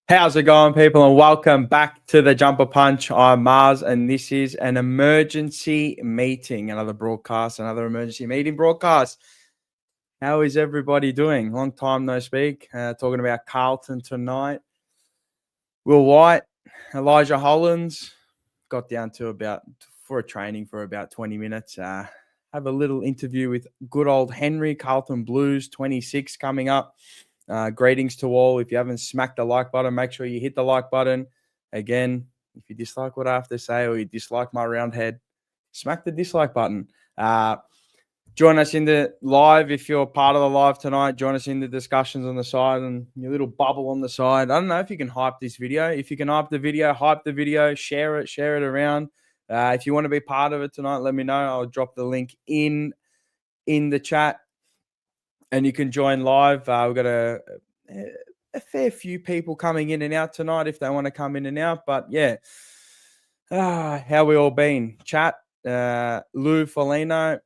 How's it going, people? And welcome back to the Jumper Punch. I'm Mars, and this is an emergency meeting, another emergency meeting broadcast. How is everybody doing? Long time no speak. Talking about Carlton tonight. Will White, Elijah Hollands got down to about 20 minutes. Have a little interview with good old Henry, Carlton Blues 26 coming up. Greetings to all. If you haven't smacked the like button, make sure you hit the like button. Again, if you dislike what I have to say or you dislike my round head, smack the dislike button. Join us in the live if you're part of the live tonight. Join us in the discussions on the side and your little bubble on the side. I don't know if you can hype this video. If you can hype the video, share it around. If you want to be part of it tonight, let me know. I'll drop the link in the chat. And you can join live. We've got a fair few people coming in and out tonight if they want to come in and out. But yeah, how we all been? Chat, Lou Folino,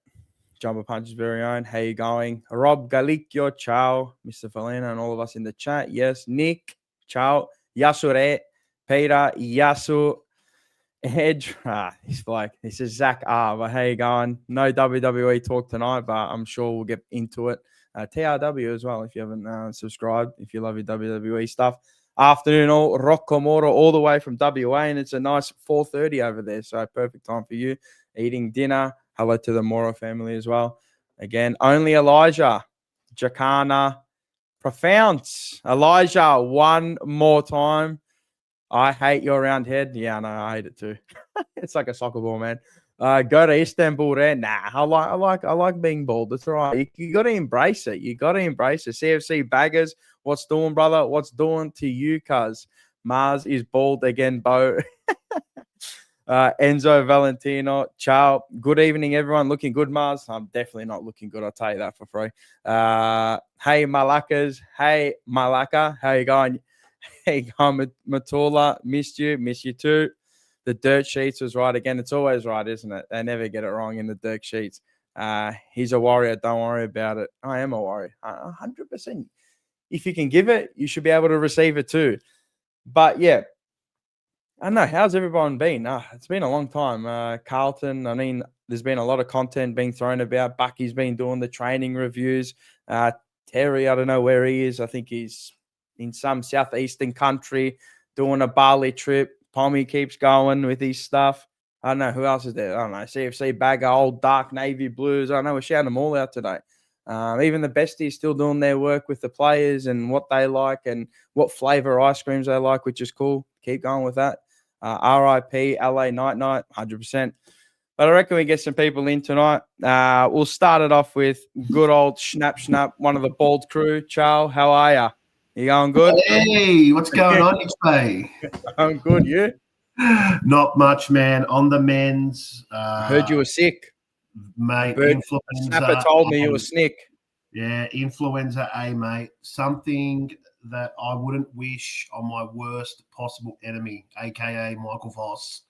Jumper Punch's very own. How you going? Rob Galicchio, ciao. Mr. Folino and all of us in the chat. Yes, Nick, ciao. Yasure, Peter, Yasu, Edge. This is Zach R. But how you going? No WWE talk tonight, but I'm sure we'll get into it. TRW as well, if you haven't subscribed, if you love your WWE stuff. Afternoon, all Rockomoro, all the way from WA, and it's a nice 4:30 over there, so perfect time for you. Eating dinner. Hello to the Moro family as well. Again, only Elijah, Jacana, Profounds. Elijah, one more time. I hate your round head. Yeah, no, I hate it too. It's like a soccer ball, man. Go to Istanbul there. Nah, I like being bald. That's all right. You got to embrace it. CFC baggers, what's doing, brother? What's doing to you, cuz? Mars is bald again, Bo. Enzo Valentino, ciao. Good evening, everyone. Looking good, Mars. I'm definitely not looking good. I'll tell you that for free. Hey, Malakas. Hey, Malaka. How you going? Hey, Matula. Miss you too. The dirt sheets was right again. It's always right, isn't it? They never get it wrong in the dirt sheets. He's a warrior. Don't worry about it. I am a warrior. 100%. If you can give it, you should be able to receive it too. But yeah, I don't know. How's everyone been? It's been a long time. Carlton, I mean, there's been a lot of content being thrown about. Bucky's been doing the training reviews. Terry, I don't know where he is. I think he's in some southeastern country doing a Bali trip. Pommy keeps going with his stuff. I don't know who else is there. I don't know. CFC Bagger, old Dark Navy Blues. I don't know. We're shouting them all out today. Even the besties still doing their work with the players and what they like and what flavor ice creams they like, which is cool. Keep going with that. RIP, LA Night, 100%. But I reckon we get some people in tonight. We'll start it off with good old Schnapp, one of the bald crew. Charles, how are you? You going good? Hey, what's going on, Bay? I'm good, you? Not much, man. On the men's. Heard you were sick. Mate, influenza. Snapper told me you were sick. Yeah, influenza A, mate. Something that I wouldn't wish on my worst possible enemy, a.k.a. Michael Voss.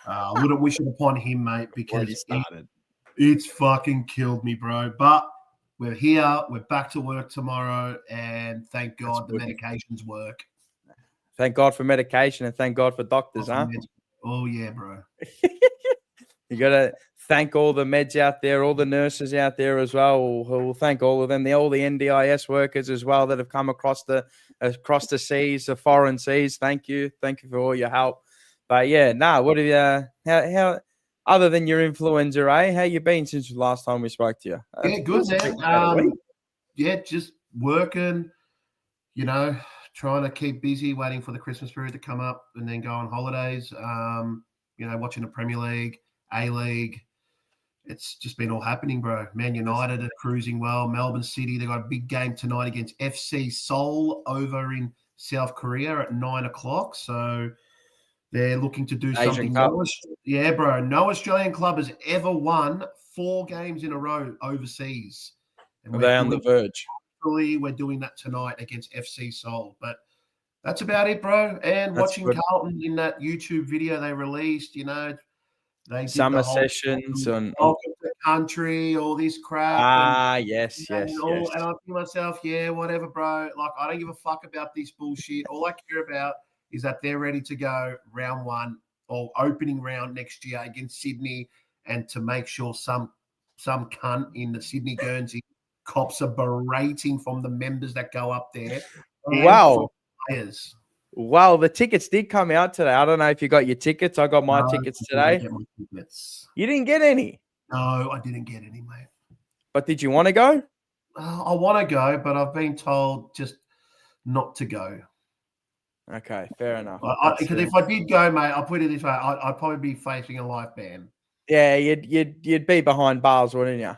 I wouldn't wish it upon him, mate, because it's fucking killed me, bro. But we're here. We're back to work tomorrow, and thank God the medications work. Thank God for medication, and thank God for doctors, huh? Oh, yeah, bro. You got to thank all the meds out there, all the nurses out there as well. We'll thank all of them, all the NDIS workers as well that have come across the seas, the foreign seas. Thank you for all your help. But yeah, what have you? How other than your influenza, how you been since the last time we spoke to you? Yeah, good, man. Yeah, just working. Trying to keep busy, waiting for the Christmas period to come up, and then go on holidays. Watching the Premier League, A-League. It's just been all happening, bro. Man United are cruising well. Melbourne City, they got a big game tonight against FC Seoul over in South Korea at 9:00. So they're looking to do something. Yeah, bro. No Australian club has ever won 4 games in a row overseas. And are they on the verge? We're doing that tonight against FC Seoul. But that's about it, bro. And watching Carlton in that YouTube video they released, they did summer sessions and country, all this crap. Yes. And I think to myself, yeah, whatever, bro. Like, I don't give a fuck about this bullshit. All I care about is that they're ready to go round one or opening round next year against Sydney, and to make sure some cunt in the Sydney Guernsey cops are berating from the members that go up there. Wow. Players. Wow, the tickets did come out today. I don't know if you got your tickets. I got my tickets today. Get my tickets. You didn't get any? No, I didn't get any, mate. But did you want to go? I want to go, but I've been told just not to go. Okay, fair enough. Because if I did go, mate, I'll put it this way: I'd probably be facing a life ban. Yeah, you'd be behind bars, wouldn't you?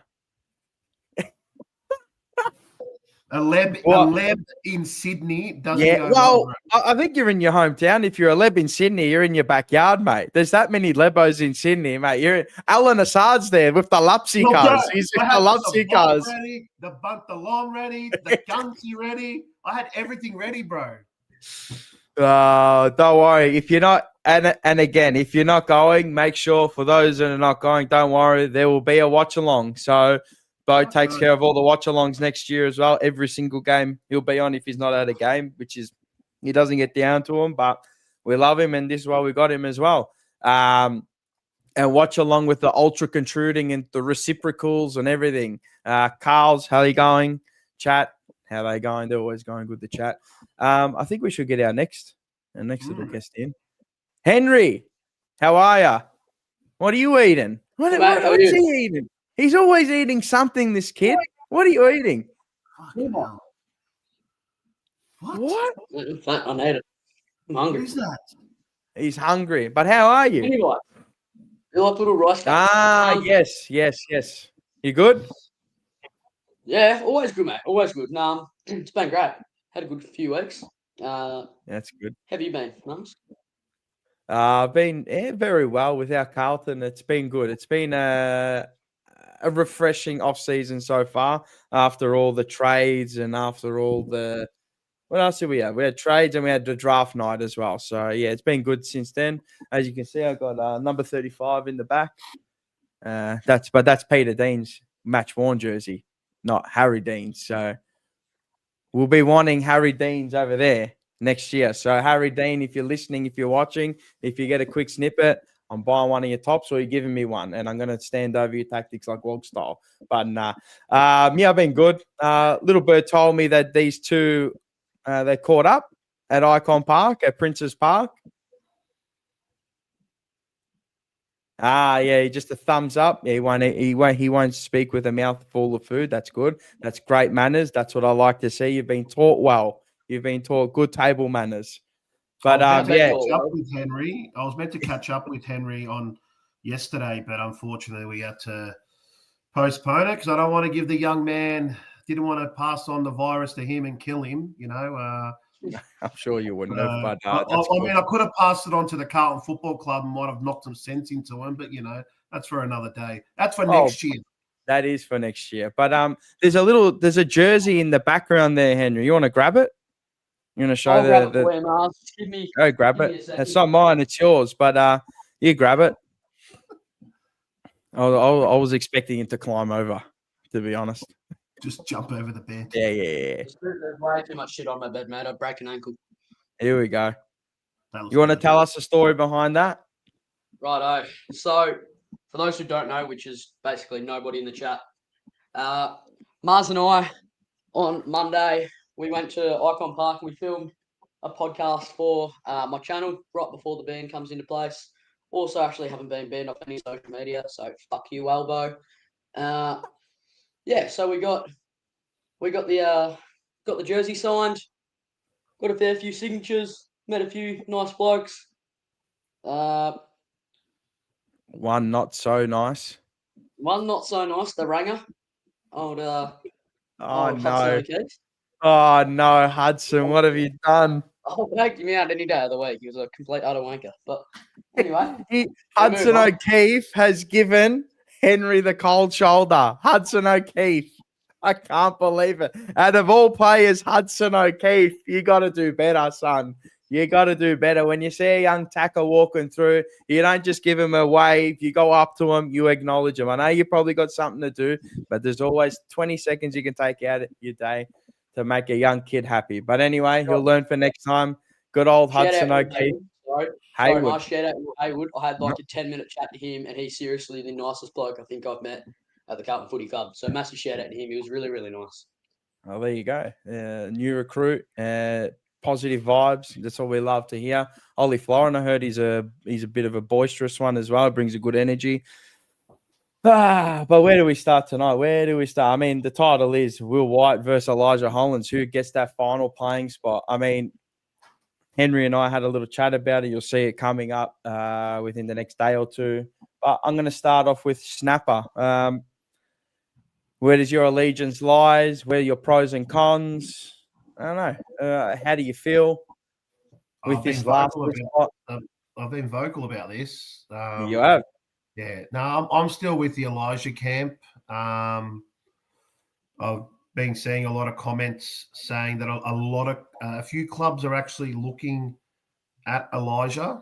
A leb in Sydney doesn't go well. I think you're in your hometown. If you're a leb in Sydney, you're in your backyard, mate. There's that many lebos in Sydney, mate. You're Alan Assad's there with the Lupsy cars. He's with the Lupsy cars. The Buntalon ready, the Gunty ready. I had everything ready, bro. Don't worry. If you're not, and again, if you're not going, make sure for those that are not going, don't worry. There will be a watch along. So Bo takes care of all the watch-alongs next year as well. Every single game he'll be on if he's not at a game, which is he doesn't get down to him, but we love him, and this is why we got him as well. And watch along with the ultra contruding and the reciprocals and everything. Carl's, how are you going? Chat, how are they going? They're always going with the chat. I think we should get our next little guest in. Henry, how are you? What are you eating? What's he eating? He's always eating something, this kid. What are you eating? What? I need it. I'm hungry. What is that? He's hungry. But how are you? Anyway, you like little rice cakes? Yes. You good? Yeah, always good, mate. Always good. It's been great. Had a good few weeks. That's good. How have you been, Mums? I've been very well with our Carlton. It's been good. It's been a refreshing off season so far after all the trades and after all the what else did we have? We had trades and we had the draft night as well. So yeah, it's been good since then. As you can see, I got number 35 in the back. That's Peter Dean's match worn jersey, not Harry Dean's. So we'll be wanting Harry Dean's over there next year. So Harry Dean, if you're listening, if you're watching, if you get a quick snippet, I'm buying one of your tops or you're giving me one, and I'm going to stand over your tactics like Wog style. But I've been good. Little Bird told me that these two, they caught up at Icon Park, at Prince's Park. Yeah, just a thumbs up. Yeah, he won't speak with a mouthful of food. That's good. That's great manners. That's what I like to see. You've been taught well. You've been taught good table manners. But I was meant to catch up with Henry on yesterday, but unfortunately we had to postpone it because I don't want to give the young man. Didn't want to pass on the virus to him and kill him. I'm sure you wouldn't have. But I could have passed it on to the Carlton Football Club and might have knocked some sense into him. But that's for another day. That's for next year. That is for next year. But there's a jersey in the background there, Henry. You want to grab it? You want to show Go grab it. It's not mine. It's yours. But you grab it. I was expecting it to climb over, to be honest. Just jump over the bed. Yeah. There's way too much shit on my bed, mate. I'd break an ankle. Here we go. You want to tell us the story behind that? Righto. So, for those who don't know, which is basically nobody in the chat, Mars and I, on Monday, we went to Icon Park and we filmed a podcast for my channel right before the ban comes into place. Also, actually haven't been banned off any social media, so fuck you, Elbow. So we got the jersey signed, got a fair few signatures, met a few nice blokes. One not so nice. One not so nice, the ranger. Oh no, Hudson, what have you done? I'll take him out any day of the week. He was a complete utter wanker. But anyway, Hudson O'Keefe has given Henry the cold shoulder. Hudson O'Keefe. I can't believe it. Out of all players, Hudson O'Keefe, you got to do better, son. You got to do better. When you see a young tackle walking through, you don't just give him a wave. You go up to him, you acknowledge him. I know you probably got something to do, but there's always 20 seconds you can take out of your day to make a young kid happy. But anyway, he'll learn for next time. Good old Hudson O'Keefe. Sorry, my shout out to Haywood. I had like a 10-minute chat to him, and he's seriously the nicest bloke I think I've met at the Carlton Footy Club. So massive shout out to him. He was really, really nice. Oh, there you go. New recruit, positive vibes. That's all we love to hear. Ollie Florin, I heard he's a bit of a boisterous one as well. Brings a good energy. But where do we start tonight? Where do we start? I mean, the title is Will White versus Elijah Hollands. Who gets that final playing spot? I mean, Henry and I had a little chat about it. You'll see it coming up within the next day or two. But I'm going to start off with Snapper. Where does your allegiance lies? Where are your pros and cons? I don't know. How do you feel with this last spot? I've been vocal about this. You have? Yeah. No, I'm still with the Elijah camp. I've been seeing a lot of comments saying that a few clubs are actually looking at Elijah,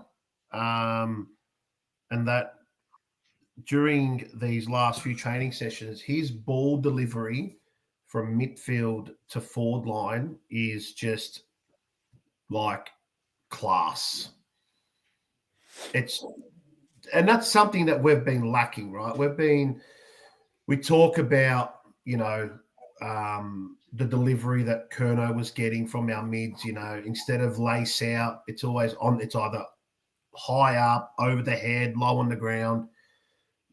and that during these last few training sessions, his ball delivery from midfield to forward line is just like class. And that's something that we've been lacking, right? We talk about, the delivery that Curnow was getting from our mids, instead of lace out, it's always it's either high up, over the head, low on the ground.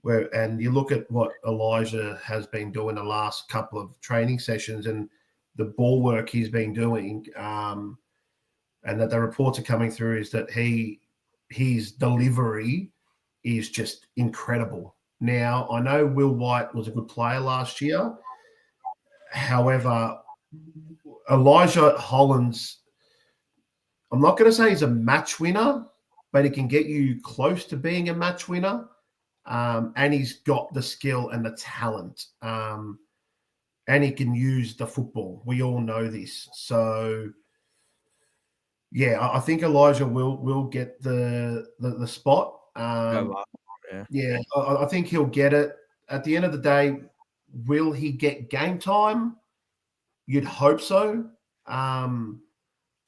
And you look at what Elijah has been doing the last couple of training sessions and the ball work he's been doing, and that the reports are coming through is that his delivery is just incredible. Now, I know Will White was a good player last year. However, Elijah Hollands, I'm not going to say he's a match winner, but he can get you close to being a match winner. And he's got the skill and the talent. And he can use the football. We all know this. So, yeah, I think Elijah will get the spot. Yeah, I think he'll get it. At the end of the day, will he get game time? You'd hope so.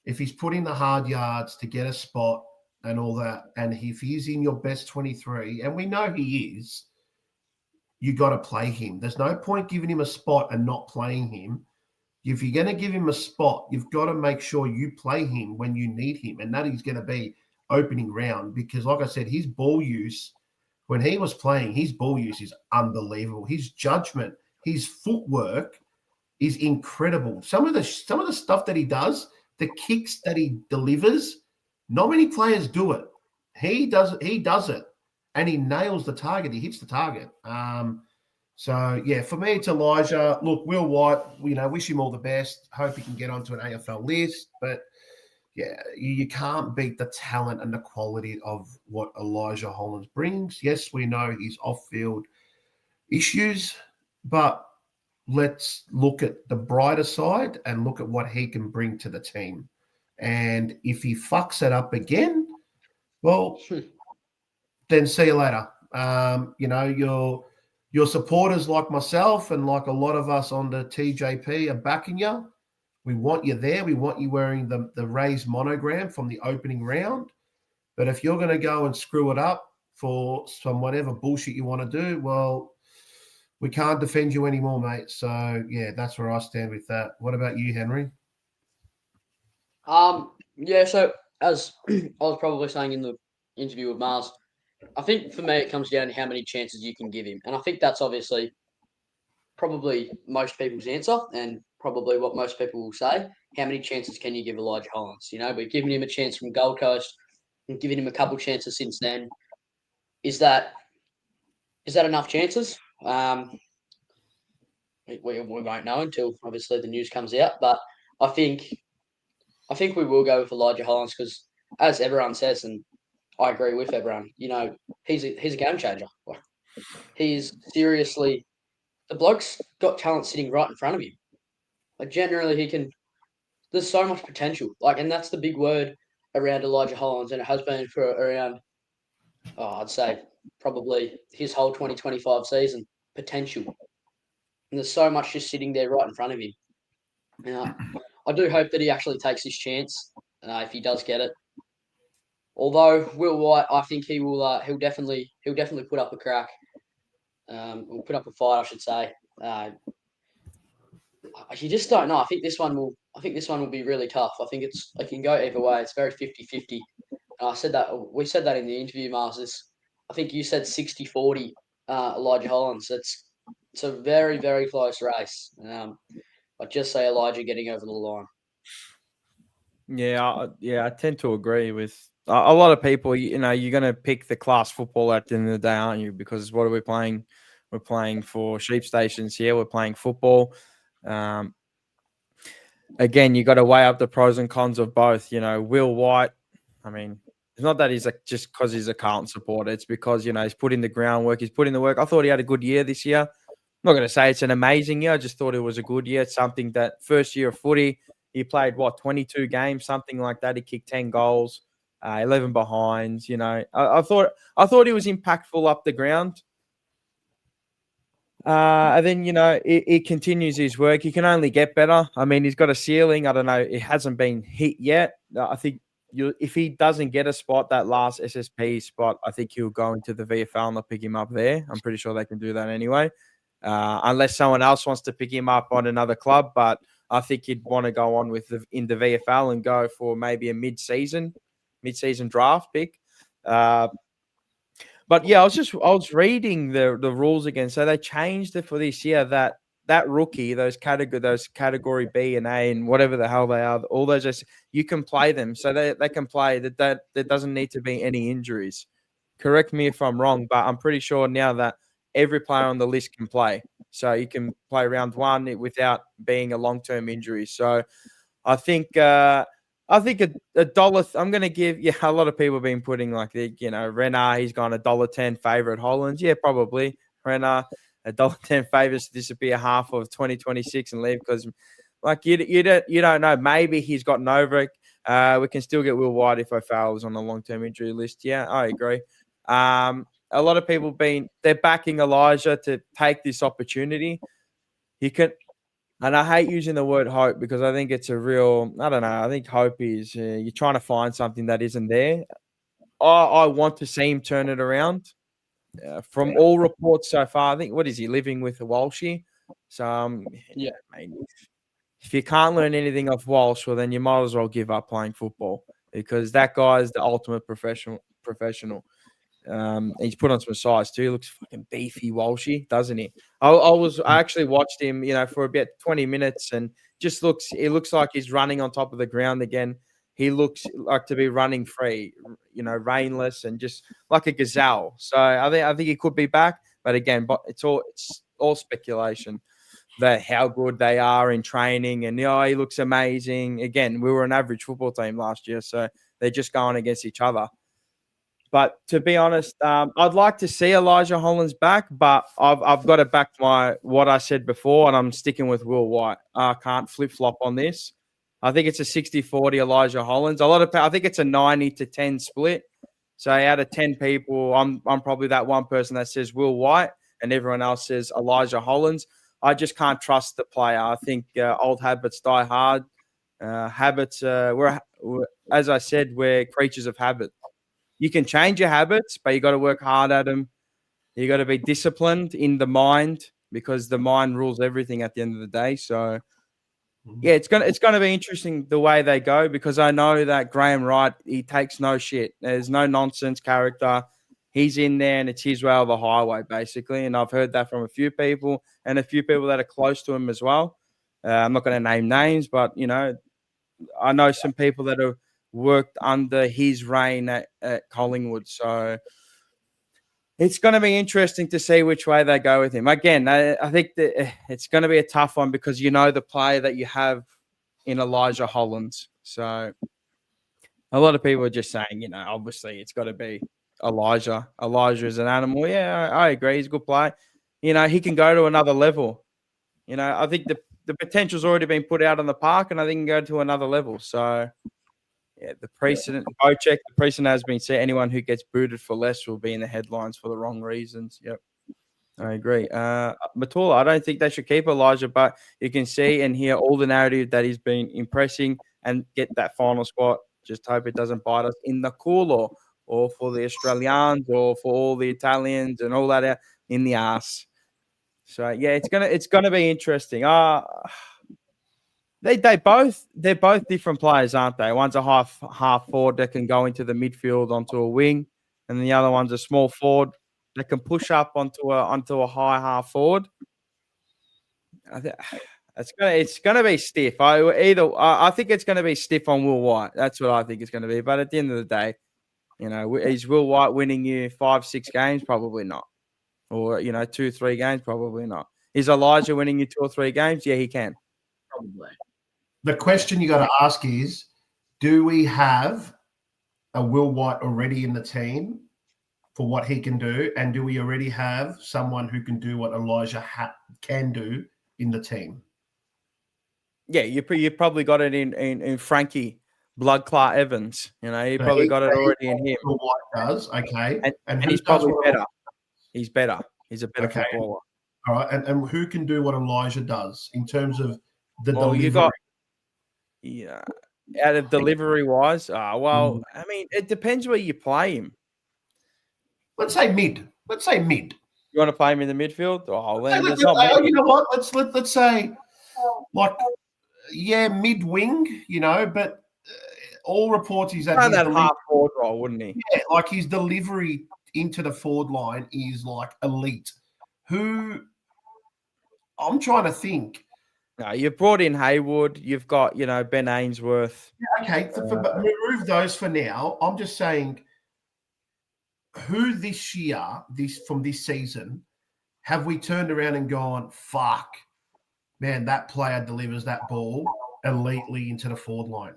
If he's putting the hard yards to get a spot and all that, and if he's in your best 23, and we know he is, you got to play him. There's no point giving him a spot and not playing him. If you're going to give him a spot, you've got to make sure you play him when you need him, and that is going to be opening round because, like I said, his ball use, when he was playing, his ball use is unbelievable. His judgment, his footwork is incredible. Some of the stuff that he does, the kicks that he delivers, not many players do it. He does it, and he nails the target. He hits the target. So, yeah, for me, it's Elijah. Look, Will White, wish him all the best. Hope he can get onto an AFL list. But, yeah, you can't beat the talent and the quality of what Elijah Hollands brings. Yes, we know he's off-field issues, but let's look at the brighter side and look at what he can bring to the team. And if he fucks it up again, well, then see you later. Your supporters like myself and like a lot of us on the TJP are backing you. We want you there. We want you wearing the raised monogram from the opening round. But if you're going to go and screw it up for some whatever bullshit you want to do, well, we can't defend you anymore, mate. So, yeah, that's where I stand with that. What about you, Henry? Yeah, so as I was probably saying in the interview with Mars, I think for me it comes down to how many chances you can give him. And I think that's obviously probably most people's answer and probably what most people will say. How many chances can you give Elijah Hollands? We've given him a chance from Gold Coast and given him a couple chances since then. Is that enough chances? We won't know until obviously the news comes out. But I think we will go with Elijah Hollands because, as everyone says, and I agree with everyone, he's a game changer. Like, he's seriously, the bloke's got talent sitting right in front of him. Like, generally, he can. There's so much potential. Like, and that's the big word around Elijah Hollands, and it has been for around, I'd say probably his whole 2025 season potential. And there's so much just sitting there right in front of him. I do hope that he actually takes his chance if he does get it. Although Will White, I think he will. He'll definitely put up a crack. Will put up a fight, I should say. You just don't know. I think this one will be really tough. I think it can go either way. It's very 50-50. We said that in the interview, Masters. I think you said 60-40, Elijah Hollands. It's a very, very close race. I'd just say Elijah getting over the line. Yeah, I tend to agree with a lot of people. You're going to pick the class football at the end of the day, aren't you? Because what are we playing? We're playing for sheep stations here. We're playing football. Again, you got to weigh up the pros and cons of both. Will White, I mean, it's not that he's just because he's a Carlton supporter. It's because, he's put in the groundwork. He's put in the work. I thought he had a good year this year. I'm not going to say it's an amazing year. I just thought it was a good year. It's something that first year of footy, he played, 22 games, something like that. He kicked 10 goals, 11 behinds. I thought he was impactful up the ground. And then, it continues his work. He can only get better. I mean, he's got a ceiling. I don't know. It hasn't been hit yet. I think if he doesn't get a spot, that last SSP spot, I think he'll go into the VFL and they'll pick him up there. I'm pretty sure they can do that anyway, unless someone else wants to pick him up on another club. But I think he'd want to go on in the VFL and go for maybe a mid-season draft pick. But yeah, I was reading the rules again. So they changed it for this year that rookie, those category B and A and whatever the hell they are, all those, you can play them. So they can play that there doesn't need to be any injuries. Correct me if I'm wrong, but I'm pretty sure now that every player on the list can play. So you can play round one without being a long-term injury. So I think a dollar. I'm going to give. Yeah, a lot of people have been putting Renner. He's gone $1.10 favorite Hollands. Yeah, probably Renner $1.10 favors to disappear half of 2026 and leave because, you don't know. Maybe he's gotten over it. We can still get Will White if I fails on the long-term injury list. Yeah, I agree. A lot of people they're backing Elijah to take this opportunity. He can. And I hate using the word hope because I think it's a real, I don't know. I think hope is you're trying to find something that isn't there. I want to see him turn it around. From all reports so far, I think, what is he living with a Walshy? So, yeah, mate, if you can't learn anything off Walsh, well, then you might as well give up playing football because that guy is the ultimate professional. He's put on some size too. He looks fucking beefy, Walshy, doesn't he? I actually watched him, for about 20 minutes, and it looks like he's running on top of the ground again. He looks like to be running free, rainless and just like a gazelle. So I think he could be back, but again, it's all speculation. How good they are in training, and he looks amazing. Again, we were an average football team last year, so they're just going against each other. But to be honest, I'd like to see Elijah Hollands back, but I've got to back what I said before, and I'm sticking with Will White. I can't flip-flop on this. I think it's a 60-40 Elijah Hollands. I think it's a 90-10 split. So out of 10 people, I'm probably that one person that says Will White, and everyone else says Elijah Hollands. I just can't trust the player. I think old habits die hard. Habits, as I said, we're creatures of habit. You can change your habits, but you got to work hard at them. You got to be disciplined in the mind because the mind rules everything at the end of the day. So, yeah, it's gonna be interesting the way they go because I know that Graham Wright, he takes no shit. There's no nonsense character. He's in there and it's his way or the highway, basically. And I've heard that from a few people and a few people that are close to him as well. I'm not going to name names, but, I know some people that have worked under his reign at Collingwood. So it's going to be interesting to see which way they go with him. Again, I think that it's going to be a tough one because the player that you have in Elijah Hollands. So a lot of people are just saying, obviously it's got to be Elijah. Elijah is an animal. Yeah, I agree. He's a good player. He can go to another level. I think the potential's already been put out on the park and I think he can go to another level. So Yeah, the precedent. Go check. The precedent has been set. Anyone who gets booted for less will be in the headlines for the wrong reasons. Yep. I agree. Matula, I don't think they should keep Elijah, but you can see and hear all the narrative that he's been impressing and get that final spot. Just hope it doesn't bite us in the cooler or for the Australians or for all the Italians and all that out in the ass. So yeah, it's gonna be interesting. They're both different players, aren't they? One's a half forward that can go into the midfield onto a wing, and the other one's a small forward that can push up onto a high half forward. It's gonna be stiff. I think it's gonna be stiff on Will White. That's what I think it's gonna be. But at the end of the day, is Will White winning you 5-6 games? Probably not. Or 2-3 games? Probably not. Is Elijah winning you 2 or 3 games? Yeah, he can. Probably. The question you got to ask is, do we have a Will White already in the team for what he can do? And do we already have someone who can do what Elijah can do in the team? Yeah, you probably got it in Frankie Bloodclot Evans. You probably got it already in him. Will White does, okay. And he's probably better. He's better. He's a better footballer. All right, and who can do what Elijah does in terms of the delivery? You got, out of delivery wise, I mean, it depends where you play him. Let's say mid. You want to play him in the midfield? You know what? Let's say mid wing. But all reports is that half forward role, wouldn't he? Yeah, like his delivery into the forward line is like elite. Who? I'm trying to think. No, you've brought in Haywood. You've got, Ben Ainsworth. Yeah, okay, but remove those for now. I'm just saying, who this year, from this season, have we turned around and gone, fuck, man, that player delivers that ball elitely into the forward line?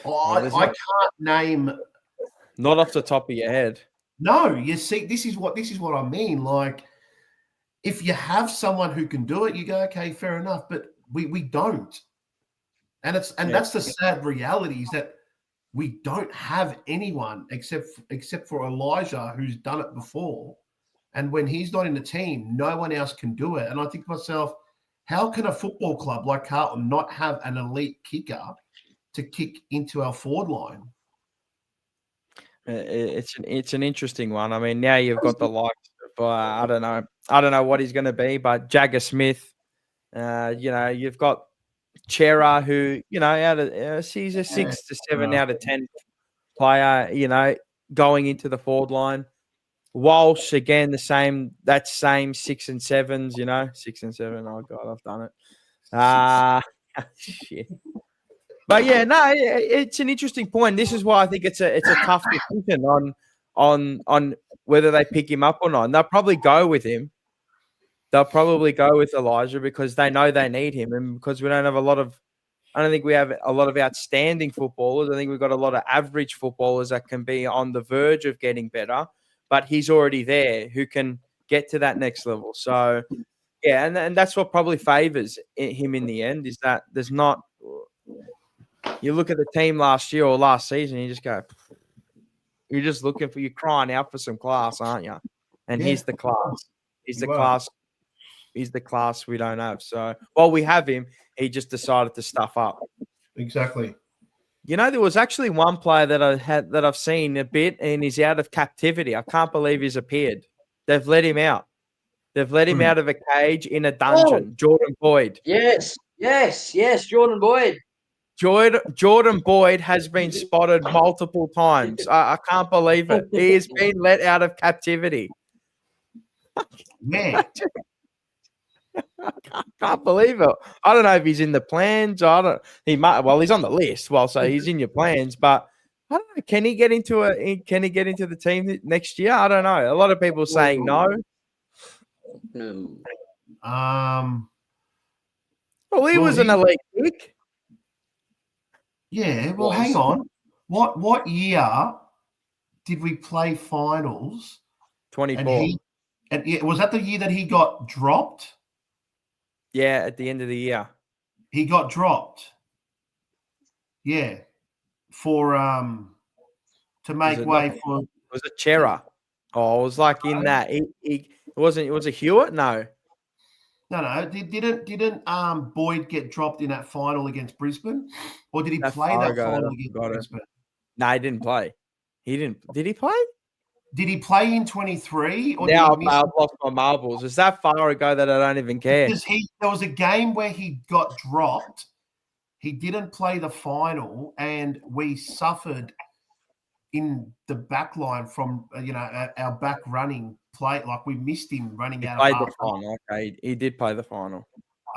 I can't name. Not off the top of your head. No, you see, this is what I mean. Like, if you have someone who can do it, you go, okay, fair enough. But we don't, and that's the sad reality, is that we don't have anyone except for Elijah, who's done it before. And when he's not in the team, no one else can do it. And I think to myself, how can a football club like Carlton not have an elite kicker to kick into our forward line? It's an interesting one. I mean, now you've got the likes of I don't know what he's going to be, but Jagger Smith. You've got Chera, who out of he's a 6 to 7 out of 10 player. Going into the forward line. Walsh again, the same 6 and 7s. 6 and 7. Oh God, I've done it. Shit. But yeah, no, it's an interesting point. This is why I think it's a tough decision on whether they pick him up or not. And they'll probably go with him. They'll probably go with Elijah because they know they need him, and because we don't have I don't think we have a lot of outstanding footballers. I think we've got a lot of average footballers that can be on the verge of getting better, but he's already there who can get to that next level. So yeah, and that's what probably favors him in the end, is that there's not. You look at the team last year or last season, you just go, you're just you're crying out for some class, aren't you? And he's the class. He's the class. He's the class we don't have. So while we have him, he just decided to stuff up. Exactly. There was actually one player that I've seen a bit, and he's out of captivity. I can't believe he's appeared. They've let him out. They've let him out of a cage in a dungeon. Jordan Boyd. Yes, Jordan Boyd. Jordan Boyd has been spotted multiple times. I can't believe it. He has been let out of captivity. Man. I can't believe it. I don't know if he's in the plans. He might. Well, he's on the list. Well, so he's in your plans. But I don't know. Can he get into the team next year? I don't know. A lot of people are saying no. No. Well, he was an elite pick. Yeah. Well, hang on. What year did we play finals? 24. Was that the year that he got dropped? Yeah, at the end of the year. He got dropped. Yeah. for to make way for. Was it Chera? Oh, it was like in that. It wasn't. It was a Hewitt. No. No. Didn't Boyd get dropped in that final against Brisbane, or did he play that final against Brisbane? No, he didn't play. He didn't. Did he play? Did he play in 23? Or now I've lost my marbles. It's that far ago that I don't even care. Because there was a game where he got dropped. He didn't play the final, and we suffered in the back line from our back running play. Like we missed him running out. Played the final. Okay, he did play the final.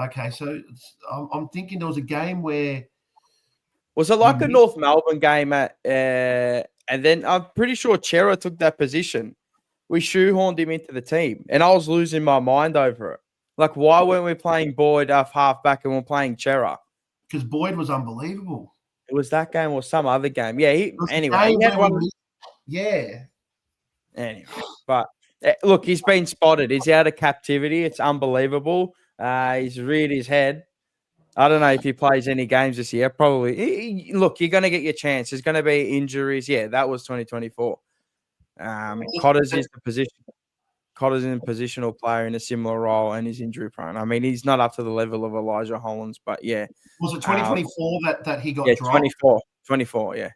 Okay, so I'm thinking there was a game where was it like a North Melbourne game and then I'm pretty sure Chera took that position. We shoehorned him into the team, and I was losing my mind over it. Like, why weren't we playing Boyd off halfback and we're playing Chera? Because Boyd was unbelievable. It was that game or some other game. Yeah. Anyway. Anyway, but look, he's been spotted. He's out of captivity. It's unbelievable. He's reared his head. I don't know if he plays any games this year. Probably. Look, you're going to get your chance. There's going to be injuries. Yeah, that was 2024. Cotter's is the position. Cotter's in a positional player in a similar role, and he's injury prone. I mean, he's not up to the level of Elijah Hollands, but yeah. Was it 2024 that he got dropped? 24, yeah.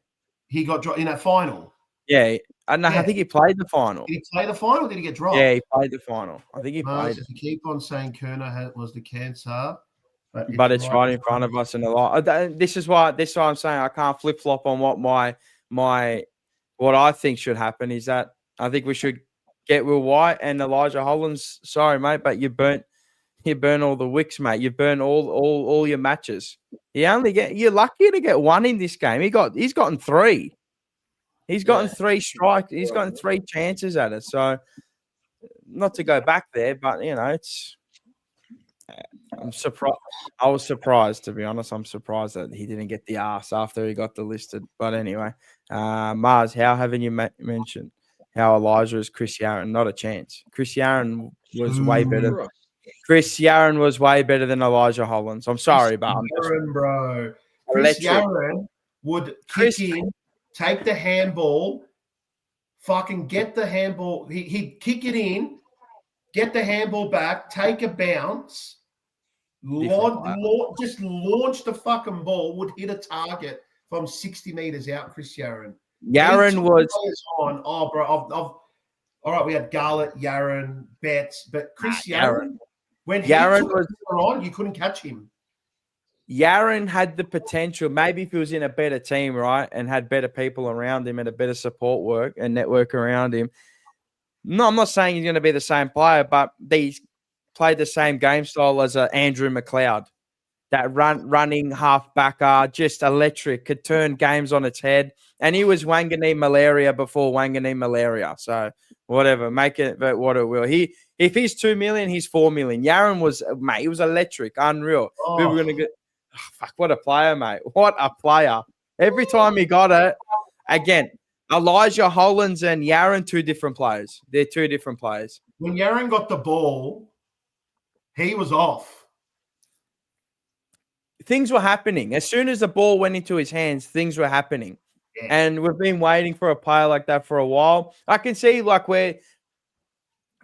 He got dropped in that final. Yeah, I think he played the final. Did he play the final? Or did he get dropped? Yeah, he played the final. I think he played it. You keep on saying Curnow was the cancer. But it's right in front of us, and a lot. This is why I'm saying I can't flip flop on what what I think should happen. Is that I think we should get Will White and Elijah Hollands. Sorry, mate, but you burnt all the wicks, mate. You burnt all your matches. You're lucky to get one in this game. He's gotten three. He's gotten 3 strikes. He's gotten 3 chances at it. So not to go back there, but it's. I'm surprised. I was surprised, to be honest. I'm surprised that he didn't get the arse after he got delisted. But anyway, Mars, how haven't you mentioned how Elijah is Chris Yarran? Not a chance. Chris Yarran was way better. Chris Yarran was way better than Elijah Hollands. I'm sorry, but I'm just, bro. Chris Yarran would kick in, take the handball, fucking get the handball. He'd kick it in, get the handball back, take a bounce. Just launch the fucking ball, would hit a target from 60 meters out. Chris Yarran. Yarran was on. Oh, bro. All right, we had Garlett, Yarran, Betts, but Chris Yarran, when Yarran was on, you couldn't catch him. Yarran had the potential. Maybe if he was in a better team, right, and had better people around him and a better support work and network around him. No, I'm not saying he's going to be the same player, but these played the same game style as Andrew McLeod. That running half-backer, just electric, could turn games on its head. And he was Wanganeen malaria before Wanganeen malaria. So whatever, make it what it will. If he's 2 million, he's 4 million. Yarran was, mate, he was electric, unreal. We were going to get, fuck, what a player, mate. What a player. Every time he got it, again, Elijah Hollands and Yarran, 2 different players. They're 2 different players. When Yarran got the ball, he was off. Things were happening. As soon as the ball went into his hands, things were happening. Yeah. And we've been waiting for a player like that for a while. I can see like where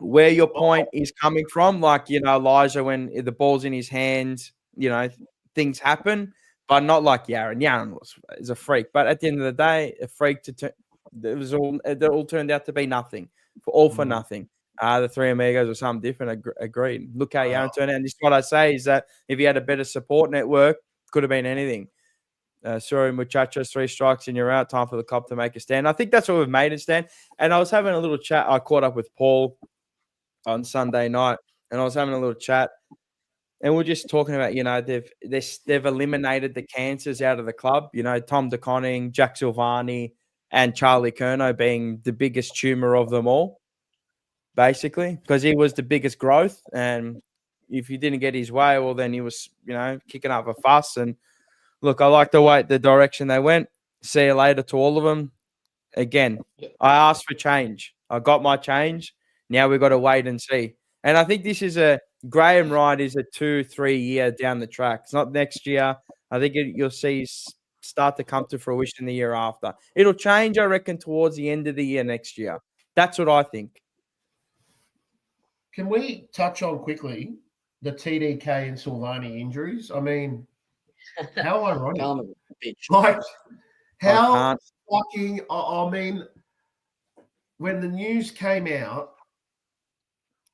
your point is coming from. Like, Elijah, when the ball's in his hands, things happen, but not like Yarran. Yarran is a freak. But at the end of the day, a freak it all turned out to be nothing. For nothing. The 3 amigos or something different. Agreed. Look how Yarran turned out. And this is what I say is that if he had a better support network, could have been anything. Sorry, muchachos, 3 strikes and you're out. Time for the Cop to make a stand. I think that's what we've made it stand. And I was having a little chat. I caught up with Paul on Sunday night, and I was having a little chat. And we're just talking about, they've eliminated the cancers out of the club. Tom DeConning, Jack Silvani, and Charlie Curnow being the biggest tumor of them all. Basically, because he was the biggest growth, and if he didn't get his way, well, then he was, kicking up a fuss. And look, I like the direction they went. See you later to all of them. Again, I asked for change. I got my change. Now we've got to wait and see. And I think this is Graham Wright is a 2-3 year down the track. It's not next year. I think you'll see start to come to fruition the year after. It'll change, I reckon, towards the end of the year next year. That's what I think. Can we touch on quickly the TDK and Silvani injuries? I mean, how ironic. Like, how fucking, I mean, when the news came out,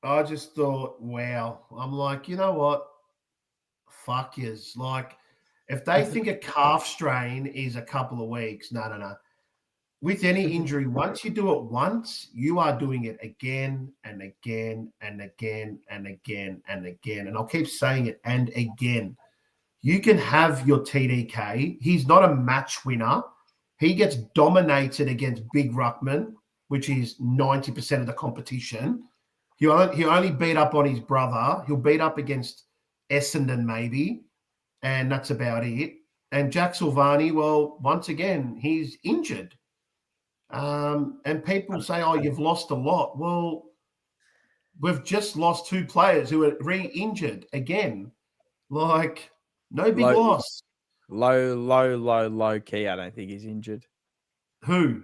I just thought, wow. I'm like, you know what? Fuck yous. Like, if they think a calf strain is a couple of weeks, no. With any injury, once you do it once, you are doing it again and again and again and again and again. And I'll keep saying it, and again. You can have your TDK. He's not a match winner. He gets dominated against Big Ruckman, which is 90% of the competition. He'll only beat up on his brother. He'll beat up against Essendon maybe, and that's about it. And Jack Silvani, well, once again, he's injured. And people say, oh, you've lost a lot. Well, we've just lost 2 players who are re-injured again. Like, no big loss. Low key. I don't think he's injured. Who?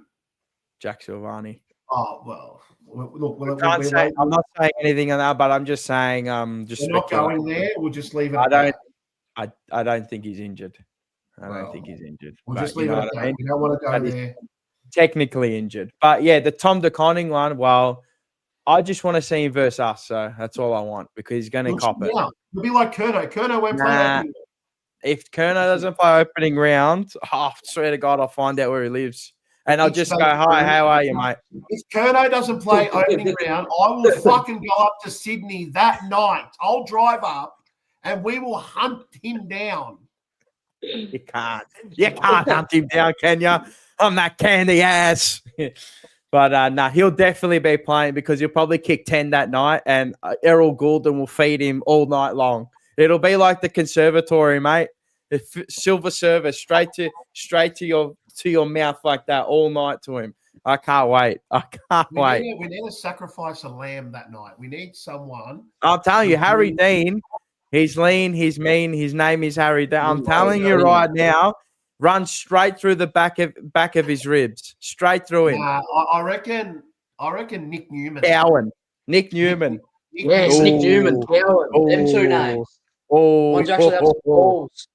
Jack Silvani. Oh, well, look. I'm not saying anything on that, but I'm just saying, just we're not going there. We'll just leave it. I don't think he's injured. I don't think he's injured. We'll just leave it at that. We don't want to go there. Technically injured, but yeah, the Tom De Conning one. Well, I just want to see him versus us, so that's all I want because he's going to cop it. It'll be like Curnow. Curnow won't play. If Curnow doesn't play opening round, I swear to God, I'll find out where he lives. And I'll just go, hi, how are you, mate? If Curnow doesn't play opening round, I will fucking go up to Sydney that night. I'll drive up and we will hunt him down. You can't hunt him down, can you? I'm that candy ass. But he'll definitely be playing because he'll probably kick 10 that night and Errol Goulden will feed him all night long. It'll be like the conservatory, mate. Silver service straight to your mouth like that all night to him. I can't wait. We need to sacrifice a lamb that night. We need someone. I'm telling you, Harry Dean, he's lean, he's mean. His name is Harry Dean. I'm telling you right now, run straight through the back of his ribs, straight through him. I reckon Nick Newman. Nick Newman. Yes, Nick Newman. Them 2 names. One's actually have balls.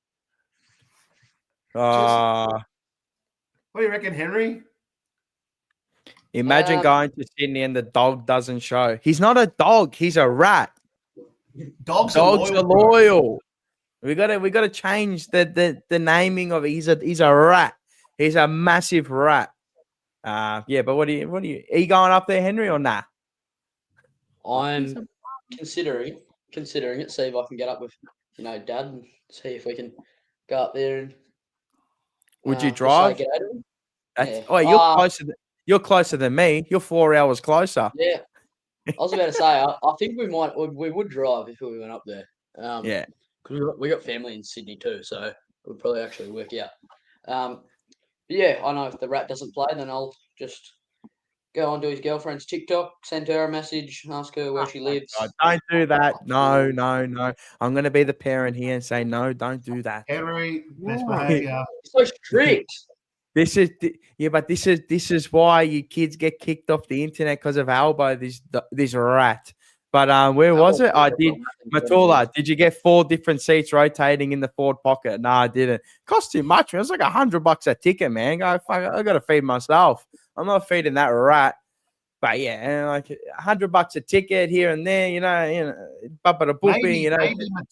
What do you reckon, Henry? Imagine going to Sydney and the dog doesn't show. He's not a dog. He's a rat. Dogs are loyal. We gotta change the naming of it. He's a rat. He's a massive rat. But what are you? Are you going up there, Henry, or nah? I'm considering it. See if I can get up with Dad and see if we can go up there and. Would you drive? You're closer than me. You're 4 hours closer. Yeah, I was about to say. I think we would drive if we went up there. Because we got family in Sydney too, so it would probably actually work out. I know if the rat doesn't play, then I'll just go onto his girlfriend's TikTok, send her a message, ask her where she lives. God, don't do that. No. I'm going to be the parent here and say, no, don't do that. Henry, best behavior. So strict. This is why you kids get kicked off the internet because of Albo, this rat. But where was it? I did. Matula, did you get 4 different seats rotating in the forward pocket? No, I didn't. Cost too much. It was like $100 a ticket, man. I got to feed myself. I'm not feeding that rat. But yeah, like $100 a ticket here and there, maybe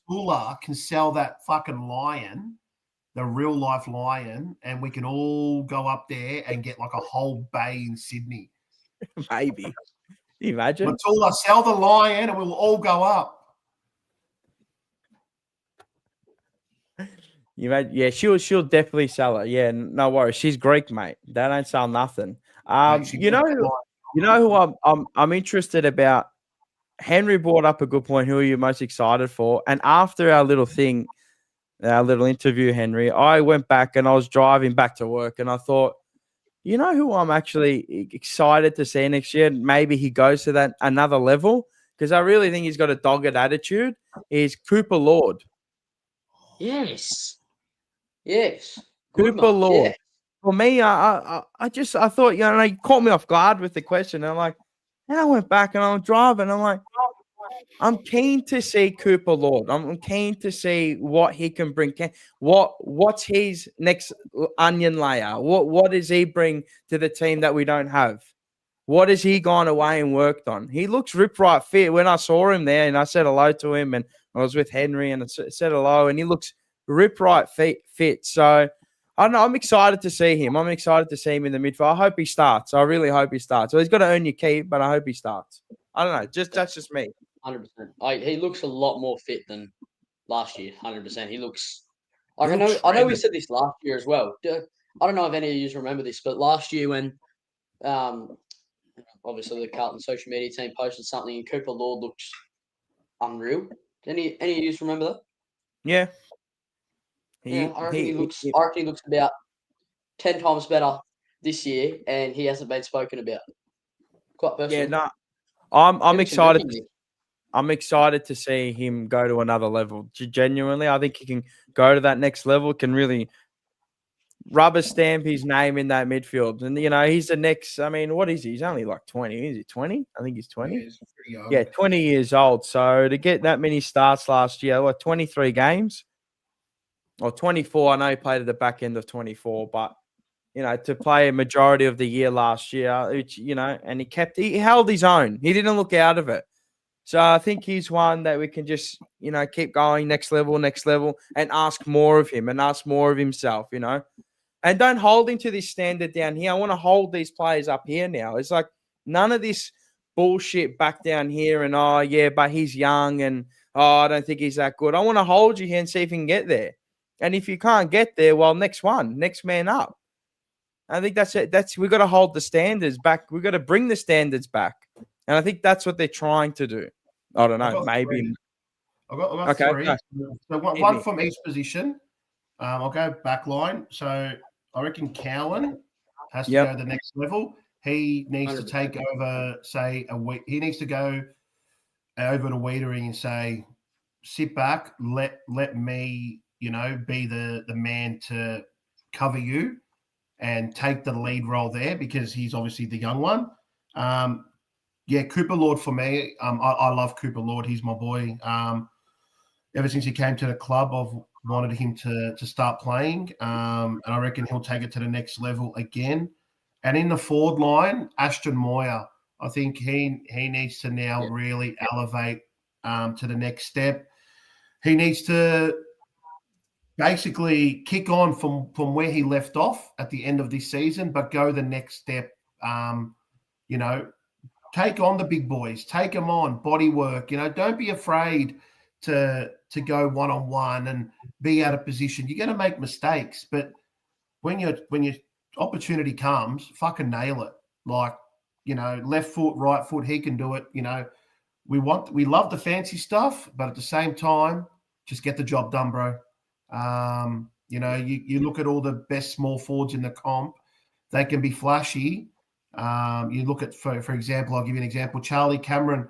Matula can sell that fucking lion, the real life lion, and we can all go up there and get like a whole bay in Sydney. Maybe. Can you imagine? Matula, sell the lion and we'll all go up. Yeah, she'll definitely sell it. Yeah, no worries. She's Greek, mate. That ain't sell nothing. You know who I'm interested about. Henry brought up a good point. Who are you most excited for? And after our little interview, Henry, I went back and I was driving back to work, and I thought, you know who I'm actually excited to see next year? Maybe he goes to that another level because I really think he's got a dogged attitude. Is Cooper Lord? Yes. Good, Cooper Mark, Lord. yeah. For me, I thought, you know, he caught me off guard with the question. And I'm like, and I went back and I'm driving. I'm like, I'm keen to see Cooper Lord. I'm keen to see what he can bring. What's his next onion layer? What does he bring to the team that we don't have? What has he gone away and worked on? He looks rip right fit. When I saw him there and I said hello to him, and I was with Henry and I said hello, and he looks rip right fit. So I don't know. I'm excited to see him. I'm excited to see him in the midfield. I hope he starts. I really hope he starts. So he's got to earn your keep, but I hope he starts. I don't know. That's just me. 100%. He looks a lot more fit than last year. 100%. He looks. He I looks know. We shredded. said this last year as well. I don't know if any of you remember this, but last year when, obviously the Carlton social media team posted something, and Cooper Lord looks unreal. Any of you remember that? Yeah. I reckon he looks about 10 times better this year, and he hasn't been spoken about. Quite personally. Yeah, no. I'm excited. Drinking. I'm excited to see him go to another level. Genuinely, I think he can go to that next level. Can really rubber stamp his name in that midfield. And you know, he's the next. I mean, what is he? He's only like 20. Is he 20? I think he's 20. Yeah, he's pretty young. Yeah, 20 years old. So to get that many starts last year, 23 games or 24. I know he played at the back end of 24, but you know, to play a majority of the year last year, which, you know, and he held his own. He didn't look out of it. So I think he's one that we can just, you know, keep going next level, and ask more of him and ask more of himself, you know. And don't hold him to this standard down here. I want to hold these players up here now. It's like none of this bullshit back down here and, oh, yeah, but he's young and, oh, I don't think he's that good. I want to hold you here and see if you can get there. And if you can't get there, well, next man up. I think that's it. We've got to hold the standards back. We've got to bring the standards back. And I think that's what they're trying to do. I don't know. Maybe. I've got Okay, three. go. So one from each position. I'll go back line. So I reckon Cowan has to go to the next level. He needs to take over, say, he needs to go over to Wiedering and say, sit back, let me, you know, be the man to cover you and take the lead role there, because he's obviously the young one. Yeah, Cooper Lord for me. I love Cooper Lord. He's my boy. Ever since he came to the club, I've wanted him to start playing, and I reckon he'll take it to the next level again. And in the forward line, Ashton Moyer, I think he needs to now really elevate to the next step. He needs to basically kick on from where he left off at the end of this season, but go the next step. You know, take on the big boys, take them on, body work. You know, don't be afraid to go one-on-one and be out of position. You're going to make mistakes, but when your opportunity comes, fucking nail it. Like, you know, left foot, right foot, he can do it. You know, we love the fancy stuff, but at the same time, just get the job done, bro. You know, you look at all the best small forwards in the comp, they can be flashy. You look at, for example, I'll give you an example. Charlie Cameron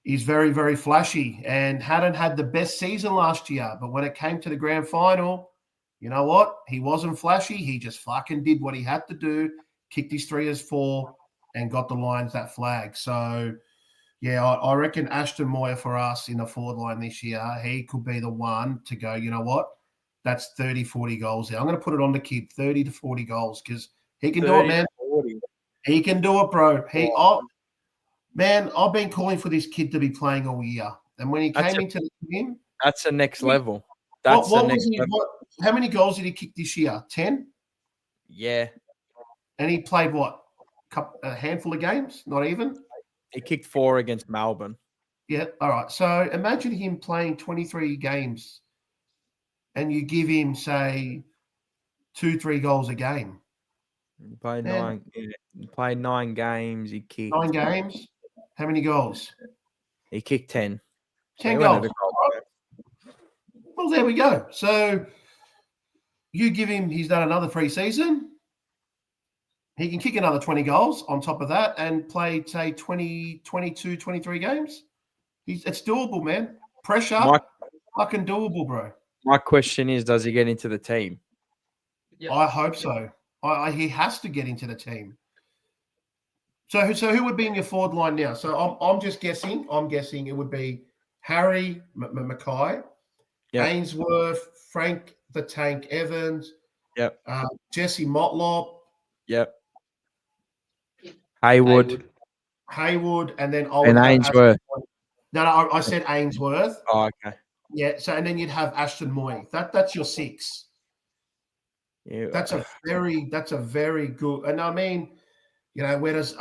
is very, very flashy and hadn't had the best season last year. But when it came to the grand final, you know what? He wasn't flashy. He just fucking did what he had to do, kicked his 3 as 4, and got the Lions that flag. So, yeah, I reckon Ashton Moyer for us in the forward line this year, he could be the one to go, you know what? That's 30, 40 goals there. I'm going to put it on the kid, 30 to 40 goals, because he can do it, man. 40. He can do it, bro. Man, I've been calling for this kid to be playing all year. And when he came into the team, that's the next level. That's the next level. How many goals did he kick this year? 10? Yeah. And he played what? A handful of games? Not even? He kicked 4 against Melbourne. Yeah. All right. So imagine him playing 23 games and you give him, say, 2-3 goals a game. He played 9. Yeah, he played 9 games. He kicked 9 games. How many goals? He kicked 10. 10 goals. Well, there we go. So you give him, he's done another pre-season. He can kick another 20 goals on top of that and play, say, 20, 22, 23 games. It's doable, man. Pressure, fucking doable, bro. My question is, does he get into the team? Yep. I hope so. He has to get into the team. So who would be in your forward line now? So I'm just guessing. I'm guessing it would be Harry Mackay, Ainsworth, Frank the Tank Evans, Jesse Motlop, Haywood, and then I would have Ainsworth. No, I said Ainsworth. Oh, okay. Yeah, so and then you'd have Ashton Moy. That's your 6. Yeah. That's a very good. And I mean, where does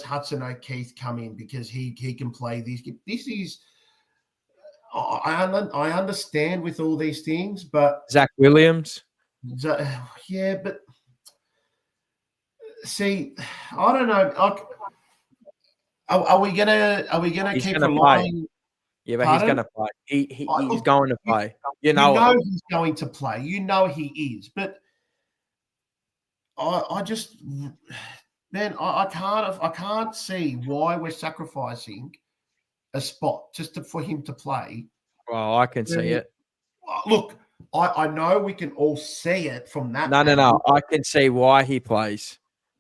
Hudson O'Keefe come in, because he can play these. This is I understand with all these things, but Zach Williams. Yeah, but see, I don't know. Are we gonna keep relying? Yeah, but he's gonna play. He's going to play. He's going to play. He is. But I just, man, I can't see why we're sacrificing a spot just for him to play. Well, I can see it. Look, I know we can all see it from that. No. I can see why he plays,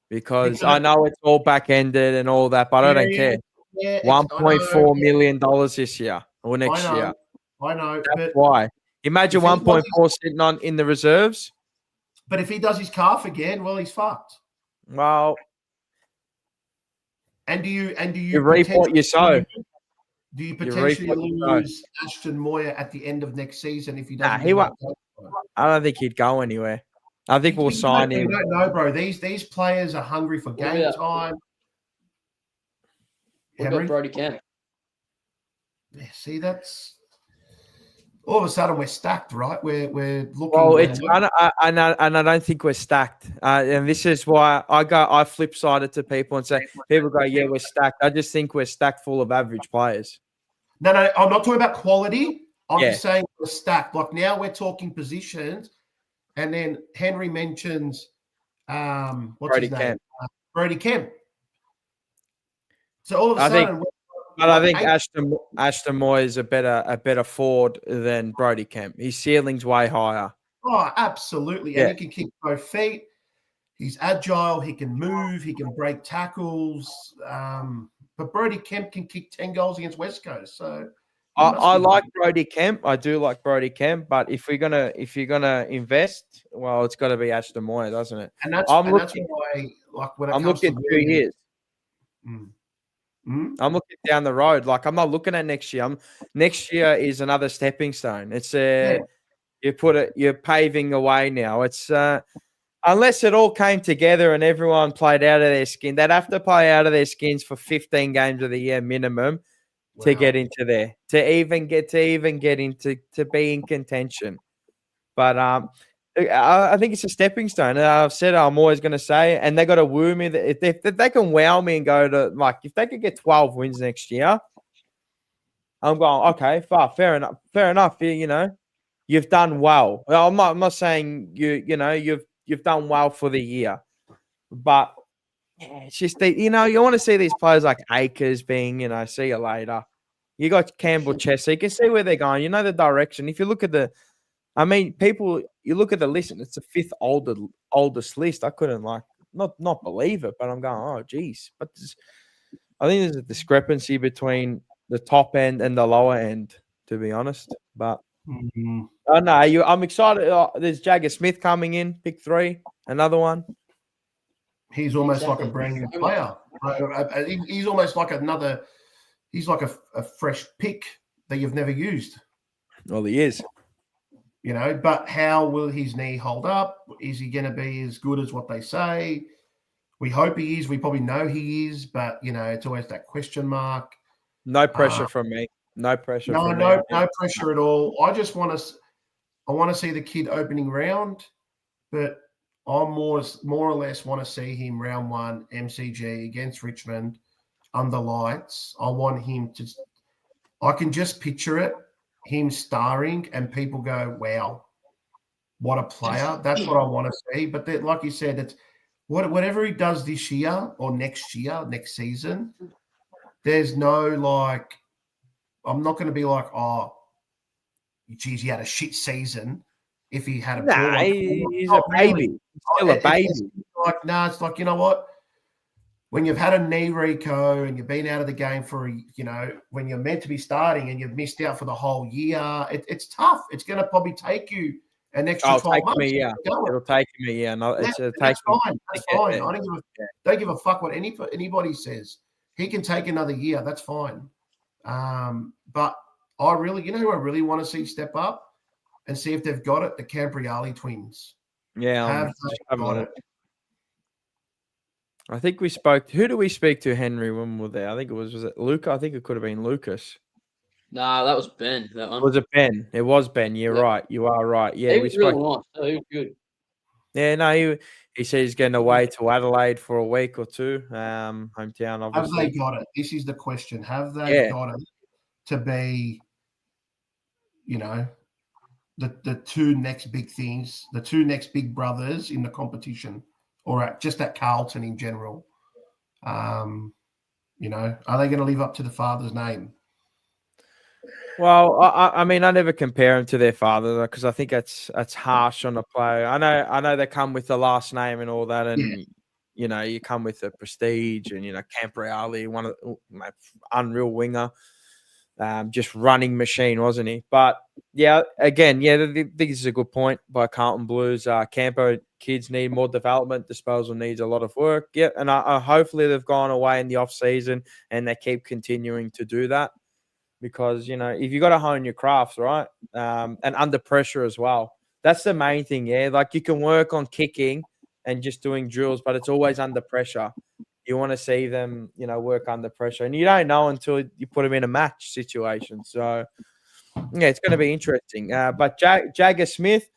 because I know it's all back-ended and all that, but I don't care. Yeah, $1.4 million this year or next year. I know. That's why. Imagine 1.4 sitting on in the reserves. But if he does his calf again, well, he's fucked. Well, and do you reap what you sow? Do you potentially lose Ashton Moyer at the end of next season if he doesn't? He won't. I don't think he'd go anywhere. I think we'll sign him. You don't know, bro. These players are hungry for game time. What about Brody Kemp? Yeah, see, that's all of a sudden we're stacked, right? We're looking. Well, and I don't think we're stacked, and this is why I flip side it to people and say people go, yeah, we're stacked. I just think we're stacked full of average players. No, I'm not talking about quality. I'm just saying we're stacked. Like now we're talking positions, and then Henry mentions Brody Kemp. Brody Kemp. So all of a sudden, I think Ashton Moy is a better forward than Brody Kemp. His ceiling's way higher. Oh, absolutely. And he can kick both feet. He's agile. He can move. He can break tackles. But Brody Kemp can kick 10 goals against West Coast. So I like Brody Kemp. I do like Brody Kemp. But if you're gonna invest, well, it's got to be Ashton Moy, doesn't it? And that's why, like, when I'm looking 2 years. Mm-hmm. I'm looking down the road. Like, I'm not looking at next year. Next year is another stepping stone. It's you're paving the way now. It's unless it all came together and everyone played out of their skin, they'd have to play out of their skins for 15 games of the year minimum to get into there, to even get into to be in contention. But I think it's a stepping stone. I've said I'm always going to say, and they got to woo me. That if they can wow me and go to, like, if they could get 12 wins next year, I'm going, okay, fair enough. You've done well. I'm not saying you've done well for the year, but it's just you want to see these players like Akers being, see you later. You got Campbell Chester. You can see where they're going. You know the direction. If you look at you look at the list and it's the 5th oldest list. I couldn't not believe it, but I'm going, oh geez. But I think there's a discrepancy between the top end and the lower end, to be honest. But I know I'm excited. There's Jagger Smith coming in, pick 3, another one. He's almost like a brand new player. He's almost like he's like a fresh pick that you've never used. Well, he is. But how will his knee hold up? Is he going to be as good as what they say? We hope he is. We probably know he is, but it's always that question mark. No pressure from me. No pressure. No pressure at all. I just want to see the kid opening round, but I more or less want to see him round 1 MCG against Richmond under lights. I want him to. I can just picture it. Him starring and people go, wow, what a player. That's what I want to see. But like you said, it's whatever he does this year or next season, there's no I'm not going to be like, oh, geez, he had a shit season. if he had a poor Nah, one. he's Not a baby. really. He's still a baby. It's like, no, it's like, you know what? When you've had a knee reco and you've been out of the game for, when you're meant to be starting and you've missed out for the whole year, it's tough. It's going to probably take you an extra 12 months. It'll take me, yeah. No, that's fine. That's fine. I don't give a fuck what anybody says. He can take another year. That's fine. But I really, who I really want to see step up and see if they've got it, the Campriali twins. Yeah, have got it. I think we spoke. Who do we speak to, Henry, when we were there? I think was it Luca? I think it could have been Lucas. No, that was Ben. That one. Was it Ben? It was Ben. You're right. You are right. Yeah, he was really nice. He was good. Yeah, no, he said he's getting away to Adelaide for a week or two. Hometown, obviously. Have they got it? This is the question. Have they got it to be, the two next big things, the two next big brothers in the competition, or just at Carlton in general? Are they going to live up to the father's name? Well, I mean, I never compare them to their father because I think that's harsh on a player. I know they come with the last name and all that, and you come with the prestige, and Campriali, one of the unreal winger, just running machine, wasn't he? But yeah, again, I think this is a good point by Carlton Blues. Campo kids need more development. Disposal needs a lot of work. Yeah, and I hopefully they've gone away in the off season and they keep continuing to do that. Because, if you got to hone your craft, right, and under pressure as well, that's the main thing, yeah? Like, you can work on kicking and just doing drills, but it's always under pressure. You want to see them, work under pressure. And you don't know until you put them in a match situation. So, yeah, it's going to be interesting. But Jagger Smith,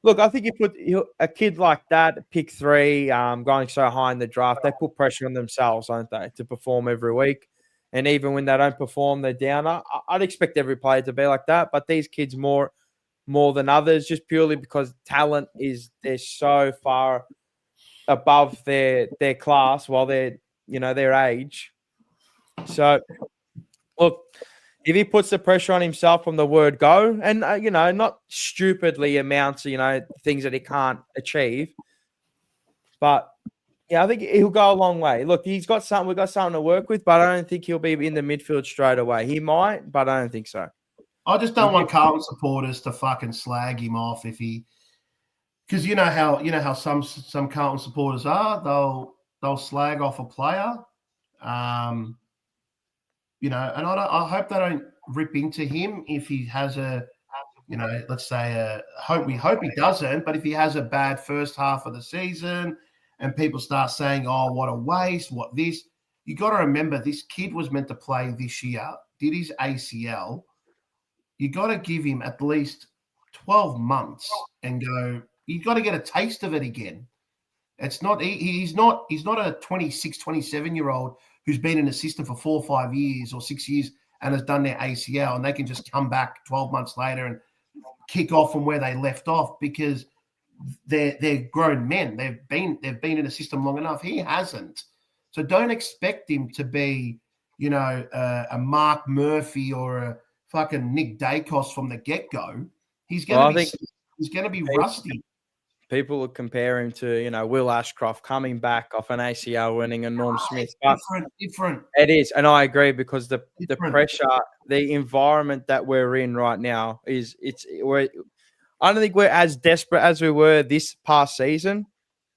look, I think you put a kid like that, pick 3, going so high in the draft, they put pressure on themselves, don't they, to perform every week. And even when they don't perform, they're down. I'd expect every player to be like that, but these kids more than others, just purely because talent they're so far above their class while they're their age. So look, if he puts the pressure on himself from the word go, and not stupidly amounts things that he can't achieve, but yeah, I think he'll go a long way. Look, we've got something to work with, but I don't think he'll be in the midfield straight away. He might, but I don't think so. I just don't want Carlton supporters to fucking slag him off because you know how some Carlton supporters are. They'll slag off a player, and I hope they don't rip into him if he has let's say we hope he doesn't, but if he has a bad first half of the season. And people start saying, oh, what a waste, what this. You got to remember, this kid was meant to play this year, did his ACL. You got to give him at least 12 months and go, you got to get a taste of it again. It's not, he's not a 26, 27-year-old who's been in the system for 4 or 5 years or 6 years and has done their ACL, and they can just come back 12 months later and kick off from where they left off because they're grown men. They've been in the system long enough. He hasn't. So don't expect him to be, a Mark Murphy or a fucking Nick Dacos from the get-go. He's going to be rusty. People will compare him to, Will Ashcroft coming back off an ACL, winning a Norm Smith. But different. It is, and I agree because the pressure, the environment that we're in right now I don't think we're as desperate as we were this past season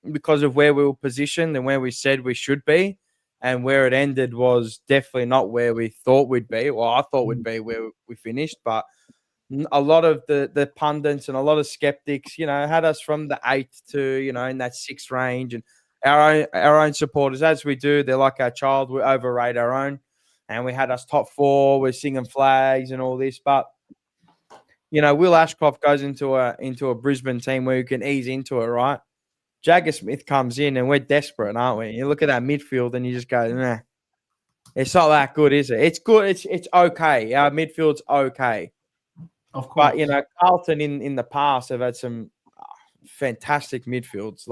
because of where we were positioned and where we said we should be, and where it ended was definitely not where we thought we'd be. Well, I thought we'd be where we finished, but a lot of the pundits and a lot of skeptics, had us from the 8th to, in that 6th range, and our own supporters, as we do, they're like our child. We overrate our own, and we had us top 4. We're singing flags and all this, but Will Ashcroft goes into a Brisbane team where you can ease into it, right? Jagger Smith comes in and we're desperate, aren't we? You look at that midfield and you just go, nah, it's not that good, is it? It's good. It's okay. Our midfield's okay. Of course. But, Carlton in the past have had some fantastic midfields,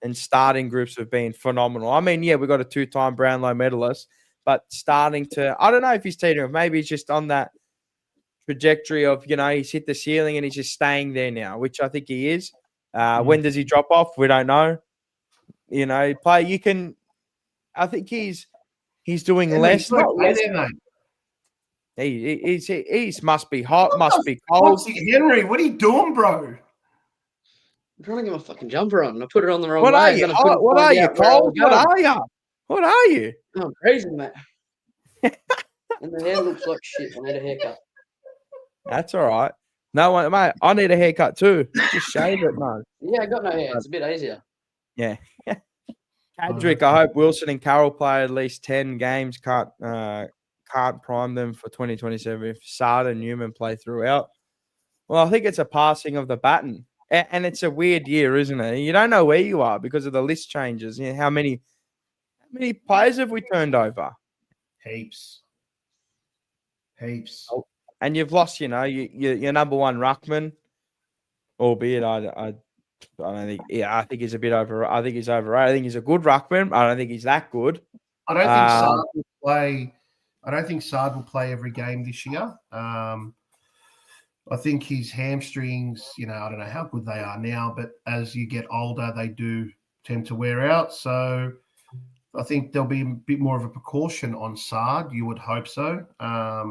and starting groups have been phenomenal. I mean, yeah, we got a 2-time Brownlow medalist, but starting to, I don't know if he's teetering, maybe he's just on that trajectory of, he's hit the ceiling and he's just staying there now, which I think he is. When does he drop off? We don't know. I think he's doing less. Not less. He must be hot, must be cold. Henry, what are you doing, bro? I'm trying to get my fucking jumper on. I put it on the wrong What way. are you? What are you, cold? What are you? What are you? I'm crazy, mate. And the hair looks like shit. I need a haircut. That's all right. No one, mate. I need a haircut too. Just shave it, man. Yeah, I got no hair. It's a bit easier. Yeah. Cadrick, I hope Wilson and Carroll play at least 10 games. Can't prime them for 2027 if Sard and Newman play throughout. Well, I think it's a passing of the baton. And it's a weird year, isn't it? You don't know where you are because of the list changes. How many players have we turned over? Heaps. And you've lost, your number one ruckman, albeit I don't think. Yeah, I think he's a bit over. I think he's overrated. I think he's a good ruckman. I don't think he's that good. I don't think Sard will play. I don't think Sard will play every game this year. I think his hamstrings, I don't know how good they are now, but as you get older, they do tend to wear out. So I think there'll be a bit more of a precaution on Sard. You would hope so. I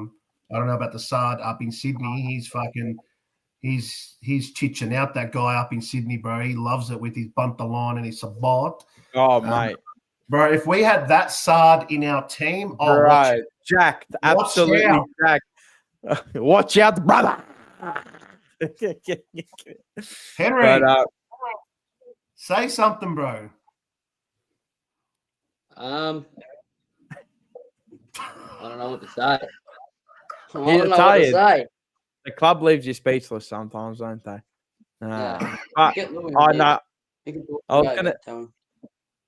don't know about the Sard up in Sydney. He's chitching out that guy up in Sydney, bro. He loves it with his bunt the line and his sabot. Oh, mate. Bro, if we had that Sard in our team, right, jacked, absolutely jacked. Watch out, brother. Henry, say something, bro. I don't know what to say. The club leaves you speechless sometimes, don't they? Yeah. I know.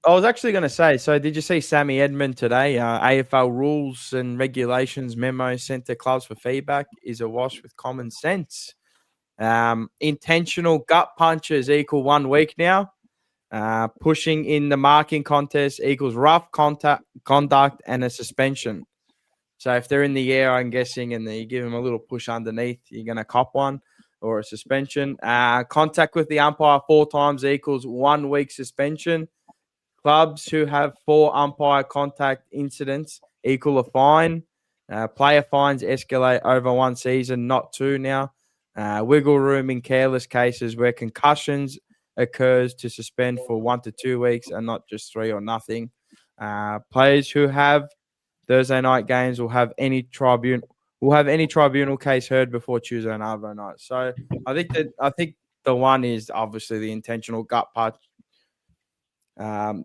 I was actually going to say, so did you see Sammy Edmund today? AFL rules and regulations memo sent to clubs for feedback is awash with common sense. Intentional gut punches equal 1 week now. Pushing in the marking contest equals rough conduct and a suspension. So if they're in the air, I'm guessing, and you give them a little push underneath, you're going to cop one or a suspension. Contact with the umpire 4 times equals 1 week suspension. Clubs who have 4 umpire contact incidents equal a fine. Player fines escalate over 1 season, not 2 now. Wiggle room in careless cases where concussions occurs to suspend for 1 to 2 weeks and not just 3 or nothing. Players who have Thursday night games will have any tribunal case heard before Tuesday and Arvo night. So I think the one is obviously the intentional gut punch.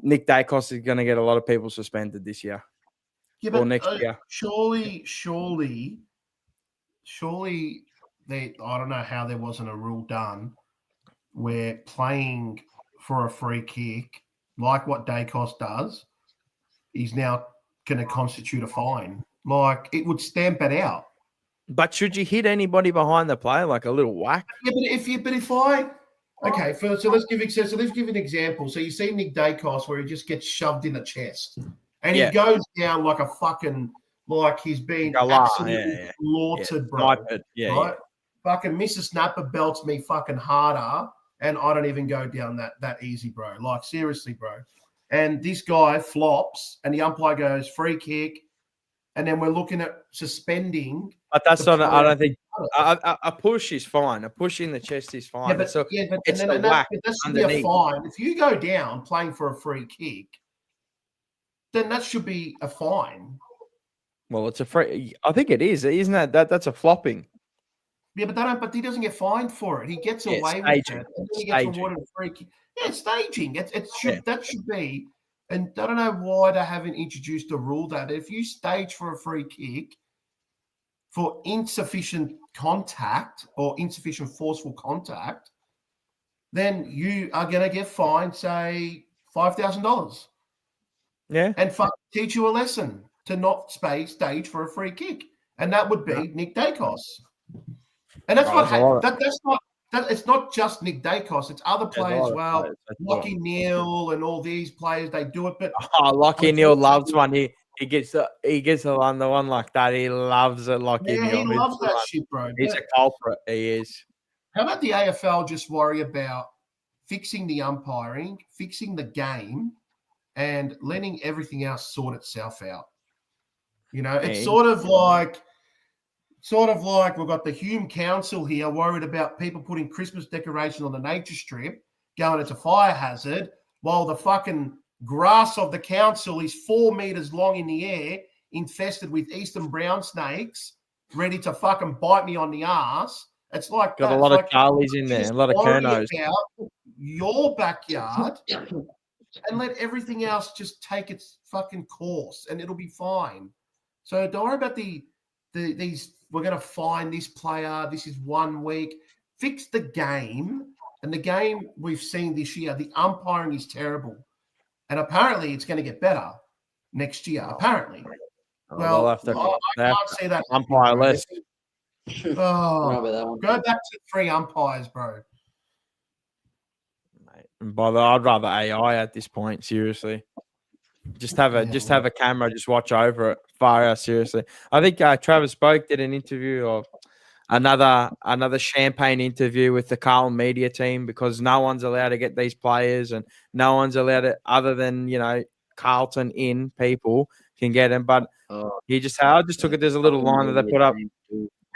Nick Dacos is going to get a lot of people suspended this year or next year. Surely, I don't know how there wasn't a rule done where playing for a free kick, like what Dacos does, is now going to constitute a fine. Like, it would stamp it out. But should you hit anybody behind the play, like a little whack? Yeah, but if I... Okay, so let's give an example. So you see Nick Dacos where he just gets shoved in the chest and he goes down like a fucking, like he's been absolutely slaughtered, bro. Right? Fucking Mr. Snapper belts me fucking harder and I don't even go down that easy, bro. Like, seriously, bro. And this guy flops and the umpire goes free kick and then we're looking at suspending. But that's not. I don't think a push is fine. A push in the chest is fine. Yeah, but it's a whack that should be a fine. If you go down playing for a free kick, then that should be a fine. Well, it's a free. I think it is, isn't it? That's a flopping. Yeah, but he doesn't get fined for it. He gets away with it, and then he gets awarded a free kick. Yeah, staging. That should be. And I don't know why they haven't introduced a rule that if you stage for a free kick for insufficient contact or insufficient forceful contact, then you are going to get fined, say, $5,000. Yeah. And teach you a lesson to not stage for a free kick. And that would be Nick Dacos. And that's it's not just Nick Dacos, it's other players as well. Lockie Neal and all these players, they do it. But Lockie Neal loves one. He gets the one like that. He loves it. Like Yeah, he loves that shit, bro. He's a culprit. He is. How about the AFL just worry about fixing the umpiring, fixing the game, and letting everything else sort itself out? You know, it's sort of like we've got the Hume Council here worried about people putting Christmas decoration on the nature strip, going it's a fire hazard, while the fucking grass of the council is 4 meters long in the air, infested with eastern brown snakes, ready to fucking bite me on the ass. It's like got a lot of Charlies in there, a lot of Curnows. Your backyard and let everything else just take its fucking course, and it'll be fine. So don't worry about these. We're going to find this player. This is 1 week. Fix the game. And the game we've seen this year, the umpiring is terrible. And apparently it's going to get better next year. Apparently. Well, I can't see that. Umpire list. Oh, go back to 3 umpires, bro. Mate, I'd rather AI at this point. Seriously, just have a camera, just watch over it. Far out, seriously. I think Travis Spoke did an interview or another champagne interview with the Carlton media team because no one's allowed to get these players and no one's allowed to other than Carlton in people can get them. But I just took it. There's a little line that they put up.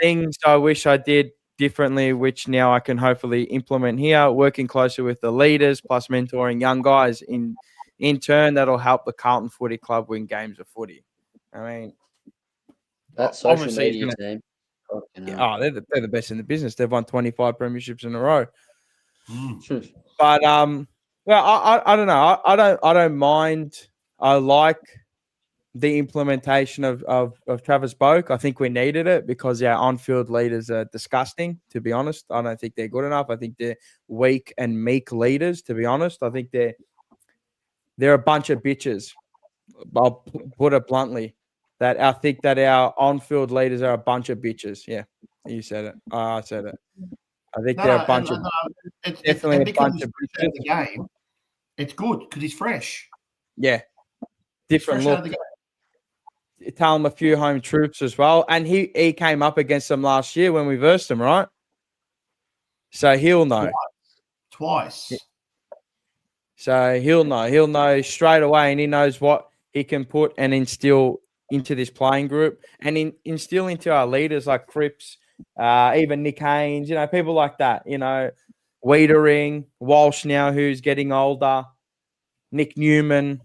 Things I wish I did differently, which now I can hopefully implement here, working closer with the leaders, plus mentoring young guys in turn, that'll help the Carlton Footy Club win games of footy. I mean, that social media team. They're the best in the business. They've won 25 premierships in a row. But I don't know. I don't mind. I like the implementation of Travis Boak. I think we needed it because our on-field leaders are disgusting, to be honest. I don't think they're good enough. I think they're weak and meek leaders, to be honest. I think they're a bunch of bitches. I'll put it bluntly. That I think that our on-field leaders are a bunch of bitches. Yeah, you said it. I said it. I think they're a bunch of definitely a bunch of bitches. The game, it's good because he's fresh. Yeah, different look. Tell him a few home truths as well. And he came up against them last year when we versed him, right? So he'll know. Twice. Yeah. So he'll know. He'll know straight away, and he knows what he can put and instill into this playing group and instill into our leaders like Cripps, even Nick Haynes, people like that, Wiedering, Walsh now, who's getting older, Nick Newman.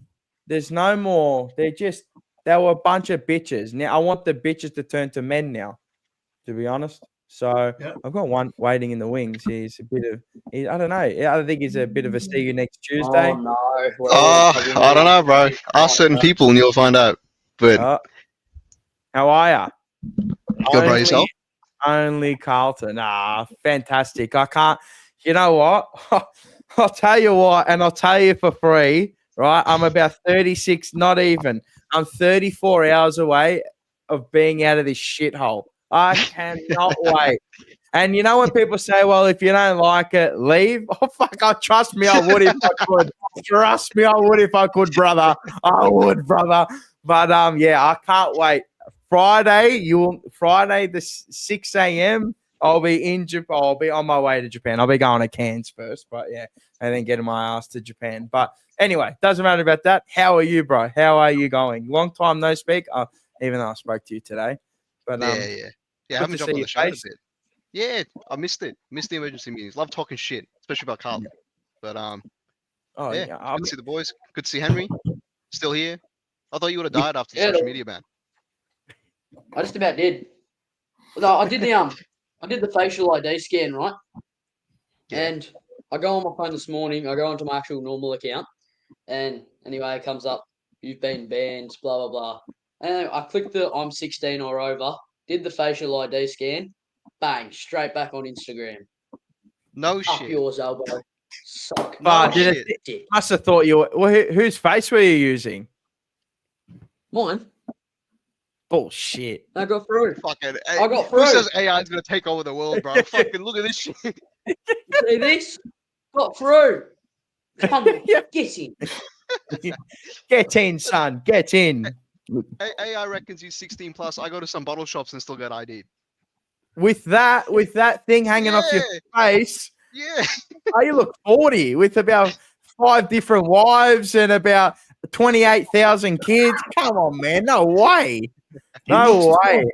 There's no more. They were a bunch of bitches. Now I want the bitches to turn to men now, to be honest. So I've got one waiting in the wings. He's a bit of, I don't know. I think he's a bit of a see you next Tuesday. Oh, no. I don't know, bro. Ask certain people and you'll find out. But how are you? Good by yourself? Only Carlton. Fantastic. I can't. You know what? I'll tell you what, and I'll tell you for free, right? I'm about 36, not even. I'm 34 hours away of being out of this shithole. I cannot wait. And when people say, well, if you don't like it, leave. Oh, fuck. Trust me, I would if I could. Trust me, I would if I could, brother. I would, brother. But, I can't wait. Friday, the 6 a.m., I'll be in Japan. I'll be on my way to Japan. I'll be going to Cairns first, but and then getting my ass to Japan. But anyway, doesn't matter about that. How are you, bro? How are you going? Long time no speak, even though I spoke to you today. But Yeah, I haven't jumped on the show a bit. Yeah, I missed it. Missed the emergency meetings. Love talking shit, especially about Carlton. But good to see the boys. Good to see Henry. Still here. I thought you would have died after the social media ban. I just about did. No, I did the facial ID scan, right? Yeah. And I go on my phone this morning. I go onto my actual normal account, and anyway, it comes up. You've been banned. Blah blah blah. And I clicked the I'm 16 or over. Did the facial ID scan. Bang! Straight back on Instagram. No Fuck shit. yours, elbow. Suck. Shit. Must have thought you were. Well, whose face were you using? Mine. Bullshit. I got through. Fucking, I got through. Who says AI is going to take over the world, bro? Fucking look at this shit. See this? Got through. Come on, get in. Get in, son. Get in. AI reckons he's 16 plus. I go to some bottle shops and still get ID'd. With that thing hanging off your face, yeah, you look 40 with about 5 different wives and about 28,000 kids. Come on, man. No way. No way.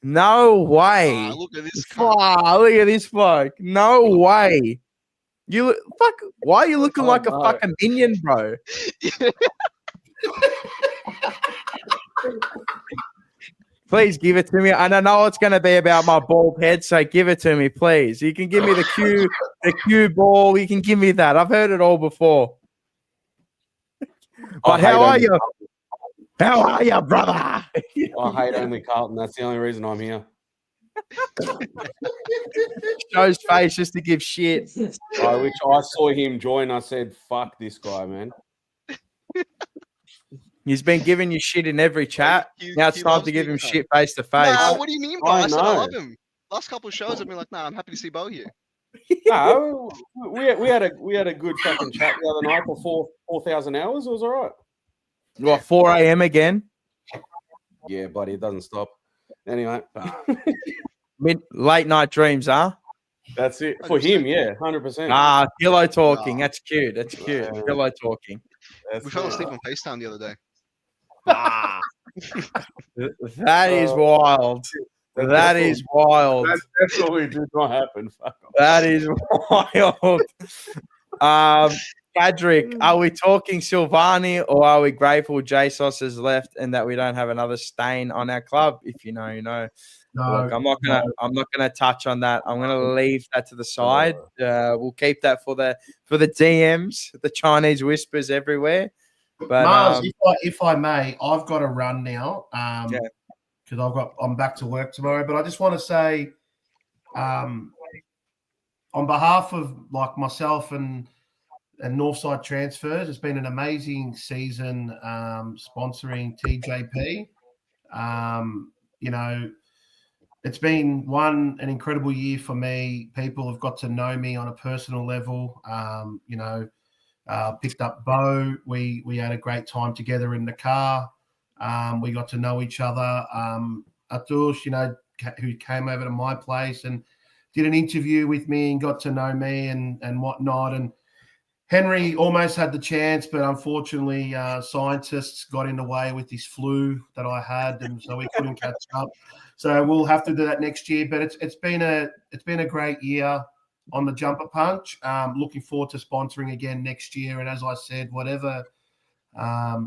No way. Look at this. Look at this bloke. No way. Why are you looking like a fucking minion, bro? Please give it to me. And I know it's going to be about my bald head, so give it to me, please. You can give me the Q ball. You can give me that. I've heard it all before. But how are you? How are you, brother? I hate only Carlton. That's the only reason I'm here. Shows face just to give shit. I wish I saw him join. I said, fuck this guy, man. He's been giving you shit in every chat. Now it's time to give him shit face to face. Nah, what do you mean, bro? I said I love him. Last couple of shows, I've been like, nah, I'm happy to see Bo here. No, we had a good fucking chat the other night for 4,000 hours. It was all right. What, 4 a.m. again? Yeah, buddy, it doesn't stop. Anyway. Late night dreams, huh? That's it. For him, yeah, 100%. Pillow talking. That's cute. That's cute. Pillow talking. We fell asleep on FaceTime the other day. That is wild. That is wild. That's what we did not happen. Fuck off. That is wild. Patrick, are we talking Silvani or are we grateful JSOS has left and that we don't have another stain on our club? If you know, you know. No, look, I'm not gonna touch on that. I'm gonna leave that to the side. We'll keep that for the DMs, the Chinese whispers everywhere. But Mars, if I may, I've got to run now. Because I'm back to work tomorrow. But I just want to say, on behalf of like myself and Northside Transfers, it's been an amazing season sponsoring TJP. You know, it's been an incredible year for me. People have got to know me on a personal level. You know, picked up Bo. We had a great time together in the car. We got to know each other. Atush, you know, who came over to my place and did an interview with me and got to know me and whatnot. And Henry almost had the chance, but unfortunately, scientists got in the way with this flu that I had, and so we couldn't catch up. So we'll have to do that next year. But it's been a great year on the Jumper Punch. Looking forward to sponsoring again next year. And as I said, whatever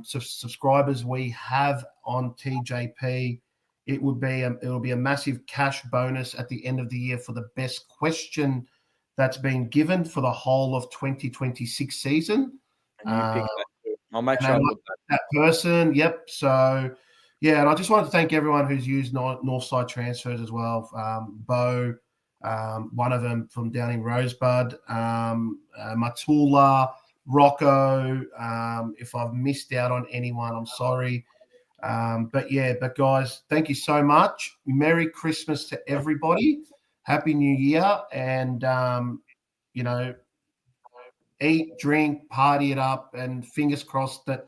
subscribers we have on TJP, it'll be a massive cash bonus at the end of the year for the best question that's been given for the whole of 2026 season. I'll make sure I look that person. Yep. So, yeah, and I just wanted to thank everyone who's used Northside Transfers as well. Bo, one of them from down in Rosebud, Matula, Rocco. If I've missed out on anyone, I'm sorry. But guys, thank you so much. Merry Christmas to everybody. Happy New Year. And, you know, eat, drink, party it up, and fingers crossed that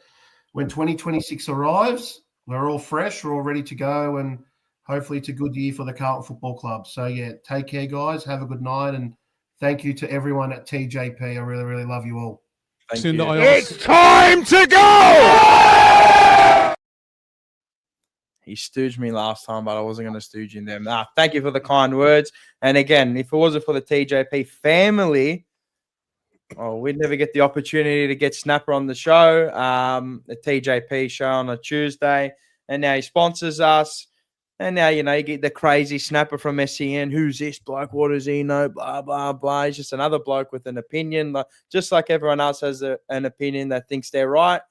when 2026 arrives, we're all fresh, we're all ready to go, and hopefully it's a good year for the Carlton Football Club. So, yeah, take care, guys. Have a good night, and thank you to everyone at TJP. I really, really love you all. Thank you. It's time to go! He stooged me last time, but I wasn't going to stooge in them. Thank you for the kind words. And again, if it wasn't for the TJP family, we'd never get the opportunity to get Snapper on the show, the TJP show on a Tuesday. And now he sponsors us. And now, you know, you get the crazy Snapper from SEN. Who's this bloke? What does he know? Blah, blah, blah. He's just another bloke with an opinion. Just like everyone else has an opinion that thinks they're right.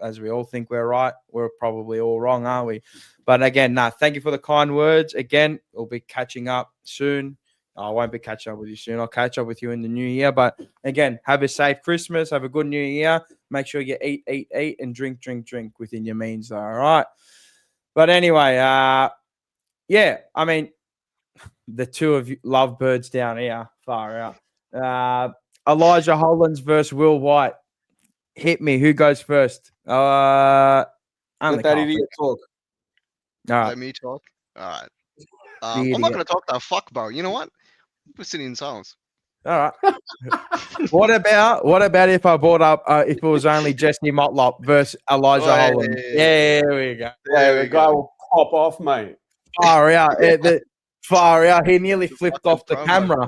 As we all think we're right, we're probably all wrong, aren't we? But again, thank you for the kind words. Again, we'll be catching up soon. I won't be catching up with you soon. I'll catch up with you in the new year. But again, have a safe Christmas. Have a good new year. Make sure you eat, and drink within your means, though, all right? But anyway, I mean, the two of you lovebirds down here, far out. Elijah Hollands versus Will White. Hit me. Who goes first? I'm Let that idiot talk. All right. Let me talk. All right. I'm not going to talk that fuck, bro. You know what? We're sitting in silence. All right. What about if I brought up if it was only Jesse Motlop versus Elijah Holland? There we go. Yeah, the guy will pop off, mate. Far out. Far out. He nearly flipped off the camera.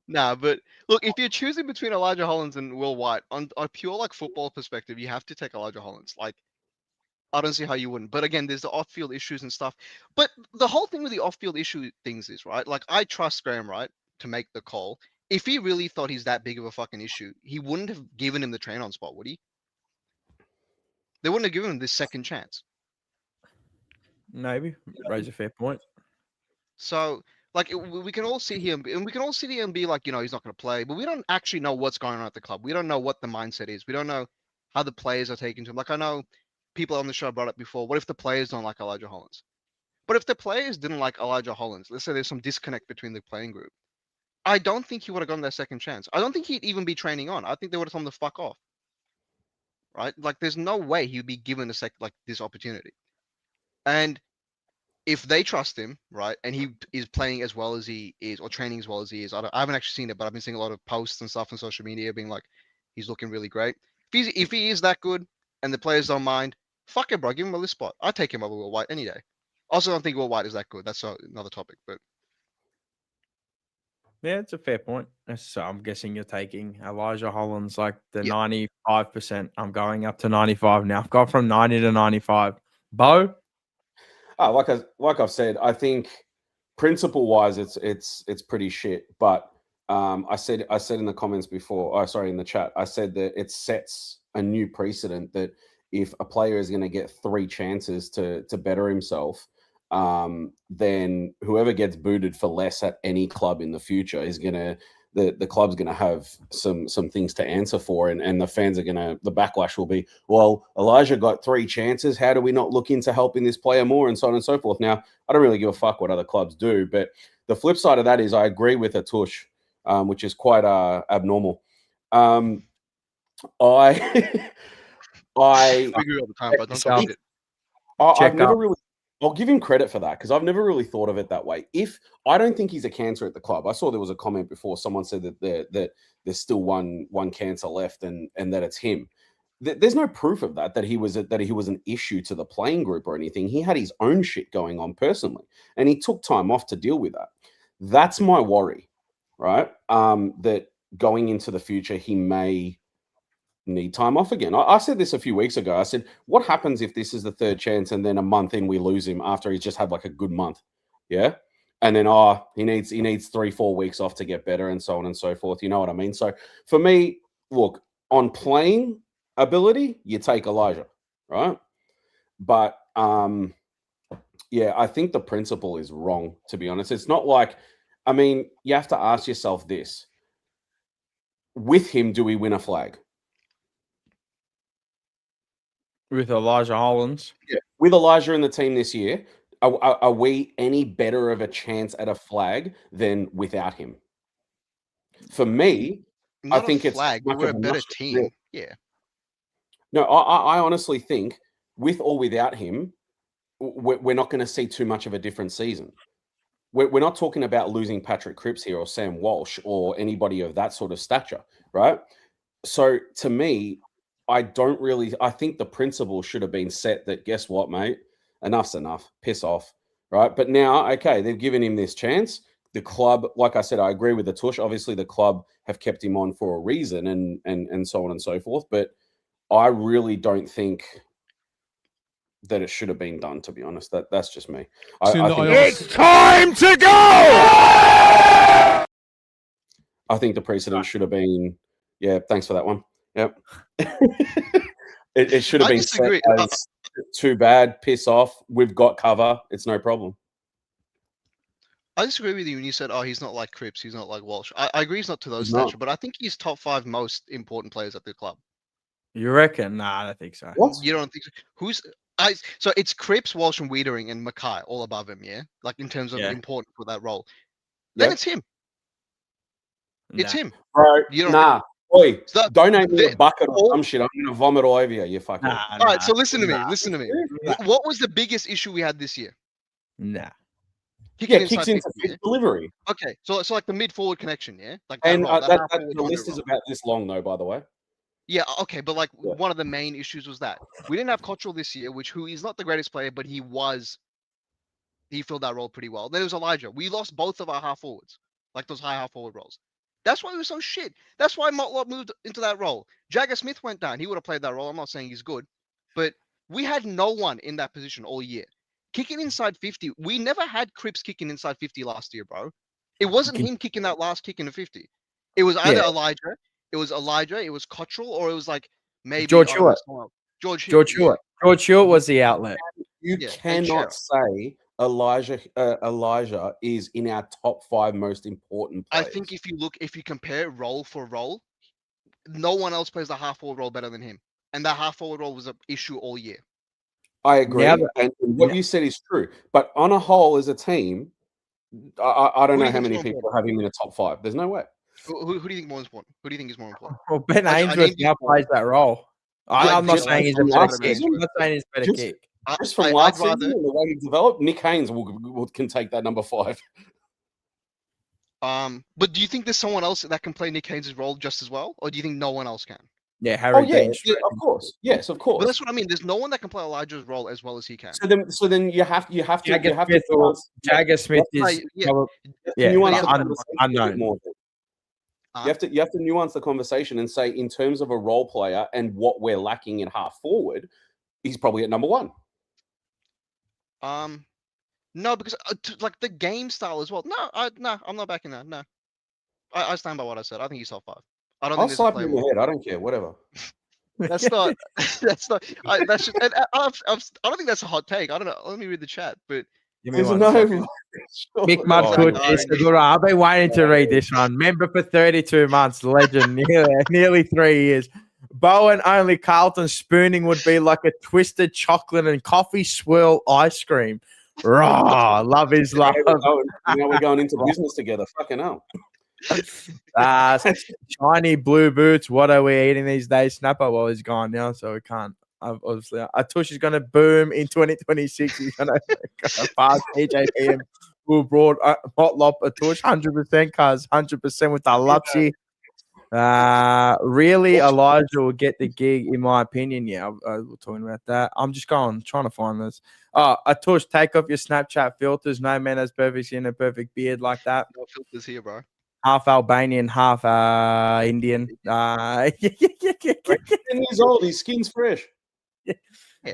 Nah, but look, if you're choosing between Elijah Hollands and Will White, on a pure like football perspective, you have to take Elijah Hollands. Like, I don't see how you wouldn't. But again, there's the off-field issues and stuff. But the whole thing with the off-field issue things is, right? Like, I trust Graham, right, to make the call. If he really thought he's that big of a fucking issue, he wouldn't have given him the train on spot, would he? They wouldn't have given him this second chance. Maybe. Raise a fair point. So, like, we can all sit here and we can all sit here and be like, you know, he's not going to play, but we don't actually know what's going on at the club. We don't know what the mindset is. We don't know how the players are taking to him. Like, I know people on the show brought up before. What if the players don't like Elijah Hollands? But if the players didn't like Elijah Hollands, let's say there's some disconnect between the playing group, I don't think he would have gotten that second chance. I don't think he'd even be training on. I think they would have told him to fuck off. Right? Like, there's no way he'd be given this opportunity. And if they trust him, right, and he is playing as well as he is, or training as well as he is, I haven't actually seen it, but I've been seeing a lot of posts and stuff on social media being like, he's looking really great. If he is that good and the players don't mind, fuck it, bro, give him a list spot. I'd take him over Will White any day. Also, don't think Will White is that good. That's another topic, but yeah, it's a fair point. So I'm guessing you're taking Elijah Hollands like the 95%. I'm going up to 95 now. I've got from 90 to 95. Bo? Like I've said, I think principle wise, it's pretty shit. But I said in the comments before, in the chat, I said that it sets a new precedent that if a player is going to get 3 chances to better himself, then whoever gets booted for less at any club in the future is the club's going to have some things to answer for, and the fans are the backlash will be, well, Elijah got 3 chances. How do we not look into helping this player more, and so on and so forth. Now, I don't really give a fuck what other clubs do, but the flip side of that is I agree with Atush, which is quite abnormal. I agree all the time, but don't talk shit. I've never really. I'll give him credit for that because I've never really thought of it that way. If I don't think he's a cancer at the club, I saw there was a comment before. Someone said that there's still one cancer left and that it's him. There's no proof of that he was an issue to the playing group or anything. He had his own shit going on personally, and he took time off to deal with that. That's my worry, right? That going into the future, he may need time off again. I said this a few weeks ago. I said, what happens if this is the 3rd chance and then a month in we lose him after he's just had like a good month? Yeah. And then he needs 3-4 weeks off to get better and so on and so forth. You know what I mean? So for me, look, on playing ability, you take Elijah, right? But yeah, I think the principle is wrong, to be honest. It's not like, I mean, you have to ask yourself this. With him, do we win a flag? With Elijah Hollands. Yeah. With Elijah in the team this year, are we any better of a chance at a flag than without him? For me, I think it's flag. We're a better team. Yeah. No, I honestly think with or without him, we're not going to see too much of a different season. We're not talking about losing Patrick Cripps here or Sam Walsh or anybody of that sort of stature, right? So to me, I think the principle should have been set that, guess what, mate? Enough's enough. Piss off, right? But now, okay, they've given him this chance. The club, like I said, I agree with the Tush. Obviously, the club have kept him on for a reason and so on and so forth. But I really don't think that it should have been done, to be honest. That's just me. I think it's time to go! I think the precedent should have been, yeah, thanks for that one. Yep. it should have been set as, too bad, piss off. We've got cover. It's no problem. I disagree with you when you said, oh, he's not like Cripps. He's not like Walsh. I agree he's not to those stature, but I think he's top 5 most important players at the club. You reckon? Nah, I don't think so. What? You don't think so? So it's Cripps, Walsh, and Wiedering and Mackay all above him, yeah? Like in terms of important for that role. Then it's him. It's him. Bro, nah. Oi, So donate me a bucket or some shit. I'm going to vomit all over you, you fucking. All right, so listen to me. Listen to me. What was the biggest issue we had this year? Nah. Kicks into delivery. Okay, so like the mid-forward connection, yeah? Like and role, the list is about this long, though, by the way. Yeah, okay, but like one of the main issues was that we didn't have Contractual this year, who is not the greatest player, but he filled that role pretty well. Then it was Elijah. We lost both of our half forwards, like those high half forward roles. That's why we were so shit. That's why Motlop moved into that role. Jagger Smith went down. He would have played that role. I'm not saying he's good, but we had no one in that position all year. Kicking inside 50. We never had Cripps kicking inside 50 last year, bro. It wasn't him kicking that last kick in the 50. It was either Elijah, it was Cottrell, or it was like maybe George Hewitt. George Hewitt. George Hewitt was the outlet. You cannot say Elijah is in our top 5 most important players. I think if you compare role for role, no one else plays the half forward role better than him. And that half forward role was an issue all year. I agree. And what you said is true. But on a whole, as a team, I don't know how many people have him in the top 5. There's no way. Who do you think more important? Who do you think is more important? Well, Ben Ainsworth now plays that role. I'm not saying he's a better kick. I'm not saying he's a better kick. Just from last season and the way he developed, Nick Haynes can take that number 5. But do you think there's someone else that can play Nick Haynes' role just as well, or do you think no one else can? Yeah, Harry Dean. Yeah, of course. Yes, of course. But that's what I mean. There's no one that can play Elijah's role as well as he can. So then you have to. Jagger Smith is unknown. You have to nuance the conversation and say, in terms of a role player and what we're lacking in half forward, he's probably at number 1. No, because like the game style as well. No, I'm not backing that. No, I stand by what I said. I think he's top 5. I'll slap you in the head. I don't care. Whatever. That's not. That's not. That's just. I don't think that's a hot take. I don't know. Let me read the chat. But Mick Mudfoot is a good one. I've been waiting to read this one. Member for 32 months, legend, nearly 3 years. Bowen only Carlton spooning would be like a twisted chocolate and coffee swirl ice cream. Raw, love is love. Now we're going into business together. Fucking hell. Shiny blue boots. What are we eating these days? Snapper, well, he's gone now, so we can't. Obviously, Atush is going to boom in 2026. He's going to pass TJP and Will Broad, Motlop, Atush, 100%, cuz 100% with the Lupsy. Really, Elijah will get the gig, in my opinion. Yeah, we're talking about that. I'm just trying to find this. Atush, take off your Snapchat filters. No man has perfect skin and perfect beard like that. No filters here, bro. Half Albanian, half Indian. 10 years old, his skin's fresh.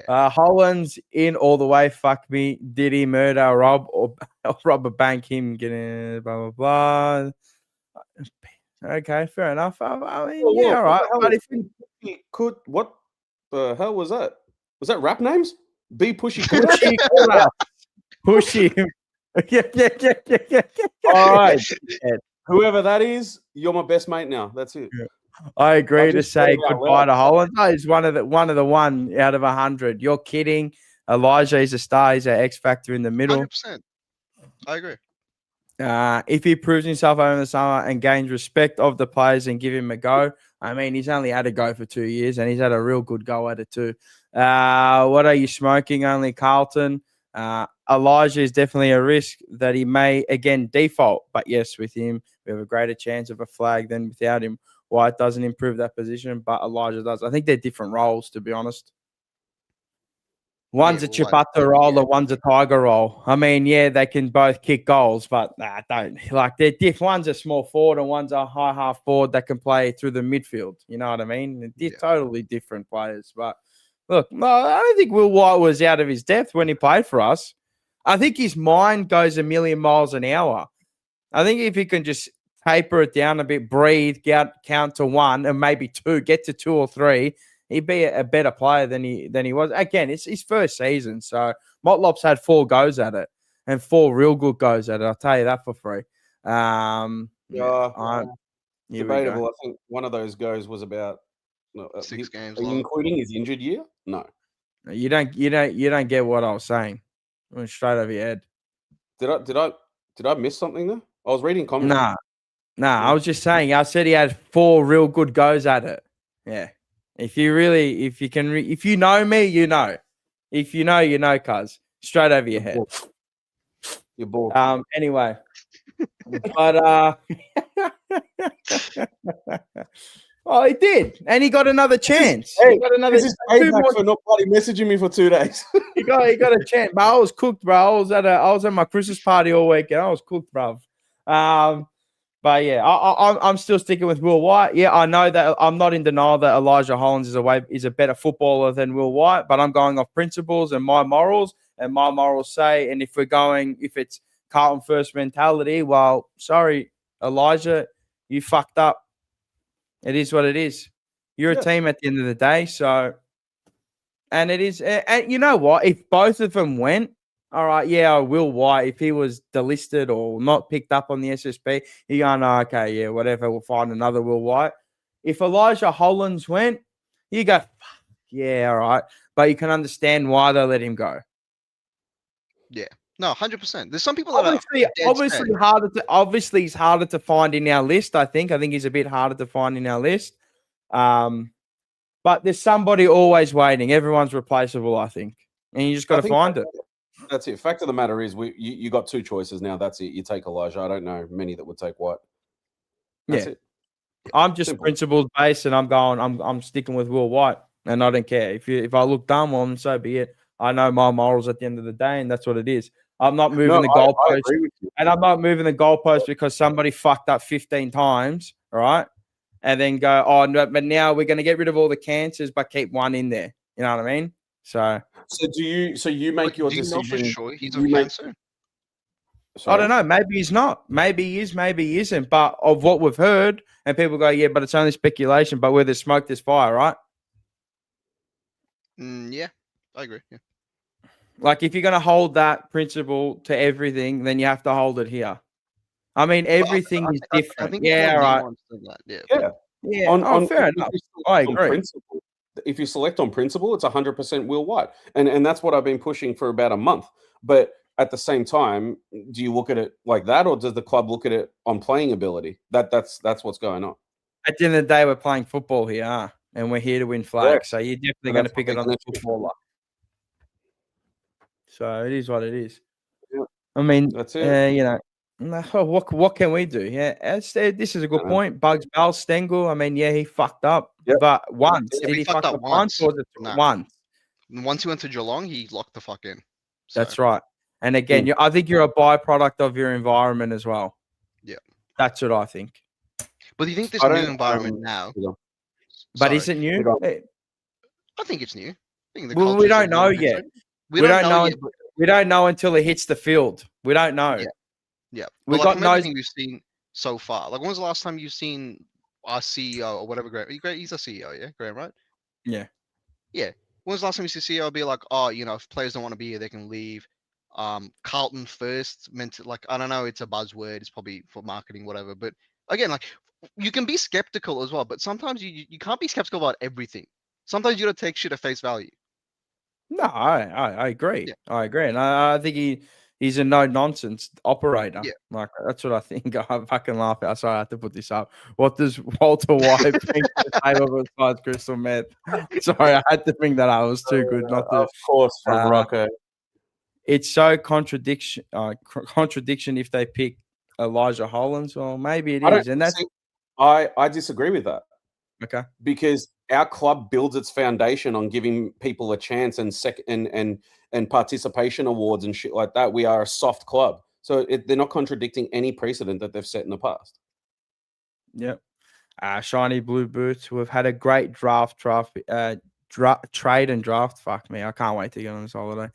Hollands in all the way. Fuck me. Did he murder Rob or rob a bank? Him getting blah blah blah. Okay, fair enough. I mean, all right. But if he could, what the hell was that? Was that rap names? Be pushy, pushy. Yeah. All right. Whoever that is, you're my best mate now. That's it. Yeah. I agree to say goodbye to Hollands. Oh, he's one of the one out of 100. You're kidding. Elijah is a star. He's an X factor in the middle. 100%. I agree. If he proves himself over the summer and gains respect of the players and give him a go, I mean, he's only had a go for 2 years and he's had a real good go at it too. What are you smoking? Only Carlton. Elijah is definitely a risk that he may again default, but yes, with him we have a greater chance of a flag than without him. White doesn't improve that position, but Elijah does. I think they're different roles, to be honest. One's a Chipata role and one's a Tiger role. I mean, yeah, they can both kick goals, but don't. Like, they're different. One's a small forward and one's a high half forward that can play through the midfield. You know what I mean? They're totally different players. But look, no, I don't think Will White was out of his depth when he played for us. I think his mind goes a million miles an hour. I think if he can just taper it down a bit, breathe, count to 1 and maybe 2, get to 2 or 3, he'd be a better player than he was. Again, it's his first season, so Motlop's had 4 goes at it and 4 real good goes at it. I'll tell you that for free. Debatable. I think one of those goes was about 6 games. Are you including his injured year? No. You don't get what I was saying. I went straight over your head. Did I miss something there? I was reading comments. Nah. Nah, I was just saying. I said he had 4 real good goes at it. Yeah. If you know me, you know. If you know, you know, cuz. Straight over your head. You're bored. Anyway. But oh, he did, and he got another chance. Hey, he got another. This is payback for not bloody messaging me for 2 days. he got a chance, but I was cooked, bro. I was at my Christmas party all weekend. I was cooked, bro. But yeah, I'm still sticking with Will White. Yeah, I know that I'm not in denial that Elijah Hollands is a better footballer than Will White, but I'm going off principles and my morals. And my morals say, and if it's Carlton first mentality, well, sorry, Elijah, you fucked up. It is what it is. You're a team at the end of the day. So, and it is, and you know what? If both of them went, all right, yeah, Will White, if he was delisted or not picked up on the SSP, you go, no, okay, yeah, whatever, we'll find another Will White. If Elijah Hollands went, you go, yeah, all right. But you can understand why they let him go. Yeah. No, 100%. There's some people that obviously he's harder to find in our list, I think. I think he's a bit harder to find in our list. But there's somebody always waiting. Everyone's replaceable, I think. And you just got to find it. That's it. Fact of the matter is, you got 2 choices now. That's it. You take Elijah. I don't know many that would take White. That's it. I'm just principled based, and I'm sticking with Will White, and I don't care if I look dumb, well, then so be it. I know my morals at the end of the day, and that's what it is. I'm not moving the goalpost, and I'm not moving the goalpost because somebody fucked up 15 times, right? And then go, oh no, but now we're going to get rid of all the cancers, but keep one in there. You know what I mean? So you make your decision. Do you know for sure he's on cancer? I don't know. Maybe he's not. Maybe he is. Maybe he isn't. But of what we've heard, and people go, yeah, but it's only speculation. But where there's smoke, there's fire, right? Yeah, I agree. Yeah. Like if you're going to hold that principle to everything, then you have to hold it here. I mean, everything is different. I think right. Yeah. Fair enough. I agree. If you select on principle, it's 100% Will White, and that's what I've been pushing for about a month. But at the same time, do you look at it like that, or does the club look at it on playing ability? That's what's going on. At the end of the day, we're playing football here, and we're here to win flags. So you're definitely going to pick it on the footballer. So it is what it is. Yeah. I mean, that's it. You know, what can we do? Yeah, this is a good point. Bugs Bell, Stengel. I mean, yeah, he fucked up, but once did he fuck up once? Or was it once? Once he went to Geelong, he locked the fuck in. So. That's right. And again, I think you're a byproduct of your environment as well. Yeah, that's what I think. But do you think this new environment now? But is it new? I think it's new. Well, we don't know yet. We don't know. We don't know until it hits the field. We don't know. Yeah. We got no. Everything we've seen so far. Like, when was the last time you've seen our CEO or whatever? Graham, he's a CEO, yeah, Graham, right? Yeah. Yeah. When was the last time you see CEO be like, oh, you know, if players don't want to be here, they can leave. Carlton first meant to, like, I don't know, it's a buzzword. It's probably for marketing, whatever. But again, like, you can be skeptical as well. But sometimes you can't be skeptical about everything. Sometimes you got to take shit at face value. No, I agree. Yeah. I agree. And I think he's a no-nonsense operator. Yeah. Like, that's what I think. I fucking laugh. Sorry, I have to put this up. What does Walter White bring to the table besides crystal meth? Sorry, I had to bring that up. It was too good not to. Of course, from Rocco. It's so contradiction if they pick Elijah Hollands. Well, maybe it is. And that's I disagree with that. Okay. Because our club builds its foundation on giving people a chance and participation awards and shit like that. We are a soft club. So they're not contradicting any precedent that they've set in the past. Yep. Shiny Blue Boots. We've had a great trade and draft. Fuck me. I can't wait to get on this holiday.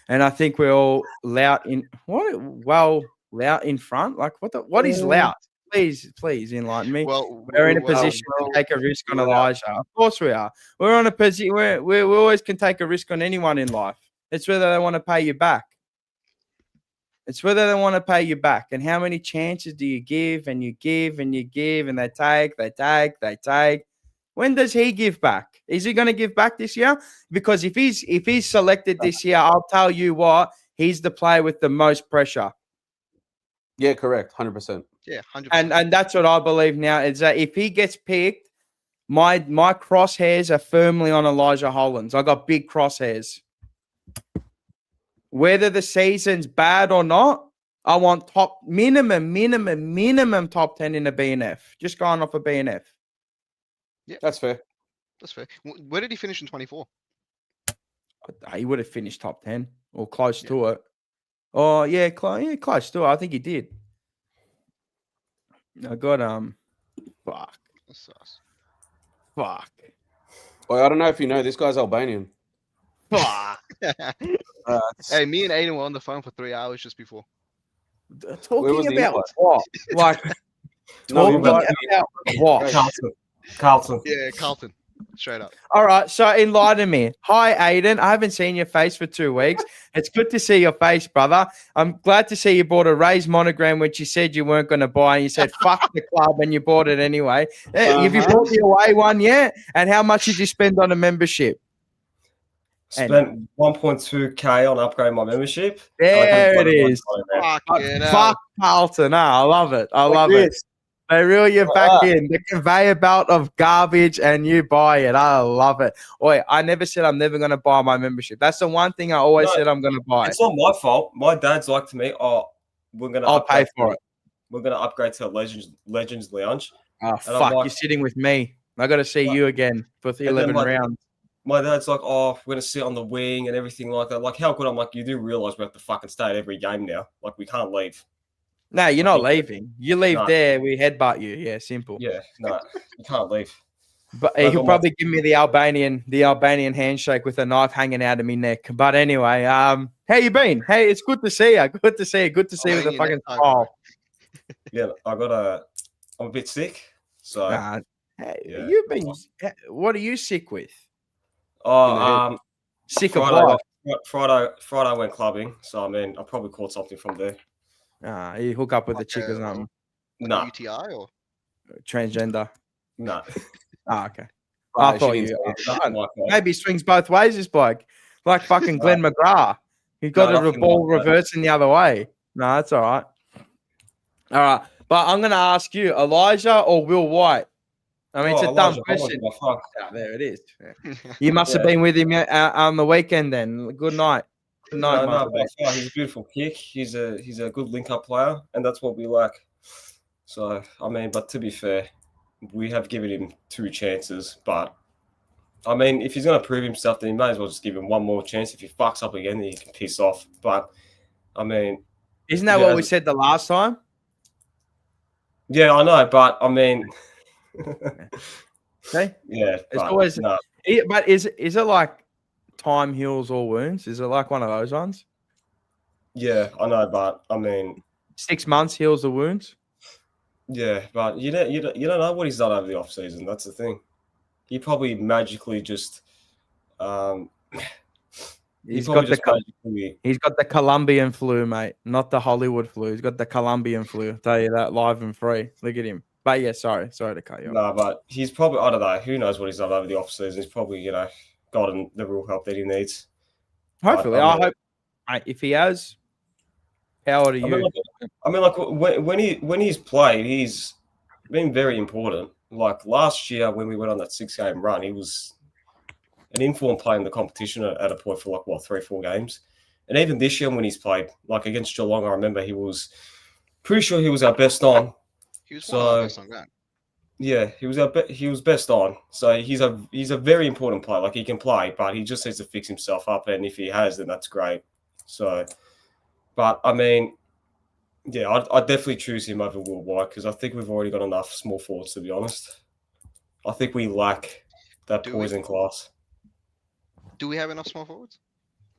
And I think we're all loud in loud in front. Like what is loud? Please enlighten me. Well, we're in a position to take a risk on Elijah. Of course we are. We're on a position where we always can take a risk on anyone in life. It's whether they want to pay you back. And how many chances do you give and you give and you give and they take. When does he give back? Is he going to give back this year? Because if he's selected this year, I'll tell you what, he's the player with the most pressure. Yeah, correct. 100%. Yeah, 100%. And that's what I believe now is that if he gets picked, my crosshairs are firmly on Elijah Hollands. I got big crosshairs. Whether the season's bad or not, I want top minimum top 10 in a BNF. Just going off a BNF. Yeah, That's fair. That's fair. Where did he finish in 24? He would have finished top 10 or close to it. Oh, yeah, close to it. I think he did. I got fuck. That's sus. Fuck. Well, I don't know if you know, this guy's Albanian. Fuck. Hey, me and Aiden were on the phone for 3 hours just before. Talking about what? Like No, talking about what? Carlton. Yeah, Carlton. Straight up. All right, so enlighten me. Hi, Aiden. I haven't seen your face for 2 weeks. It's good to see your face, brother. I'm glad to see you bought a Rays monogram, which you said you weren't going to buy. And you said, fuck the club, and you bought it anyway. Have you bought the away one yet? And how much did you spend on a membership? Spent 1.2K on upgrading my membership. There it is. Fuck Carlton. I love it. I love it. They reel you back in. The conveyor belt of garbage and you buy it. I love it. Oi, I never said I'm never going to buy my membership. That's the one thing I always said I'm going to buy. It's not my fault. My dad's like to me, I'll pay for it. We're going to upgrade to Legends Lounge. Oh, fuck. You're sitting with me. I got to see you again for the 11 rounds. My dad's like, we're going to sit on the wing and everything like that. Like, how good? I'm like, you do realize we have to fucking stay at every game now. Like, we can't leave. No, you're not leaving. You leave there, we headbutt you. Yeah, simple. Yeah, no, you can't leave. But he'll probably give me the Albanian handshake with a knife hanging out of my neck. But anyway, how you been? Hey, it's good to see you. Good to see you. Good to see you with a fucking smile. Yeah, I'm a bit sick. So you've been. What are you sick with? Sick of what? Friday I went clubbing, so I mean I probably caught something from there. You hook up with a chick or something? No. UTI or transgender? No. Okay. I thought you. Maybe swings both ways. This bloke, like fucking Glenn McGrath. He got a ball reversing the other way. No, that's all right. All right, but I'm going to ask you, Elijah or Will White? I mean, it's a dumb question. There it is. Yeah. You must have been with him on the weekend then. Good night. Good night, he's a beautiful kick. He's a good link-up player, and that's what we like. So, I mean, but to be fair, we have given him 2 chances. But, I mean, if he's going to prove himself, then you may as well just give him one more chance. If he fucks up again, then he can piss off. But, I mean... Isn't that what we said the last time? Yeah, I know, but, I mean... Okay. Yeah, it's always no. But is it like time heals all wounds? Is it like one of those ones? Yeah, I know, but I mean, 6 months heals the wounds. Yeah, but you don't know what he's done over the off season. That's the thing. He probably magically just he's got the Colombian flu, mate, not the Hollywood flu. He's got the Colombian flu. I'll tell you that live and free. Look at him. But yeah, sorry to cut you off. No, but he's probably, I don't know, who knows what he's done over the off season. He's probably, gotten the real help that he needs. Hopefully, I hope. Mate, if he has, how old are you? I mean, when he's played, he's been very important. Like last year when we went on that 6-game run, he was an informed player in the competition at a point for 3-4 games. And even this year when he's played, like against Geelong, I remember he was pretty sure he was our best on. He was one of our best on that. Yeah, he was best on. So he's a very important player. Like he can play, but he just needs to fix himself up. And if he has, then that's great. So, but I mean, yeah, I'd definitely choose him over Will White because I think we've already got enough small forwards, to be honest. I think we lack that poison class. Do we have enough small forwards?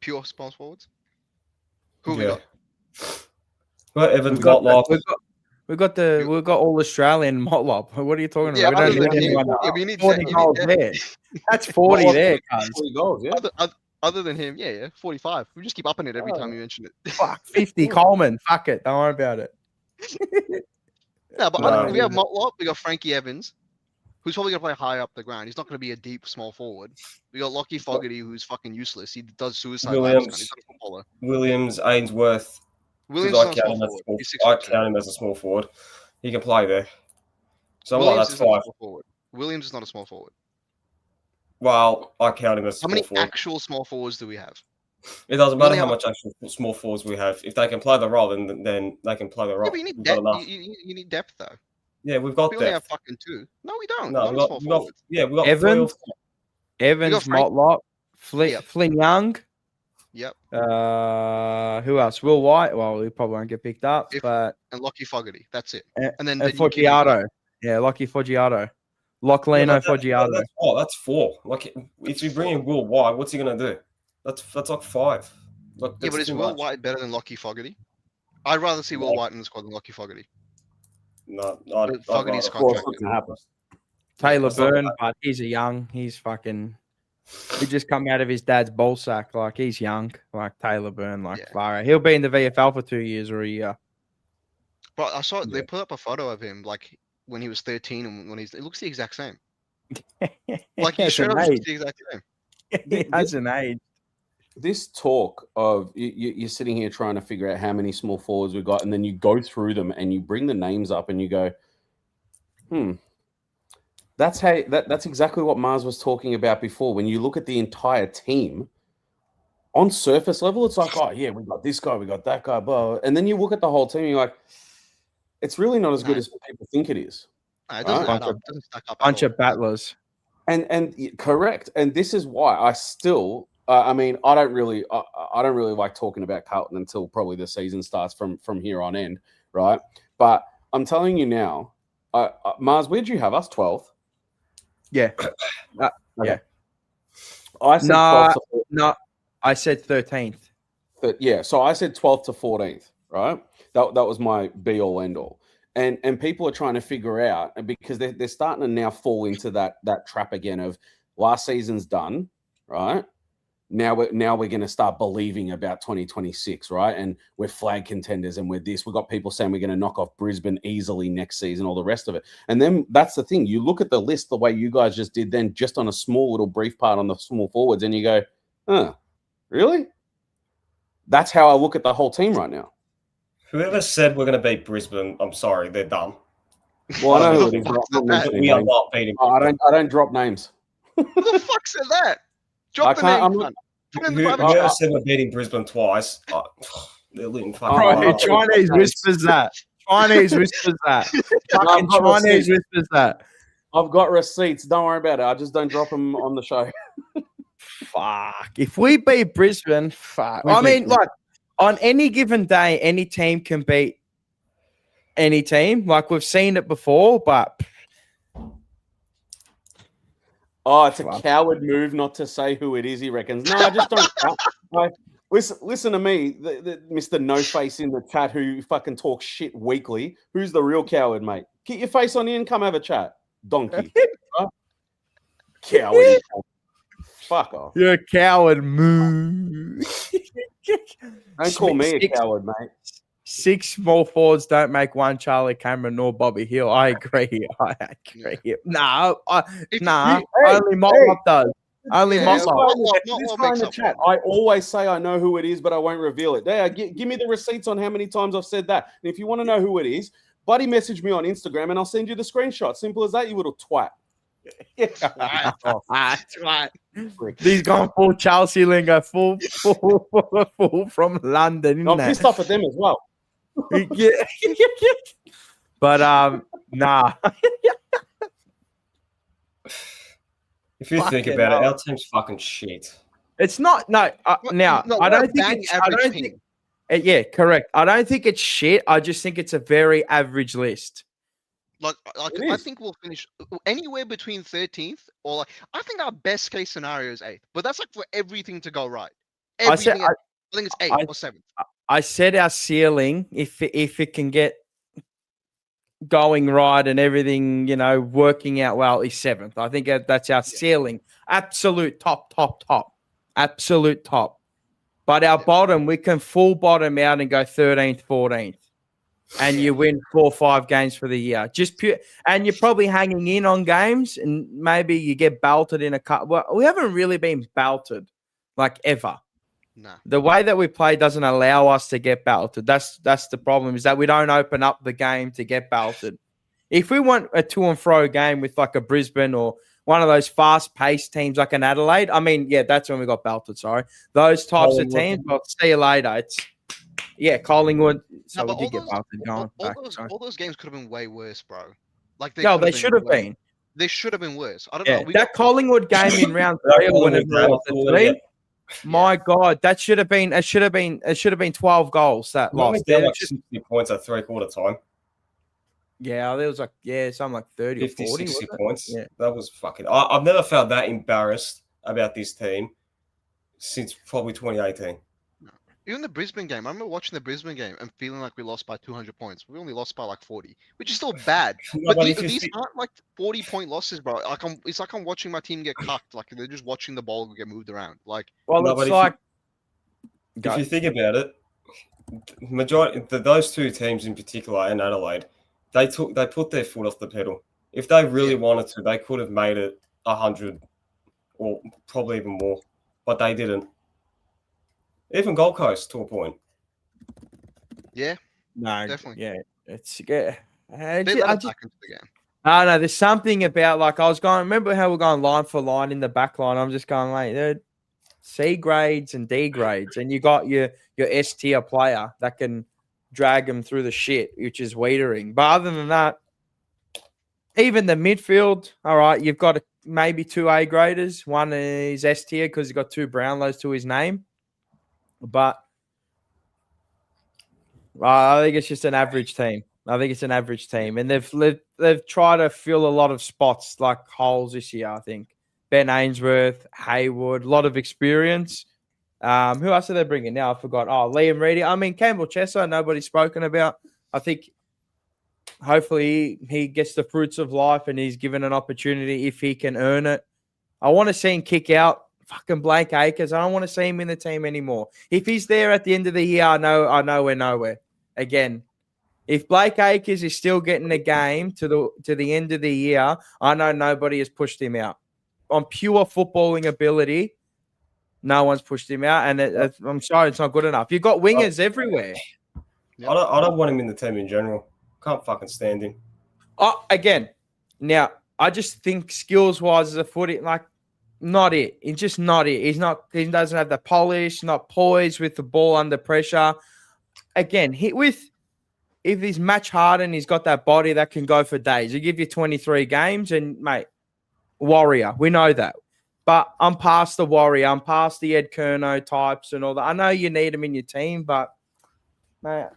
Pure small forwards? Who we got? Well, Evans, Motlop. We've got all Australian Motlop. What are you talking about? We need 40 goals there. That's 40 there, guys. 40 goals, yeah. Other than him, yeah, 45. We just keep upping it every time you mention it. Fuck, 50 Coleman. Fuck it. Don't worry about it. We have Motlop. We got Frankie Evans, who's probably going to play high up the ground. He's not going to be a deep small forward. We got Lockie Fogarty, who's fucking useless. He does suicide. Williams, Ainsworth. Williams I count him as a small forward. He can play there. So Williams that's isn't a 5. small forward. Williams is not a small forward. Well, I count him as How small many forward. actual small forwards do we have? It doesn't We matter only how have- much actual small forwards we have. If they can play the role, then they can play the role. Yeah, but you need We've got depth. enough. You need depth though. Yeah, we've got We only have depth. fucking 2. No, we don't. No, Not a small forward. we've got Evans, 3 or 4. Evans, Frank- Motlop, Yep. Flynn Young. Yep. Who else? Will White. Well, he probably won't get picked up, but And Lockie Fogarty. That's it. and then and you keep him Foggiato. Yeah, Lockie Foggiato. Locklino Foggiato. That's 4. Like, if you bring in Will White, what's he gonna do? That's like 5. Like, Yeah, but is too Will much. White better than Lockie Fogarty? I'd rather see Will White in the squad than Lockie Fogarty. No, But Fogarty's Of course, contracted. it's gonna happen. Taylor That's not Byrne, bad. but he's he's fucking. He just come out of his dad's ball sack. Like, he's young. Like Taylor Byrne. Like, Yeah. far out. He'll be in the VFL for 2 years or a year. But I saw they put up a photo of him like when he was 13 and when it looks the exact same. Like he he straight up hasn't looks the exact same. aged. He hasn't aged. This talk of you're sitting here trying to figure out how many small forwards we've got, and then you go through them and you bring the names up and you go, that's exactly what Mars was talking about before. When you look at the entire team, on surface level, it's like, oh yeah, we got this guy, we got that guy, blah. And then you look at the whole team, and you're like, it's really not as good as people think it is. No, it doesn't Right. add up. It doesn't stack up. at Bunch all. of battlers. And correct. And this is why I still, I don't really like talking about Carlton until probably the season starts from here on end, right? But I'm telling you now, Mars, where'd you have us? 12th? Yeah. Okay. I said No, 12th to no. I said 13th. yeah, so I said 12th to 14th, right? That was my be all end all. And people are trying to figure out, because they're starting to now fall into that trap again of last season's done, right? Now we're going to start believing about 2026, right? And we're flag contenders and we're this. We've got people saying we're going to knock off Brisbane easily next season, all the rest of it. And then that's the thing. You look at the list the way you guys just did then, just on a small little brief part on the small forwards, and you go, huh, really? That's how I look at the whole team right now. Whoever said we're going to beat Brisbane, I'm sorry, they're dumb. Well, I know who it is. but I'm not mentioning We are names. not beating I Brisbane. don't drop names. Who the fuck said that? Drop the I'm name. not- Put it in the private Whoever chat. said we're beating Brisbane twice, they're living fucking. Bro, Oh, Chinese whispers that. Chinese whispers that. Fucking I've got Chinese receipts. whispers that. I've got receipts. Don't worry about it. I just don't drop them on the show. Fuck. If we beat Brisbane, fuck. We I beat mean, like, on any given day, any team can beat any team. Like, we've seen it before, but Oh, it's a coward move not to say who it is, he reckons. No, I just don't. Listen to me, the Mr. No Face in the chat who fucking talks shit weekly. Who's the real coward, mate? Get your face on in, come have a chat. Donkey. Right? Coward. Fuck off. you're a coward. Moo. Don't call me a coward, mate. 6 small forwards don't make one Charlie Cameron nor Bobby Hill. I agree. I agree. Nah, only Motlop does. Only Yeah, Motlop. This guy in the chat, I always say I know who it is, but I won't reveal it. There, give me the receipts on how many times I've said that. And if you want to know who it is, buddy, message me on Instagram and I'll send you the screenshot. Simple as that, you little twat. That's right. He's gone full Chelsea lingo, full from London. I'm pissed off at them as well. Yeah. But nah. If you think Fucking about it, hell. our team's fucking shit. It's not. No. Now No, I we're a don't think. bang It's, I average don't team. think. Yeah, correct. I don't think it's shit. I just think it's a very average list. Like It I is. think we'll finish anywhere between 13th or like I think our best case scenario is 8th, but that's like for everything to go right. I said. Everything, I think it's 8th or 7th. I said our ceiling, if it can get going right and everything, working out well, is 7th. I think that's our ceiling. Absolute top. Absolute top. But our bottom, we can full bottom out and go 13th, 14th. And you win 4 or 5 games for the year. Just pure, and you're probably hanging in on games, and maybe you get belted in a cut. Well, we haven't really been belted like ever. Nah. The way that we play doesn't allow us to get belted. That's the problem, is that we don't open up the game to get belted. If we want a to and fro game with like a Brisbane or one of those fast-paced teams like an Adelaide, I mean, yeah, that's when we got belted, sorry. Those types of teams, well, see you later. It's, yeah, Collingwood. So No, we did get belted going back. All those games could have been way worse, bro. Like they should have been. They should have been worse. I don't Yeah, know. that Collingwood game in round 3 or whenever it was, my God, that should have been. It should have been 12 goals. That lost. There like 60 points at 3/4 time. Yeah, there was like something like 30 50, or 40 60 wasn't it? points. Yeah. That was fucking. I've never felt that embarrassed about this team since probably 2018. Even the Brisbane game. I remember watching the Brisbane game and feeling like we lost by 200 points. We only lost by like 40, which is still bad. No, but these aren't like 40-point losses, bro. It's like I'm watching my team get cucked. Like they're just watching the ball get moved around. Like, well, no, it's like if you think about it, those two teams in particular and Adelaide, they put their foot off the pedal. If they really wanted to, they could have made it 100 or probably even more, but they didn't. Even Gold Coast to a point. Yeah. No, definitely. Yeah, it's They let us back into the game. I don't know. There's something about like I was going. Remember how we're going line for line in the back line? I'm just going like they're C grades and D grades, and you got your S tier player that can drag them through the shit, which is Wiedering. But other than that, even the midfield, all right, you've got maybe 2 A graders. One is S tier because he's got 2 Brownlows to his name. But I think it's just an average team. And they've tried to fill a lot of spots like holes this year. I think Ben Ainsworth, Haywood, a lot of experience. Who else are they bringing now? I forgot. Oh, Liam Reedy. I mean, Campbell Chesser, nobody's spoken about. I think hopefully he gets the fruits of life and he's given an opportunity if he can earn it. I want to see him kick out fucking Blake Acres. I don't want to see him in the team anymore. If he's there at the end of the year, I know we're nowhere. Again, if Blake Acres is still getting a game to the end of the year, I know nobody has pushed him out. On pure footballing ability, no one's pushed him out, and I'm sorry, it's not good enough. You've got wingers everywhere. I don't want him in the team in general. Can't fucking stand him. Again, now I just think skills-wise as a footy, like, not it. He's just not it. He doesn't have the polish, not poised with the ball under pressure. Again, if he's match hardened, he's got that body that can go for days. He'll give you 23 games and, mate, warrior. We know that. But I'm past the warrior. I'm past the Ed Curnow types and all that. I know you need him in your team, but, mate,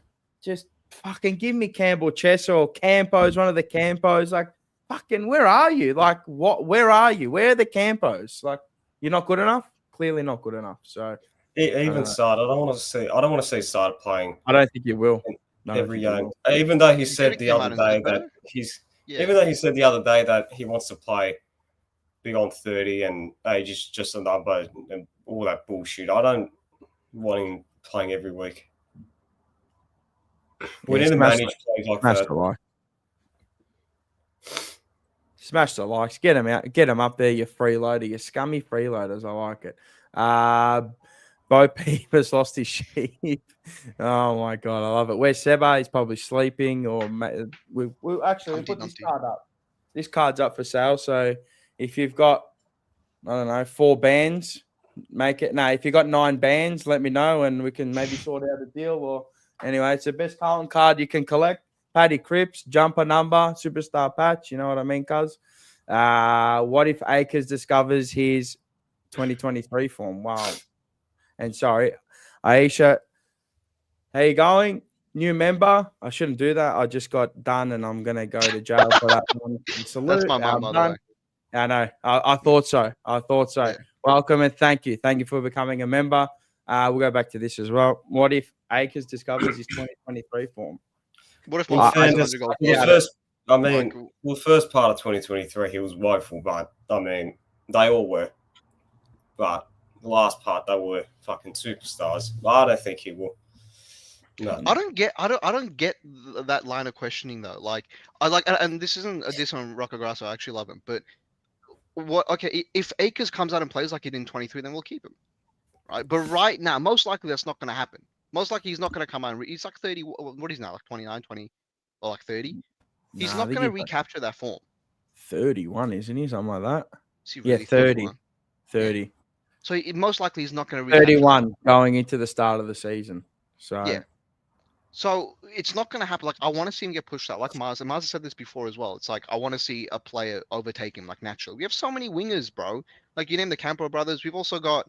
just fucking give me Campbell Chesser or Campos, one of the Campos. Like, fucking, where are you? Like, what? Where are you? Where are the Campos? Like, you're not good enough? Clearly not good enough. So even Sard, I don't want to see Sard playing. I don't think you will. Every game. Even though he said the other day that he wants to play beyond 30 and age is just a number and all that bullshit. I don't want him playing every week. We need to manage plays like that. Smash the likes. Get them out. Get them up there, you freeloader. You scummy freeloaders. I like it. Bo Peepers lost his sheep. Oh, my God. I love it. Where's Seba? He's probably sleeping. Or we put this card up. This card's up for sale. So if you've got, I don't know, 4 bands, make it. No, if you've got 9 bands, let me know and we can maybe sort out a deal. Or anyway, it's the best Carlton card you can collect. Paddy Cripps, jumper number, superstar patch. You know what I mean, cuz? What if Akers discovers his 2023 form? Wow. And sorry, Aisha, how you going? New member? I shouldn't do that. I just got done and I'm going to go to jail for that one. Salute. That's my mum, by the way. I know. I thought so. Yeah. Welcome and thank you. Thank you for becoming a member. We'll go back to this as well. What if Akers discovers his 2023 form? What if the first part of 2023 he was woeful, but I mean they all were. But the last part they were fucking superstars. I don't think he will. No. I don't get that line of questioning though. Like and this isn't a diss on Rocco Grasso. I actually love him, but what? Okay, if Akers comes out and plays like he did in 23, then we'll keep him. right? But right now, most likely that's not going to happen. Most likely he's not going to come on. He's like 30. What is he now? Like 29, 20, or like 30? He's not going to recapture that form. 31, isn't he? Something like that. Is he really Yeah, 30. 30. Yeah. So most likely he's not going to 31 going into the start of the season. So yeah. So it's not going to happen. Like, I want to see him get pushed out. Like Mars, and Mars has said this before as well. It's like, I want to see a player overtake him, like, naturally. We have so many wingers, bro. Like, you name the Campo brothers. We've also got,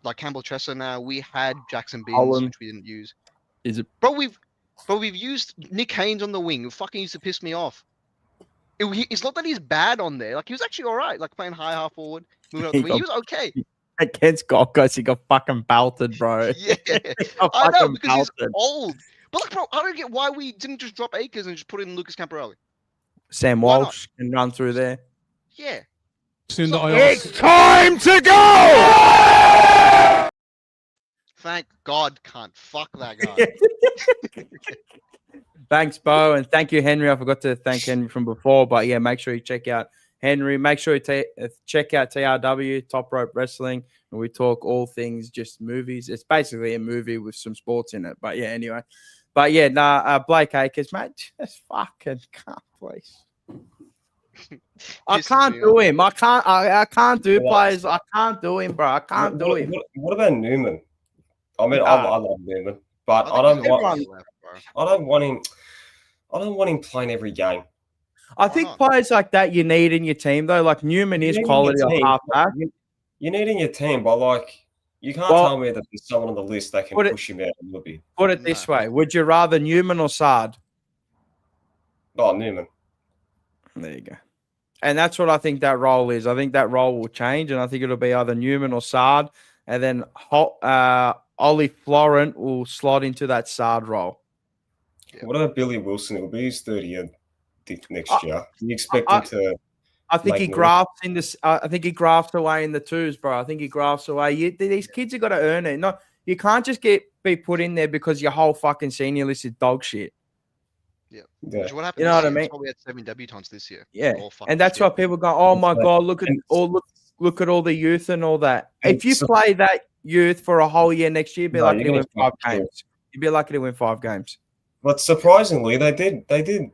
like, Campbell Chesser now. We had Jackson Binns, Hollands. which we didn't use. Is it? Bro, we've used Nick Haynes on the wing. It fucking used to piss me off. It's not that he's bad on there. Like, he was actually all right. Like, playing high half forward, moving up the wing. He was okay. Against Gold Coast, he got fucking belted, bro. Yeah. I know, because he's old. But, like, bro, I don't get why we didn't just drop Akers and just put in Lucas Camporelli. Sam Walsh can run through there. Yeah. It's time to go! Thank God, cunt. Fuck that guy. Thanks, Bo, and thank you, Henry. I forgot to thank Henry from before, but yeah, make sure you check out Henry. Make sure you check out TRW, Top Rope Wrestling, and we talk all things just movies. It's basically a movie with some sports in it, but yeah, anyway. But yeah, Blake Akers, mate, just fucking can't, please. I can't do him. I can't do players. I can't do him, bro. I can't do him. What about Newman? I mean, I love Newman, but I don't want him. I don't want him playing every game. I think players like that you need in your team, though. Like Newman is quality of halfback. You need in your team, but like you can't tell me that there's someone on the list that can push him out a little bit. Put it this way: would you rather Newman or Sard? Oh, Newman. There you go. And that's what I think that role is. I think that role will change, and I think it'll be either Newman or Sard, and then Ollie Florent will slot into that Sard role. Yeah. What about Billy Wilson? It'll be his 30th next year. Do you expect him to? I think he grafts in this. I think he grafts away in the twos, bro. I think he grafts away. These kids have got to earn it. No, you can't just be put in there because your whole fucking senior list is dog shit. Yeah. Which what happened? You know what I mean? We had 7 debutants this year. Yeah, and that's why people go, "Oh my god, look at all the youth and all that." If you play that youth for a whole year next year, you'd be lucky to win 5 games. You'd be lucky to win 5 games. But surprisingly, they did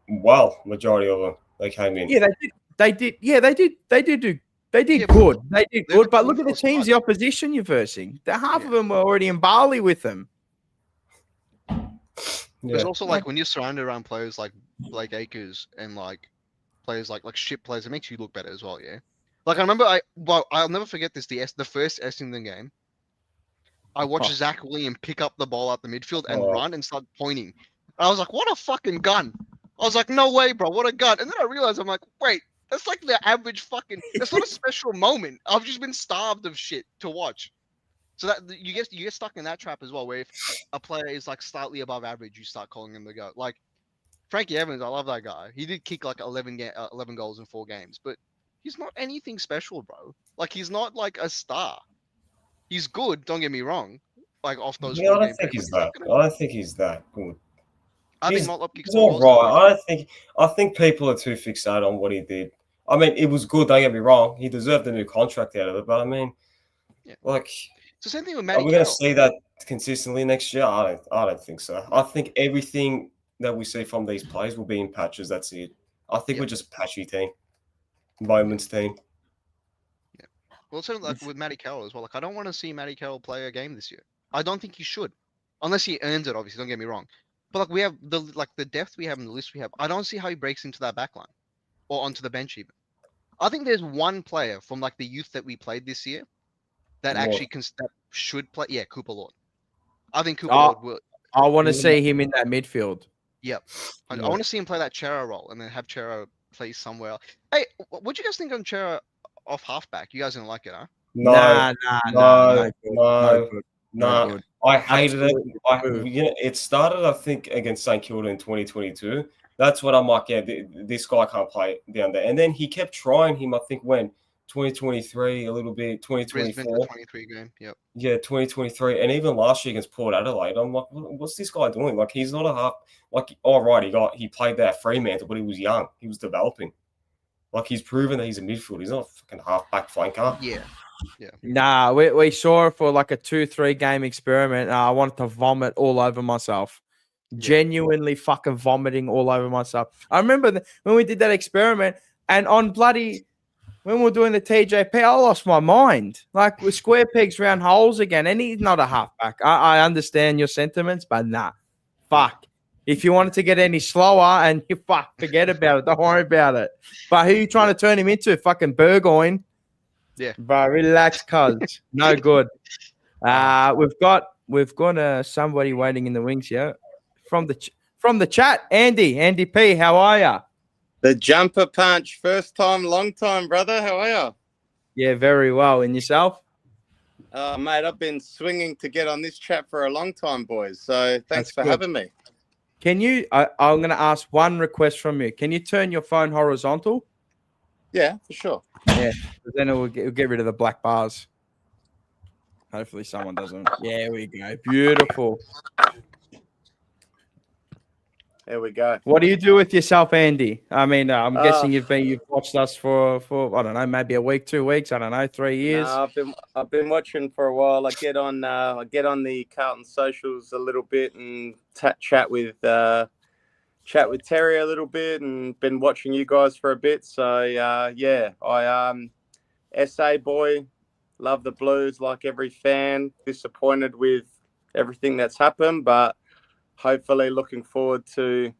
well. Majority of them, they came in. Yeah, they did. Yeah, they did good. They did good. But look at the teams, the opposition you're versing. Half of them were already in Bali with them. Yeah. It's also like when you're surrounded around players like Blake Akers and like players like shit players, it makes you look better as well. Yeah. Like I remember, I'll never forget this. The first Essendon game, I watched Zach William pick up the ball out the midfield and run and start pointing. I was like, what a fucking gun! I was like, no way, bro, what a gun! And then I realized I'm like, wait, that's like the average fucking. That's not a special moment. I've just been starved of shit to watch. So that you get stuck in that trap as well, where if a player is like slightly above average, you start calling him the GOAT. Like Frankie Evans, I love that guy. He did kick like 11 goals in 4 games, but he's not anything special, bro. Like he's not like a star. He's good. Don't get me wrong. Like off those. Yeah, I don't think he's that. I don't think he's that good. I think Motlop kicks all right. I think people are too fixated on what he did. I mean, it was good. Don't get me wrong. He deserved a new contract out of it, but I mean, like. It's the same thing with Matty. Are we going to see that consistently next year? I don't think so. I think everything that we see from these players will be in patches. That's it. I think we're just a patchy team, moments team. Yeah. Well, it's like with Matty Carroll as well. Like, I don't want to see Matty Carroll play a game this year. I don't think he should, unless he earns it. Obviously, don't get me wrong. But like we have the depth we have and the list we have. I don't see how he breaks into that backline or onto the bench even. I think there's one player from like the youth that we played this year that should play. Yeah, Cooper Lord. I think Cooper Lord will. I want to see him in that midfield. Yep. I want to see him play that Chera role and then have Chera play somewhere else. Hey, what do you guys think on Chera off halfback? You guys didn't like it, huh? No. I hated it. It started, I think, against St Kilda in 2022. That's what I'm like, this guy can't play down there. And then he kept trying him, I think, when 2023, a little bit, 2024. 23 game, yep. Yeah, 2023. And even last year against Port Adelaide, I'm like, what's this guy doing? Like, he's not a half. Like, he played that Fremantle, but he was young. He was developing. Like, he's proven that he's a midfielder. He's not a fucking half-back flanker. Yeah. Yeah. Nah, we saw it for like a 2-3 game experiment. I wanted to vomit all over myself. Genuinely fucking vomiting all over myself. I remember when we did that experiment and on bloody when we were doing the TJP, I lost my mind. Like with square pegs, round holes again. And he's not a halfback. I understand your sentiments, but nah. Fuck. If you wanted to get any slower and you forget about it. Don't worry about it. But who are you trying to turn him into? Fucking Burgoyne. Yeah. But relax, cuz. No good. We've got somebody waiting in the wings here. From the chat, Andy P, how are ya? The jumper punch, first time, long time, brother. How are you? Yeah, very well. And yourself? Mate, I've been swinging to get on this chat for a long time, boys. So thanks for having me. Can you? I'm going to ask one request from you. Can you turn your phone horizontal? Yeah, for sure. Yeah, then it'll get rid of the black bars. Hopefully, someone doesn't. Yeah, we go. Beautiful. There we go. What do you do with yourself, Andy? I mean, I'm guessing you've watched us for I don't know, maybe a week, 2 weeks, I don't know, 3 years. No, I've been watching for a while. I get on the Carlton socials a little bit and chat with Terry a little bit, and been watching you guys for a bit. So I SA boy, love the Blues like every fan. Disappointed with everything that's happened, but hopefully looking forward to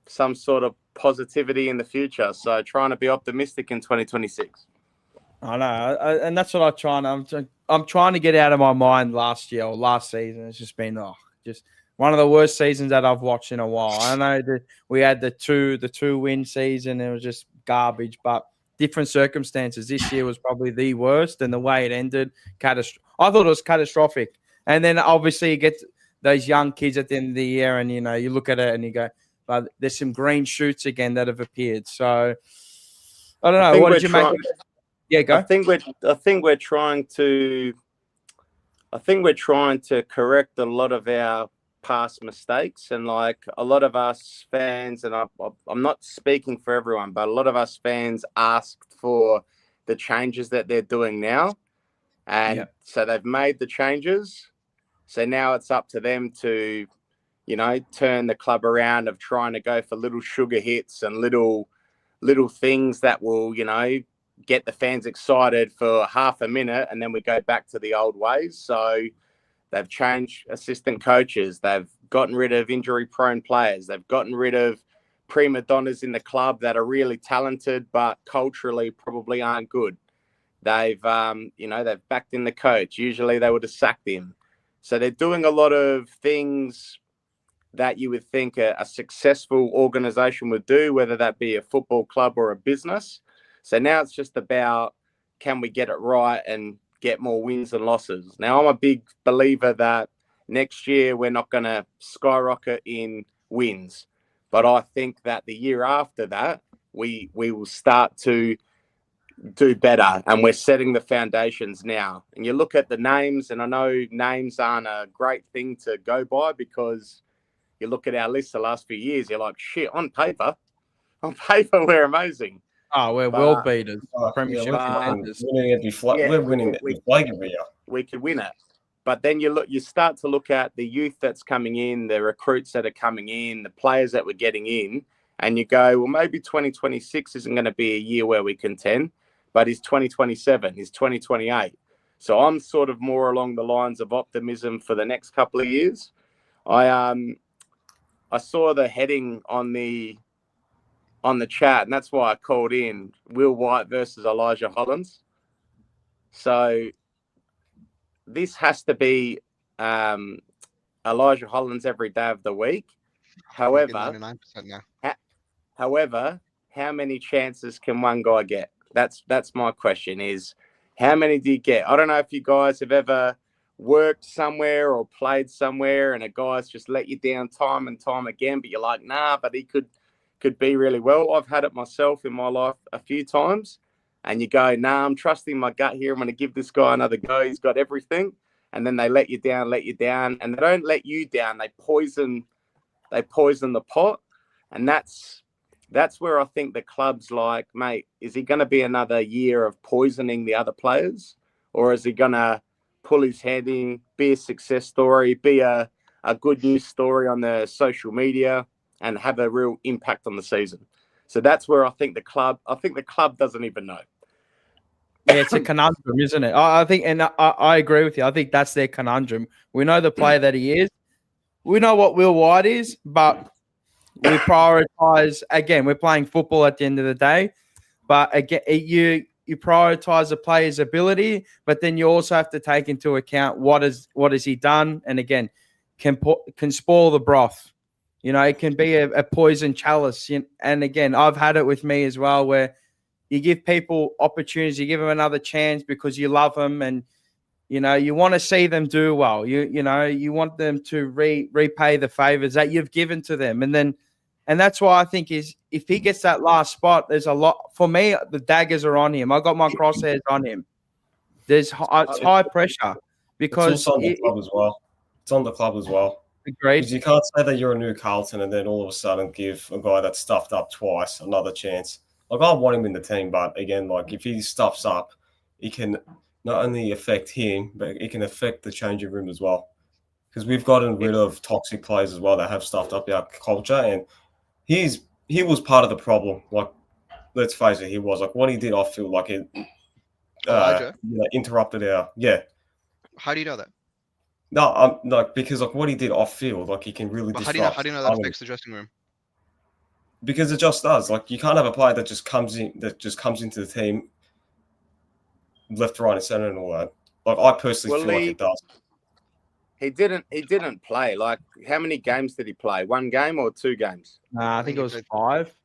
some sort of positivity in the future. So trying to be optimistic in 2026. I know, and that's what I'm trying to get out of my mind last year or last season. It's just been just one of the worst seasons that I've watched in a while. I know that we had the two win season. It was just garbage, but different circumstances. This year was probably the worst, and the way it ended, I thought it was catastrophic. And then obviously you get those young kids at the end of the year, and you look at it and you go, but there's some green shoots again that have appeared. So I don't know. What did you make? Yeah, go. I think we're trying to correct a lot of our past mistakes, and like a lot of us fans, and I'm not speaking for everyone, but a lot of us fans asked for the changes that they're doing now, and so they've made the changes. So now it's up to them to, turn the club around of trying to go for little sugar hits and little things that will, get the fans excited for half a minute, and then we go back to the old ways. So they've changed assistant coaches. They've gotten rid of injury-prone players. They've gotten rid of prima donnas in the club that are really talented, but culturally probably aren't good. They've backed in the coach. Usually they would have sacked him. So they're doing a lot of things that you would think a successful organization would do, whether that be a football club or a business. So now it's just about, can we get it right and get more wins and losses? Now, I'm a big believer that next year we're not going to skyrocket in wins, but I think that the year after that, we will start to do better, and we're setting the foundations now. And you look at the names, and I know names aren't a great thing to go by, because you look at our list the last few years, you're like, shit, on paper we're amazing. Oh, we're world beaters. We're winning the flag every year. We could win it. But then you start to look at the youth that's coming in, the recruits that are coming in, the players that we're getting in, and you go, well, maybe 2026 isn't going to be a year where we contend, but is 2027, is 2028. So I'm sort of more along the lines of optimism for the next couple of years. I saw the heading on the chat, and that's why I called in Will White versus Elijah Hollands. So this has to be Elijah Hollands every day of the week. However, how many chances can one guy get? That's my question, is how many do you get? I don't know if you guys have ever worked somewhere or played somewhere and a guy's just let you down time and time again, but you're like, nah, but he could be really well. I've had it myself in my life a few times, and you go, nah, I'm trusting my gut here. I'm going to give this guy another go. He's got everything. And then they let you down, and they don't let you down. They poison the pot. And that's where I think the club's like, mate, is he going to be another year of poisoning the other players? or is he gonna pull his head in, be a success story, be a good news story on the social media, and have a real impact on the season? So that's where I think the club doesn't even know. Yeah, it's a conundrum, isn't it? I think, and I agree with you. I think that's their conundrum. We know the player that he is. We know what Will White is, but we prioritize, again, we're playing football at the end of the day, but again, you prioritize a player's ability, but then you also have to take into account what has he done, and again, can spoil the broth. You know, it can be a poison chalice. And again, I've had it with me as well, where you give people opportunities, you give them another chance because you love them, and you know you want to see them do well. You want them to repay the favors that you've given to them, and that's why I think is if he gets that last spot, there's a lot for me. The daggers are on him. I got my crosshairs on him. It's high pressure because it's also on the club as well. It's on the club as well. Agreed. Because you can't say that you're a new Carlton and then all of a sudden give a guy that's stuffed up twice another chance. Like, I want him in the team, but again, like, if he stuffs up, it can not only affect him, but it can affect the changing room as well. Because we've gotten rid of toxic players as well that have stuffed up our culture, and he was part of the problem. Like, let's face it, he was. Like, what he did off field, like, it interrupted our. Yeah. How do you know that? No, like, because like what he did off field, like, he can really disrupt. How do you know that affects the dressing room? Because it just does. Like, you can't have a player that just comes into the team left, right, and center and all that. Like, I personally feel like it does. He didn't play. Like, how many games did he play? 1 game or 2 games? I think it was 5.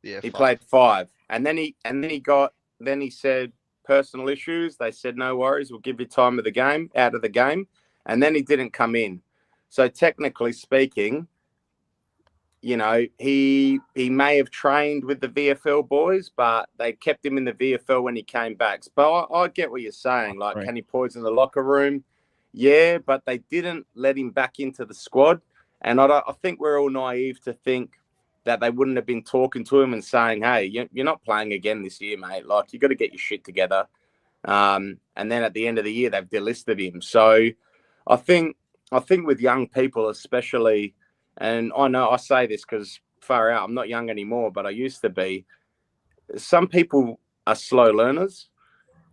Yeah, he played 5, and then he said personal issues. They said no worries, we'll give you time of the game, out of the game, and then he didn't come in. So technically speaking, you know, he may have trained with the VFL boys, but they kept him in the VFL when he came back. But I get what you're saying. Like, Can he poison the locker room? Yeah, but they didn't let him back into the squad. And I think we're all naive to think that they wouldn't have been talking to him and saying, hey, you're not playing again this year, mate. Like, you got to get your shit together. And then at the end of the year, they've delisted him. So I think with young people especially, and I know I say this because far out, I'm not young anymore, but I used to be. Some people are slow learners,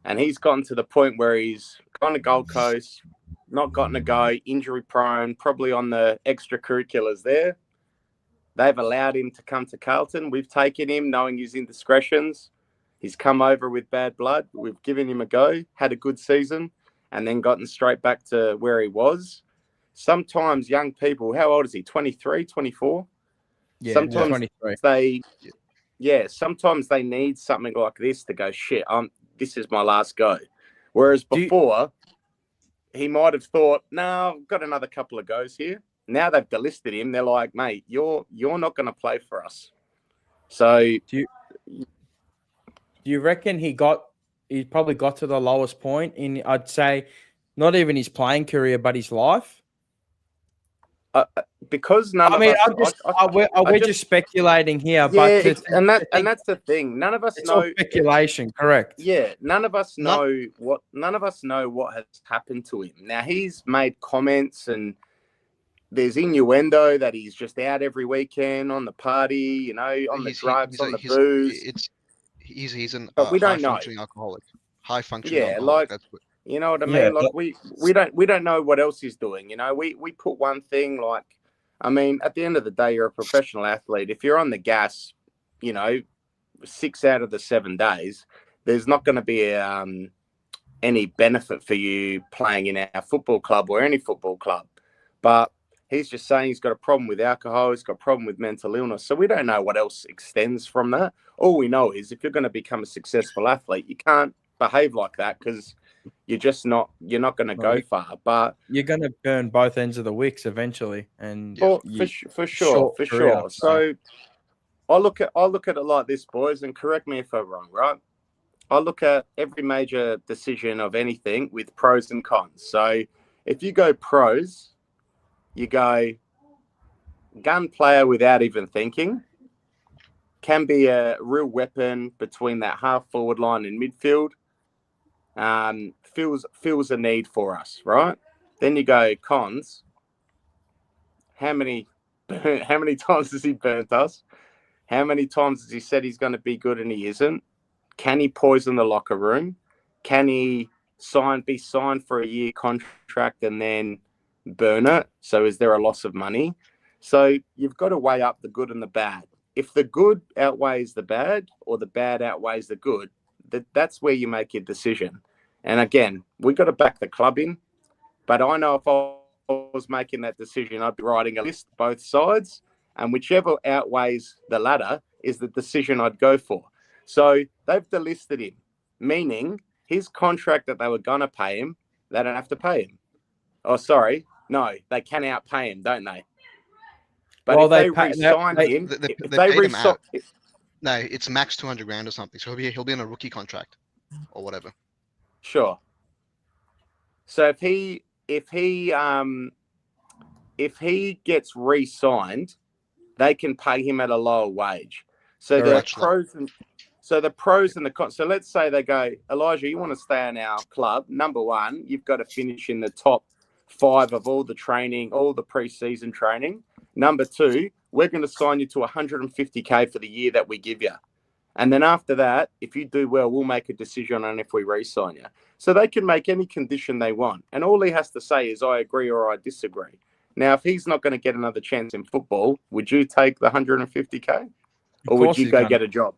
and he's gotten to the point where he's gone to Gold Coast, not gotten a go, injury prone, probably on the extracurriculars there. They've allowed him to come to Carlton. We've taken him knowing his indiscretions. He's come over with bad blood. We've given him a go, had a good season, and then gotten straight back to where he was. Sometimes young people, how old is he? 23, 24? Yeah, sometimes 23. Sometimes they need something like this to go, shit, this is my last go. Whereas before, he might have thought, no, I've got another couple of goes here. Now they've delisted him. They're like, mate, you're not going to play for us. So do you reckon he probably got to the lowest point in, I'd say, not even his playing career, but his life? Because we're just speculating here, yeah, and that's the thing. None of us know. All speculation, correct? Yeah, none of us know what has happened to him. Now, he's made comments, and there's innuendo that he's just out every weekend on the party, you know, on the drugs, on the booze. He's an we don't know. High-functioning alcoholic. High-functioning alcoholic. Like, you know what I mean? Yeah, like, we don't know what else he's doing. You know, we put one thing, like, I mean, at the end of the day, you're a professional athlete. If you're on the gas, you know, 6 out of the 7 days, there's not going to be any benefit for you playing in our football club or any football club. But he's just saying he's got a problem with alcohol. He's got a problem with mental illness. So we don't know what else extends from that. All we know is if you're going to become a successful athlete, you can't behave like that because you're not going to go far. But you're going to burn both ends of the wicks eventually, and for sure. So I look at it like this, boys, and correct me if I'm wrong, right? I look at every major decision of anything with pros and cons. So if you go pros, you go gun player without even thinking, can be a real weapon between that half forward line and midfield. feels a need for us, right? Then you go cons. How many times has he burnt us? How many times has he said he's going to be good and he isn't? Can he poison the locker room? Can he be signed for a year contract and then burn it? So is there a loss of money? So you've got to weigh up the good and the bad. If the good outweighs the bad or the bad outweighs the good, that's where you make your decision. And again, we've got to back the club in. But I know if I was making that decision, I'd be writing a list, both sides, and whichever outweighs the latter is the decision I'd go for. So they've delisted him, meaning his contract that they were going to pay him, they don't have to pay him. Oh, sorry. No, they can outpay him, don't they? But if they re-sign him, if they re-sign... No, it's max 200 grand or something. So he'll be on a rookie contract or whatever. Sure. So if he gets re-signed, they can pay him at a lower wage. So the pros and the cons. So let's say they go, Elijah, you want to stay in our club. Number one, you've got to finish in the top 5 of all the training, all the pre-season training. Number two, we're going to sign you to 150K for the year that we give you. And then after that, if you do well, we'll make a decision on if we re-sign you. So they can make any condition they want. And all he has to say is, I agree or I disagree. Now, if he's not going to get another chance in football, would you take the 150K? Or would you go get a job?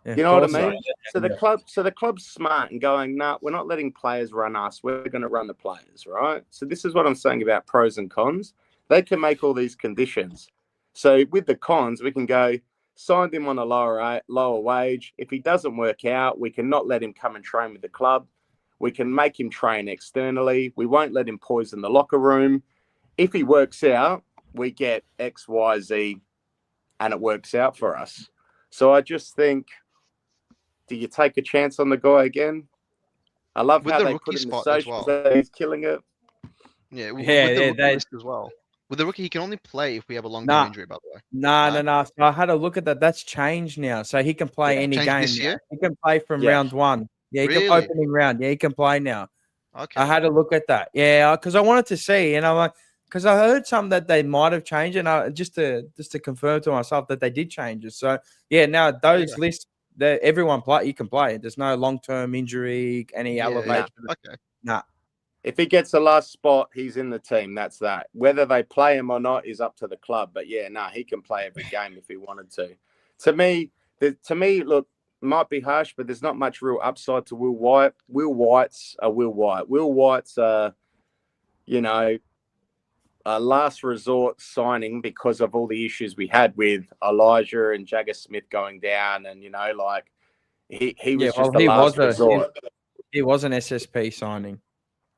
Yeah, you know what I mean? So the club's smart and going, nah, we're not letting players run us. We're going to run the players, right? So this is what I'm saying about pros and cons. They can make all these conditions. So with the cons, we can go, signed him on a lower wage. If he doesn't work out, we can not let him come and train with the club. We can make him train externally. We won't let him poison the locker room. If he works out, we get X, Y, Z, and it works out for us. So I just think, do you take a chance on the guy again? I love how they put in the socials that he's killing it. Yeah, with the rookie list as well. With the rookie, he can only play if we have a long-term injury, by the way. No. So I had a look at that. That's changed now. So he can play any game. This year? He can play from round 1. Yeah, he can opening round. Yeah, he can play now. Okay. I had a look at that. Yeah, because I wanted to see, and I'm like, because I heard something that they might have changed, and just to confirm to myself that they did change it. So yeah, now those lists, that everyone you can play. There's no long-term injury, any elevation. Okay. Nah. If he gets the last spot, he's in the team. That's that. Whether they play him or not is up to the club. But yeah, he can play every game if he wanted to. To me, look, might be harsh, but there's not much real upside to Will White. Will White's Will White. Will White's a last resort signing because of all the issues we had with Elijah and Jagger Smith going down, and he was just the last resort. He was an SSP signing.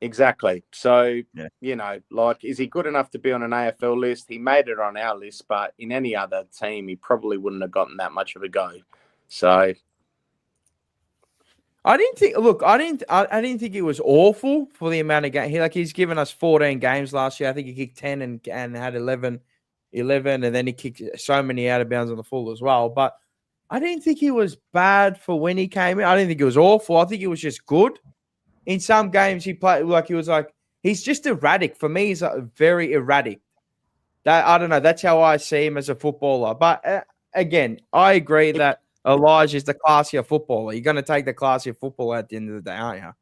Exactly. So, is he good enough to be on an AFL list? He made it on our list, but in any other team, he probably wouldn't have gotten that much of a go. So, I didn't think it was awful for the amount of games. He's given us 14 games last year. I think he kicked 10 and had 11, and then he kicked so many out of bounds on the full as well. But I didn't think he was bad for when he came in. I didn't think it was awful. I think it was just good. In some games, he played he's just erratic. For me, he's very erratic. I don't know. That's how I see him as a footballer. But again, I agree that Elijah is the classier footballer. You're going to take the classier footballer at the end of the day, aren't you?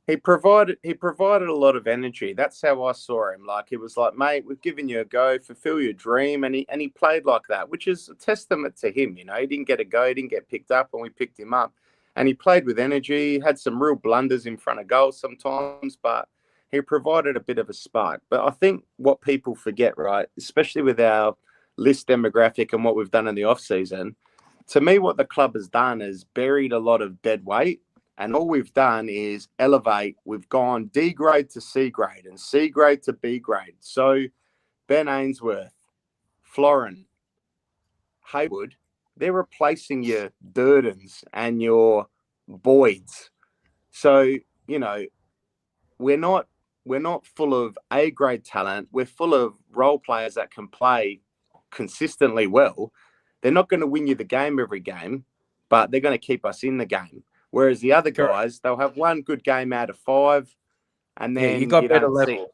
He provided a lot of energy. That's how I saw him. He was like, mate, we've given you a go, fulfill your dream, and he played like that, which is a testament to him. He didn't get a go, he didn't get picked up, and we picked him up. And he played with energy, had some real blunders in front of goals sometimes, but he provided a bit of a spark. But I think what people forget, right, especially with our list demographic and what we've done in the off-season, to me, what the club has done is buried a lot of dead weight. And all we've done is elevate. We've gone D grade to C grade and C grade to B grade. So Ben Ainsworth, Florin, Haywood, they're replacing your Durdens and your Boyds. So, we're not full of A-grade talent. We're full of role players that can play consistently well. They're not going to win you the game every game, but they're going to keep us in the game. Whereas the other guys, they'll have one good game out of 5, and then you got better don't see- level.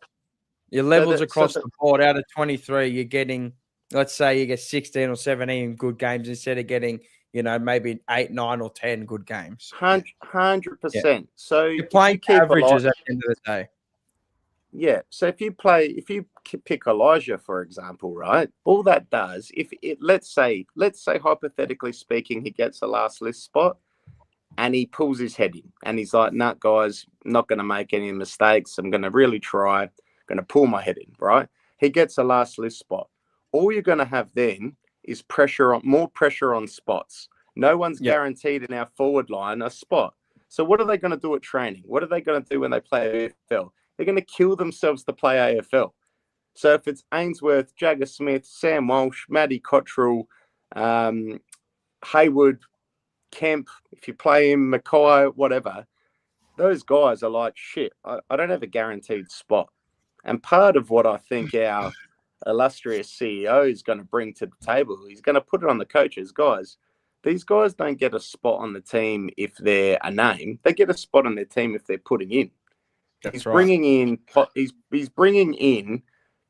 Your levels across the board out of 23, you're getting, let's say you get 16 or 17 good games instead of getting, maybe 8, 9 or 10 good games. 100%. So you're playing averages at the end of the day. Yeah. So if you pick Elijah, for example, right? All that does, let's say hypothetically speaking, he gets the last list spot and he pulls his head in and he's like, nah, guys, not going to make any mistakes. I'm going to really try. Going to pull my head in, right? He gets a last list spot. All you're going to have then is more pressure on spots. No one's guaranteed in our forward line a spot. So what are they going to do at training? What are they going to do when they play AFL? They're going to kill themselves to play AFL. So if it's Ainsworth, Jagger Smith, Sam Walsh, Matty Cottrell, Haywood, Kemp, if you play him, Mackay, whatever, those guys are like, shit, I don't have a guaranteed spot. And part of what I think our illustrious CEO is going to bring to the table, he's going to put it on the coaches. Guys, these guys don't get a spot on the team if they're a name. They get a spot on their team if they're putting in. He's bringing in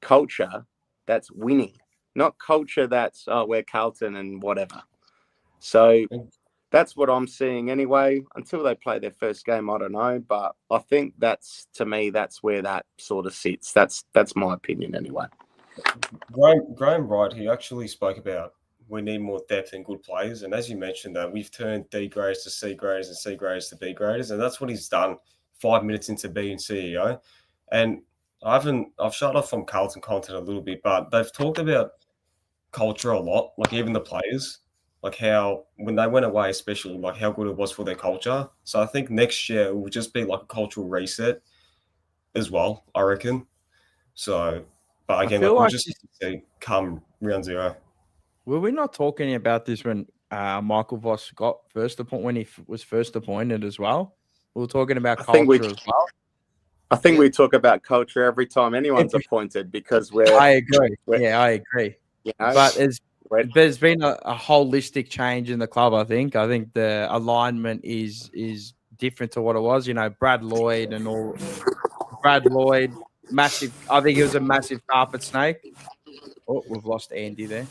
culture that's winning, not culture that's, we're Carlton and whatever. So that's what I'm seeing anyway. Until they play their first game, I don't know. But I think that's where that sort of sits. That's my opinion anyway. Graham Wright, he actually spoke about we need more depth and good players. And as you mentioned, that we've turned D graders to C graders and C graders to B graders. And that's what he's done 5 minutes into being CEO. And I've shut off from Carlton content a little bit, but they've talked about culture a lot, like even the players. Like how when they went away, especially like how good it was for their culture. So I think next year it will just be like a cultural reset as well, I reckon. So, but again, we'll just see come round 0. Were we not talking about this when Michael Voss got when he was first appointed as well? We were talking about culture as well. I think we talk about culture every time anyone's appointed because I agree. I agree. But there's been a holistic change in the club, I think. I think the alignment is different to what it was. Brad Lloyd, massive. I think he was a massive carpet snake. Oh, we've lost Andy there.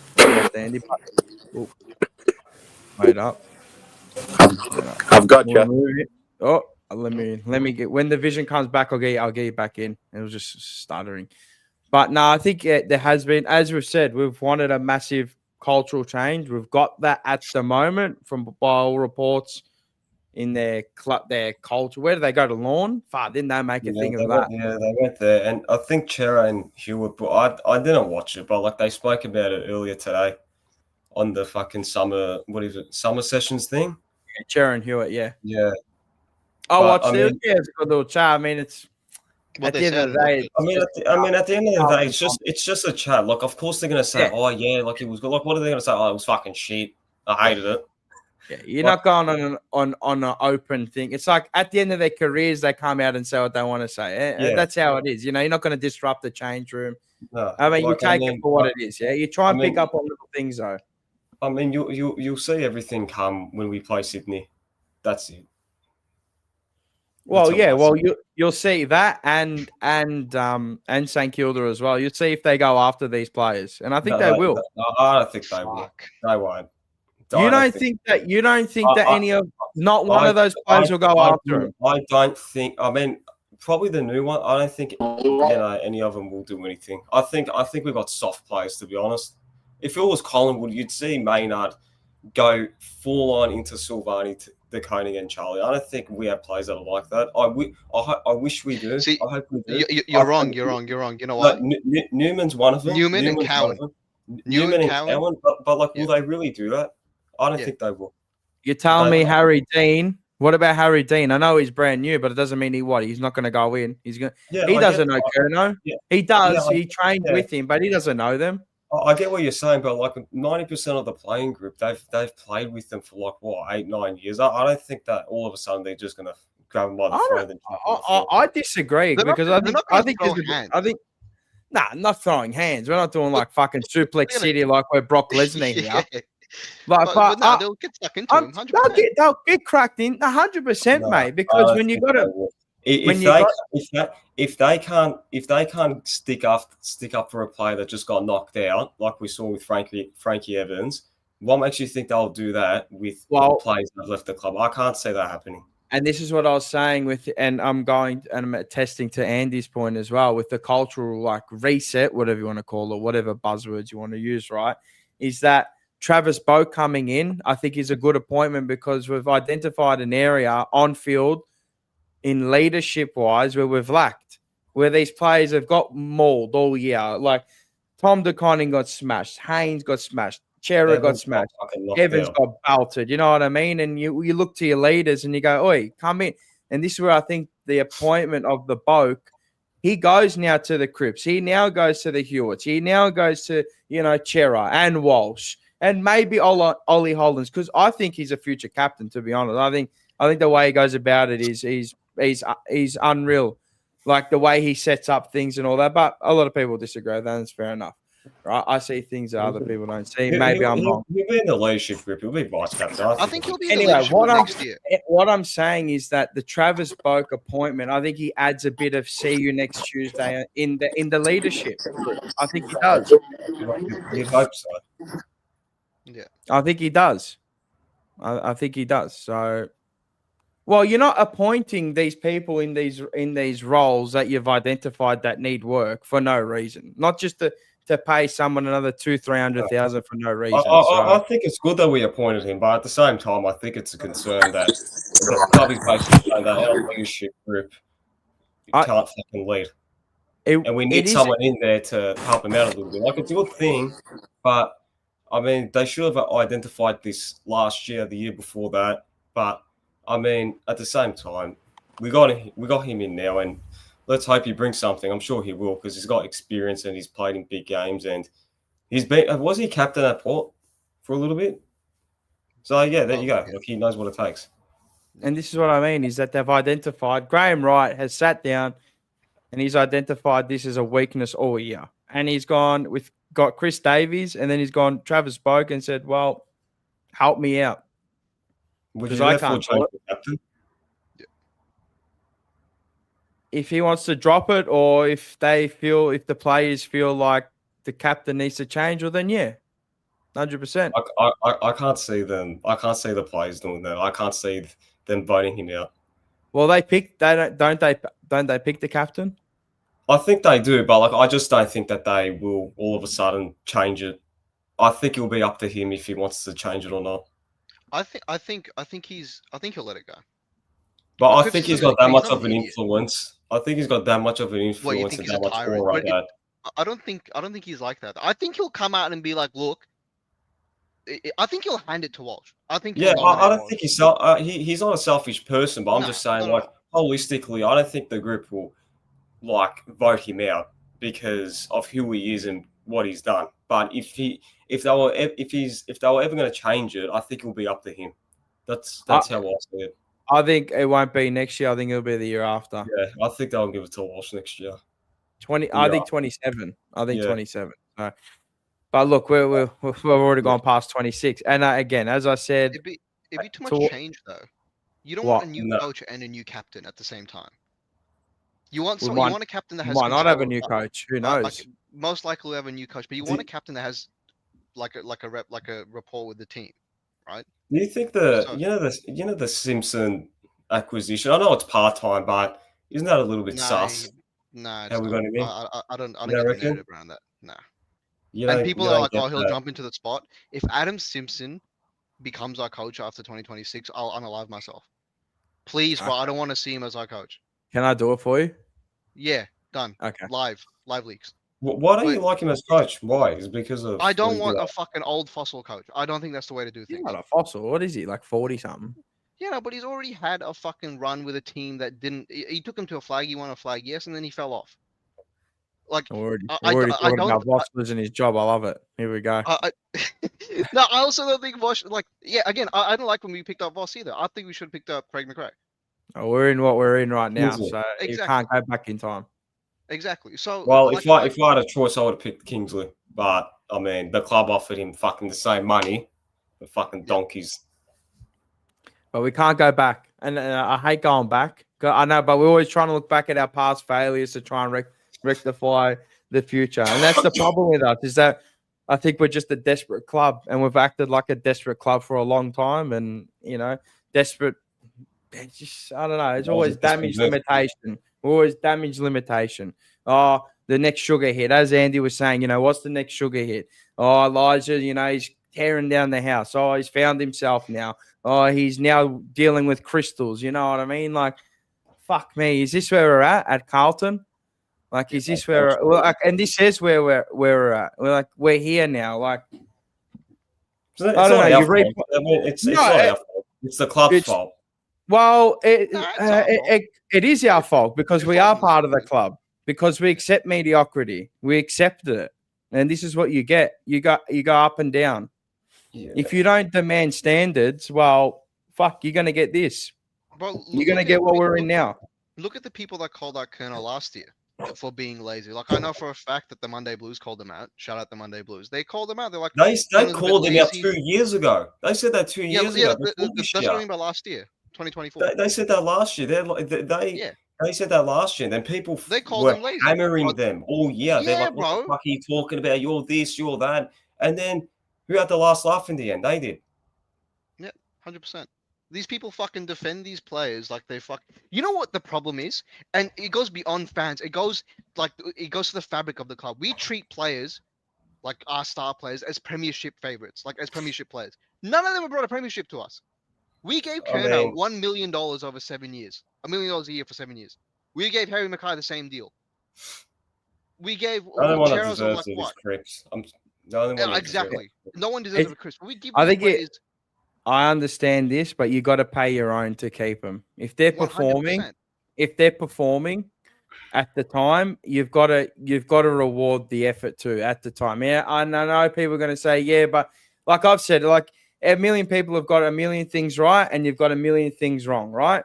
Wait up. I've got you. Oh, let me get when the vision comes back. I'll get you back in. It was just stuttering. But no, I think there has been, as we've said, we've wanted a massive cultural change. We've got that at the moment by all reports in their culture. Where do they go to Lawn? Didn't they make a thing of that? Yeah, they went there. And I think Chera and Hewitt, but I didn't watch it, but like they spoke about it earlier today on the fucking summer sessions thing. Yeah, Chera and Hewitt, yeah. Yeah. I watched it. Yeah, it's a good little chat. I mean, it's What at they the end of the said, day. at the end of the day, it's just a chat. Like, of course they're gonna say, "Oh yeah," like it was good. Like, what are they gonna say? "Oh, it was fucking shit. I hated it." Yeah, you're not going on an open thing. It's like at the end of their careers, they come out and say what they want to say. And that's how it is. You're not going to disrupt the change room. No, I mean, you take it for what it is. Yeah, you try and pick up on little things though. I mean, you'll see everything come when we play Sydney. That's it. Well, yeah. Well, you'll see that and St Kilda as well. You'll see if they go after these players, and I think they will. I don't think they will. They won't. You don't think that any of not one of those players will go after him? I don't think. I mean, probably the new one. I don't think any of them will do anything. I think we've got soft players, to be honest. If it was Collingwood, you'd see Maynard go full on into Silvani, De Koning, and Charlie. I don't think we have players that are like that. I wish we do. See, I hope we do. You're wrong. You know what? Newman's one of them. Newman and Cowan. But like, will they really do that? I don't think they will. You're telling me Harry Dean? What about Harry Dean? I know he's brand new, but it doesn't mean he's not going to go in. He's going. Yeah, he doesn't know Curnow. Yeah. He does. Yeah, he trained with him, but he doesn't know them. I get what you're saying, but like 90% of the playing group, they've played with them for like 8-9 years. I don't think that all of a sudden they're just going to grab them by the throat. I disagree because I think. Nah, not throwing hands. We're not doing like fucking Suplex City like we're Brock Lesnar here. but no, they'll get stuck into him. 100%. They'll get cracked in 100%, mate. Because when you got to, if they can't stick up for a player that just got knocked out, like we saw with Frankie Evans, what makes you think they'll do that with players that have left the club? I can't see that happening. And this is what I was saying and I'm attesting to Andy's point as well with the cultural like reset, whatever you want to call it, whatever buzzwords you want to use, right? Is that Travis Bowe coming in, I think is a good appointment because we've identified an area on field in leadership wise where we've lacked, where these players have got mauled all year. Like Tom DeConning got smashed, Haynes got smashed, Chera got smashed, Evans got belted. You know what I mean? And you look to your leaders and you go, oi, come in. And this is where I think the appointment of the Boke, he goes now to the Cripps. He now goes to the Hewitts. He now goes to, Chera and Walsh and maybe Ollie Hollands because I think he's a future captain, to be honest. I think the way he goes about it is he's unreal. Like the way he sets up things and all that. But a lot of people disagree with that. That's fair enough. Right, I see things that other people don't see. Maybe I'm wrong. He'll be in the leadership group. He'll be vice captain. I think he'll be in the leadership next year. What I'm saying is that the Travis Boke appointment, I think he adds a bit of see you next Tuesday in the leadership group. I think he does. You hope so. Yeah, I think he does. I think he does. So, well, you're not appointing these people in these roles that you've identified that need work for no reason, not just to pay someone another $200,000-300,000 for no reason. I think it's good that we appointed him, but at the same time, I think it's a concern that the club is basically saying that our leadership group can't fucking lead. And we need someone in there to help him out a little bit. Like, it's a good thing, but, I mean, they should have identified this last year, the year before that. But, I mean, at the same time, we got him in now, and let's hope he brings something. I'm sure he will because he's got experience and he's played in big games and was he captain at Port for a little bit? So yeah, there you go. Like, he knows what it takes. And this is what I mean is that they've identified Graham Wright has sat down and he's identified this as a weakness all year. And he's got Chris Davies and then he's gone Travis Boke and said, well, help me out. Because I can't change the captain. If he wants to drop it or if the players feel like the captain needs to change, well then yeah, 100%. I can't see them. I can't see the players doing that. I can't see them voting him out. Well, don't they pick the captain? I think they do, but like I just don't think that they will all of a sudden change it. I think it'll be up to him if he wants to change it or not. I think he'll let it go. But I think he's got that much of an influence. I think he's got that much of an influence and that much more like that. I don't think he's like that. I think he'll come out and be like, look, I think he'll hand it to Walsh. I think. Yeah, I don't think he's not a selfish person, but I'm just saying, holistically, I don't think the group will vote him out because of who he is and what he's done. But if they were ever going to change it, I think it'll be up to him. That's how I see it. I think it won't be next year. I think it'll be the year after. Yeah, I think they'll give it to Walsh next year. 27. I think 27. So, but look, we've already gone past 26. And again, as I said, it'd be too much change though. You don't want a new coach and a new captain at the same time. You want a captain that has. Might not have a new coach. Who knows? Most likely we'll have a new coach, but you want a captain that has like a rapport with the team, right? Do you think the Simpson acquisition? I know it's part time, but isn't that a little bit sus? No, how we got him in? I don't get the narrative around that. No. And people are like, oh, he'll jump into the spot. If Adam Simpson becomes our coach after 2026, I'll unalive myself. Please, bro. I don't want to see him as our coach. Can I do it for you? Yeah, done. Okay. Live leaks. Why don't you like him as coach? Why? Is it because of? I don't want a fucking old fossil coach. I don't think that's the way to do things. He's not a fossil. What is he? Like 40 something? Yeah, no, but he's already had a fucking run with a team that didn't. He took him to a flag. He won a flag, yes, and then he fell off. Like already thought about Voss losing his job. I love it. Here we go. No, I also don't think Voss. Again, I don't like when we picked up Voss either. I think we should have picked up Craig McRae. Oh, we're in what we're in right now, so you can't go back in time. Exactly. So, well, if I had a choice, I would have picked Kingsley. But I mean, the club offered him fucking the same money, The fucking donkeys. But we can't go back. And I hate going back. I know, but we're always trying to look back at our past failures to try and rectify the future. And that's the problem with us, is that I think we're just a desperate club, and we've acted like a desperate club for a long time. And, desperate. It's just, I don't know. It's always damage limitation. Always damage limitation. Oh, the next sugar hit. As Andy was saying, what's the next sugar hit? Oh, Elijah, he's tearing down the house. Oh, he's found himself now. Oh, he's now dealing with crystals. You know what I mean? Like, fuck me. Is this where we're at Carlton? Like, is this where? And this is where we're at. We're here now. Like, I don't know. It's not our fault. It's the club's fault. Well, it is our fault because we are part of the club, because we accept mediocrity. We accept it, and this is what you get. You go up and down. Yeah. If you don't demand standards, well, fuck, you're gonna get this. You're gonna get what we're in now. Look at the people that called out Curnow last year for being lazy. Like, I know for a fact that the Monday Blues called them out. Shout out the Monday Blues. They called them out. They're like, they called them out 2 years ago. They said that 2 years ago. That's what I mean by last year, 2024. They said that last year. They said that last year. Then people were them lazy. Hammering them all year. They're like, what the fuck are you talking about? You're this, you're that. And then who had the last laugh in the end? They did. Yeah, 100%. These people fucking defend these players like they fuck. You know what the problem is? And it goes beyond fans. It goes to the fabric of the club. We treat players, like our star players, as premiership favorites, like as premiership players. None of them have brought a premiership to us. We gave Curnow $1 million over 7 years, $1 million a year for 7 years. We gave Harry Mackay the same deal. We gave Cheros like what? Exactly. No one deserves a Chris. We give I understand this, but you got to pay your own to keep them. If they're performing, 100%. At the time, you've got to reward the effort too at the time. Yeah, I know people are going to say, yeah, but like I've said, like a million people have got a million things right, and you've got a million things wrong, right?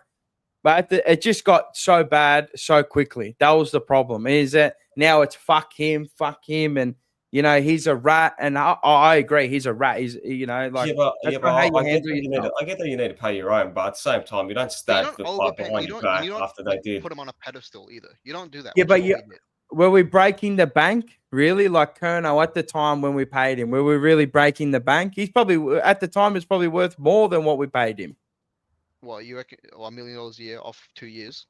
But it just got so bad so quickly. That was the problem. Is that now it's fuck him, and he's a rat, and I agree, he's a rat. He's I get that you need to pay your own, but at the same time, you don't stab the club behind your back after they did. Put him on a pedestal either. You don't do that. Yeah, but were we breaking the bank really? Like Curnow at the time when we paid him, were we really breaking the bank? He's probably at the time it's probably worth more than what we paid him. Well, you reckon $1 million a year off 2 years,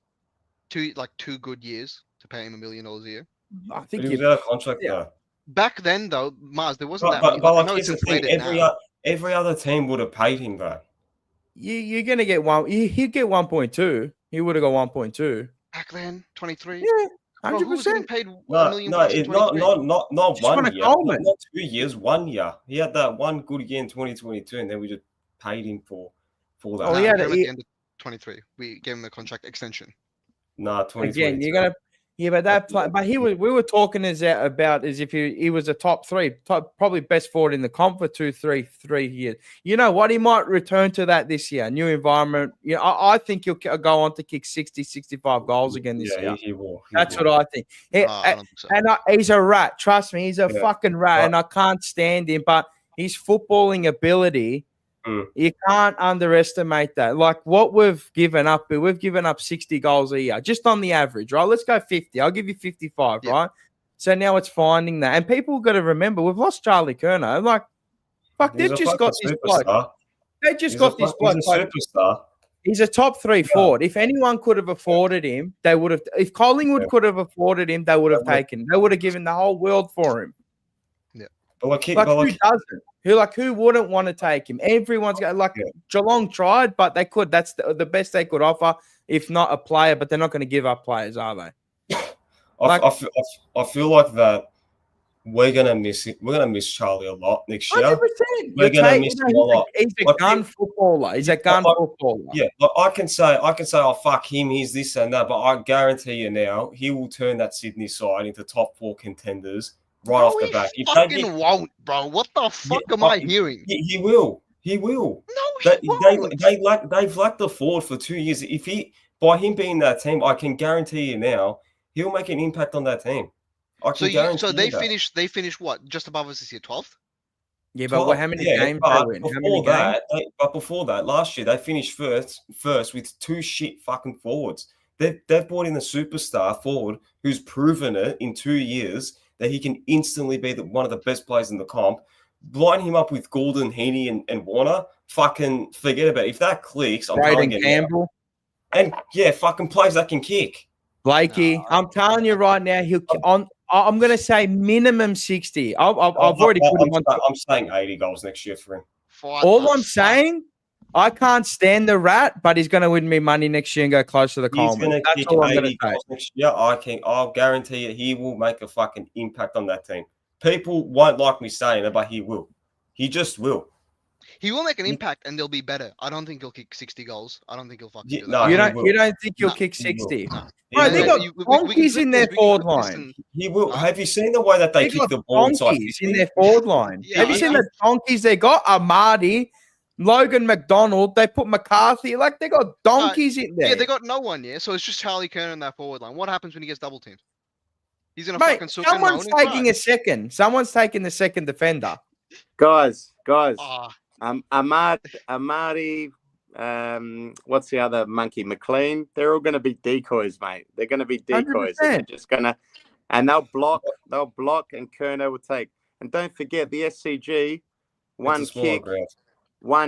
2 good years to pay him $1 million a year? I think he was out of contract though. Back then, though, Mars, there wasn't that many. But here's the thing, every other team would have paid him though. You're gonna get one. He'd get 1.2. He would have got 1.2 back then. 23. Yeah, 100%. Paid $1 million. Not 1 year. Not 2 years. 1 year. He had that one good year in 2022, and then we just paid him for that. Oh yeah, at the end of 23, we gave him a contract extension. Nah, 2022. Again, you're gonna. Yeah, but we were talking as if he was a top three, probably best forward in the comp for 3 years. You know what? He might return to that this year. New environment. I think he'll go on to kick 60, 65 goals again this year. He will. That's what I think. I don't think so. And he's a rat. Trust me, he's a fucking rat, and I can't stand him. But his footballing ability. You can't underestimate that. Like what we've given up 60 goals a year, just on the average, right? Let's go 50. I'll give you 55, right? So now it's finding that. And people got to remember, we've lost Charlie Curnow. Like, fuck, they've just got this bloke. They just got this bloke. He's a superstar. He's a top 3 forward. If anyone could have afforded him, they would have. If Collingwood could have afforded him, they would have taken him. They would have given the whole world for him. Yeah. But who doesn't? Who wouldn't want to take him? Everyone's got Geelong tried, but they could. That's the best they could offer, if not a player. But they're not going to give up players, are they? I feel like that we're gonna miss it. We're gonna miss Charlie a lot next year. 100%. We're gonna miss him a lot. He's a gun footballer. He's a gun footballer. Yeah, I can say, oh fuck him, he's this and that, but I guarantee you now, he will turn that Sydney side into top 4 contenders. Right off the back. He fucking won't, bro. What the fuck am I hearing? He will. He will. No, he won't. They've lacked the forward for 2 years. By him being that team, I can guarantee you now, he'll make an impact on that team. I can guarantee so they finished what? Just above us this year, 12th? Yeah, but how many games they win? But before that, last year they finished first with 2 shit fucking forwards. They've brought in a superstar forward who's proven it in 2 years that he can instantly be one of the best players in the comp. Line him up with Golden, Heaney, and Warner. Fucking forget about it. If that clicks, I'm telling you Campbell. And fucking players that can kick. Blakey, I'm telling you right now, I'm going to say minimum 60. I've already put him on. I'm saying 80 goals next year for him. All I'm saying, I can't stand the rat, but he's going to win me money next year and go close to the Coleman. That's all I'm going to say. Next year. I'll guarantee you he will make a fucking impact on that team. People won't like me saying it, but he will. He just will. He will make an impact, and they'll be better. I don't think he'll kick 60 goals. I don't think he'll fucking do that. No, you don't think he'll kick 60? No. Bro, they got donkeys in their forward line. He will. Have you seen the way that they kick the ball inside? In their forward line. Have you seen the donkeys they got? Amadi, Logan McDonald. They put McCarthy. Like, they got donkeys in there. Yeah, they got no one. Yeah, so it's just Charlie Curnow in that forward line. What happens when he gets double temed? He's gonna fucking. Someone's taking a second. Someone's taking the second defender. Guys. Amadi, what's the other monkey? McLean. They're all going to be decoys, mate. They're going to be decoys. They're just going to, and they'll block, and Curnow will take. And don't forget the SCG, one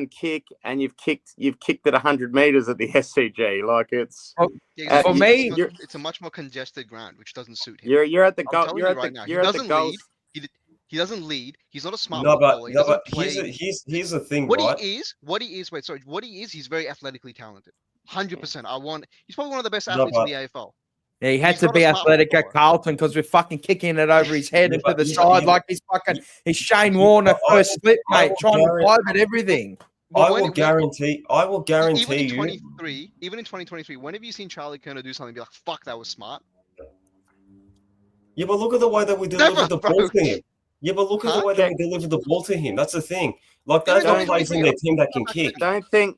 kick, and you've kicked it 100 meters at the SCG. Like it's for me, it's a much more congested ground, which doesn't suit him. You're at the goal. You're at the goal. He doesn't lead. He's not a smart footballer. He doesn't play. Here's the thing, what right? He is, he's very athletically talented. 100%. He's probably one of the best athletes in the AFL. Yeah, he had to be athletic at Carlton because we're fucking kicking it over his head into the side like he's Shane Warner first slip, mate, trying to dive at everything. I will guarantee even in 2023, when have you seen Charlie Curnow do something and be like, fuck, that was smart? Yeah, but look at the way that we delivered the ball to him. Yeah, but look at the way that we deliver the ball to him. That's the thing. Like, those are players in their team that can kick. Don't think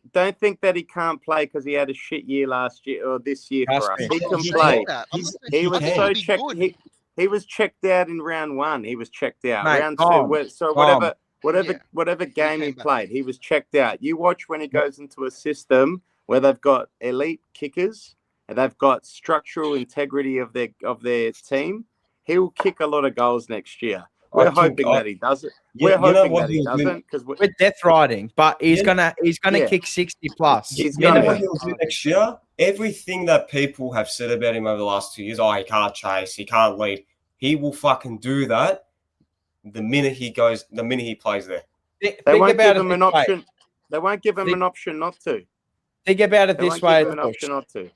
that he can't play because he had a shit year last year or this year for us. He can play. He was so checked. He was checked out in round 1. He was checked out. Round 2. So whatever game he played, he was checked out. You watch when he goes into a system where they've got elite kickers and they've got structural integrity of their team. He will kick a lot of goals next year. We're hoping that he does it. We're hoping that he doesn't because we're death riding, but he's gonna kick 60 plus. He's gonna what he'll do next year. Everything that people have said about him over the last 2 years, he can't chase, he can't lead. He will fucking do that the minute he plays there. They won't give him an option. They won't give him an option not to. Think about it this way. An option not to.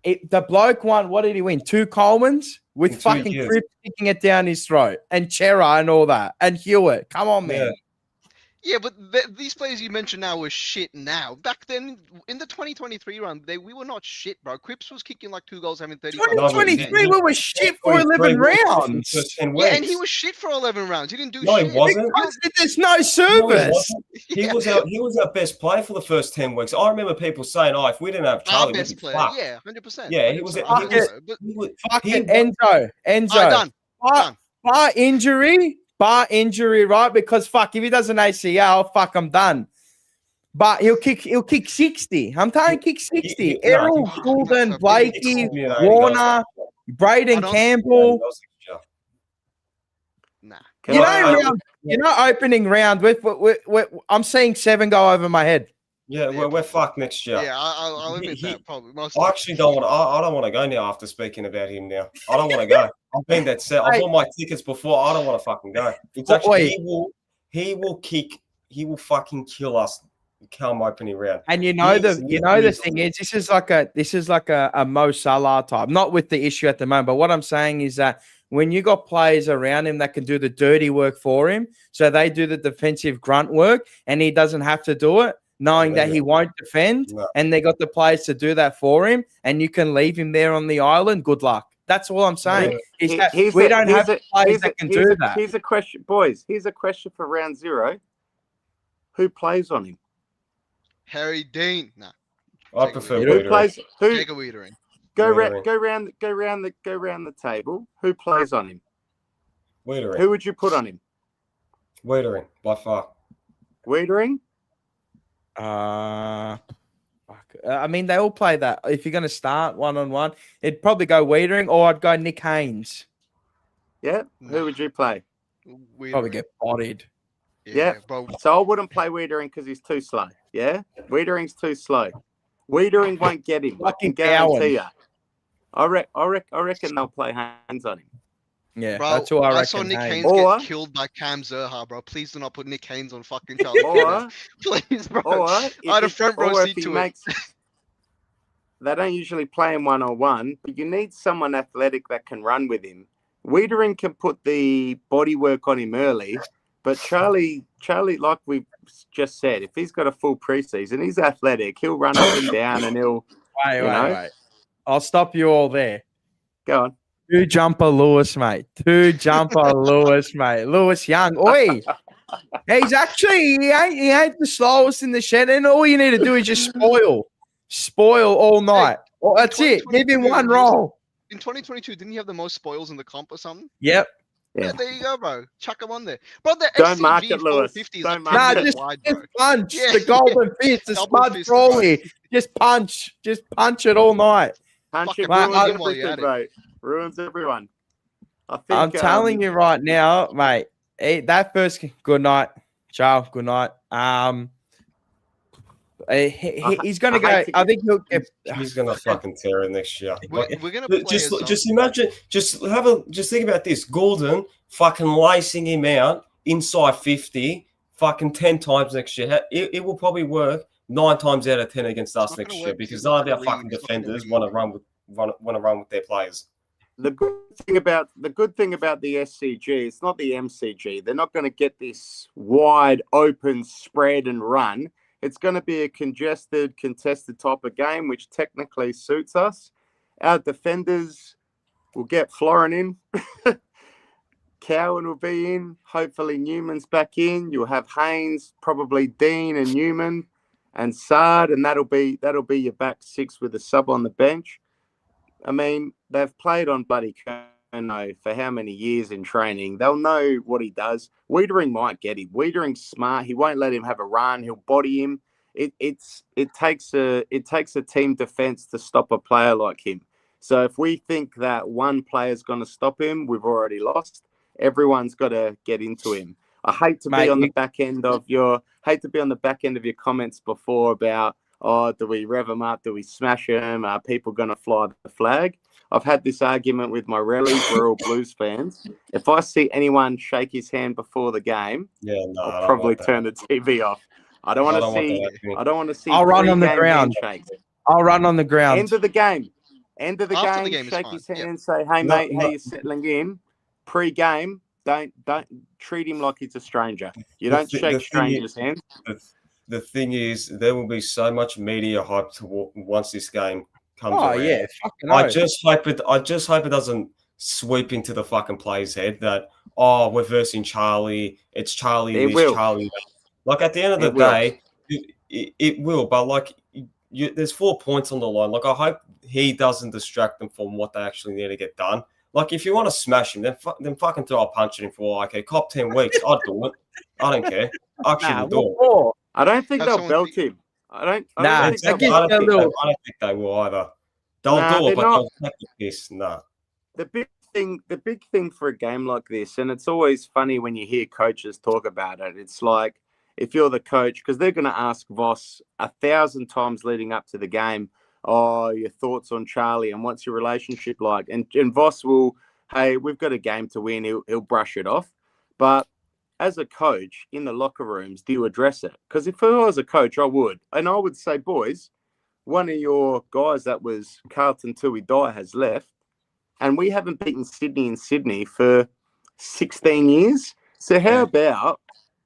The bloke won. What did he win? 2 Colemans with fucking Cripps kicking it down his throat, and Chera and all that, and Hewitt. Come on, man. Yeah, but these players you mentioned now were shit now. Back then, in the 2023 run, we were not shit, bro. Cripps was kicking like 2 goals, having 35. 2023, we were shit for 11 rounds. Yeah, and he was shit for 11 rounds. He didn't do shit. No, he wasn't. There's no service. He was our best player for the first 10 weeks. I remember people saying, if we didn't have Charlie, our best player. Yeah, 100%. Yeah, he was. Fuck it, Enzo. Done. Bar injury, right? Because if he does an ACL, I'm done. But he'll kick 60. I'm telling you, kick 60. Errol, Goulden, Blakey, Warner, Braden Campbell. Nah. Opening round. I'm seeing 7 go over my head. Yeah, we're fucked next year. Yeah, I'll admit that probably. I actually don't want. I don't want to go now after speaking about him. Now I don't want to go. I've been that set. I bought my tickets before. I don't want to fucking go. It's actually he will kick. He will fucking kill us. Come opening round. And the thing is, this is like a Mo Salah type. Not with the issue at the moment, but what I'm saying is that when you got players around him that can do the dirty work for him, so they do the defensive grunt work, and he doesn't have to do it, knowing that he won't defend, and they got the players to do that for him, and you can leave him there on the island. Good luck. That's all I'm saying. We don't have players that can do that. Here's a question, boys. Here's a question for round 0. Who plays on him? Harry Dean. No. I prefer who plays who? Jacob Wiedering. Go round the table. Who plays on him? Wiedering. Who would you put on him? Wiedering, by far. Wiedering? I mean, they all play that. If you're going to start 1-on-1, it'd probably go Wiedering, or I'd go Nick Haynes. Yeah. Who would you play? Probably get bodied. Yeah. bro. So I wouldn't play Wiedering because he's too slow. Yeah. Wiedering's too slow. Wiedering won't get him. I can guarantee you. I reckon they'll play hands on him. Yeah, Bro, that's all I reckon. I saw Nick Haynes Or- get killed by Cam Zerha, bro. Please do not put Nick Haynes on fucking Carlton. Please, bro. I had a front row seat to it. They don't usually play him 1-on-1, but you need someone athletic that can run with him. Wiedering can put the body work on him early, but Charlie, like we just said, if he's got a full preseason, he's athletic. He'll run up and down, and he'll. Wait. I'll stop you all there. Go on. Two jumper Lewis, mate. Lewis, mate. Lewis Young. Oi. He's actually he ain't the slowest in the shed, and all you need to do is just spoil all night. Well, that's it. Give him one roll. In 2022, didn't he have the most spoils in the comp or something? Yep. Yeah. There you go, bro. Chuck him on there. Bro, the Don't SCG mark it, Lewis. 450 is Don't like mark 10 it. minutes wide, bro. Just punch Yeah. the golden fist, the Double Spud fist, Crawley. Just punch it all night. Punch Fucking it ruin ruins him while you're everything, at it. bro. Ruins everyone. I think, I'm telling you right now, mate. That first good night, Charles. Good night. He's gonna go. I think he'll get. He's gonna fucking tear it next year. We're gonna play just imagine. Just think about this. Gordon fucking lacing him out inside 50, fucking 10 times next year. It will probably work 9 times out of 10 against us next year because none of our fucking defenders want to run with their players. The good thing about the SCG, it's not the MCG. They're not going to get this wide open spread and run. It's going to be a congested, contested type of game, which technically suits us. Our defenders will get Florin in. Cowan will be in. Hopefully Newman's back in. You'll have Haynes, probably Dean and Newman and Sard, and that'll be your back six with a sub on the bench. I mean, they've played on bloody Curnow for how many years in training. They'll know what he does. Wiedering might get him. Wiedering's smart. He won't let him have a run. He'll body him. It takes a team defense to stop a player like him. So if we think that one player's going to stop him, we've already lost. Everyone's got to get into him. I hate to be on the back end of your comments before about, oh, do we rev them up? Do we smash them? Are people going to fly the flag? I've had this argument with my rallies. We're all Blues fans. If I see anyone shake his hand before the game, I'll probably turn the TV off. I don't want to see. I'll run on the ground. I'll run on the ground. End of the game. Shake his hand and say, "Hey mate, how you settling in?" Pre-game, don't treat him like he's a stranger. You don't shake strangers' hands. The thing is, there will be so much media hype once this game comes around. Yeah, I just hope it doesn't sweep into the fucking player's head that, oh, we're versing Charlie. It's Charlie. Charlie. Like at the end of the day, it will. But like, there's 4 points on the line. Like I hope he doesn't distract them from what they actually need to get done. Like if you want to smash him, then fucking throw a punch at him for okay, cop 10 weeks. I'd do it. I don't care. I actually do it. I don't think they'll belt him. I don't think they will either. They'll do it, but they'll take the piss. Nah. The big thing for a game like this, and it's always funny when you hear coaches talk about it. It's like if you're the coach, because they're going to ask Voss 1,000 times leading up to the game, oh, your thoughts on Charlie and what's your relationship like? And Voss will, hey, we've got a game to win. He'll brush it off. But as a coach in the locker rooms, do you address it? Because if I was a coach, I would. And I would say, boys, one of your guys that was Carlton till we die has left. And we haven't beaten Sydney in Sydney for 16 years. So how about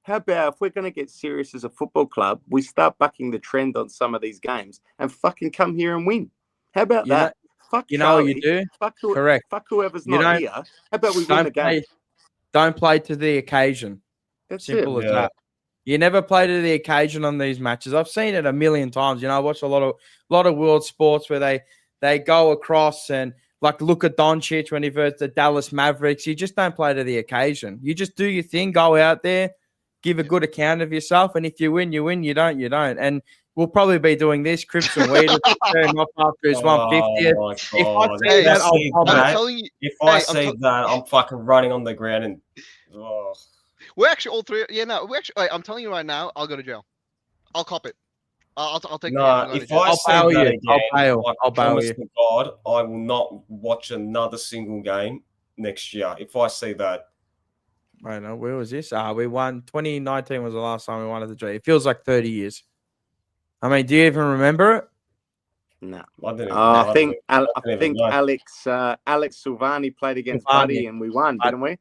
if we're going to get serious as a football club, we start bucking the trend on some of these games and fucking come here and win? How about that? Fuck you Charlie. Know what you do? Correct. Fuck whoever's not here. How about we win the game? Don't play to the occasion. That's simple as that. You never play to the occasion on these matches. I've seen it a million times. I watch a lot of world sports where they go across and like Luka Doncic when he versus the Dallas Mavericks. You just don't play to the occasion. You just do your thing, go out there, give a good account of yourself. And if you win, you win. You don't, you don't. And we'll probably be doing this. Crips and Weed turn off after his 150th. If I see that, I'll see that, I'm fucking running on the ground and. Oh. We're actually all three. Yeah, no, we're actually. I'm telling you right now, I'll go to jail. I'll cop it. I'll take. No, if I say that again, I'll bail you. To God, I will not watch another single game next year. If I see that. I know. Where was this? We won. 2019 was the last time we won at the G. It feels like 30 years. I mean, do you even remember it? No. I think Alex Silvani played against Buddy and we won, didn't we?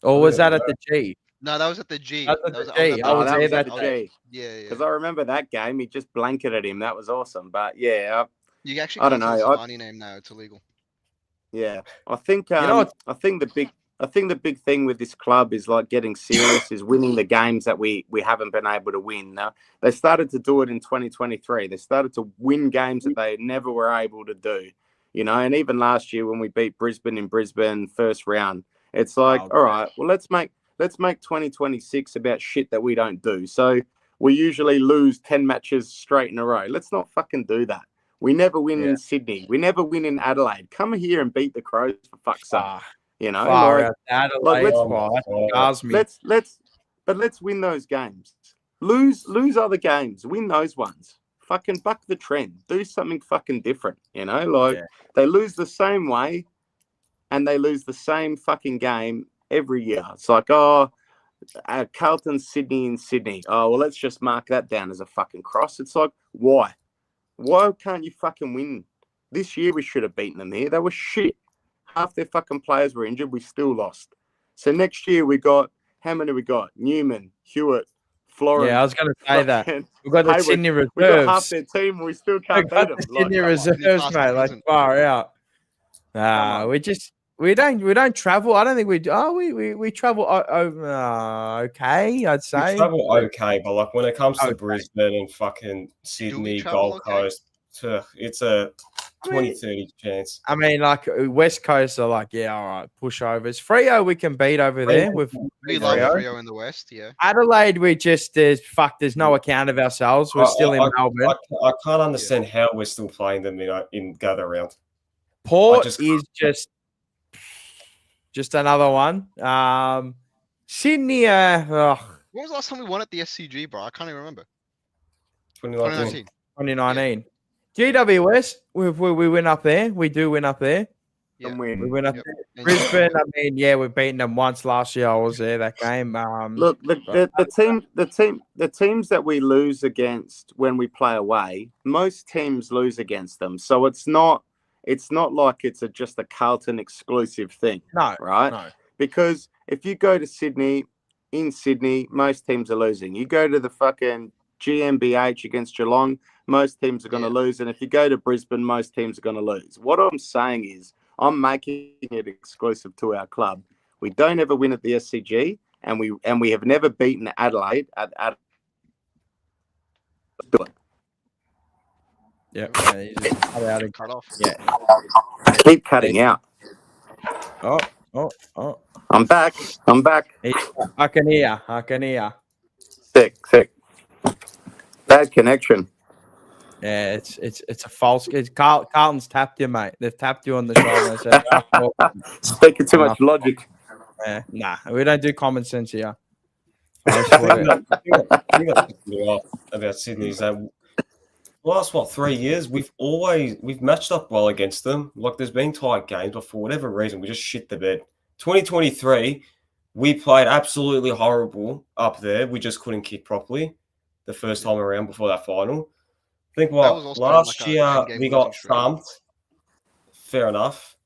Or was that at the G? No, that was at the G. That was at the G. I was there at the G. Yeah. Because I remember that game. He just blanketed him. That was awesome. But yeah, you actually I don't know. Silvani name now. It's illegal. Yeah, I think I think the big thing with this club is like getting serious, is winning the games that we haven't been able to win. Now, they started to do it in 2023. They started to win games that they never were able to do, you know. And even last year when we beat Brisbane in Brisbane first round, it's like, all right, well, let's make 2026 about shit that we don't do. So we usually lose 10 matches straight in a row. Let's not fucking do that. We never win in Sydney. We never win in Adelaide. Come here and beat the Crows for fuck's sake. You know, let's win those games. Lose other games. Win those ones. Fucking buck the trend. Do something fucking different. You know, like they lose the same way, and they lose the same fucking game every year. It's like, Carlton, Sydney in Sydney. Oh, well, let's just mark that down as a fucking cross. It's like, why? Why can't you fucking win? This year we should have beaten them here. They were shit. Half their fucking players were injured. We still lost. So next year we got, how many we got? Newman, Hewitt, Florence. Yeah, I was going to say that. We've got the Hayward. Sydney reserves. We got half their team and we still can't beat them. The Sydney reserves, mate, like far out. We don't travel. I don't think we do. Oh, we travel okay, I'd say. We travel okay, but like when it comes to Brisbane and fucking Sydney, Gold Coast, it's a 20-30 chance. I mean, like West Coast are like, yeah, all right, pushovers. Freo we can beat over there. We love Freo in the West, yeah. Adelaide, there's no account of ourselves. We're still in Melbourne. I can't understand how we're still playing them in gather round. Port is just another one. Sydney, when was the last time we won at the SCG, bro? I can't even remember. 2019. GWS, we win up there. We do win up there. Yeah. We win up there. Brisbane, I mean, yeah, we've beaten them once last year. I was there that game. Look, the teams that we lose against when we play away, most teams lose against them. So it's not like it's just a Carlton exclusive thing. No. Right? No. Because if you go to Sydney, in Sydney, most teams are losing. You go to the fucking GmbH against Geelong, most teams are going to lose. And if you go to Brisbane, most teams are going to lose. What I'm saying is I'm making it exclusive to our club. We don't ever win at the SCG, and we have never beaten Adelaide at do it. Yeah, you just cut out and cut off. Yeah. Keep cutting out. Oh. I'm back. I can hear. Sick. Bad connection. Yeah, it's a false. Carlton's tapped you, mate. They've tapped you on the shoulder. Speaking too much logic. Yeah, nah, we don't do common sense here. About Sydney is that last 3 years we've matched up well against them. Like there's been tight games, but for whatever reason we just shit the bed. 2023, we played absolutely horrible up there. We just couldn't kick properly the first time around before that final. I think last year we got thumped. Fair enough.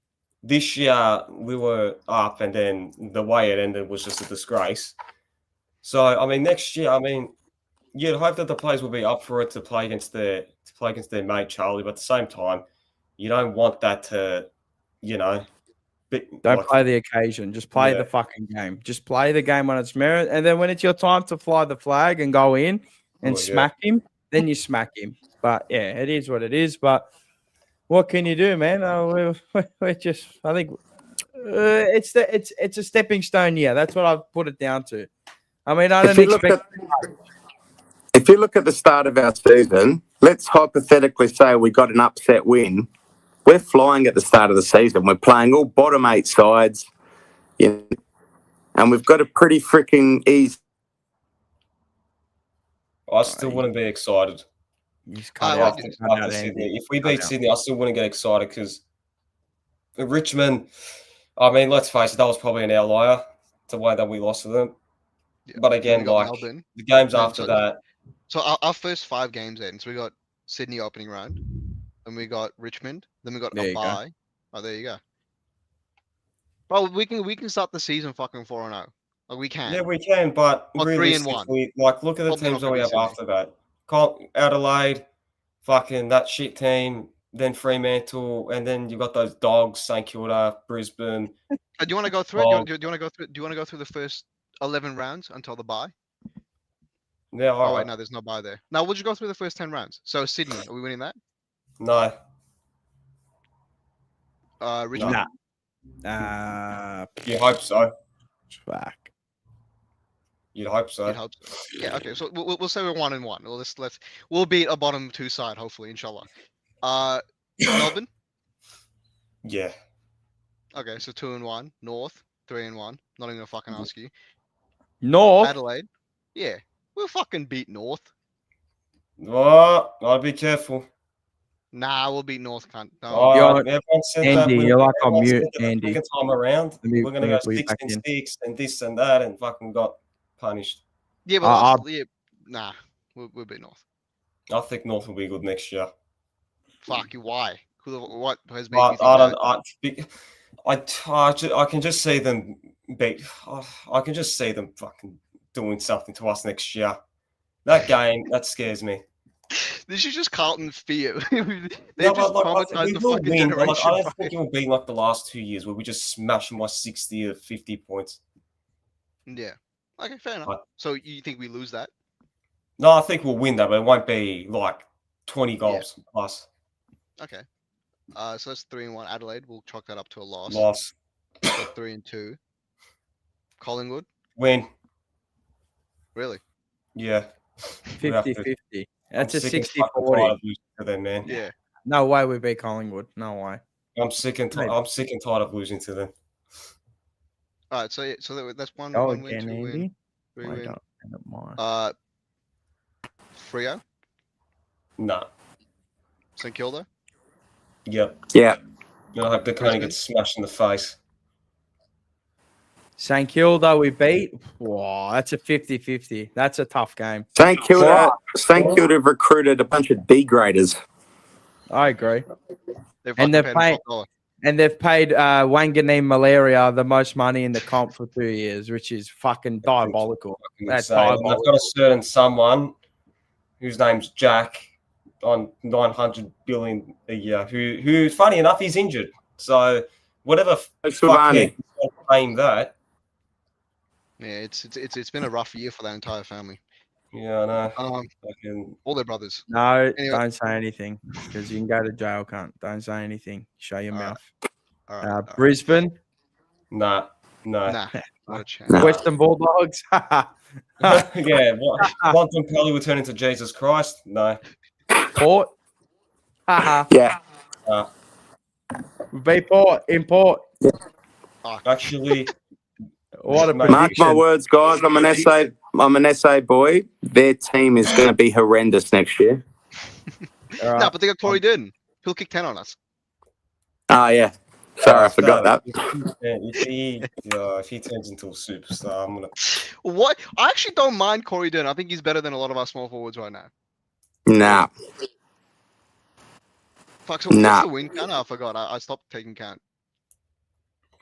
This year we were up, and then the way it ended was just a disgrace. So I mean, next year, I mean, you'd hope that the players will be up for it to play against their mate Charlie, but at the same time, you don't want that to, don't play the occasion. Just play the fucking game. Just play the game on its merit, and then when it's your time to fly the flag and go in and smack him, then you smack him. But yeah, it is what it is. But what can you do, man? We're just. I think it's a stepping stone. Yeah, that's what I've put it down to. I mean, I don't expect. If you look at the start of our season, let's hypothetically say we got an upset win. We're flying at the start of the season. We're playing all bottom 8 sides, and we've got a pretty freaking easy. I still wouldn't be excited. After Sydney. If we beat Sydney, I still wouldn't get excited because Richmond, I mean, let's face it, that was probably an outlier, the way that we lost to them. Yeah. But again, like Melbourne. The games after that. So our first 5 games then, so we got Sydney opening round, then we got Richmond, then we got a bye. Oh, there you go. Bro, we can start the season fucking 4-0. Like we can. Yeah, we can, but realistically, like look at the teams that we have after that. Adelaide, fucking that shit team, then Fremantle, and then you got those dogs, St Kilda, Brisbane. Do you want to go through it? Do you want to go through? Do you want to go through the first 11 rounds until the bye? Yeah. All right. Wait, no, there's no bye there. Now we'll just go through the first 10 rounds. So Sydney, are we winning that? No. Richmond. Nah. You hope so. Fuck. You'd hope so. You'd hope so. Yeah. Okay. So we'll say we're 1-1. We'll beat a bottom 2 side, hopefully, inshallah. Melbourne. Yeah. Okay, so 2-1. North 3-1. Not even gonna fucking ask you. North. Adelaide. Yeah, we'll fucking beat North. Oh, I'll be careful. Nah, we'll beat North. Cunt. No. Everyone said Andy, you're like on mute, Andy. Second time around, we're gonna go 6-6 and this and that, and fucking got punished. Yeah, but nah, we'll beat North. I think North will be good next year. Fuck you. Why? What has made you think I can just see them beat. I can just see them fucking doing something to us next year. That game, that scares me. This is just Carlton's fear. I don't think it will be like the last 2 years where we just smash them by 60 or 50 points. Yeah. Okay, fair enough. So you think we lose that? No, I think we'll win that, but it won't be like 20 goals plus. Okay. So that's 3-1. Adelaide, we'll chalk that up to a loss. So 3-2. Collingwood? Win. Really? Yeah. 50-50. That's a 60-40. Them, man. Yeah. No way we beat Collingwood. No way. I'm sick and tired of losing to them. All right, so that's one win, 2 win, 3 win. Freo? No. St Kilda? Yep. Yeah. I hope they kind of get smashed in the face. St Kilda we beat. Wow, that's a 50-50. That's a tough game. St Kilda have recruited a bunch of D-graders. I agree. And they've paid Wanganeen Malaria the most money in the comp for 2 years, which is fucking diabolical. That's diabolical. I've got a certain someone whose name's Jack on 900 billion a year. Who funny enough, he's injured. So whatever fuckhead paying that. Yeah, it's been a rough year for that entire family. Yeah, I know. All their brothers. No, anyway. Don't say anything because you can go to jail. Can't. Don't say anything. Show your mouth. All right. Brisbane. Nah. Not a chance. Western Bulldogs. Yeah. One of them probably will turn into Jesus Christ. No. Port. Yeah. Be Port. Import. Yeah. Actually. What a Mark my words, guys. I'm an SA boy. Their team is going to be horrendous next year. Right. No, but they got Corey Durden. He'll kick 10 on us. Oh, yeah. Sorry, I forgot that. If he turns into a superstar, I'm gonna. What? I actually don't mind Corey Durden. I think he's better than a lot of our small forwards right now. Nah. Fuck. So what's the win count? I forgot. I stopped taking count.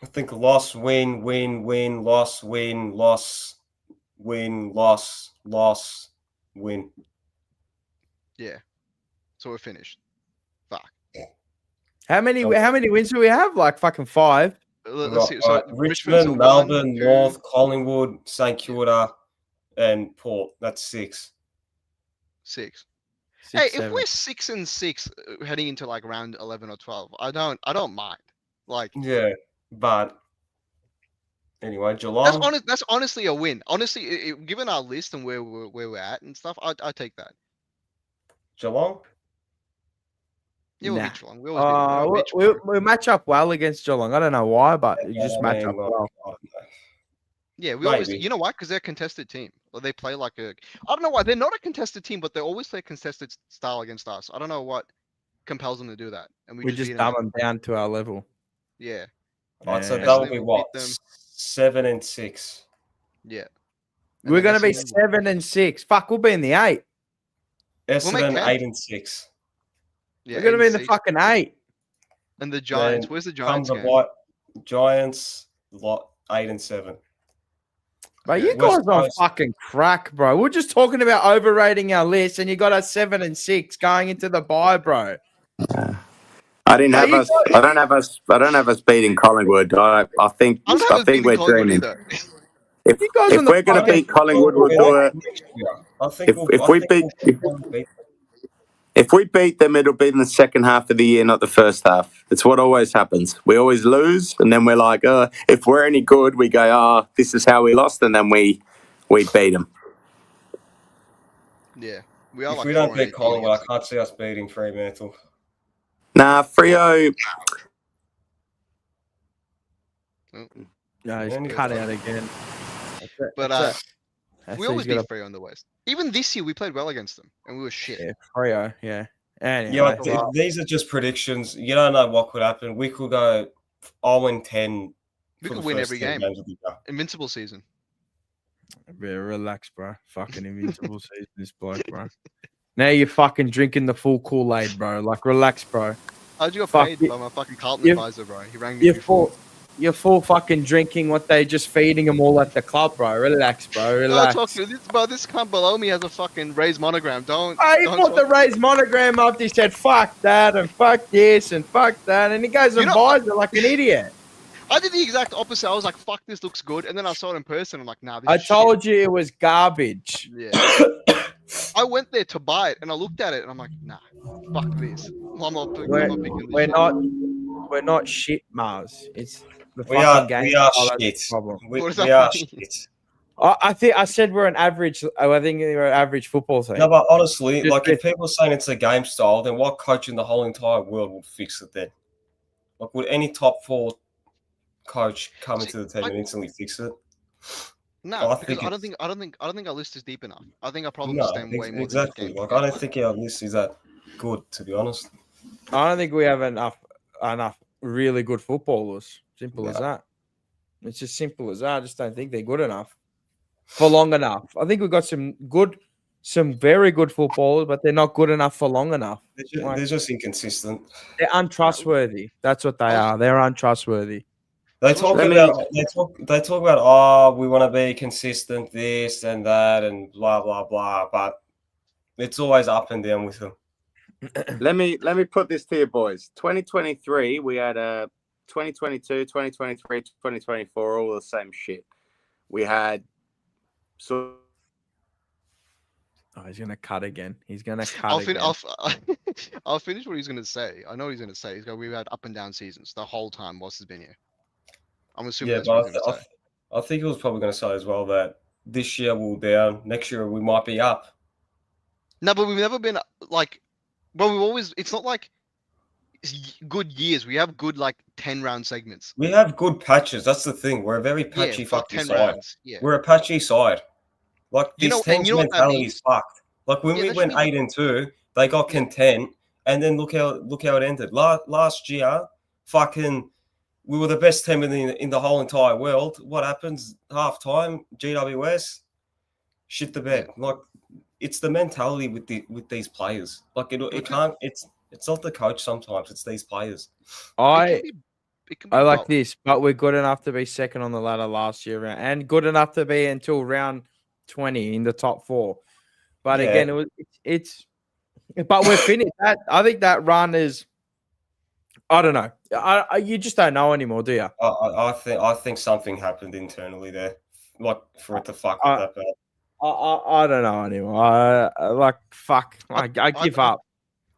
I think loss, win, loss, win, loss, win, loss, loss, win. Yeah. So we're finished. Fuck. How many wins do we have? Like fucking 5. Let's see. So Richmond, Melbourne, North, Collingwood, St Kilda, and Port. That's 6. 6. Hey, if we're 6-6 heading into like round 11 or 12, I don't mind. Like yeah. But Anyway, Geelong. That's honestly a win. Honestly, given our list and where we're at and stuff, I take that. Geelong. Yeah, we'll beat Geelong. We always beat Geelong. We match up well against Geelong. I don't know why, but you just match up well. Yeah, we always. You know why? Because they're a contested team. Or they play like a. I don't know why they're not a contested team, but they always play a contested style against us. I don't know what compels them to do that, and we just dumb them down to our level. Yeah. All right, so that would be what? 7-6. Yeah. We're gonna be 7-6. Fuck, we'll be in the 8. Essendon 8-6. Yeah, we're gonna be in the fucking 8. And the Giants. Where's the Giants game? Giants 8-7. But you guys are fucking crack, bro. We're just talking about overrating our list, and you got us 7-6 going into the bye, bro. I don't have us beating Collingwood. I think we're dreaming. If we're going to beat Collingwood, we'll do it. If we beat them, it'll be in the second half of the year, not the first half. It's what always happens. We always lose, and then we're like, if we're any good, we go, this is how we lost, and then we beat them. Yeah. If we don't beat Collingwood, I can't see us beating Fremantle. Nah, Freo. No, he's cut out again. But we always beat Freo in the West. Even this year, we played well against them, and we were shit. Yeah, Freo, yeah. Anyway, these are just predictions. You don't know what could happen. We could go 0-10. We could win every game. Invincible season. Yeah, relax, bro. Fucking invincible season, this bloke, bro. Now you're fucking drinking the full Kool-Aid, bro. Like, relax, bro. How'd you get paid by my fucking Carlton advisor, bro? He rang me. You're full fucking drinking what they just feeding them all at the club, bro. Relax, bro. Relax. This cunt below me has a fucking raised monogram. He put the raised monogram up. He said, fuck that and fuck this and fuck that. And he goes and buys it like an idiot. I did the exact opposite. I was like, fuck, this looks good. And then I saw it in person. I'm like, nah, this is told you it was garbage. Yeah. I went there to buy it and I looked at it and I'm like, nah, fuck this. I'm not picking this we're not shit, Mars. It's the we are shit. We are shit. I said we're an average. I think we're an average football team. No, but honestly, if people are saying it's a game style, then what coach in the whole entire world would fix it then? Like, would any top 4 coach come into the team and instantly fix it? No, because I don't think our list is deep enough. I think our problem is staying way more exactly. Than like, I don't think our list is that good, to be honest. I don't think we have enough really good footballers. Simple as that. It's just simple as that. I just don't think they're good enough for long enough. I think we've got some very good footballers, but they're not good enough for long enough. They're just inconsistent. They're untrustworthy. That's what they are. They're untrustworthy. They talk about we want to be consistent, this and that, and blah blah blah. But it's always up and down with them. Let me put this to you, boys. 2023, we had 2022, 2023, 2024, all the same shit. We had he's gonna cut again. He's gonna cut again. I'll finish what he's gonna say. I know what he's gonna say. We've had up and down seasons the whole time whilst he's been here. I'm assuming that's what he's gonna say. I think he was probably gonna say as well that this year we'll down, next year we might be up. No, but we've never been like. Well, we've always. It's not like good years. We have good 10-round segments. We have good patches. That's the thing. We're a very patchy fucking side. Yeah. We're a patchy side. Like this team's mentality is fucked. Like when we went 8-2, they got content, and then look how it ended. Last year, fucking, we were the best team in the whole entire world. What happens? Half time, GWS, shit the bed. Like. It's the mentality with these players. Like it can't. It's not the coach sometimes. It's these players. I like this, but we're good enough to be second on the ladder last year, and good enough to be until round 20 in the top 4. But again, it's. But we're finished. I think that run is. I don't know. You just don't know anymore, do you? I think something happened internally there, like for it to fuck with that bad. I don't know anymore. Fuck. I give up.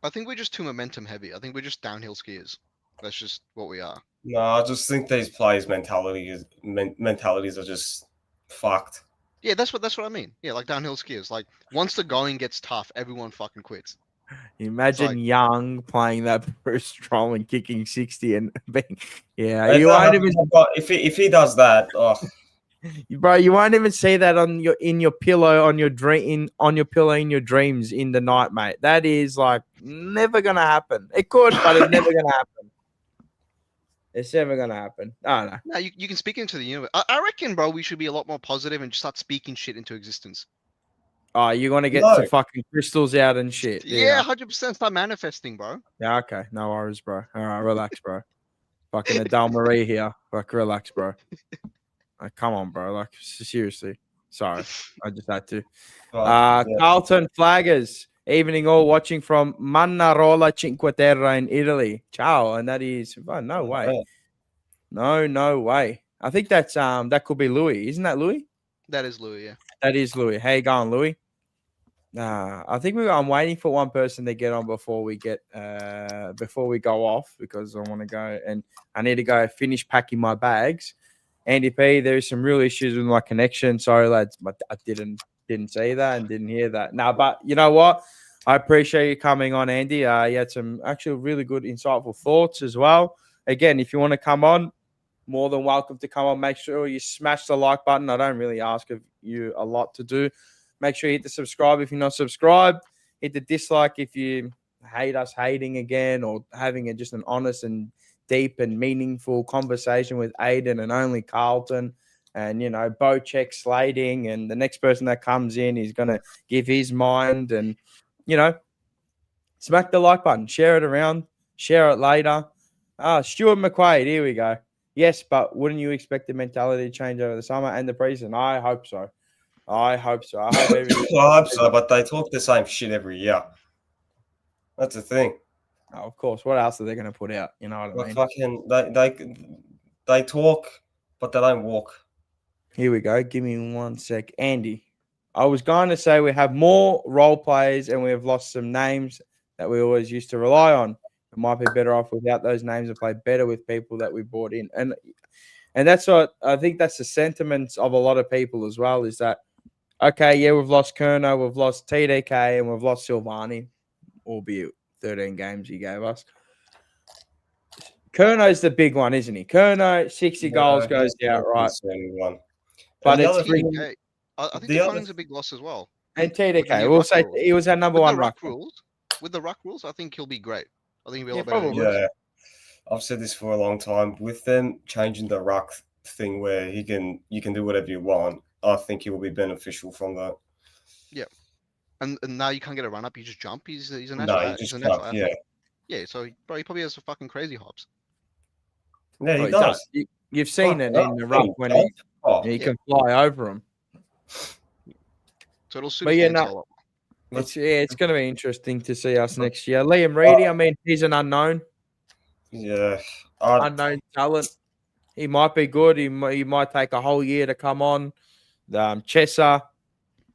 I think we're just too momentum heavy. I think we're just downhill skiers. That's just what we are. No, I just think these players' mentalities are just fucked. Yeah, that's what I mean. Yeah, like downhill skiers. Like once the going gets tough, everyone fucking quits. Imagine Young playing that Bruce Stroll and kicking 60 and being, if he does that, bro, you won't even see that on your pillow in your dreams in the night, mate. That is like never gonna happen. It could, but it's never gonna happen. It's never gonna happen. I don't know. No, you can speak into the universe. I reckon, bro, we should be a lot more positive and just start speaking shit into existence. Oh, you're gonna get some fucking crystals out and shit. Yeah, 100% start manifesting, bro. Yeah, okay. No worries, bro. All right, relax, bro. Fucking Adele Marie here. Like, relax, bro. Like, come on, bro. Like, seriously. Sorry. I just had to. Carlton Flaggers. Evening all, watching from Mannarola Cinque Terre in Italy. Ciao. And that is no way. No way. I think that's that could be Louis. Isn't that Louis? That is Louis, yeah. That is Louis. How you going, Louis? I think I'm waiting for one person to get on before we go off, because I want to go and I need to go finish packing my bags. Andy P, there's some real issues with my connection. Sorry, lads, but I didn't see that and didn't hear that. No, but you know what? I appreciate you coming on, Andy. You had some actually really good, insightful thoughts as well. Again, if you want to come on, more than welcome to come on. Make sure you smash the like button. I don't really ask of you a lot to do. Make sure you hit the subscribe if you're not subscribed. Hit the dislike if you hate us hating again or having just an honest and deep and meaningful conversation with Aiden and only Carlton. And, you know, Bocek slating, and the next person that comes in is going to give his mind. And, you know, smack the like button. Share it around. Share it later. Stuart McQuaid, here we go. Yes, but wouldn't you expect the mentality to change over the summer and the preseason? I hope so. I hope so. I hope so, but they talk the same shit every year. That's the thing. Oh, of course. What else are they going to put out? You know what I mean? Fucking, they talk, but they don't walk. Here we go. Give me 1 sec. Andy, I was going to say we have more role players and we have lost some names that we always used to rely on. It might be better off without those names and play better with people that we brought in. And that's what I think that's the sentiments of a lot of people as well, is that, okay, yeah, we've lost Curnow, we've lost TDK, and we've lost Silvani, albeit 13 games he gave us. Curnow's the big one, isn't he? Curnow, 60 goals goes out, right? But it's TDK. I think the Cunning's a big loss as well. And TDK, we'll say he was our number one ruck. With the ruck rules, I think he'll be great. I think he'll be a lot better. Yeah, I've said this for a long time. With them changing the ruck thing where you can do whatever you want, I think he will be beneficial from that. Yeah, and now you can't get a run up. You just jump. He's a natural. No, he's a natural athlete. Yeah. So he probably has some fucking crazy hops. Yeah, he does. You've seen it in the ruck when he can fly over them. So it'll suit his a lot. It's going to be interesting to see us next year. Liam Reedy, I mean, he's an unknown. Yeah. Unknown talent. He might be good. He might take a whole year to come on. Chesser.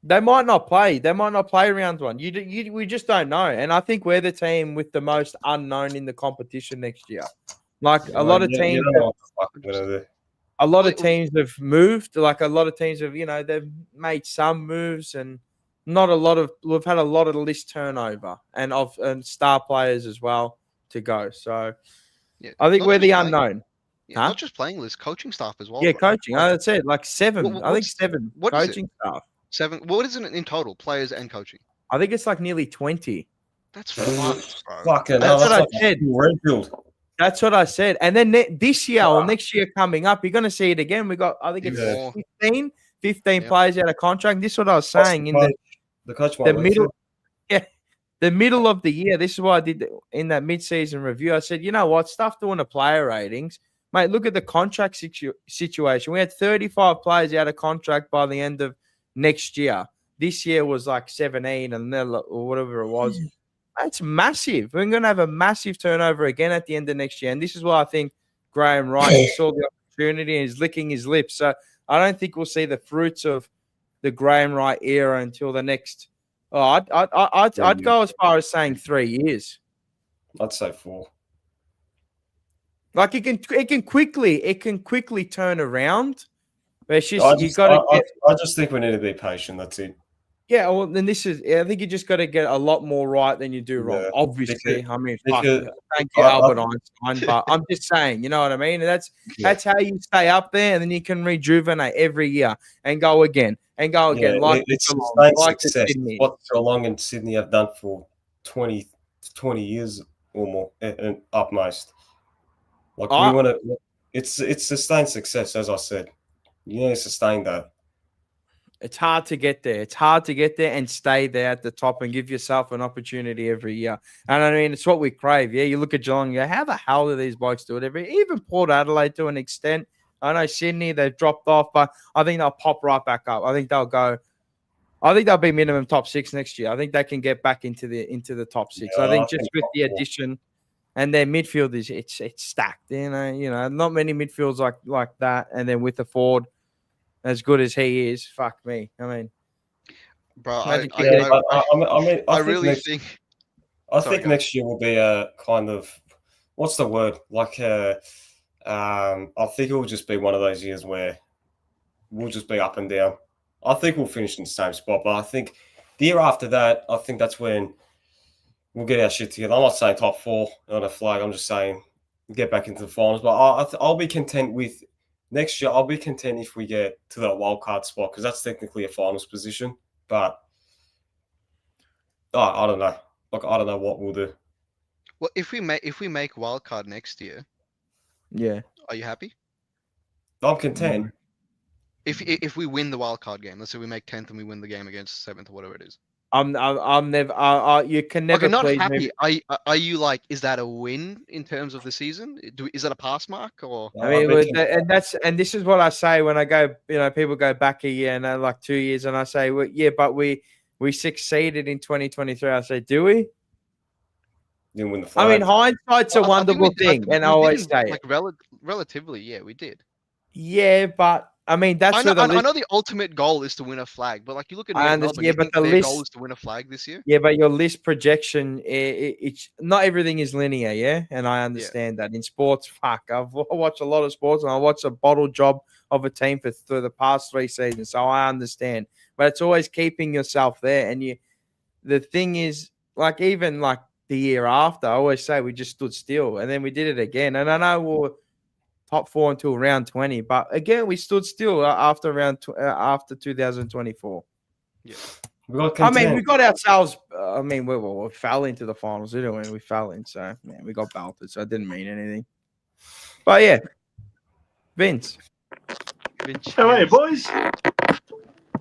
They might not play. They might not play round one. We just don't know. And I think we're the team with the most unknown in the competition next year. Like a lot of teams. A lot of teams have moved. Like a lot of teams have, they've made some moves and not a lot of. We've had a lot of list turnover and star players as well to go. So I think we're the unknown. Yeah, not just playing list, coaching staff as well. Yeah, coaching. That's it. Like 7. I think 7 coaching staff. 7. What is it in total? Players and coaching. I think it's like nearly 20. That's fucked, bro. Fucking that's what I said. Renfield. That's what I said. And then this year or next year coming up, you're going to see it again. We got, I think it's 15 players out of contract. This is what I was saying in the middle. Yeah, the middle of the year. This is what I did in that mid-season review. I said, you know what? Stuff doing the player ratings. Mate, look at the contract situation. We had 35 players out of contract by the end of next year. This year was like 17 and then or whatever it was. It's massive. We're going to have a massive turnover again at the end of next year. And this is why I think Graham Wright saw the opportunity and is licking his lips. So I don't think we'll see the fruits of the Graham Wright era until the next. I'd go as far as saying 3 years. I'd say 4. Like it can quickly turn around. But it's just I just think we need to be patient. That's it. Yeah, well, then I think you just got to get a lot more right than you do wrong. Yeah, Obviously, I mean, thank you, I- Albert Einstein. But I'm just saying, you know what I mean? That's how you stay up there, and then you can rejuvenate every year and go again and go again. Yeah, like it's Geelong, sustained like success. Sydney. What Geelong and Sydney have done for 20 years or more, and up most. Like we want to. It's sustained success, as I said. You need to sustain that. It's hard to get there. It's hard to get there and stay there at the top and give yourself an opportunity every year. And I mean, it's what we crave. Yeah, you look at Geelong, you go, how the hell do these blokes do it every year? Even Port Adelaide to an extent. I know Sydney, they've dropped off, but I think they'll pop right back up. I think they'll be minimum top 6 next year. I think they can get back into the top 6. Yeah, I think just with the addition and their midfield it's stacked. You know, not many midfields like that. And then with the Ford as good as he is, fuck me. I mean, bro, I think next year will be a kind of, what's the word? Like I think it will just be one of those years where we'll just be up and down. I think we'll finish in the same spot, but I think the year after that, I think that's when we'll get our shit together. I'm not saying top 4 on a flag. I'm just saying get back into the finals. But I'll be content with next year. I'll be content if we get to that wild card spot because that's technically a finals position. But I don't know. Like I don't know what we'll do. Well, if we make wild card next year, yeah, are you happy? I'm content. If we win the wild card game, let's say we make 10th and we win the game against 7th or whatever it is. I'm never. You can never. Okay, not happy. Are you like? Is that a win in terms of the season? Is that a pass mark or? I mean, and this is what I say when I go. You know, people go back a year and like 2 years, and I say, well, yeah, but we succeeded in 2023. I say, do we? Didn't win the flag. I mean, hindsight's a wonderful thing, and I always say like relatively, yeah, we did. Yeah, but I mean, that's I know the ultimate goal is to win a flag, but like you look at Melbourne, yeah, but their goal is to win a flag this year. Yeah, but your list projection, it's not everything is linear, yeah, and I understand that in sports. Fuck, I've watched a lot of sports, and I watched a bottle job of a team for the past 3 seasons, so I understand. But it's always keeping yourself there, and the thing is, like even like the year after, I always say we just stood still, and then we did it again, and I know we're top 4 until round 20. But again, we stood still after after 2024. Yeah, I mean, we got ourselves. I mean, we fell into the finals, didn't we? We fell in, so man, we got belted. So it didn't mean anything. But yeah, Vince. How are you, boys?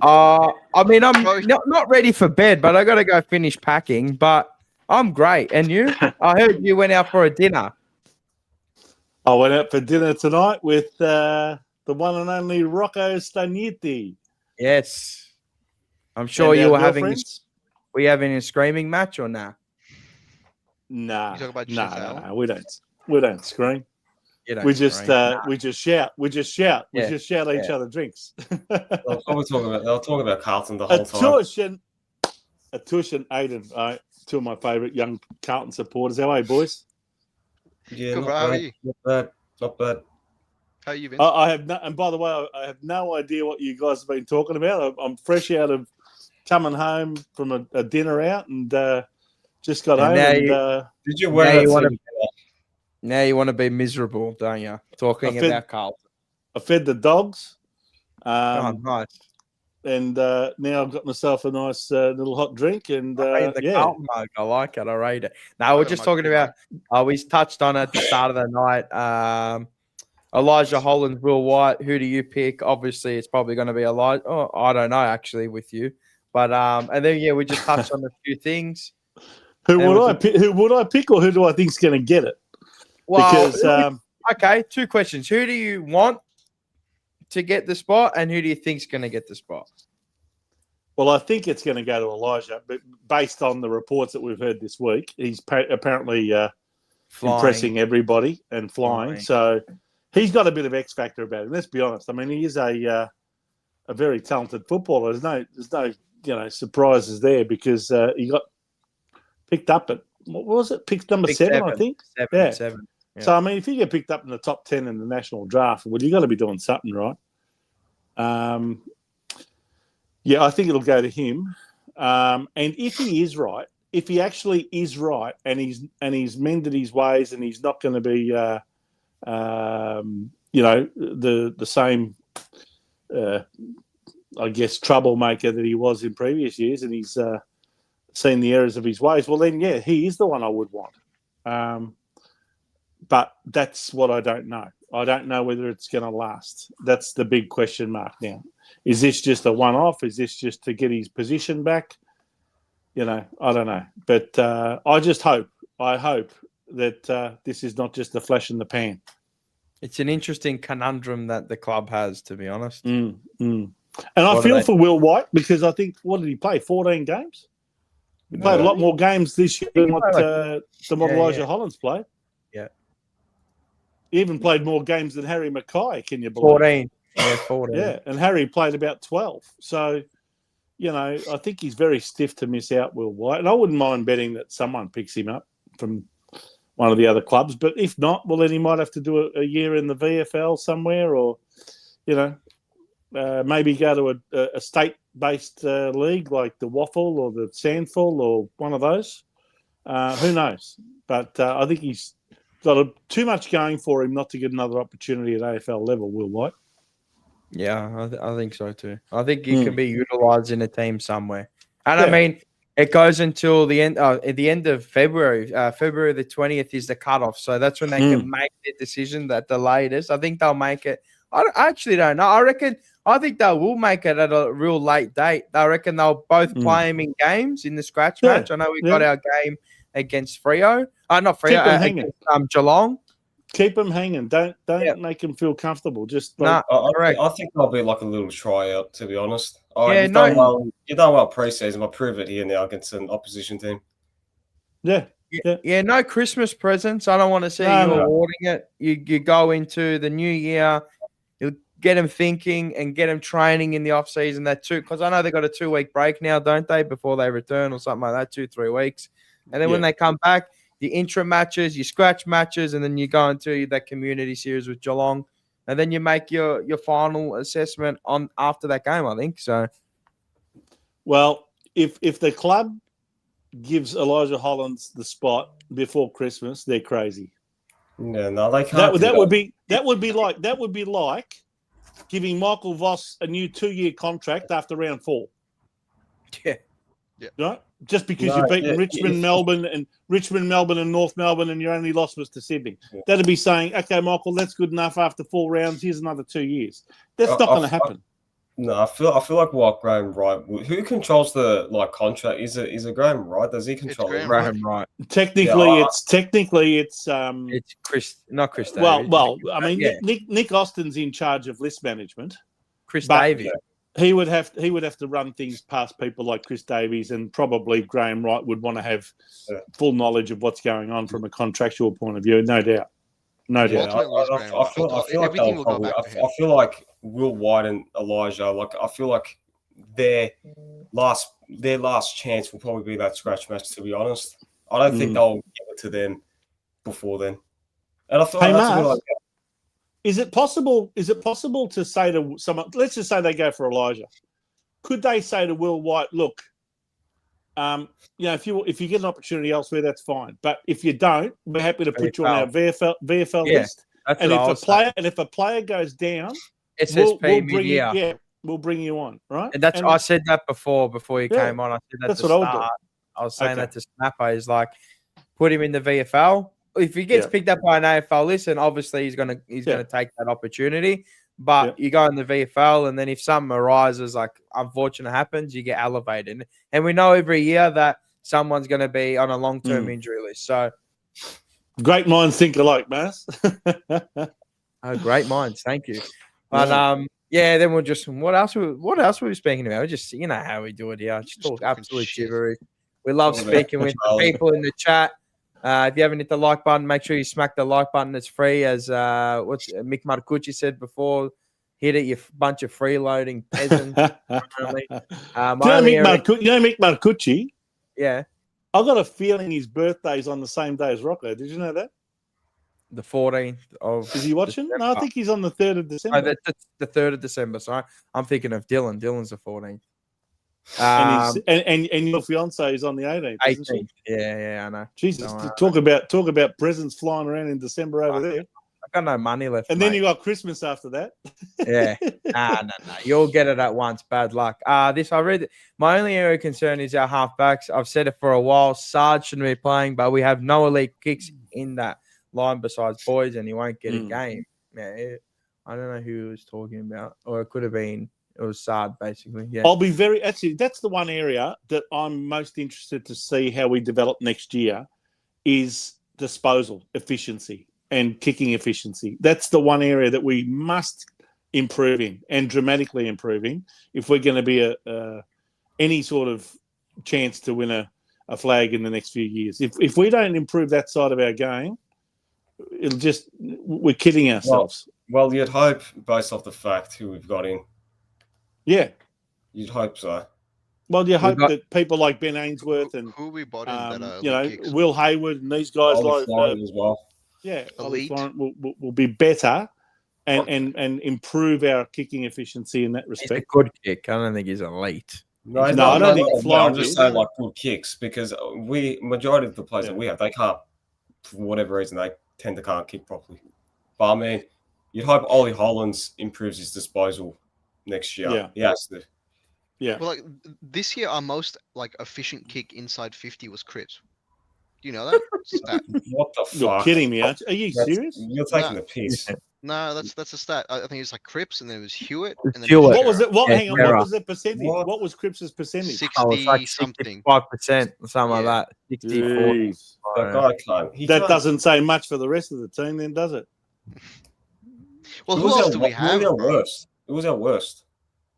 I mean, I'm not ready for bed, but I got to go finish packing. But I'm great. And you? I heard you went out for a dinner. I went out for dinner tonight with the one and only Rocco Stagnetti. Yes. I'm sure you were having a screaming match or nah? Nah. No, we don't scream. We just shout. We just shout at each other drinks. They'll talk about Carlton the whole time. Atush and Aiden, 2 of my favourite young Carlton supporters. How are you, boys? Yeah, not bad. How are you been? I have and by the way, I have no idea what you guys have been talking about. I'm fresh out of coming home from a dinner out and just got home. Did you wear Now you want to be miserable, don't you? Talking about Carlton. I fed the dogs. Nice. And now I've got myself a nice little hot drink. And Carlton mug. I like it. I rate it. No, we're just talking about. We touched on it at the start of the night. Elijah Hollands, Will White. Who do you pick? Obviously, it's probably going to be Elijah. Oh, I don't know actually with you, but and then we just touched on a few things. Who would I pick, or who do I think is going to get it? Well, okay, 2 questions. Who do you want to get the spot, and who do you think is going to get the spot? Well, I think it's going to go to Elijah, but based on the reports that we've heard this week, he's apparently impressing everybody and flying. So he's got a bit of X factor about him. Let's be honest. I mean, he is a very talented footballer. There's no surprises there because he got picked up at what was it? Picked number 7, I think. 7. So, I mean, if you get picked up in the top 10 in the national draft, well, you got to be doing something right. Yeah, I think it'll go to him. And if he is right, if he actually is right, and he's mended his ways, and he's not going to be, the same, I guess, troublemaker that he was in previous years, and he's seen the errors of his ways, well, then, yeah, he is the one I would want. But that's what I don't know. I don't know whether it's going to last. That's the big question mark now. Is this just a one-off? Is this just to get his position back? I don't know. But I hope that this is not just a flash in the pan. It's an interesting conundrum that the club has, to be honest. And I feel for Will White, because I think, what did he play, 14 games? He played a lot more games this year than what Elijah Hollands played. Yeah. He even played more games than Harry Mackay, can you believe? 14. Yeah, 14. Yeah, and Harry played about 12. So, I think he's very stiff to miss out, Will White. And I wouldn't mind betting that someone picks him up from one of the other clubs. But if not, well, then he might have to do a year in the VFL somewhere, or, maybe go to a state-based league like the Waffle or the Sandful or one of those. Who knows? But I think he's got too much going for him not to get another opportunity at AFL level, Will White. Yeah, I think so too. I think he can be utilised in a team somewhere. And I mean, it goes until the end. At the end of February. February the 20th is the cutoff, so that's when they can make the decision at the latest. I think they'll make it. I actually don't know. I think they will make it at a real late date. I reckon they'll both play him in games in the scratch match. I know we got our game against Freo. Not Freo. Against Geelong. Keep them hanging. Don't make them feel comfortable. Just I think I'll be like a little tryout, to be honest. You've done well pre-season, but prove it here now against an opposition team. Yeah. No Christmas presents. I don't want to see you awarding it. You go into the new year. You'll get them thinking and get them training in the off season. Because I know they got a 2-week break now, don't they? Before they return or something like that, 2-3 weeks, and then when they come back, the intra matches, your scratch matches, and then you go into that community series with Geelong, and then you make your final assessment on after that game, I think. So, well, if the club gives Elijah Hollands the spot before Christmas, they're crazy. Yeah, no, they can't. That would be like giving Michael Voss a new 2-year contract after round 4. Yeah. Right? Just because you've beaten Richmond, Melbourne, and North Melbourne, and your only loss was to Sydney. That'd be saying, okay, Michael, that's good enough after 4 rounds. Here's another 2 years. That's not going to happen. No, I feel like what Graham Wright. Who controls the contract? Is it Graham Wright? Does he control it? Graham Wright. Technically, it's Chris, not Chris Davies. Well, I mean, Nick Austin's in charge of list management. Chris Davies. He would have to run things past people like Chris Davies, and probably Graham Wright would want to have full knowledge of what's going on from a contractual point of view. No doubt. I feel like Will White and Elijah. I feel like their last chance will probably be that scratch match. To be honest, I don't think they'll give it to them before then. And I feel like that's a good idea. Is it possible to say to someone, let's just say they go for Elijah, could they say to Will White, look, if you get an opportunity elsewhere, that's fine. But if you don't, we're happy to put you on our VFL list. And if a player goes down, we'll bring you on, right? And I said that before you came on. I said that's what I would do. I was saying that to Snapper is like, put him in the VFL. If he gets picked up by an AFL list, and obviously he's gonna take that opportunity. But you go in the VFL, and then if something arises, like unfortunate happens, you get elevated. And we know every year that someone's going to be on a long-term injury list. So, great minds think alike, Mas. Great minds, thank you. But then we'll just what else were we speaking about? We just how we do it here. Just talk absolute gibberish. We love speaking with people in the chat. If you haven't hit the like button, make sure you smack the like button. It's free, as what's Mick Marcucci said before. Hit it, you bunch of freeloading peasants. Do you know Mick Marcucci? Yeah. I've got a feeling his birthday's on the same day as Rocco. Did you know that? the 14th of. Is he watching? December. No, I think he's on the 3rd of December. Oh, that's the 3rd of December. Sorry, I'm thinking of Dylan. Dylan's the 14th. And your fiance is on the 18th. 18th. Yeah, I know. Jesus, talk about presents flying around in December over there. I got no money left. And then you got Christmas after that. Yeah. No. You'll get it at once. Bad luck. I read. My only area of concern is our halfbacks. I've said it for a while. Sarge shouldn't be playing, but we have no elite kicks in that line besides Boys, and he won't get a game. Yeah, I don't know who he was talking about, or it could have been. It was Sard, basically. Yeah. I'll be that's the one area that I'm most interested to see how we develop next year is disposal efficiency and kicking efficiency. That's the one area that we must improve in and dramatically improve in if we're going to be any sort of chance to win a flag in the next few years. If we don't improve that side of our game, we're kidding ourselves. Well, you'd hope based off the fact who we've got in. Yeah. You'd hope so. Well, you hope that people like Ben Ainsworth and who we bought in that Will Hayward and these guys as well. Yeah, elite will be better and improve our kicking efficiency in that respect. He's a good kick. I don't think he's elite. No, I don't think Florence just saying like good kicks because majority of the players that we have, they can't, for whatever reason, they can't kick properly. But I mean, you'd hope Ollie Hollands improves his disposal next year. Yeah. He has to. Yeah. Well, like this year, our most efficient kick inside 50 was Cripps. Do you know that? Stat. What the fuck? You're kidding me, aren't you? Are you serious? You're taking the piss. No, that's a stat. I think it's like Cripps, and then it was Hewitt. And then Hewitt. What was it? Yeah, what was the percentage? What was Cripps's percentage? 60 something. 65%, something like that. 64. That doesn't say much for the rest of the team, then, does it? Well, who else do we have? It was our worst.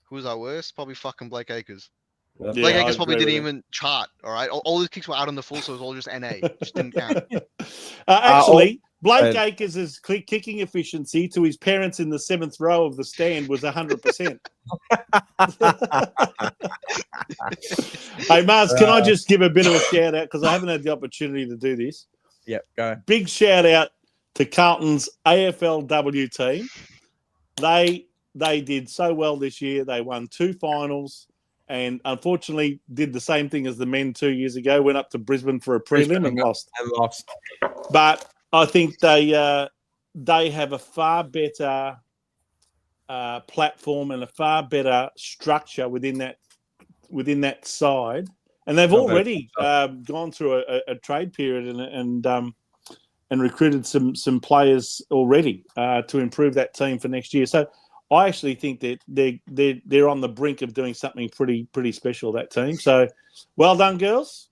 Who was our worst? Probably fucking Blake Acres. Yeah, Blake Acres probably didn't even chart. All right, all his kicks were out on the full, so it was all just NA. Just didn't count. Actually, Blake Acres' kicking efficiency to his parents in the 7th row of the stand was 100%. Hey, Mars, can I just give a bit of a shout out because I haven't had the opportunity to do this? Yep, go. Big shout out to Carlton's AFLW team. They did so well this year. They won 2 finals and unfortunately did the same thing as the men 2 years ago, went up to Brisbane for a prelim and lost. But I think they have a far better platform and a far better structure within that side. And they've already gone through a trade period and recruited some players already to improve that team for next year. So I actually think that they're on the brink of doing something pretty special, that team. So well done, girls.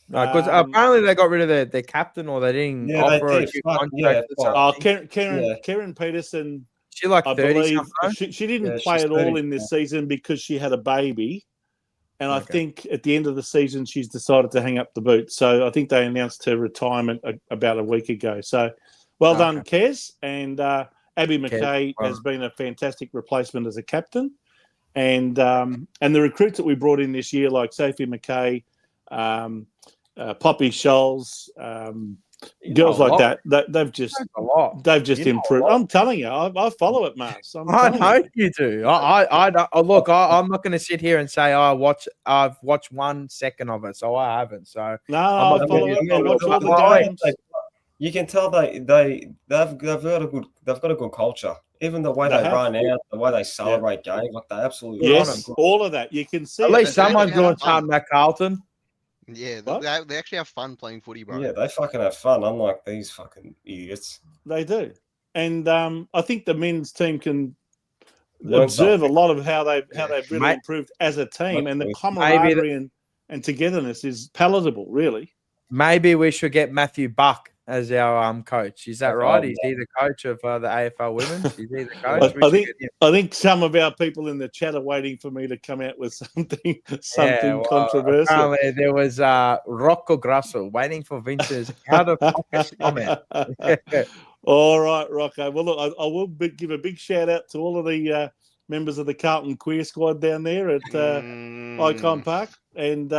Because apparently they got rid of their captain, or they didn't offer a contract. Karen Peterson. She like 30 she didn't play at all in this season because she had a baby. And I think at the end of the season, she's decided to hang up the boot. So I think they announced her retirement about a week ago. So well done, Kez. And Abby McKay has been a fantastic replacement as a captain. And the recruits that we brought in this year, like Sophie McKay, Poppy Scholes, girls like that, they've just improved. I'm telling you, I follow it, Mars. I know you do. I look. I'm not going to sit here and say I've watched 1 second of it, so I haven't. So no, I follow it. I watch all the games. You can tell they've got a good culture. Even the way they run out, the way they celebrate games, like they absolutely all of that. You can see. At least someone's doing something at Carlton. Yeah, they actually have fun playing footy, bro. Yeah, they fucking have fun, unlike these fucking idiots. They do. And I think the men's team can observe a lot of how they've really improved as a team, and the camaraderie and togetherness is palatable, really. Maybe we should get Matthew Buck as our coach. Is that right? Is he the coach of the AFL Women? Is he the coach? I think some of our people in the chat are waiting for me to come out with something controversial. Apparently there was Rocco Grasso waiting for Vince's out of pocket comment. All right, Rocco. Well, look, I will give a big shout out to all of the members of the Carlton Queer Squad down there at Icon Park, and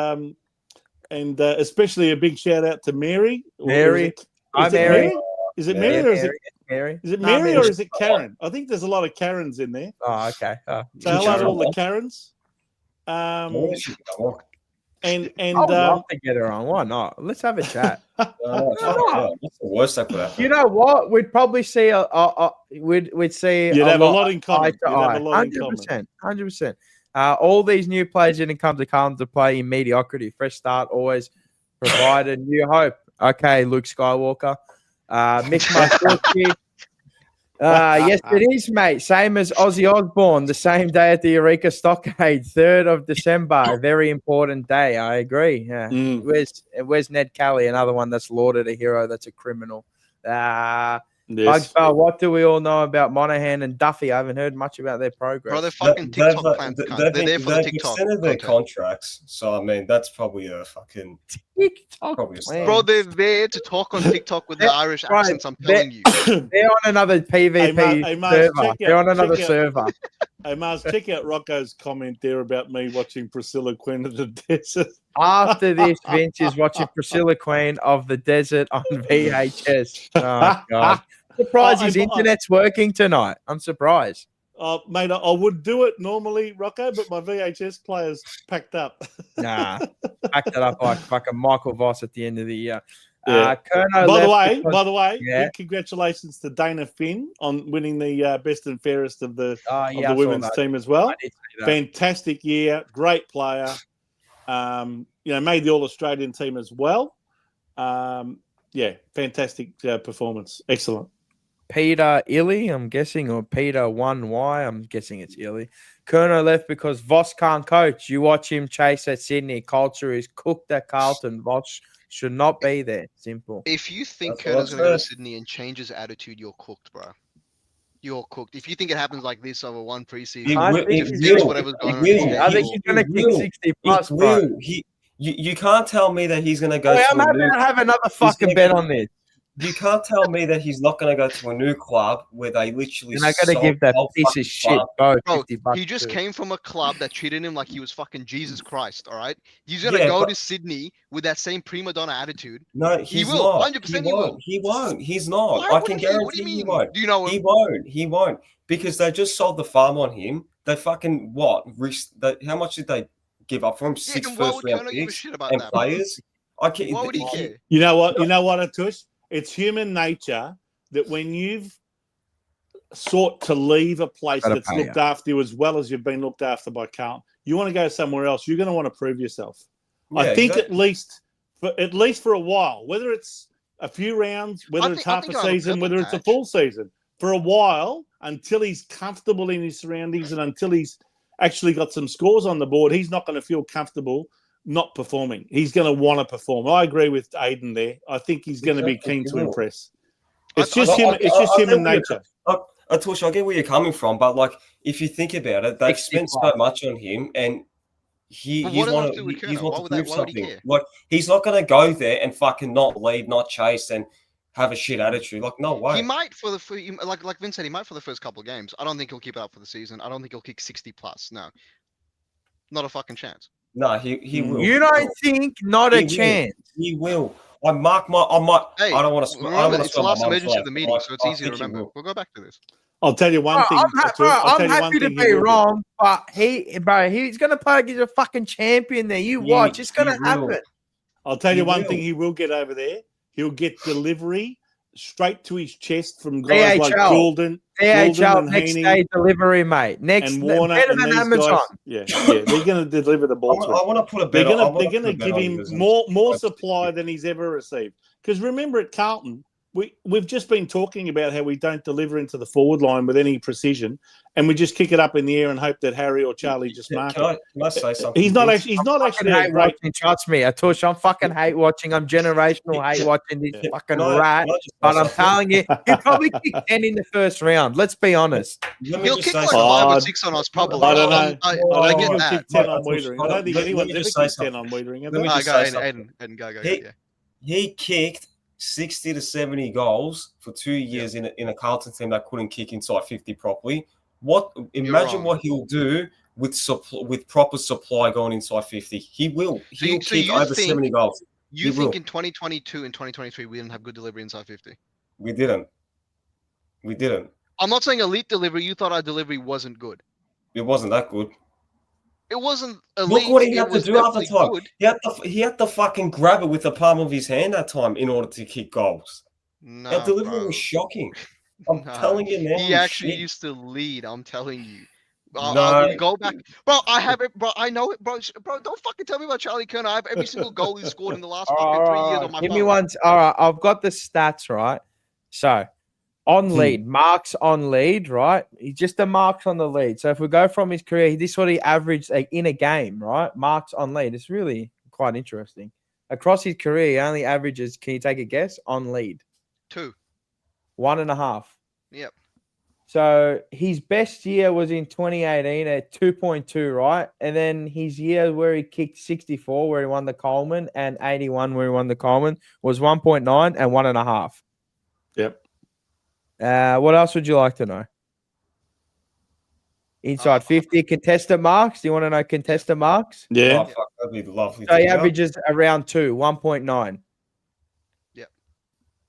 especially a big shout out to Mary. Mary. Is Is it Mary or is it Mary? Is it Mary or is it Karen? I think there's a lot of Karens in there. Oh, okay. So hello to all the Karens. And I would love to get her on. Why not? Let's have a chat. That's the worst I could have. You know what? We'd probably see we'd see. You'd have a lot in common. 100%. All these new players didn't come to play in mediocrity. Fresh start always provided new hope. Okay, Luke Skywalker. Mick Markowski. Yes, it is, mate. Same as Ozzy Osbourne, the same day at the Eureka Stockade, 3rd of December. A very important day. I agree. Yeah. Where's Ned Kelly? Another one that's lauded a hero. That's a criminal. Bugs Bell, what do we all know about Monahan and Duffy? I haven't heard much about their progress. Bro, they're fucking TikTok plans. They're there for the TikTok extended their contracts. So, I mean, that's probably a fucking TikTok. Bro, they're there to talk on TikTok with the Irish accents, I'm telling you. They're on another PvP server. They're on another server. Hey, Mars, check out Rocco's comment there about me watching Priscilla Queen of the Desert. After this, Vince is watching Priscilla Queen of the Desert on VHS. Oh, God. Surprised his internet's working tonight. I'm surprised. Mate, I would do it normally, Rocco, but my VHS player's packed up. Nah, packed it up like fucking Michael Voss at the end of the year. Yeah. Curnow by the way, congratulations to Dana Finn on winning the best and fairest of the women's team as well. Fantastic year, great player. Made the All-Australian team as well. Fantastic performance. Excellent. Peter Illy, I'm guessing, or Peter 1Y, I'm guessing it's Illy. Curnow left because Voss can't coach. You watch him chase at Sydney. Culture is cooked at Carlton. Voss should not be there. Simple. If you think Curnow's going to go to Sydney and change his attitude, you're cooked, bro. You're cooked. If you think it happens like this over one preseason, I think he's going to kick 60 plus, bro. You can't tell me that he's going to go to I'm happy to have another fucking bet on this. You can't tell me that he's not going to go to a new club where they literally. And I got to give that piece of shit, bro. He just came from a club that treated him like he was fucking Jesus Christ. All right, he's going to go to Sydney with that same prima donna attitude. No, he will. 100%, he will. He won't. He's not. I can guarantee he won't. Do you know him? He won't. He won't because they just sold the farm on him. They fucking what? How much did they give up for him? 6 first-round picks and players. Why would he care? You know what, Atush? It's human nature that when you've sought to leave a place that's looked after you as well as you've been looked after by Carlton, you want to go somewhere else. You're going to want to prove yourself. Yeah, I think at least for a while, whether it's a few rounds, whether it's half a season, whether it's a full season, for a while until he's comfortable in his surroundings and until he's actually got some scores on the board, he's not going to feel comfortable not performing. He's going to want to perform. I agree with Aiden there. I think he's going to be keen to impress. It's just human nature. Atush, I get where you're coming from, but like if you think about it, they've spent so much on him, and he's want to prove something. Like he's not going to go there and fucking not lead, not chase, and have a shit attitude. Like no way. He might like Vince said, he might for the first couple of games. I don't think he'll keep it up for the season. I don't think he'll kick 60 plus. No, not a fucking chance. No, he will. You don't think not a chance? He will. I mark my. Hey, I don't want to. It's the last emergency of the meeting, so it's easy to remember. We'll go back to this. I'll tell you one thing. I'm happy to be wrong, but he's going to play like he's a fucking champion there. You watch. It's going to happen. I'll tell you one thing he will get over there. He'll get delivery straight to his chest from guys like Golden. AHL next day delivery, mate. Next and Warner better than Amazon. Guys, they're going to deliver the ball. I want to put a bet. They're going to give him more supply than he's ever received. Because remember, at Carlton, we've just been talking about how we don't deliver into the forward line with any precision, and we just kick it up in the air and hope that Harry or Charlie just mark it. Can I say something? He's not actually hate watching. Trust me, Atush, I'm fucking hate watching. I'm generational hate watching this fucking rat. But I'm telling you, he'll probably kick 10 in the first round. Let's be honest. He'll kick like 5 or 6 on us, probably. I don't know. I get that. Kick 10 on Wiedering. I don't think anyone's ever kicked 10 on Wiedering. Go. He kicked 60 to 70 goals for 2 years in a Carlton team that couldn't kick inside 50 properly. Imagine what he'll do with proper supply going inside 50. He'll kick over 70 goals. You think in 2022 and 2023 we didn't have good delivery inside 50? We didn't. I'm not saying elite delivery. You thought our delivery wasn't good. It wasn't that good. It wasn't elite. Look what he had it to was do half the definitely time. good. He had to fucking grab it with the palm of his hand that time in order to kick goals. No, Our delivery bro. was shocking. I'm No. telling you now. He actually used to lead. I'm telling you. I No. will go back, bro. I have it, bro. I know it, bro. Bro, don't fucking tell me about Charlie Curnow. I have every single goal he scored in the last fucking 3 years on my phone. Give me one. All right, I've got the stats right. So, on lead, marks on lead, right? He's just the marks on the lead. So if we go from his career, this is what he averaged in a game, right? Marks on lead. It's really quite interesting. Across his career, he only averages. Can you take a guess on lead? 2. 1.5. Yep. So his best year was in 2018 at 2.2, right? And then his year where he kicked 64, where he won the Coleman, and 81, where he won the Coleman, was 1.9 and 1.5. Yep. What else would you like to know? Inside 50 contested marks. Do you want to know contested marks? Yeah. Oh, fuck, that'd be lovely. So he averages around 1.9.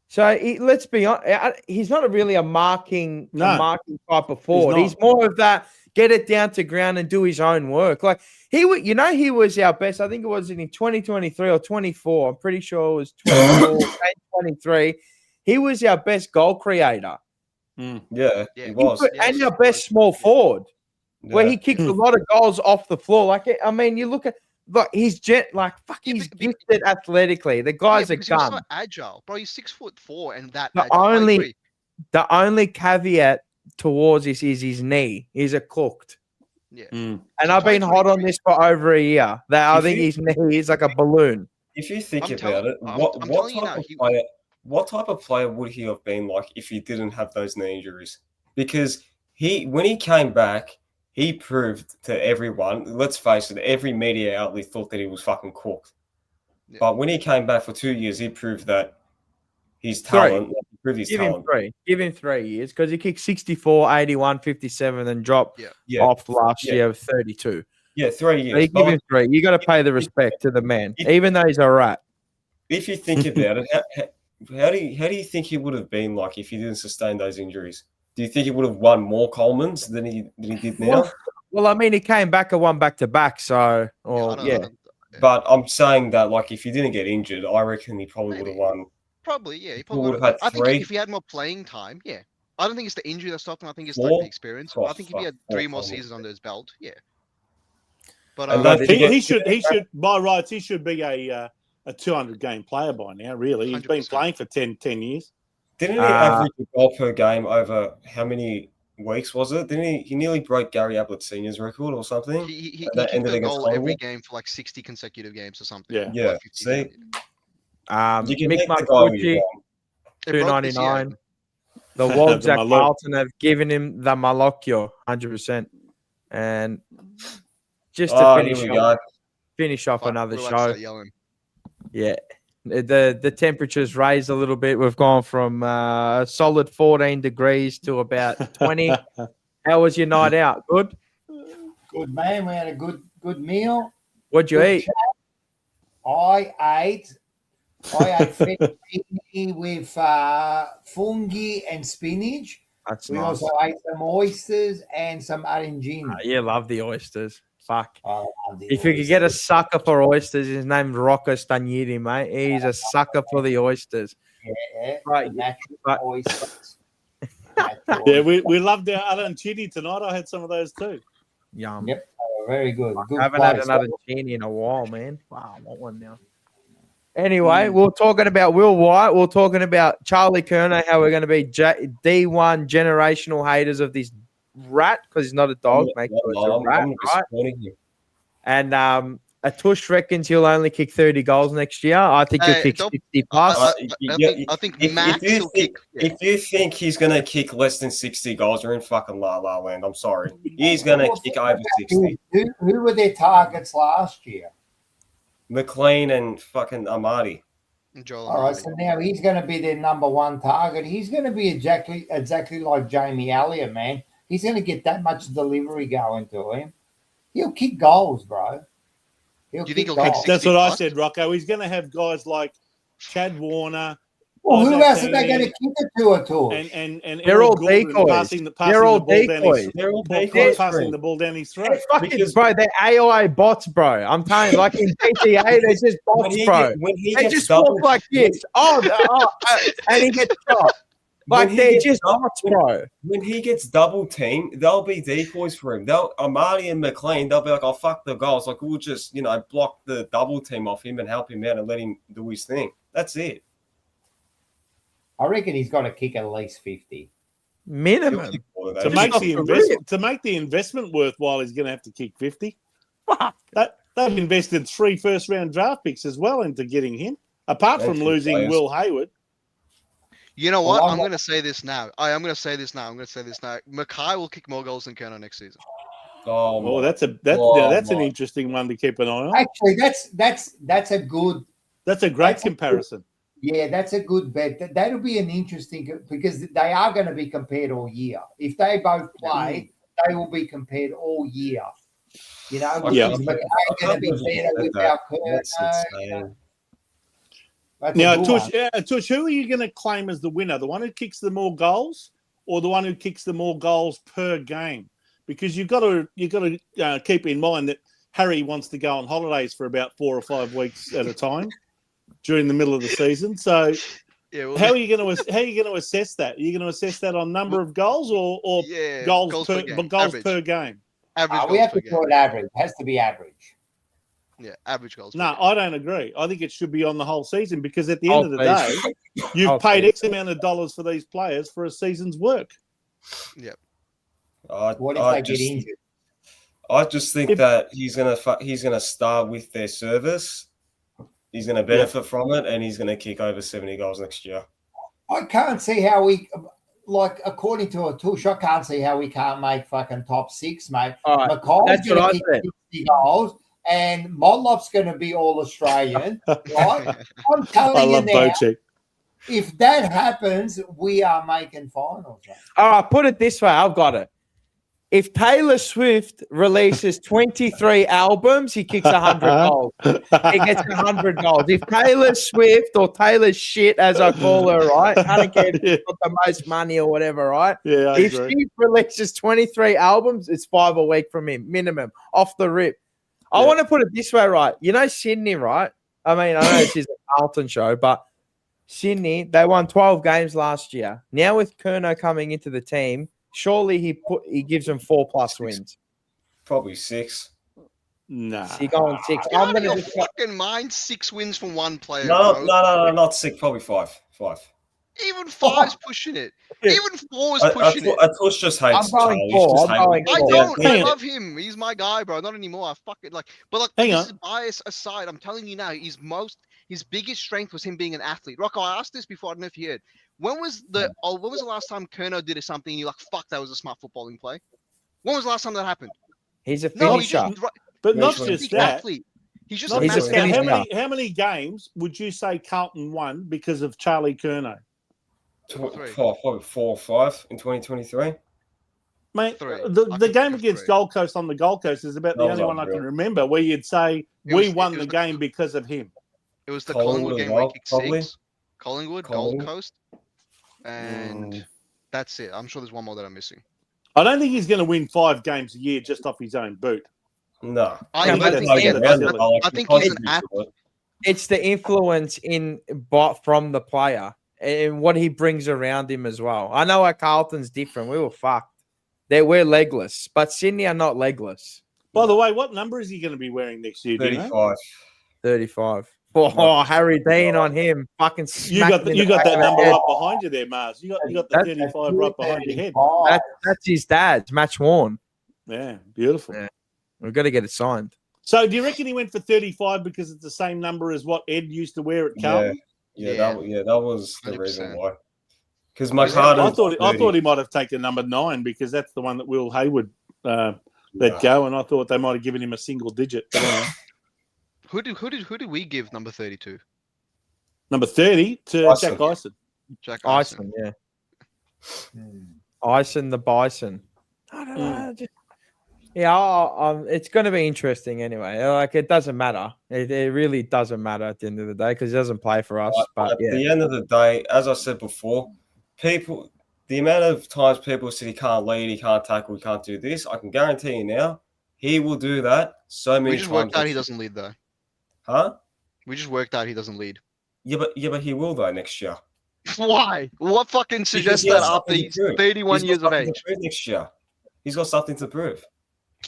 So let's be honest, he's not really a marking type of forward. He's more of that get it down to ground and do his own work. Like he was our best. I think it was in 2023 or 24. I'm pretty sure it was 24, 23. He was our best goal creator. Yeah, he was. And our best small forward, where he kicked a lot of goals off the floor. Like, I mean, you look at. Look, he's he's gifted athletically. The guy's a gun. He's so agile, bro. He's 6'4" and that. The only caveat towards this is his knee. He's a cooked. Yeah. And I've been hot on this for over a year. That I think his knee is like a balloon. If you think about it, what type of player would he have been like if he didn't have those knee injuries? Because when he came back, he proved to everyone, let's face it, every media outlet thought that he was fucking cooked. Yeah. But when he came back for 2 years, he proved that his talent. Give him 3 years because he kicked 64, 81, 57 and dropped off last year of 32. Yeah, 3 years. So give him 3. You got to pay the respect to the man, even though he's a rat. If you think about it, how do you think he would have been like if he didn't sustain those injuries? Do you think he would have won more Colemans than he did now? Well, I mean, he came back and won back-to-back, so yeah. But I'm saying that, like, if he didn't get injured, I reckon he probably would have won. Probably, yeah. He probably would have had 3. I think if he had more playing time, yeah. I don't think it's the injury that stopped him. I think it's like the experience. I think if he had 3 more seasons under his belt, yeah. But he should by rights he should be a 200-game player by now. Really, he's 100%. Been playing for 10 years. Didn't he average a goal per game over how many weeks was it? Didn't he nearly broke Gary Ablett Sr.'s record or something? He kicked a goal every game for like 60 consecutive games or something. Yeah. See? Mick Marcucci, 299. The Wogs at Carlton have given him the Malocchio, 100%. And just to finish off another show. Yeah. The temperature's raised a little bit. We've gone from a solid 14 degrees to about 20. How was your night out? Good? Good, man. We had a good meal. What'd you eat? I ate fettuccine with fungi and spinach. That's we nice. Also ate some oysters and some arancini. Yeah, love the oysters. Fuck. If you could get a sucker for oysters, his name's Rocco Stagnini, mate. He's a sucker for the oysters. Yeah, right. Natural oysters. Yeah, we loved our arancini tonight. I had some of those too. Yum. Yep, very good. I haven't had another chini in a while, man. Wow, I want one now. Anyway, we're talking about Will White. We're talking about Charlie Curnow, how we're going to be D1 generational haters of this rat because he's not a dog, make sure it's a rat, right? And a Tush reckons he'll only kick 30 goals next year. I think he'll kick 60 plus. I think Max will kick. If you think he's going to kick less than 60 goals, you're in fucking la land. I'm sorry. He's going to kick over 60. Who were their targets last year? McLean and fucking Amadi. All right, so now he's going to be their number 1 target. He's going to be exactly like Jamie Elliott, man. He's going to get that much delivery going to him. He'll kick goals, bro. Do you think he'll kick 60 That's what plus? I said, Rocco. He's going to have guys like Chad Warner, Well, who else are they going to kick it to at all? And they're all Gordon decoys. They're all decoys. They're all decoys. Passing the ball down his throat. Bro, they're AI bots, bro. I'm telling you, like in GTA, they're just bots, bro. They just walk like this. And he gets shot. Like they're just bots, bro. When he gets double teamed, they'll be decoys for him. Amali and McLean, they'll be like, "Oh fuck the goals!" Like we'll just block the double team off him and help him out and let him do his thing. That's it. I reckon he's got to kick at least 50 minimum to make the investment worthwhile. He's going to have to kick 50. They've invested 3 first-round draft picks as well into getting him. Apart from losing Will Hayward. You know what? I'm going to say this now. I'm going to say this now. Mackay will kick more goals than Curnow next season. Oh, that's an interesting one to keep an eye on. Actually, that's a great comparison. Yeah, that's a good bet. That'll be an interesting because they are going to be compared all year. If they both play, they will be compared all year. You know, because Mackay's going to be better without Curnow. Now, Tush, who are you going to claim as the winner? The one who kicks the more goals, or the one who kicks the more goals per game? Because you've got to keep in mind that Harry wants to go on holidays for about 4 or 5 weeks at a time during the middle of the season. So, how are you going to assess that? Are you going to assess that on number of goals or goals per game? Average. We have to do it average. It has to be average. Yeah, average goals. No, I don't agree. I think it should be on the whole season because at the end of the day, you've paid X amount of dollars for these players for a season's work. Yep. What if they get injured? I just think that he's gonna start with their service. He's gonna benefit from it, and he's gonna kick over 70 goals next year. I can't see how according to a Tush, I can't see how we can't make fucking top 6, mate. Mackay's going to kick 60 goals. And Motlop's going to be all Australian, right? I'm telling you now, if that happens, we are making finals. Right? All right, put it this way. I've got it. If Taylor Swift releases 23 albums, he kicks 100 goals. He gets 100 goals. If Taylor Swift or Taylor shit, as I call her, right? I don't care if she's got the most money or whatever, right? Yeah, if she releases 23 albums, it's 5 a week from him, minimum, off the rip. I want to put it this way, right? You know Sydney, right? I mean, I know this is a Carlton show, but Sydney, they won 12 games last year. Now with Curnow coming into the team, surely he gives them 4+ wins. Probably 6. Nah. So you're going 6. I'm going to fucking mind 6 wins from one player. No, not 6. Probably 5. 5. Even 5's pushing it. Even 4's pushing it. Atush just hates I'm going 4. I love him. He's my guy, bro. Not anymore. I fucking this is bias aside. I'm telling you now, his biggest strength was him being an athlete. Rocco, I asked this before. I don't know if you heard. When was the last time Curnow did something and you're like, fuck, that was a smart footballing play? When was the last time that happened? He's a finisher. But not just that. Athlete. He's just how many games would you say Carlton won because of Charlie Curnow? Probably 4 or 5 in 2023. Mate, the game against Gold Coast on the Gold Coast is about the only one I can remember where you'd say we won the game because of him. It was the Collingwood game where he kicked 6. Collingwood, Gold Coast. And that's it. I'm sure there's one more that I'm missing. I don't think he's going to win 5 games a year just off his own boot. No. I think he's an athlete. It's the influence from the player and what he brings around him as well. I know our Carlton's different. We were fucked. We're legless, but Sydney are not legless. By the way, what number is he going to be wearing next year? 35. 35. Oh, Harry Dean on him. Fucking you got that number right behind you there, Mars. You got the 35 right behind your head. That's his dad's, Match Worn. Yeah, beautiful. Yeah. We've got to get it signed. So do you reckon he went for 35 because it's the same number as what Ed used to wear at Carlton? Yeah, that was the 100%. Reason why. Because I thought he might have taken number 9 because that's the one that Will Hayward let go, and I thought they might have given him a single digit. Who did we give number 32? Number 30 to Jack Ison. Jack Ison, yeah. Ison the Bison. I don't know. Yeah, it's going to be interesting anyway. Like, it doesn't matter. It really doesn't matter at the end of the day because he doesn't play for us. But at the end of the day, as I said before, the amount of times people say he can't lead, he can't tackle, he can't do this, I can guarantee you now, he will do that so many times. We just worked out he doesn't lead though. Huh? We just worked out he doesn't lead. Yeah, but he will though next year. Why? What fucking suggests that after he's 31 years of age? Next year, he's got something to prove.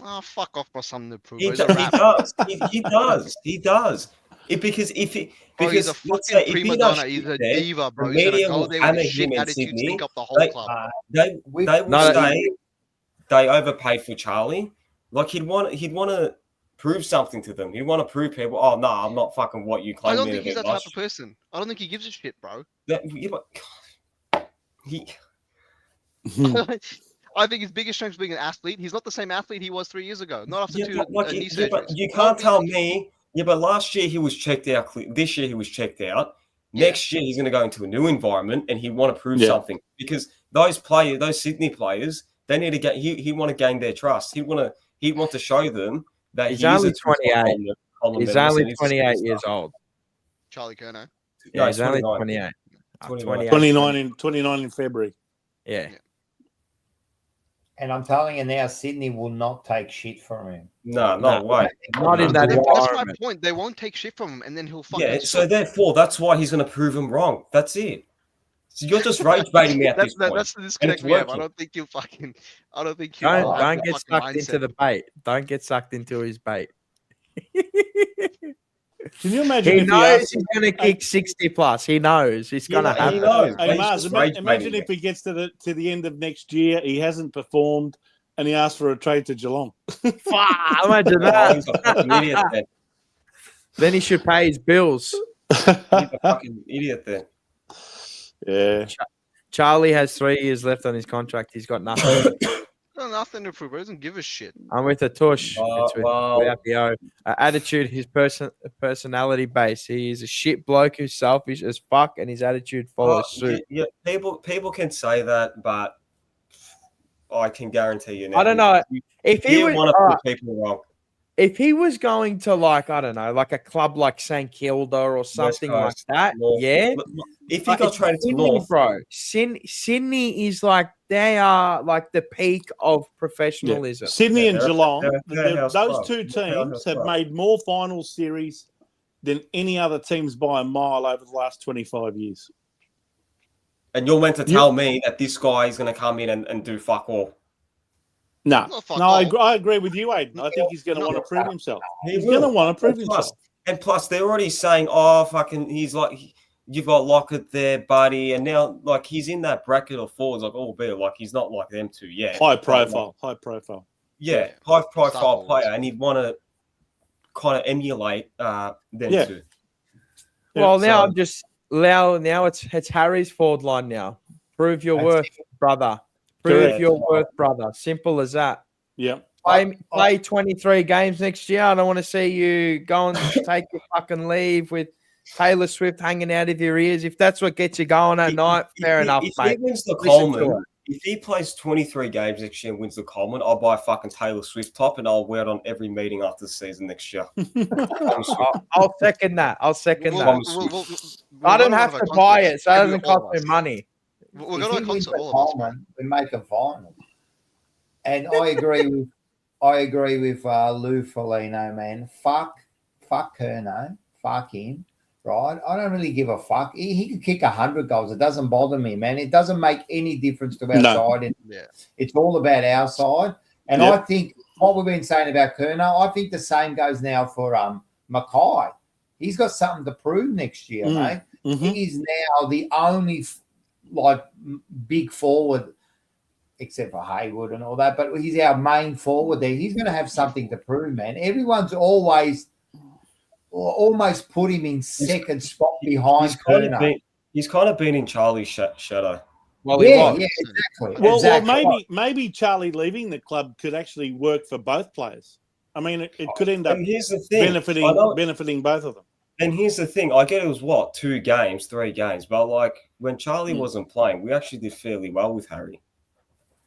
Oh, fuck off for something to prove. He does. He does. He does. Because he's a fucking prima donna. He's a diva, bro. He's gonna go there with a shit attitude, stink up the whole club. They will say they overpaid for Charlie. Like he'd want to prove something to them. He'd want to prove people, oh no, I'm not fucking what you claim. I don't think he's that type of person. I don't think he gives a shit, bro. I think his biggest strength is being an athlete. He's not the same athlete he was 3 years ago. Not after two knee surgeries. But you can't tell me. Yeah, but last year he was checked out. This year he was checked out. Next year he's going to go into a new environment and he want to prove something because those Sydney players, they need to get. He want to gain their trust. He want to show them that he's only 28. He's only 28 years old. Charlie Curnow. Yeah, he's only 28. 29 in February. Yeah. And I'm telling you now, Sydney will not take shit from him. No way. Not in that environment. That's my point. They won't take shit from him, and then he'll fucking. Yeah. So therefore, that's why he's going to prove them wrong. That's it. So you're just rage baiting me at this point. That's the disconnect we have. I don't think you'll fucking. I don't think you. Don't get sucked into the bait. Don't get sucked into his bait. Can you imagine? He knows he's going to kick 60 plus. He knows he's going to have. He knows. Hey, Mars, imagine if he gets to the end of next year, he hasn't performed, and he asks for a trade to Geelong. Imagine that. He's a fucking idiot then. Then he should pay his bills. He's a fucking idiot then. Yeah. Charlie has 3 years left on his contract. He's got nothing. Nothing to prove. He doesn't give a shit. I'm with a tush. It's with the attitude, his personality base. He is a shit bloke who's selfish as fuck, and his attitude follows suit. Yeah, people can say that, but I can guarantee you now. I don't know if he would want to prove people wrong. If he was going to like a club like St Kilda or something like that, yeah. If he got traded to North, bro, Sydney is like they are like the peak of professionalism. Yeah. Sydney and Geelong, those two teams have made more final series than any other teams by a mile over the last 25 years. And you're meant to tell me that this guy is going to come in and do fuck all. No, I agree with you, Aiden. I think he's going to want to prove himself. He's going to want to prove himself. And plus, they're already saying, "Oh, fucking, he's like, you've got Lockett there, buddy," and now like he's in that bracket of forwards, like albeit like he's not like them two yet. High profile. Yeah, high profile player, and he'd want to kind of emulate them two. Well, now now it's Harry's forward line now. Prove your worth, brother. Prove your worth, brother. Simple as that. Yeah. Play 23 games next year. I don't want to see you go and take your fucking leave with Taylor Swift hanging out of your ears. If that's what gets you going at night, fair enough, mate. He wins the Coleman, if he plays 23 games next year and wins the Coleman, I'll buy a fucking Taylor Swift top and I'll wear it on every meeting after the season next year. I'll second that. I don't have to buy it, so it doesn't cost me money. We'll go to a concert, all of us. We make a final. And I agree with Lou Foligno, man. Fuck Curnow. Fuck him. Right? I don't really give a fuck. He could kick 100 goals. It doesn't bother me, man. It doesn't make any difference to our side. It's all about our side. And I think what we've been saying about Curnow, I think the same goes now for Mackay. He's got something to prove next year, mate. Mm-hmm. He is now the only big forward, except for Hayward and all that, but he's our main forward there. He's going to have something to prove, man. Everyone's almost put him in second spot behind Curnow. He's kind of been in Charlie's shadow. Well, exactly. Well, maybe Charlie leaving the club could actually work for both players. I mean, it could end up benefiting both of them. And here's the thing. I get it was 2 games, 3 games, but like when Charlie wasn't playing, we actually did fairly well with Harry.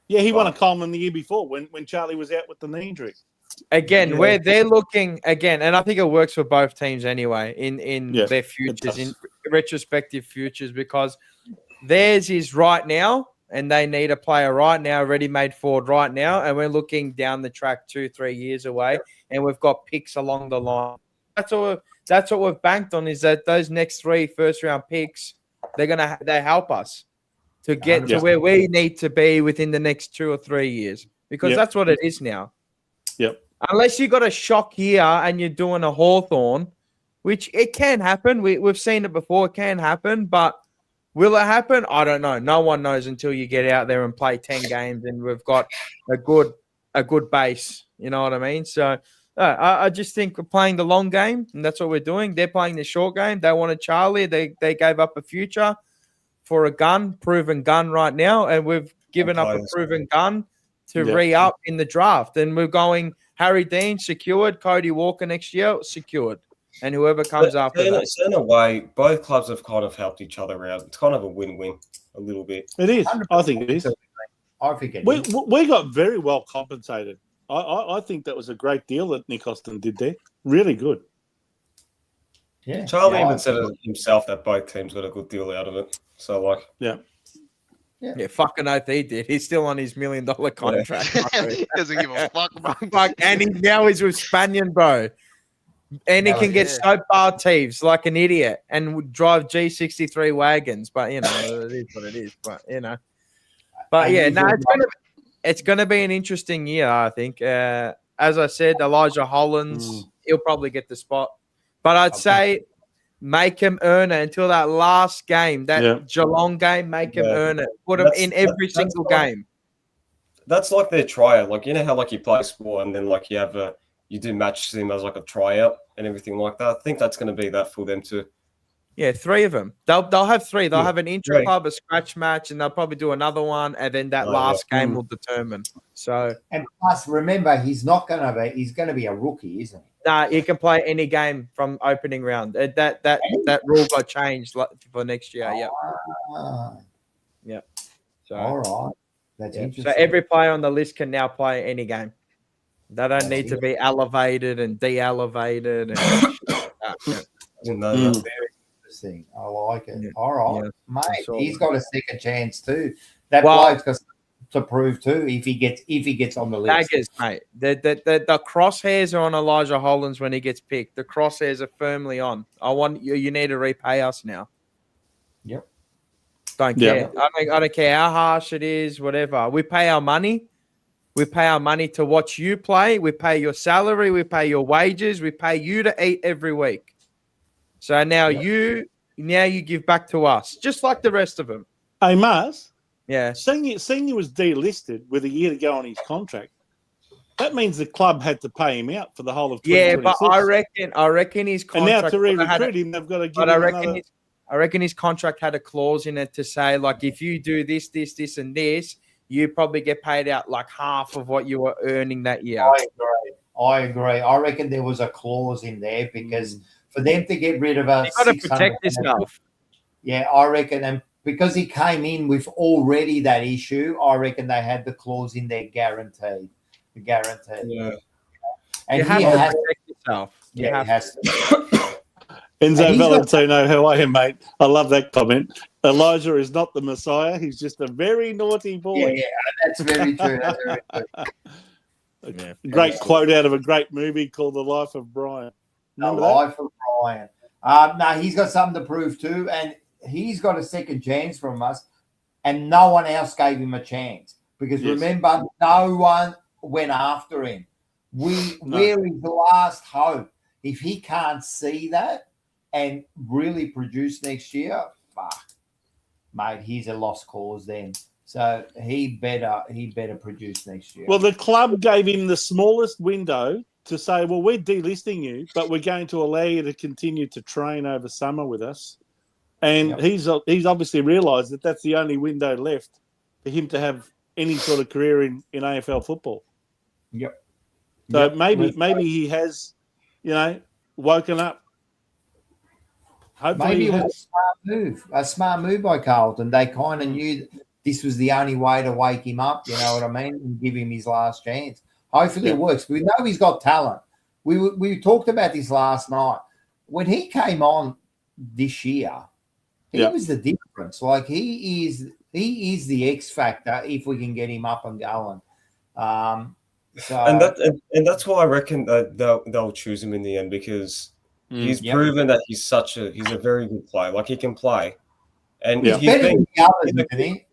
Yeah, he won a Coleman the year before when Charlie was out with the knee injury. Again, where they're looking again, and I think it works for both teams anyway in their futures, in retrospective futures, because theirs is right now, and they need a player right now, ready-made forward right now, and we're looking down the track 2-3 years away, and we've got picks along the line. That's what we've banked on, is that those next 3 first-round picks, they help us to get to where we need to be within the next 2 or 3 years, because that's what it is now. Yep. Unless you got a shock year and you're doing a Hawthorn, which it can happen. We've seen it before. It can happen, but will it happen? I don't know. No one knows until you get out there and play 10 games and we've got a good base. You know what I mean? So I just think we're playing the long game, and that's what we're doing. They're playing the short game. They wanted Charlie. They gave up a future for a proven gun right now, and we've given up a proven gun to re-up in the draft. And we're going Harry Dean secured, Cody Walker next year secured, and whoever comes after that. In a way, both clubs have kind of helped each other out. It's kind of a win-win a little bit. It is. I think it is. I think it is. We got very well compensated. I think that was a great deal that Nick Austin did there. Really good. Yeah. Charlie even said it himself that both teams got a good deal out of it. So, Yeah, fucking oath he did. He's still on his $1 million contract. He doesn't give a fuck. And he's with Spaniard, bro. And he can get soap bar thieves like an idiot and drive G63 wagons. But, it is what it is. But, But, it's going to be an interesting year, I think. As I said, Elijah Hollands, he'll probably get the spot. But I'd say make him earn it until that last game, that Geelong game, make him earn it. Put him in every single game. That's like their tryout. Like, how you play sport and then you do match them as a tryout and everything like that. I think that's going to be that for them too. Yeah, 3 of them. They'll have 3. They'll have an intra club, a scratch match, and they'll probably do another one, and then that last game will determine. So, and plus, remember, he's going to be a rookie, isn't he? Nah, he can play any game from opening round. That rule got changed for next year. Yeah. So, all right, that's interesting. So every player on the list can now play any game. They don't need to be elevated and de-elevated. Interesting. I like it. All right, mate. He's got a second chance too. That bloke's got to prove too if he gets on the list. Daggers, mate. The crosshairs are on Elijah Hollands when he gets picked. The crosshairs are firmly on. I want you. You need to repay us now. Yep. Don't care. I don't care how harsh it is. Whatever. We pay our money. We pay our money to watch you play. We pay your salary. We pay your wages. We pay you to eat every week. So now you give back to us, just like the rest of them. Hey, Mars. Yeah. Senior was delisted with a year to go on his contract. That means the club had to pay him out for the whole of 2026. Yeah, but I reckon his contract. And now to re-recruit him, they've got to give him I reckon his contract had a clause in it to say, like, if you do this, and this, you probably get paid out like half of what you were earning that year. I agree. I reckon there was a clause in there because for them to get rid of us, you got to protect yourself. Yeah, I reckon, and because he came in with already that issue, I reckon they had the clause in there guaranteed. Yeah. And you have to protect yourself. He has to. Enzo Valentino, how are you, mate? I love that comment. Elijah is not the Messiah. He's just a very naughty boy. Yeah, that's very true. Great quote out of a great movie called The Life of Brian. Remember The Life of Brian. No, he's got something to prove too, and he's got a second chance from us, and no one else gave him a chance because remember, no one went after him. We're his last hope. If he can't see that and really produce next year, fuck, mate, he's a lost cause then. So he better produce next year. Well, the club gave him the smallest window to say, well, we're delisting you, but we're going to allow you to continue to train over summer with us. And he's obviously realised that that's the only window left for him to have any sort of career in AFL football. Yep. So maybe he has, woken up. Hopefully maybe it was a smart move by Carlton. They kind of knew this was the only way to wake him up, you know what I mean, and give him his last chance. Hopefully it works. We know he's got talent. We talked about this last night. When he came on this year, he was the difference. Like he is the X factor if we can get him up and going. And that's why I reckon that they'll choose him in the end, because he's proven that he's a very good player. Like he can play, and he's better than the others, isn't he?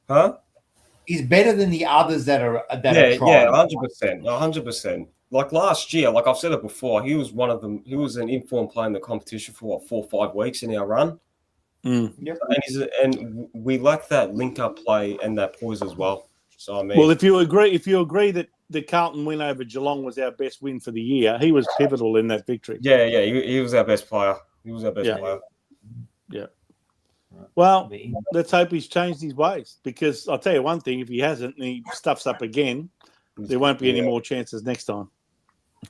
Huh? He's better than the others that are trying. 100%. Like last year, like I've said it before, he was one of them. He was an informed player in the competition for 4 or 5 weeks in our run. Yep. And we lack that link-up play and that poise as well. So I mean, well, if you agree that the Carlton win over Geelong was our best win for the year, he was pivotal in that victory. Yeah, he was our best player. He was our best player. Yeah. Well, let's hope he's changed his ways, because I'll tell you one thing: if he hasn't and he stuffs up again, there won't be any more chances next time.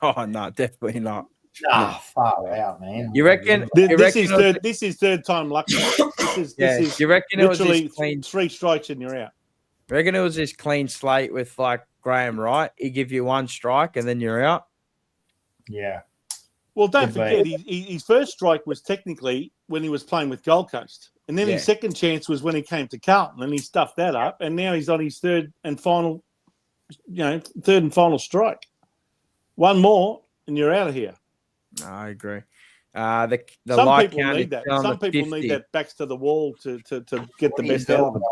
Oh no, definitely not. Nah, far out, man. You reckon? This is third time lucky. This is you reckon it was literally just clean 3 strikes and you're out? You reckon it was this clean slate with like Graham Wright? He give you 1 strike and then you're out. Yeah. Well, don't forget, his first strike was technically when he was playing with Gold Coast, and then his second chance was when he came to Carlton, and he stuffed that up, and now he's on his third and final strike. 1 more, and you're out of here. No, I agree. The Some like people need that. Some people need that backs to the wall to get the best out of them.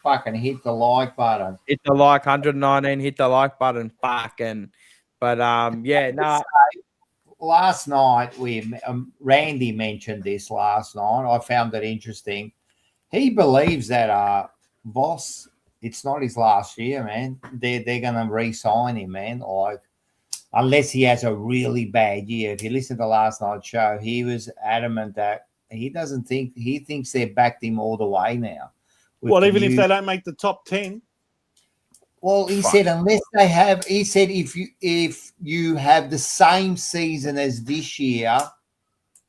Fucking hit the like button. Hit the like 119. Hit the like button. Fucking. But last night Randy mentioned this last night. I found it interesting. He believes that Voss, it's not his last year, man. They're gonna re-sign him, man. Like, unless he has a really bad year. If you listen to last night's show, he was adamant that he thinks they've backed him all the way now. Well, even if they don't make the top 10. Well, he said unless they have. He said if you have the same season as this year,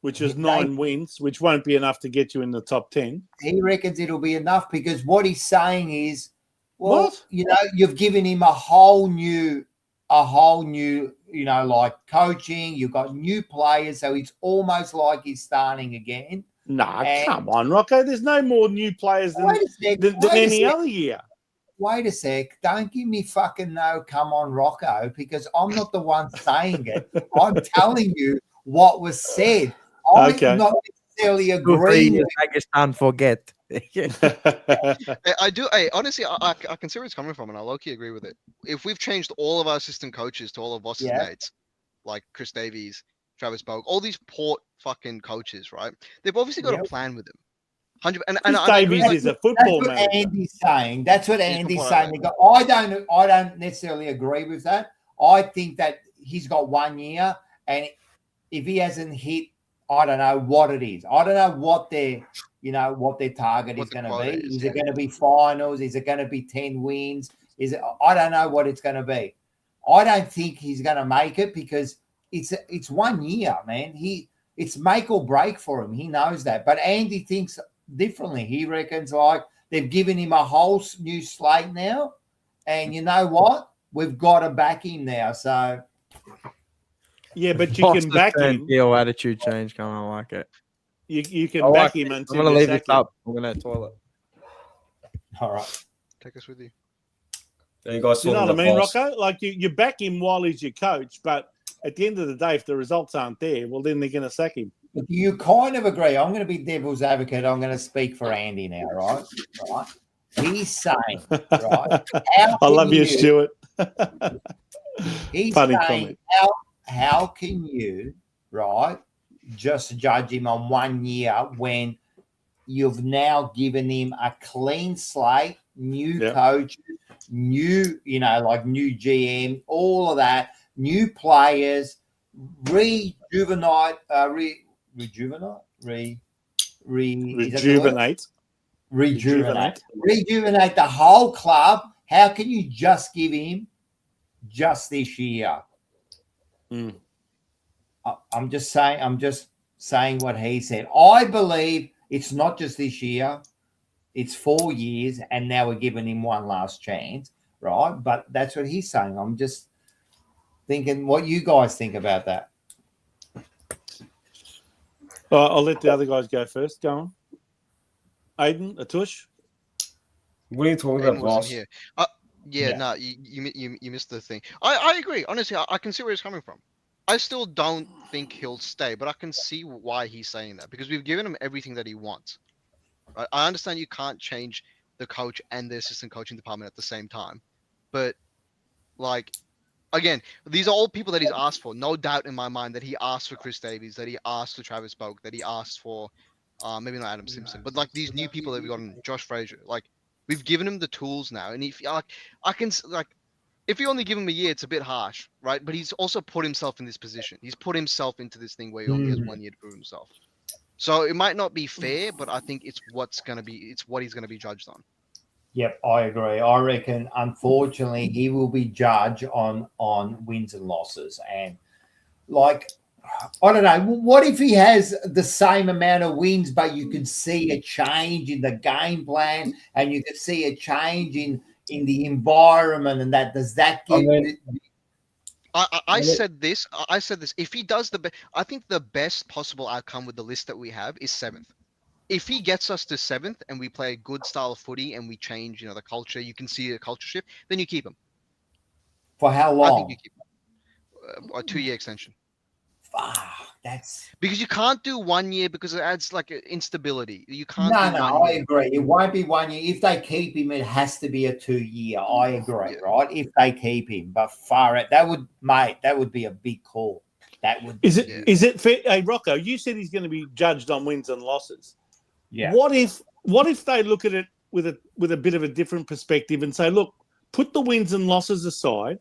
which is 9 wins, which won't be enough to get you in the top 10. He reckons it'll be enough, because what he's saying is, well, you've given him a whole new, like coaching. You've got new players, so it's almost like he's starting again. Come on, Rocco. There's no more new players than any other year. Wait a sec. Don't give me fucking no, come on, Rocco, because I'm not the one saying it. I'm telling you what was said. I'm not necessarily agreeing with Pakistan forget. I do. Honestly, I can see where it's coming from, and I low-key agree with it. If we've changed all of our assistant coaches to all of Voss's mates, like Chris Davies, Travis Boak, all these Port fucking coaches, right? They've obviously got a plan with them. 100. And Davies is a football manager. That's what Andy's saying. That's what Andy's saying. I don't necessarily agree with that. I think that he's got 1 year, and if he hasn't hit, I don't know what it is. I don't know what their target is going to be. Is it going to be finals? Is it going to be 10 wins? I don't know what it's going to be. I don't think he's going to make it, because it's 1 year, man. It's make or break for him. He knows that. But Andy thinks differently. He reckons like they've given him a whole new slate now, and you know what? We've got to back him now. So yeah, but you can back him. Deal attitude change. Come on, I like it. You can back him until I'm gonna leave this up. I'm gonna toilet. All right, take us with you. You guys, you know what I mean, Rocco? Like you back him while he's your coach, but at the end of the day, if the results aren't there, well, then they're going to sack him. You kind of agree. I'm going to be devil's advocate. I'm going to speak for Andy now, right? Right. He's saying, right? I love you, Stuart. He's Funny saying, comment. how can you, right, just judge him on 1 year when you've now given him a clean slate, new coach, new, new GM, all of that, new players, rejuvenate the whole club. How can you just give him just this year? I'm just saying what he said. I believe it's not just this year. it's 4 years, and now we're giving him one last chance, right? But that's what he's saying. I'm just thinking what you guys think about that. I'll let the other guys go first. Go on. Aiden, Atush. What are you talking about, boss? Here. No, you missed the thing. I agree. Honestly, I can see where he's coming from. I still don't think he'll stay, but I can see why he's saying that because we've given him everything that he wants. Right? I understand you can't change the coach and the assistant coaching department at the same time, but like, again, these are all people that he's asked for. No doubt in my mind that he asked for Chris Davies, that he asked for Travis Boak, that he asked for maybe not Adam Simpson, but like these new people that we got in, Josh Frazier. Like, we've given him the tools now, and if if you only give him a year, it's a bit harsh, right? But he's also put himself in this position. He's put himself into this thing where he only has 1 year to prove himself. So it might not be fair, but I think it's what he's going to be judged on. Yep, I agree. I reckon, unfortunately, he will be judged on wins and losses. And, like, I don't know, what if he has the same amount of wins, but you could see a change in the game plan and you could see a change in the environment and that? Does that give... I said this. If he does I think the best possible outcome with the list that we have is 7th. If he gets us to 7th and we play a good style of footy and we change, the culture, you can see a culture shift, then you keep him. For how long? I think you keep him. A 2-year extension. That's because you can't do 1 year because it adds like instability. You can't. No, I agree. It won't be 1 year. If they keep him, it has to be a 2 year. I agree, right? If they keep him, but far out, that would be a big call. That would. Is it fair? Hey, Rocco, you said he's going to be judged on wins and losses. Yeah. What if they look at it with a bit of a different perspective and say, look, put the wins and losses aside.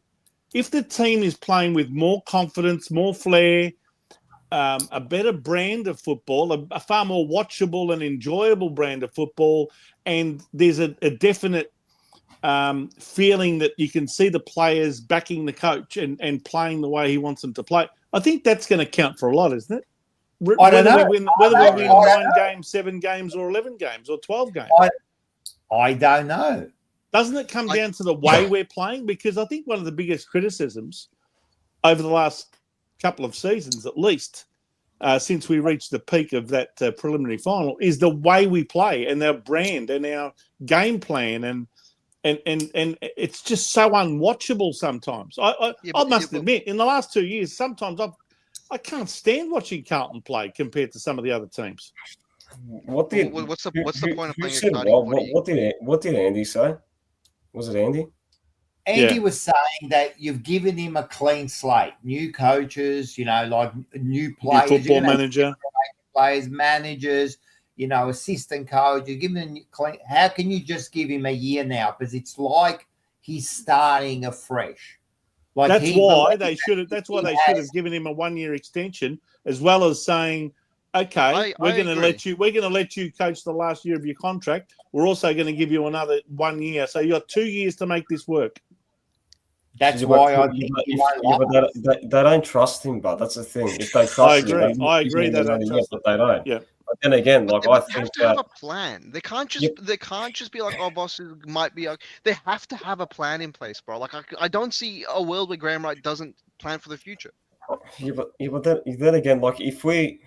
If the team is playing with more confidence, more flair, a better brand of football, a far more watchable and enjoyable brand of football, and there's a definite feeling that you can see the players backing the coach and playing the way he wants them to play, I think that's going to count for a lot, isn't it? Whether we win 9 games, 7 games, or 11 games, or 12 games. I don't know. Doesn't it come down to the way we're playing? Because I think one of the biggest criticisms over the last couple of seasons, at least, since we reached the peak of that preliminary final, is the way we play and our brand and our game plan, and it's just so unwatchable sometimes. I must admit, in the last 2 years, sometimes I can't stand watching Carlton play compared to some of the other teams. What's the point of playing exciting? What did Andy say? Was it Andy? Andy was saying that you've given him a clean slate, new coaches, like new players, new football manager, players, managers, assistant coach. You're giving him clean. How can you just give him a year now? Because it's like he's starting afresh. Like that's why they should have given him a 1 year extension, as well as saying, okay, we're going to let you coach the last year of your contract. We're also going to give you another 1 year. So you got 2 years to make this work. That's why I think they don't trust him, but that's the thing. If they trust him, I agree they don't trust him. But they don't. Yeah. But then again, they have to have a plan. They can't just be like, oh, bosses might be. They have to have a plan in place, bro. Like I don't see a world where Graham Wright doesn't plan for the future. But then again, like if we,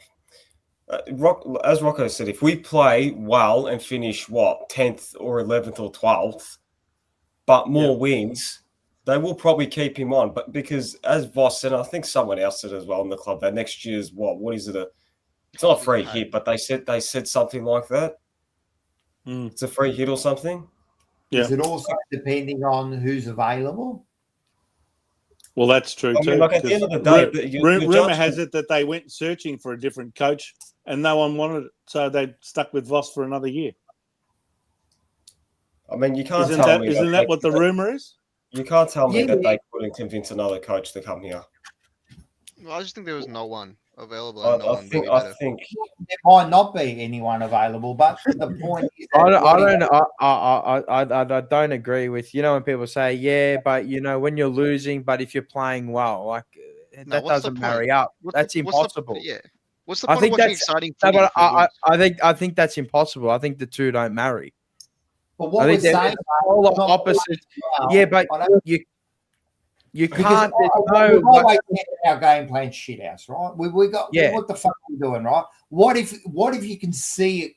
as Rocco said, if we play well and finish 10th or 11th or 12th, but more wins, they will probably keep him on. But because as Voss said, I think someone else said as well in the club that next year's what is it? It's not a free hit, but they said something like that. It's a free hit or something. Yeah. Is it also depending on who's available? Well, that's true too. Like at the end of the day, rumor has it that they went searching for a different coach and no one wanted it, so they stuck with Voss for another year. I mean, you can't tell me. Isn't that what the rumor is? You can't tell me that they couldn't convince another coach to come here. Well, I just think there was no one available. I think there might not be anyone available, but the point is, I don't agree with when people say but when you're losing, but if you're playing well, like that doesn't marry up. That's impossible. What's the point of watching exciting footy? I think that's impossible. I think the two don't marry. But what we're saying, all the opposite. Yeah, but you can't. We've always our game plan shit house, right? We got. Yeah. What the fuck are we doing, right? What if you can see it?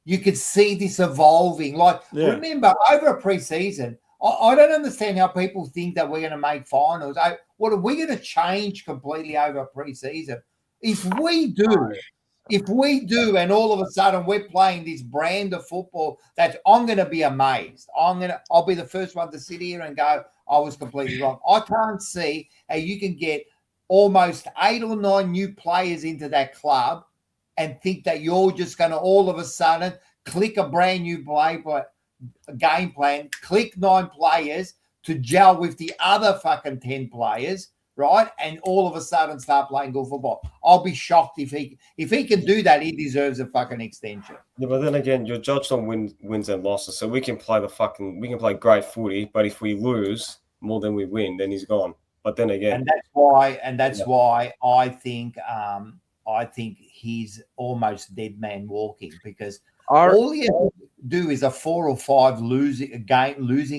You could see this evolving. Like, remember, over a preseason, I don't understand how people think that we're going to make finals. What are we going to change completely over a preseason? If we do, and all of a sudden we're playing this brand of football, that I'm going to be amazed. I'll be the first one to sit here and go, I was completely wrong. I can't see how you can get almost 8 or 9 new players into that club and think that you're just going to all of a sudden click a brand new game plan, click 9 players to gel with the other fucking 10 players, right? And all of a sudden start playing good football. I'll be shocked if he can do that. He deserves a fucking extension. Yeah, but then again, you're judged on wins and losses. So we can play great footy, but if we lose more than we win, then he's gone. But then again, and that's why I think he's almost dead man walking, because all he has to do is a 4 or 5 losing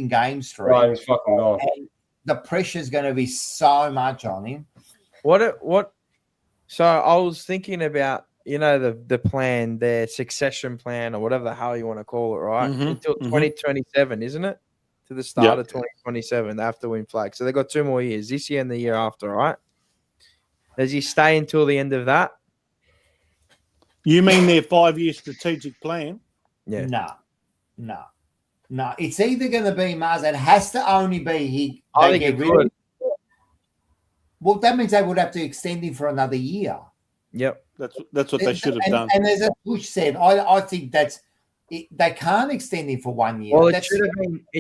game streak. Right, he's fucking gone. And the pressure's going to be so much on him. So I was thinking about, the plan, their succession plan, or whatever the hell you want to call it, right? Until 2027, isn't it? To the start of 2027, they have to win flag. So they've got 2 more years, this year and the year after, right? Does he stay until the end of that? You mean their 5-year strategic plan? Yeah. No. It's either going to be Mars. It has to only be I think it could. Well, that means they would have to extend him for another year. Yep. That's what they should have done. And as Bush said, I think they can't extend him for 1 year. Well, it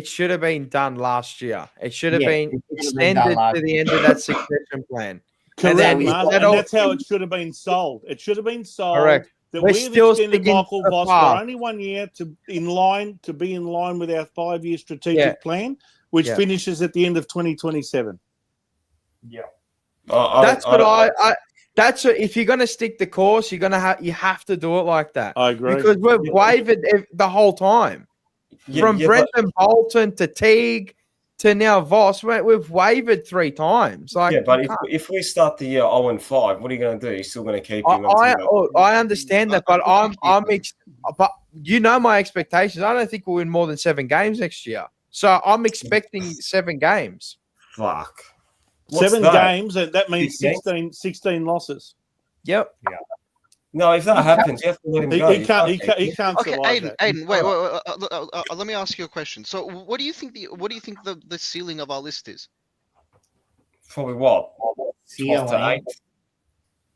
should have been done last year. It should have been extended to the end of that succession plan. Correct, and that's how it should have been sold. It should have been sold. Correct. That we've extended Michael Voss for only 1 year to be in line with our 5-year strategic plan, which finishes at the end of 2027. Yeah. That's if you're going to stick the course, you have to do it like that. I agree, because we've wavered the whole time, from Brendan Bolton to Teague to now Voss. We've wavered 3 times. But if we start the year 0-5, what are you going to do? You're still going to keep him? I understand that, but but my expectations. I don't think we'll win more than 7 games next year. So I'm expecting 7 games. Fuck. 7 games, and that means 16 losses. Yep. Yeah. No, if that happens, you have to let him go. He can't. Okay, Aiden, wait. Let me ask you a question. So, what do you think the ceiling of our list is? Probably what? 12 to 8.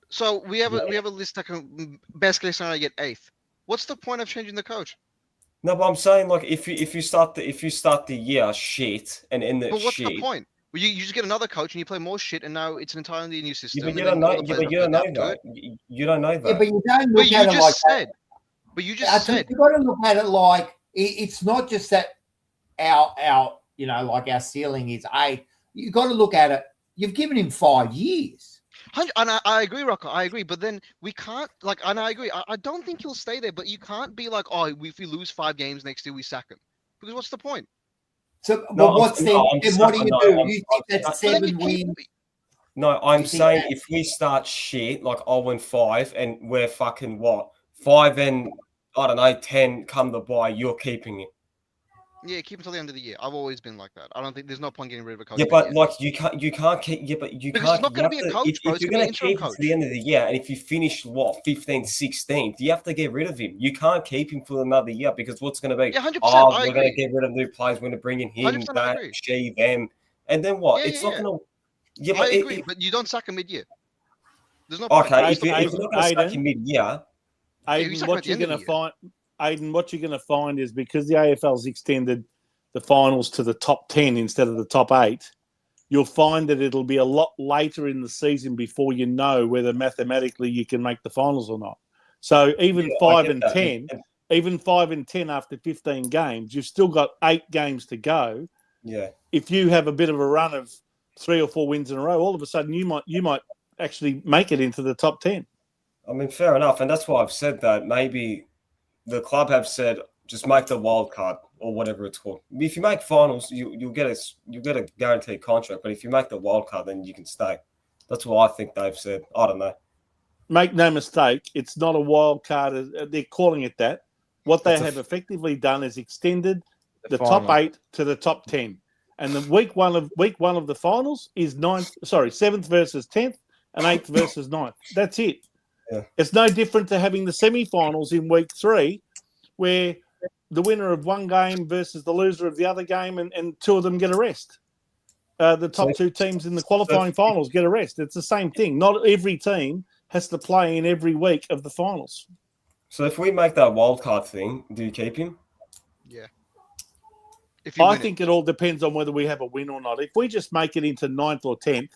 So we have a list that can best case scenario get 8th. What's the point of changing the coach? No, but I'm saying if you start the year shit and end the shit. But what's the point? Well, you just get another coach and you play more shit, and now it's an entirely new system. Yeah, but you don't know. You don't know that. You don't know that. Yeah, but you don't look at it like that. But you just said. You've got to look at it like it's not just that our like our ceiling is 8. You've got to look at it. You've given him 5 years. And I agree, Rocco. I agree. But then we can't, and I agree. I don't think he'll stay there, but you can't be like, oh, if we lose 5 games next year, we sack him. Because what's the point? So, what do you do? You think that's 7 wins? No, I'm saying if we start shit, like 0-5, and we're fucking 5 and, 10 come the bye, you're keeping it. Yeah, keep until the end of the year. I've always been like that. I don't think there's no point getting rid of a coach. Yeah, but you can't keep. Yeah, but you because can't. It's not going to be a coach, bro. If you're going to keep him to the end of the year, and if you finish 15th, 16th, you have to get rid of him. You can't keep him for another year because what's going to be? Yeah, 100%. We're going to get rid of new players. We're going to bring in him, that, she, them, and then what? Yeah, it's not going to. Yeah, I agree, but you don't sack him mid-year. There's no point. Okay, if you're not going to sack him mid-year, Aiden, what you're going to find is because the AFL's extended the finals to the top 10 instead of the top 8, you'll find that it'll be a lot later in the season before you know whether mathematically you can make the finals or not. So even 5 and 10 after 15 games, you've still got 8 games to go. Yeah. If you have a bit of a run of 3 or 4 wins in a row, all of a sudden you might actually make it into the top 10. I mean, fair enough, and that's why I've said that maybe the club have said just make the wild card or whatever it's called. If you make finals, you'll get a guaranteed contract. But if you make the wild card, then you can stay. That's what I think they've said. I don't know. Make no mistake, it's not a wild card. They're calling it that. What they have effectively done is extended the top 8 to the top 10. And the week one of the finals is 7th versus 10th and 8th versus 9th. That's it. Yeah. It's no different to having the semi-finals in week 3 where the winner of one game versus the loser of the other game and two of them get a rest. The top two teams in the qualifying finals get a rest. It's the same thing. Not every team has to play in every week of the finals. So if we make that wild card thing, do you keep him? Yeah. I think it all depends on whether we have a win or not. If we just make it into 9th or 10th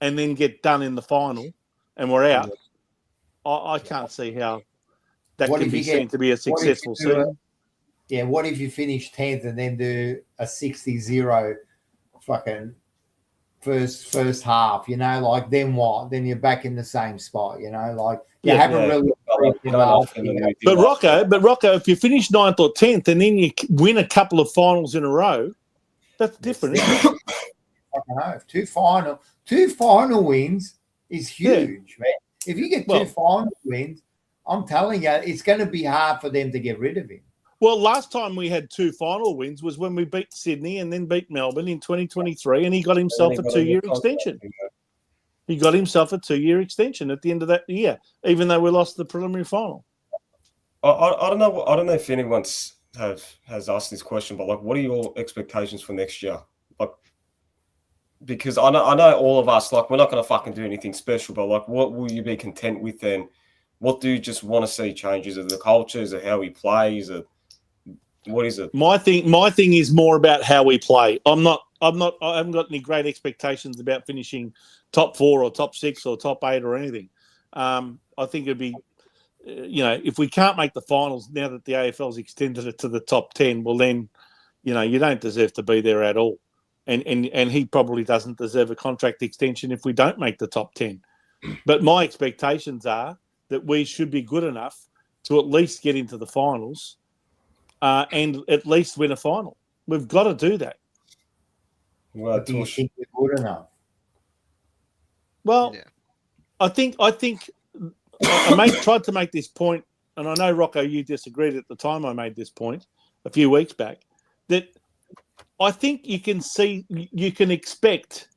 and then get done in the final and we're out, I can't see how that can be seen to be a successful season. What if you finish 10th and then do a 60-0 fucking first half, like then what? Then you're back in the same spot, like you haven't really. But Rocco, if you finish 9th or 10th and then you win a couple of finals in a row, that's different, isn't it? I don't know. Two final wins is huge, man. If you get two final wins, I'm telling you, it's going to be hard for them to get rid of him. Well, last time we had two final wins was when we beat Sydney and then beat Melbourne in 2023, and he got himself a 2-year extension. He got himself a 2-year extension at the end of that year, even though we lost the preliminary final. I don't know. I don't know if anyone has asked this question, but what are your expectations for next year? Because I know all of us, we're not going to fucking do anything special, but what will you be content with then? What do you just want to see change? Is it the culture? Is it how we play? What is it? My thing is more about how we play. I haven't got any great expectations about finishing top 4 or top 6 or top 8 or anything. I think it'd be, if we can't make the finals now that the AFL's extended it to the top 10, well then, you don't deserve to be there at all. And he probably doesn't deserve a contract extension if we don't make the top 10. But my expectations are that we should be good enough to at least get into the finals and at least win a final. We've got to do that. Well, do you think we're good enough? Well, I think I tried to make this point, and I know, Rocco, you disagreed at the time I made this point a few weeks back, that I think you can expect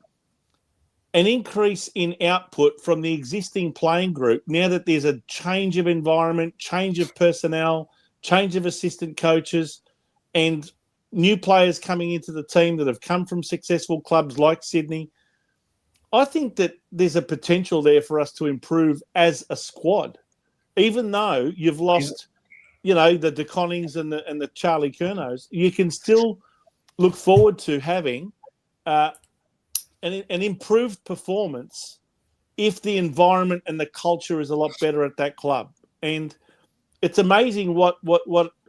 an increase in output from the existing playing group now that there's a change of environment, change of personnel, change of assistant coaches, and new players coming into the team that have come from successful clubs like Sydney. I think that there's a potential there for us to improve as a squad, even though you've lost, the De Connings and the Charlie Curnows. You can still look forward to having an improved performance if the environment and the culture is a lot better at that club. And it's amazing what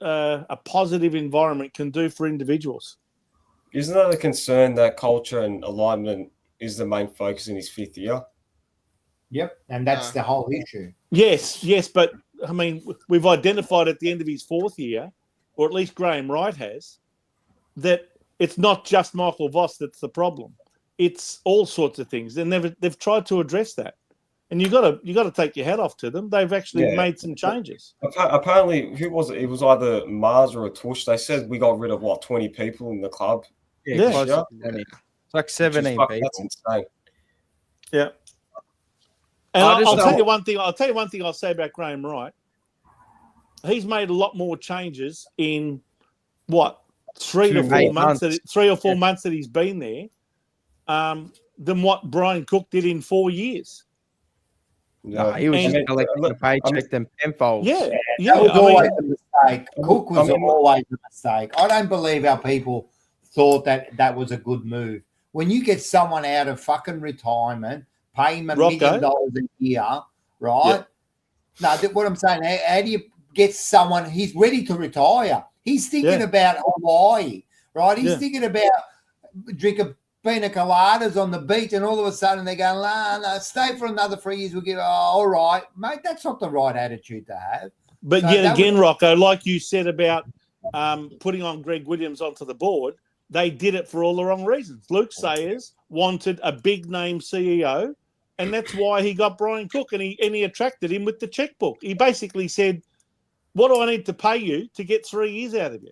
a positive environment can do for individuals. Isn't that a concern that culture and alignment is the main focus in his 5th year? Yep, and that's the whole issue. Yes, but I mean, we've identified at the end of his 4th year, or at least Graham Wright has, that it's not just Michael Voss that's the problem. It's all sorts of things, and they've tried to address that. And you got to take your hat off to them. They've actually made some changes. Apparently, who was it? It was either Mars or a Tush. They said we got rid of 20 people in the club. Yeah. It's like 17 people. That's insane. Yeah. And I'll tell you one thing. I'll say about Graham Wright. He's made a lot more changes in 3 or 4 months that he's been there, than what Brian Cook did in 4 years. No, he was just collecting a paycheck them tenfold. That was always a mistake. Cook was always a mistake. I don't believe our people thought that was a good move. When you get someone out of fucking retirement, pay him $1 million a year, right? No, what I'm saying, how do you get someone, he's ready to retire. He's thinking about Hawaii, right? He's thinking about drinking pina coladas on the beach, and all of a sudden they're going, no, stay for another 3 years. We'll give all right, mate. That's not the right attitude to have. But Rocco, like you said about putting on Greg Williams onto the board, they did it for all the wrong reasons. Luke Sayers wanted a big-name CEO, and that's why he got Brian Cook, and he attracted him with the checkbook. He basically said, what do I need to pay you to get 3 years out of you?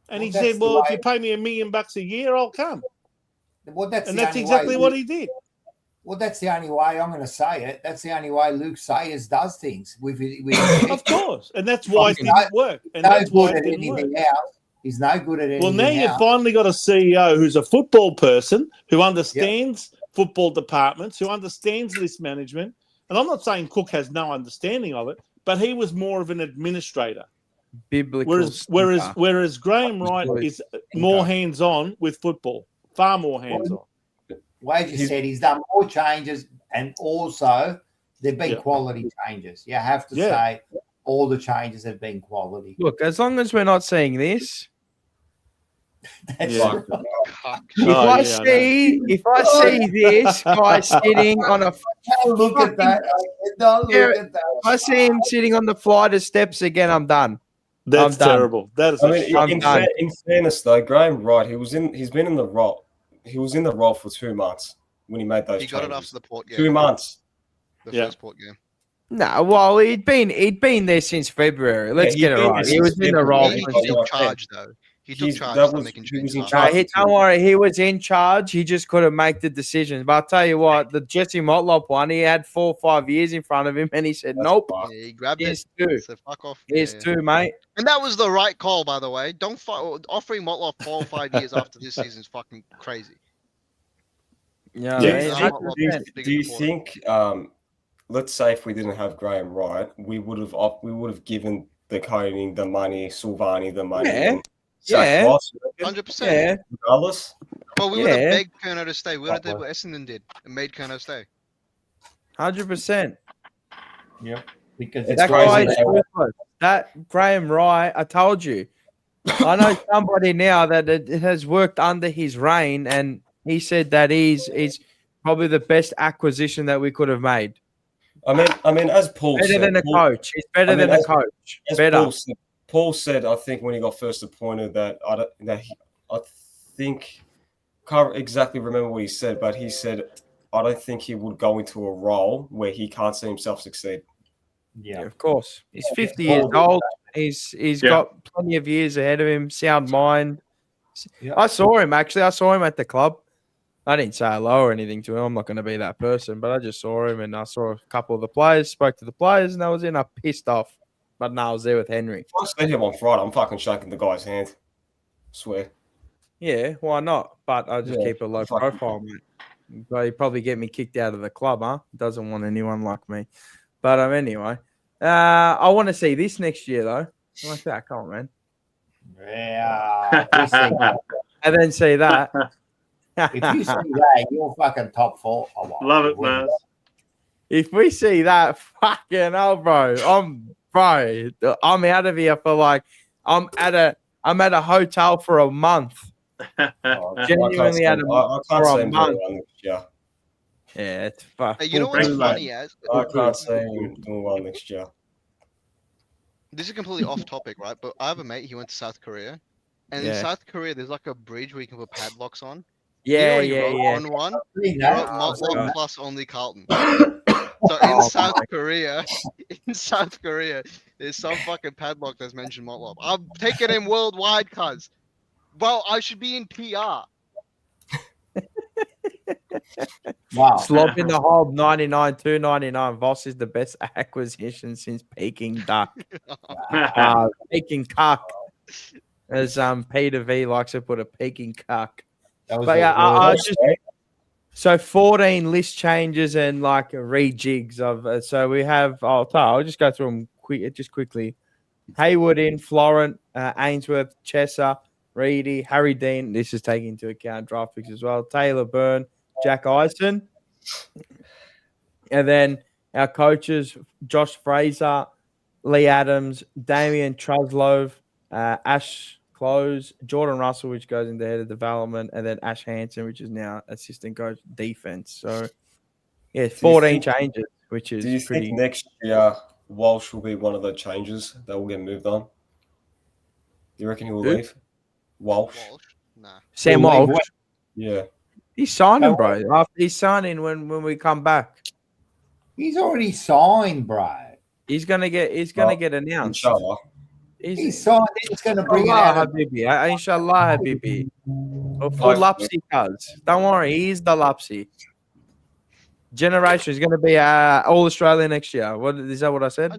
And he said, well, if you pay me $1 million a year, I'll come. Well, that's exactly what he did. Well, that's the only way I'm going to say it. That's the only way Luke Sayers does things. Of course. And that's why it didn't work. And that's why it didn't work. He's no good at anything. Well, now you've finally got a CEO who's a football person who understands football departments, who understands list management. And I'm not saying Cook has no understanding of it, but he was more of an administrator. Biblical. Whereas Graham Wright is more hands-on with football, far more hands-on. Wade just said he's done more changes, and also they've been quality changes. You have to say all the changes have been quality. Look, as long as we're not seeing this, that's right. If I see this guy sitting on a look at that. Don't look at that. If I see him sitting on the flight of steps again, I'm done. That's terrible. That is. In fairness, though, Graham Wright, he's been in the role. He was in the role for 2 months when he made those changes. He got it after the Port game. 2 months. The first Port game. No, well, he'd been there since February. Let's get it right. He was in the role. He took charge, though. He took charge of making changes. Don't worry, he was in charge. He just couldn't make the decisions. But I'll tell you what, the Jesse Motlop one, he had 4 or 5 years in front of him, and he said, nope. Yeah, he grabbed Here's it. 2. So fuck off. Here's 2, mate. And that was the right call, by the way. Offering Motlop 4 or 5 years after this season is fucking crazy. Yeah. Do you think, let's say if we didn't have Graham Wright, we would have given the Koning the money, Silvani the money. Yeah. 100%. Yeah. Regardless. But we would have begged Curnow to stay. We would have did what Essendon did and made Curnow stay. 100%. Yep. Because that Graham Wright, I told you. I know somebody now that it has worked under his reign, and he said that he's probably the best acquisition that we could have made. I mean, as Paul better said, ther a coach. He's better than a coach. Better. Paul said, I think when he got first appointed, that I think can't exactly remember what he said, but he said I don't think he would go into a role where he can't see himself succeed. Yeah, of course. He's 50 years old. He's got plenty of years ahead of him. Sound mind. Yeah. I saw him actually. I saw him at the club. I didn't say hello or anything to him. I'm not going to be that person, but I just saw him and I saw a couple of the players, spoke to the players, and I was pissed off. But no, I was there with Henry. If I see him on Friday, I'm fucking shaking the guy's hand. I swear. Yeah, why not? But I just keep a low profile, mate. But he'd probably get me kicked out of the club, huh? Doesn't want anyone like me. But anyway, I want to see this next year, though. Like that, come on, man. Yeah. And then see that. If you see that, you're fucking top 4. Love it, man. If we see that, fucking hell, bro. I'm out of here for I'm at a hotel for a month. Genuinely out of for a month. Yeah, it's fuck. Hey, you know what's funny as? I can't say him doing well next year. This is completely off topic, right? But I have a mate. He went to South Korea, and in South Korea, there's like a bridge where you can put padlocks on. Yeah. On one, he wrote Motlop plus only Carlton. So in South Korea, there's some fucking padlock that's mentioned Motlop. I'm taking him worldwide, cuz. Bro, I should be in PR. Wow. Slop in the hole, 99, $2.99. Voss is the best acquisition since Peking Duck. Peking Cuck. As Peter V likes to put a Peking Cuck. So 14 list changes and rejigs of. So we have. I'll just go through them quickly. Haywood in, Florent, Ainsworth, Chesser, Reedy, Harry Dean. This is taking into account draft picks as well. Taylor Byrne, Jack Eisen, and then our coaches: Josh Fraser, Lee Adams, Damien Truslove, Ash Close, Jordan Russell, which goes into head of development, and then Ash Hansen, which is now assistant coach defense. So, 14 changes, which is do you pretty. Think next year Walsh will be one of the changes that will get moved on? You reckon he will leave? Walsh. Nah. Sam Walsh. Yeah. He's signing, bro. He's signing when we come back. He's already signed, bro. He's gonna get announced. Inshallah. He's signed. He's gonna bring it out. Habibi. Inshallah, Habibi. Full Lapsy, cuz. Don't worry, he's the Lapsy. Generation is going to be all Australian next year. What is that? What I said?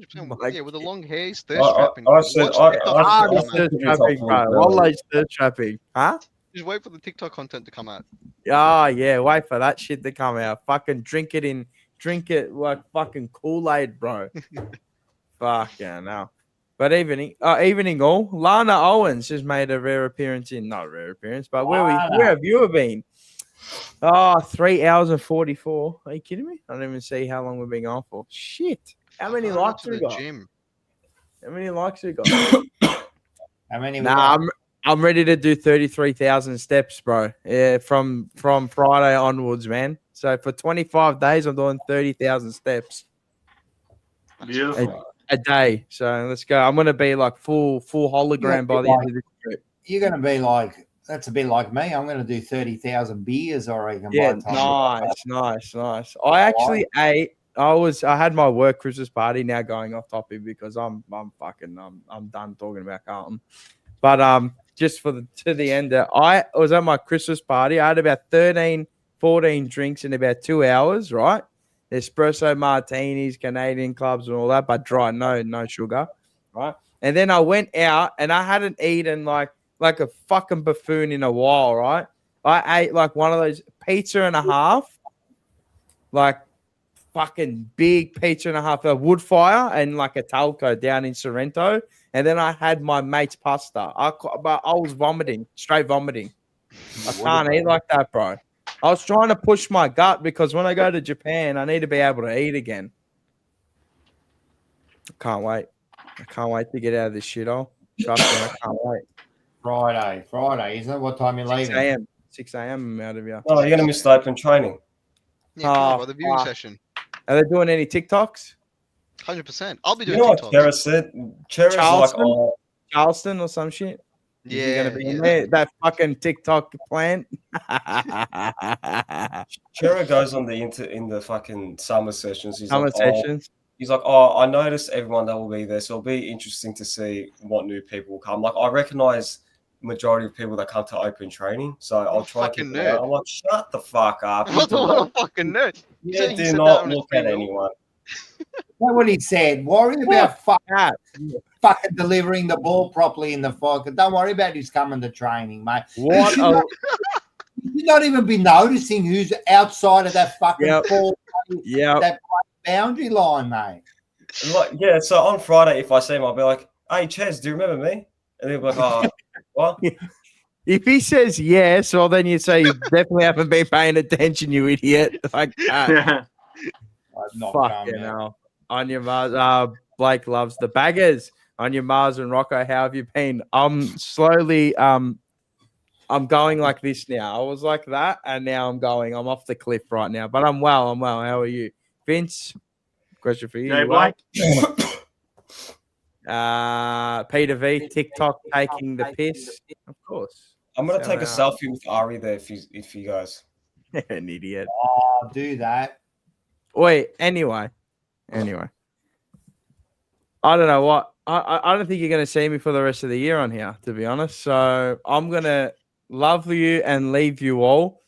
Yeah, with the long hair, he's thirst trapping. He's thirst trapping, bro. Wallah, he's thirst trapping, huh? Just wait for the TikTok content to come out. Oh yeah, wait for that shit to come out. Fucking drink it like fucking Kool-Aid, bro. Fuck yeah, no. But evening all. Lana Owens has made a rare appearance not rare appearance, but where have you been? 3 hours and 44. Are you kidding me? I don't even see how long we've been gone for. Shit. How many likes we got? How many likes we got? How many? I'm ready to do 33,000 steps, bro. Yeah, from Friday onwards, man. So for 25 days, I'm doing 30,000 steps. Beautiful. A day. So let's go. I'm gonna be like full hologram by the end of this trip. You're gonna be like. That's a bit like me. I'm going to do 30,000 beers, I reckon. Yeah, nice. I actually ate. I had my work Christmas party. Now going off topic because I'm done talking about Carlton. But just to the end, I was at my Christmas party. I had about 14 drinks in about 2 hours. Right, espresso martinis, Canadian clubs, and all that, but dry, no sugar. Right, and then I went out and I hadn't eaten like a fucking buffoon in a while, right? I ate like one of those pizza and a half, like fucking big pizza and a half, a wood fire and like a talco down in Sorrento. And then I had my mate's pasta. But I was straight vomiting. I can't eat like that, bro. I was trying to push my gut because when I go to Japan, I need to be able to eat again. I can't wait to get out of this shithole. Trust me, I can't wait. Friday, isn't it? What time are you leaving? 6 a.m. I'm out of here. Oh, you're going to miss the open training. Yeah, the viewing session. Are they doing any TikToks? 100%. I'll be doing TikToks. TikToks. Chera said. Chera's like, Charleston or some shit? Yeah. Is he gonna be in there? That fucking TikTok plant. Chera goes on in the fucking summer sessions. He's He's like, I noticed everyone that will be there, so it'll be interesting to see what new people will come. Like, I recognize majority of people that come to open training, so I'll try to keep it out. I'm like, shut the fuck up. What a fucking nerd. Yeah, do not look at anyone. That's what he said. Worry about fucking delivering the ball properly in the fucking. Don't worry about who's coming to training, mate. What? You not even be noticing who's outside of that fucking that boundary line, mate. Like, yeah, so on Friday, if I see him, I'll be like, hey, Ches, do you remember me? And he'll be like, oh, what? If he says yes, well, then you say you definitely haven't been paying attention, you idiot. Like, fuck you know. On your Mars, Blake loves the baggers. On your Mars and Rocco, how have you been? I'm slowly, I'm going like this now. I was like that, and now I'm off the cliff right now. But I'm well. How are you? Vince, question for you. Hey, Blake. Peter V, TikTok taking the piss. Of course. I'm gonna take a selfie with Ari there if you guys. An idiot. Oh, do that. Wait. Anyway. I don't know what. I don't think you're gonna see me for the rest of the year on here, to be honest. So I'm gonna love you and leave you all.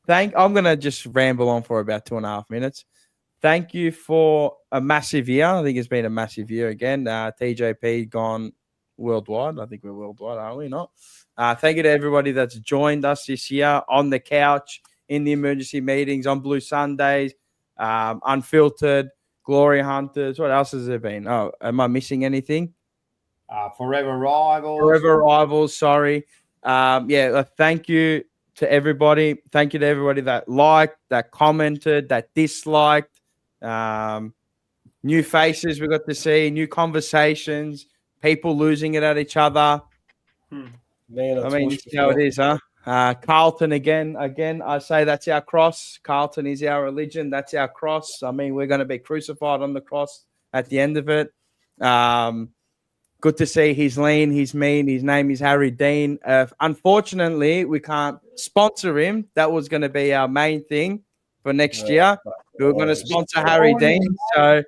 I'm gonna just ramble on for about 2.5 minutes. Thank you for a massive year. I think it's been a massive year again. TJP gone worldwide. I think we're worldwide, are we not? Thank you to everybody that's joined us this year on the couch, in the emergency meetings, on Blue Sundays, Unfiltered, Glory Hunters. What else has there been? Oh, am I missing anything? Forever Rivals. Sorry. Thank you to everybody. Thank you to everybody that liked, that commented, that disliked. New faces we got to see, new conversations, people losing it at each other. Man, I mean, you know how it is, huh? Carlton again, I say that's our cross. Carlton is our religion. That's our cross. I mean, we're going to be crucified on the cross at the end of it. good to see he's lean, he's mean. His name is Harry Dean. Unfortunately, we can't sponsor him. That was going to be our main thing for next year. We were going to sponsor Harry Dean. So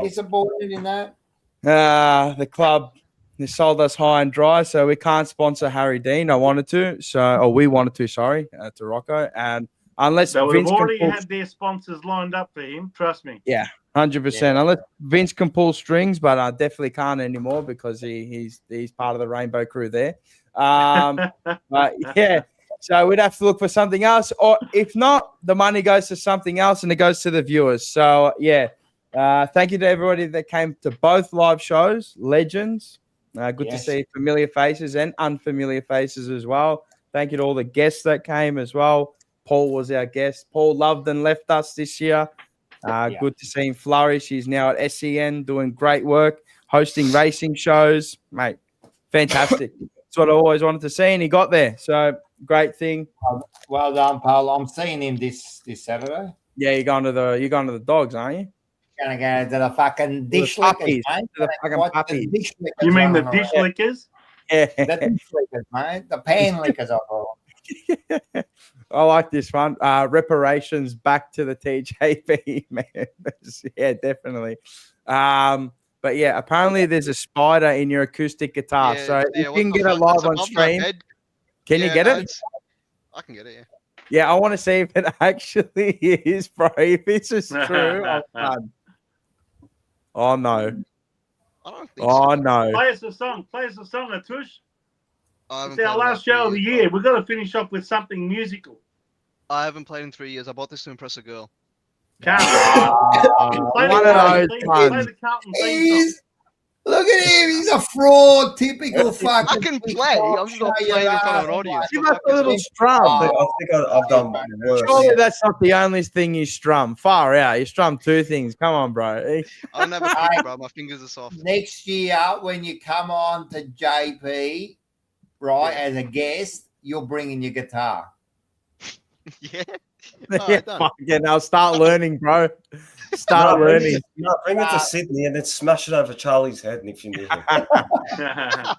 disappointed in that. The club they sold us high and dry, so we can't sponsor Harry Dean. We wanted to, to Rocco, and unless they would Vince have already had their sponsors lined up for him. Trust me. Yeah, 100%. Unless Vince can pull strings, but I definitely can't anymore because he's part of the Rainbow Crew there. But yeah, so we'd have to look for something else, or if not, the money goes to something else and it goes to the viewers. So yeah, thank you to everybody that came to both live shows. Legends. Good to see familiar faces and unfamiliar faces as well. Thank you to all the guests that came as well. Paul was our guest. Paul loved and left us this year. Good to see him flourish. He's now at SEN doing great work, hosting racing shows. Mate, fantastic. That's what I always wanted to see, and he got there. So great thing. Well done, Paul. I'm seeing him this Saturday. Yeah, you're going to the dogs, aren't you? Gonna go to the fucking dish lickers, mate. The fucking puppies. You mean the dish lickers? Yeah. The dish lickers, mate. The pan lickers, I call them. I like this one. Reparations back to the TJP, man. Yeah, definitely. But yeah, apparently there's a spider in your acoustic guitar. So if you can get it live on stream, can you get it? I can get it, yeah. Yeah, I want to see if it actually is, bro. If this is true, I'm done. Oh no. I don't think so. No. Play us a song, Atush. It's our last show of the year. We've got to finish off with something musical. I haven't played in 3 years. I bought this to impress a girl. Play One of those ones. the Carlton theme song. Look at him. He's a fraud. Typical fucking. I can play. I'm just not playing in front of an audience. Give us a little strum. I think I've done worse. Surely that's not the only thing you strum. Far out. You strum two things. Come on, bro. I don't have a pick, bro. My fingers are soft. Next year, when you come on to JP, as a guest, you're bringing your guitar. Yeah. I'll start learning, bro. Start learning. Bring it to Sydney and then smash it over Charlie's head if you need him.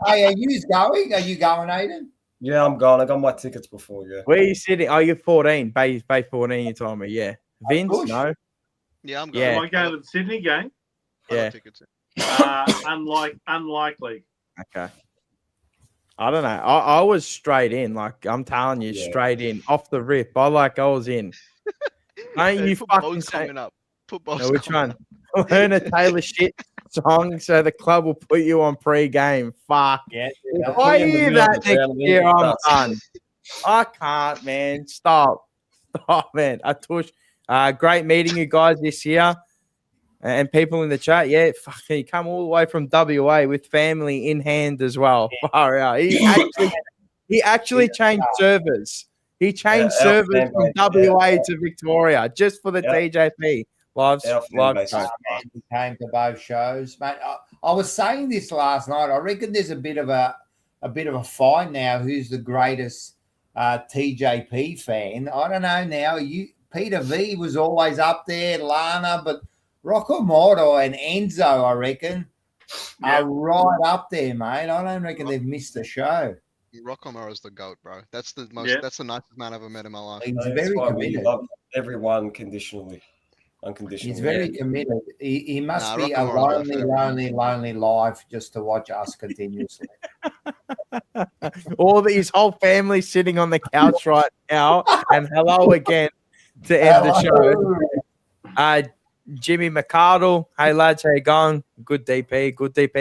Hey, are you going? Are you going, Aiden? Yeah, I'm going. I got my tickets before, yeah. Where are you sitting? Oh, you're 14. Bay 14, you told me. Yeah. Vince, no? Yeah, I'm going. Yeah. Am I going to the Sydney game? Yeah. Unlikely. Okay. I don't know. I was straight in. Like, I'm telling you, straight in. Off the rip. I was in. Ain't you fucking saying up. No, which one? Learn a Taylor shit song so the club will put you on pre-game. Fuck. Yeah. If I hear that next year, I'm done. I can't, man. Stop, man. Atush, great meeting you guys this year. And people in the chat, fucking come all the way from WA with family in hand as well. Far out. He actually changed servers. He changed servers from WA to Victoria just for the TJP. Live show. He came to both shows, mate. I was saying this last night. I reckon there's a bit of a fight now. Who's the greatest TJP fan? I don't know now. Peter V was always up there, Lana, but Rocco Morto and Enzo, I reckon, are right up there, mate. I don't reckon they've missed the show. Rocco Morto's the GOAT, bro. That's the most. That's the nicest man I've ever met in my life. He's very committed. Love everyone unconditionally. He's very committed. He must be a lonely life just to watch us continuously. His whole family sitting on the couch right now. And hello again to end the show. Jimmy McCardle. Hey, lads, how you going? Good DP.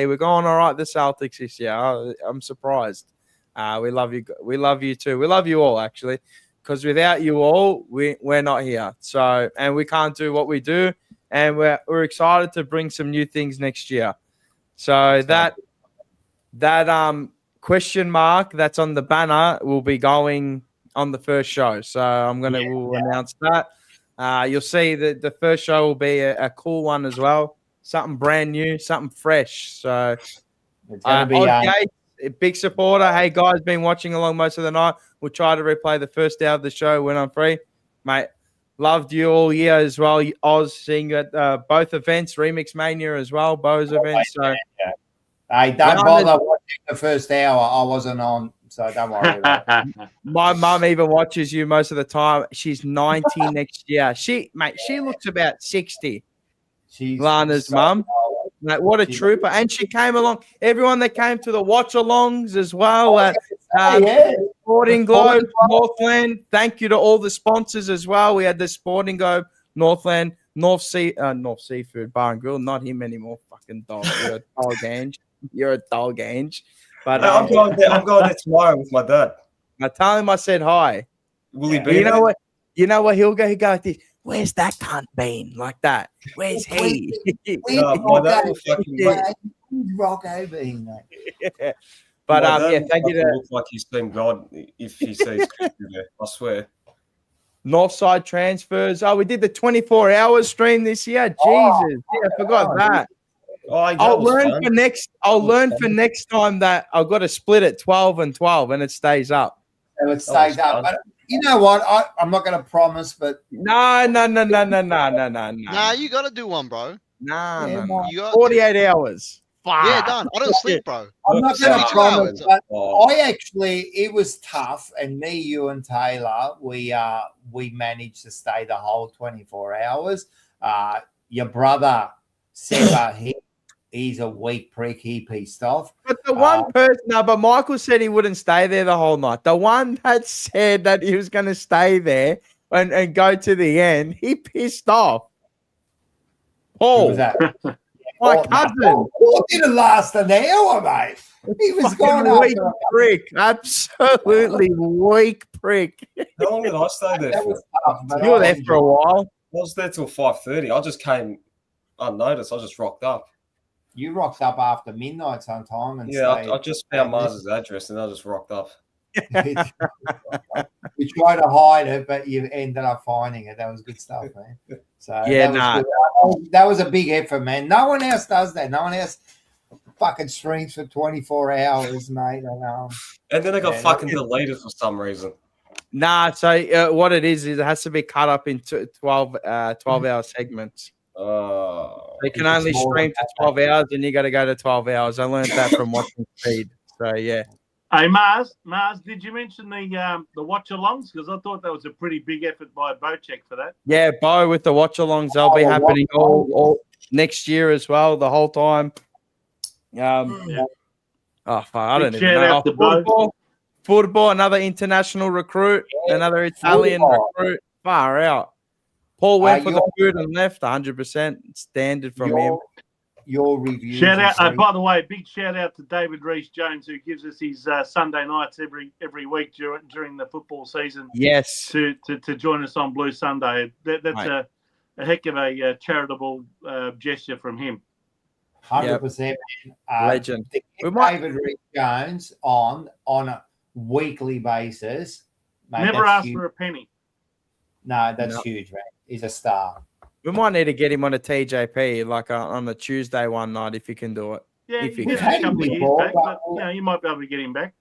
We're going all right, the Celtics this year. I'm surprised. We love you. We love you too. We love you all, actually. Because without you all, we're not here. So, and we can't do what we do. And we're excited to bring some new things next year. So that question mark that's on the banner will be going on the first show. So we'll announce that. You'll see that the first show will be a cool one as well. Something brand new, something fresh. So it's going to be a big supporter. Hey, guys, been watching along most of the night. We'll try to replay the first hour of the show when I'm free. Mate, loved you all year as well. Oz, seeing you at both events, Remix Mania as well, Bo's events. So Hey, don't bother watching the first hour. I wasn't on, so don't worry about it. My mum even watches you most of the time. She's 90 next year. She looks about 60. She's Lana's mum. Like, what a trooper. And she came along. Everyone that came to the watch-alongs as well at Sporting Globe, Northland. Thank you to all the sponsors as well. We had the Sporting Globe, Northland, North Seafood Bar and Grill. Not him anymore. Fucking dog. You're a dog, Ange. You're a dog, Ange. But I'm going there tomorrow with my dad. I tell him I said hi. Will he be You know there? what? You know what? He'll go like this. Where's that cunt been? Like that. Where's he? Rocco been, mate? Yeah. But thank you to look like he's seen God if he sees Christian there. I swear. Northside transfers. Oh, we did the 24-hour stream this year. Jesus, I forgot that. I'll learn for next time that I've got to split it 12 and 12, and it stays up. So it stays up. But you know what? I'm not going to promise, but no. Nah, you got to do one, bro. No. 48 hours. Fuck. Yeah, done. I don't sleep, bro. I'm not going to promise, but it was tough. And me, you, and Taylor, we managed to stay the whole 24 hours. Your brother, Seba, he's a weak prick. He pissed off. But the one person, but Michael said he wouldn't stay there the whole night. The one that said that he was going to stay there and go to the end, he pissed off. Paul. Who was that? My cousin. Paul didn't last an hour, mate. He was gone weak prick. Absolutely weak prick. How long did I stay there for? You were there for a while. I was there till 5:30. I just came unnoticed. I just rocked up. You rocked up after midnight sometime. And I just found Mars's address and I just rocked up. You tried to hide it, but you ended up finding it. That was good stuff, man. So that was a big effort, man. No one else does that. No one else fucking streams for 24 hours, mate. And then I got fucking deleted for some reason. Nah, so what it is it has to be cut up into 12-hour segments. They can only stream to 12 hours, and you got to go to 12 hours. I learned that from watching Speed. So, yeah. Hey, Mars, did you mention the watch-alongs? Because I thought that was a pretty big effort by Bocek for that. Yeah, Bo with the watch-alongs. They'll be happening all next year as well, the whole time. I don't even know. Football, another international recruit, another Italian recruit. Far out. Paul went for the food and left 100% standard from him. Your review. Shout out! By the way, big shout out to David Rees-Jones, who gives us his Sunday nights every week during the football season. Yes. To join us on Blue Sunday. That's a heck of a charitable gesture from him. 100%. Legend. David Rees-Jones on a weekly basis. Mate, never asked for a penny. No, that's huge, man. He's a star. We might need to get him on a TJP, like on the Tuesday one night, if you can do it. Yeah, he did a couple of years back, but you might be able to get him back.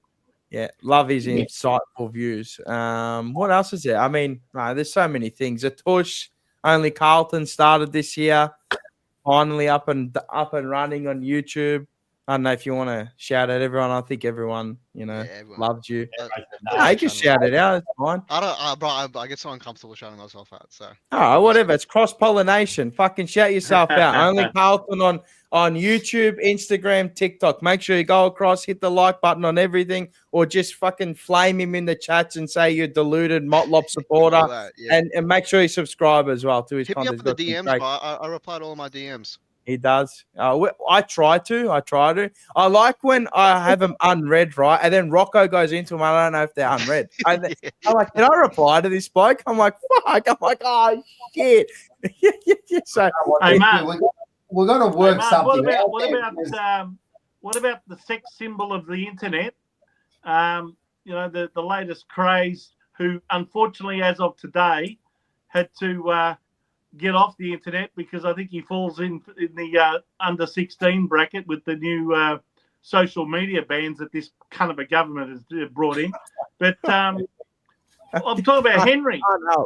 Yeah, love his insightful views. What else is there? I mean, there's so many things. A tush, only Carlton started this year, finally up and running on YouTube. I don't know if you want to shout out everyone. I think everyone, loved you. I can shout it out. It's fine. I get so uncomfortable shouting myself out. So. Oh, whatever. It's cross-pollination. Fucking shout yourself out. Only Carlton on YouTube, Instagram, TikTok. Make sure you go across, hit the like button on everything, or just fucking flame him in the chats and say you're deluded Motlop supporter. And make sure you subscribe as well to his content. Hit me up in the DMs, bro. I reply to all my DMs. He does. I try to. I like when I have them unread, right? And then Rocco goes into them. I don't know if they're unread. I'm like, can I reply to this bloke? I'm like, fuck. I'm like, oh, shit. So, hey, man, we're going to work something out. What about the sex symbol of the internet? The latest craze, who unfortunately, as of today, had to get off the internet because I think he falls in the under 16 bracket with the new social media bans that this kind of a government has brought in. But I'm talking about Henry.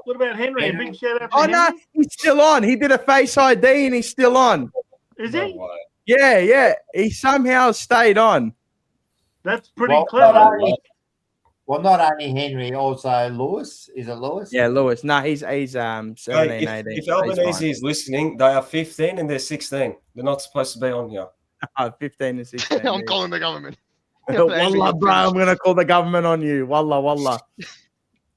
What about Henry? A big shout out to Henry. No, he's still on. He did a Face ID and he's still on. Is he? Yeah. He somehow stayed on. That's pretty clever. Not only Henry, also Lewis. Is it Lewis? Yeah, Lewis. No, he's 17, 18. If Albanese is listening, they are 15 and they're 16. They're not supposed to be on here. 15 and 16. I'm calling the government. Wallah, bro, I'm going to call the government on you. Wallah.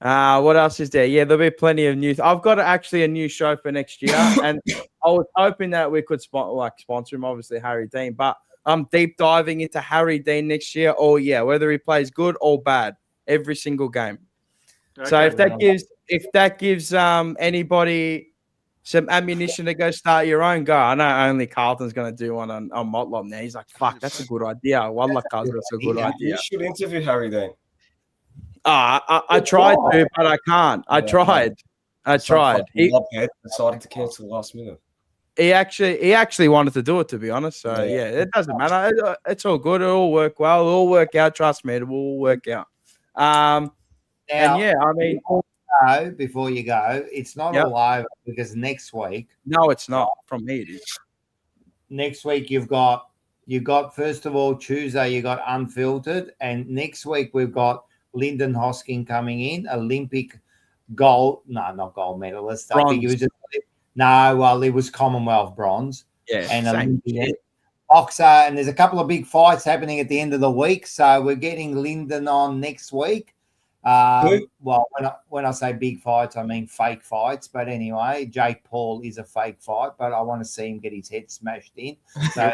What else is there? Yeah, there'll be plenty of news. I've got actually a new show for next year, and I was hoping that we could sponsor him, obviously Harry Dean, but I'm deep diving into Harry Dean next year. Oh yeah, whether he plays good or bad, every single game. Okay, so if that gives anybody some ammunition to go start your own, go. I know only Carlton's going to do one on Motlop now. He's like, fuck, that's a good idea. Wallah, Carlton, that's a good idea. You should interview Harry Dean. I tried to, but I can't. I tried. He decided to cancel last minute. He actually wanted to do it, to be honest. So yeah, it doesn't matter. It's all good. It'll all work well. It'll all work out. Trust me, it will all work out. Now, and yeah, I mean, before you go, it's not all over because next week. No, it's not. From me, it is. Next week you've got first of all Tuesday you got Unfiltered, and next week we've got Lyndon Hosking coming in, Olympic not gold medalist. Bronze. I think it was Commonwealth bronze. Yeah, and Olympian boxer, and there's a couple of big fights happening at the end of the week, so we're getting Lyndon on next week. Well, when I say big fights, I mean fake fights. But anyway, Jake Paul is a fake fight, but I want to see him get his head smashed in. So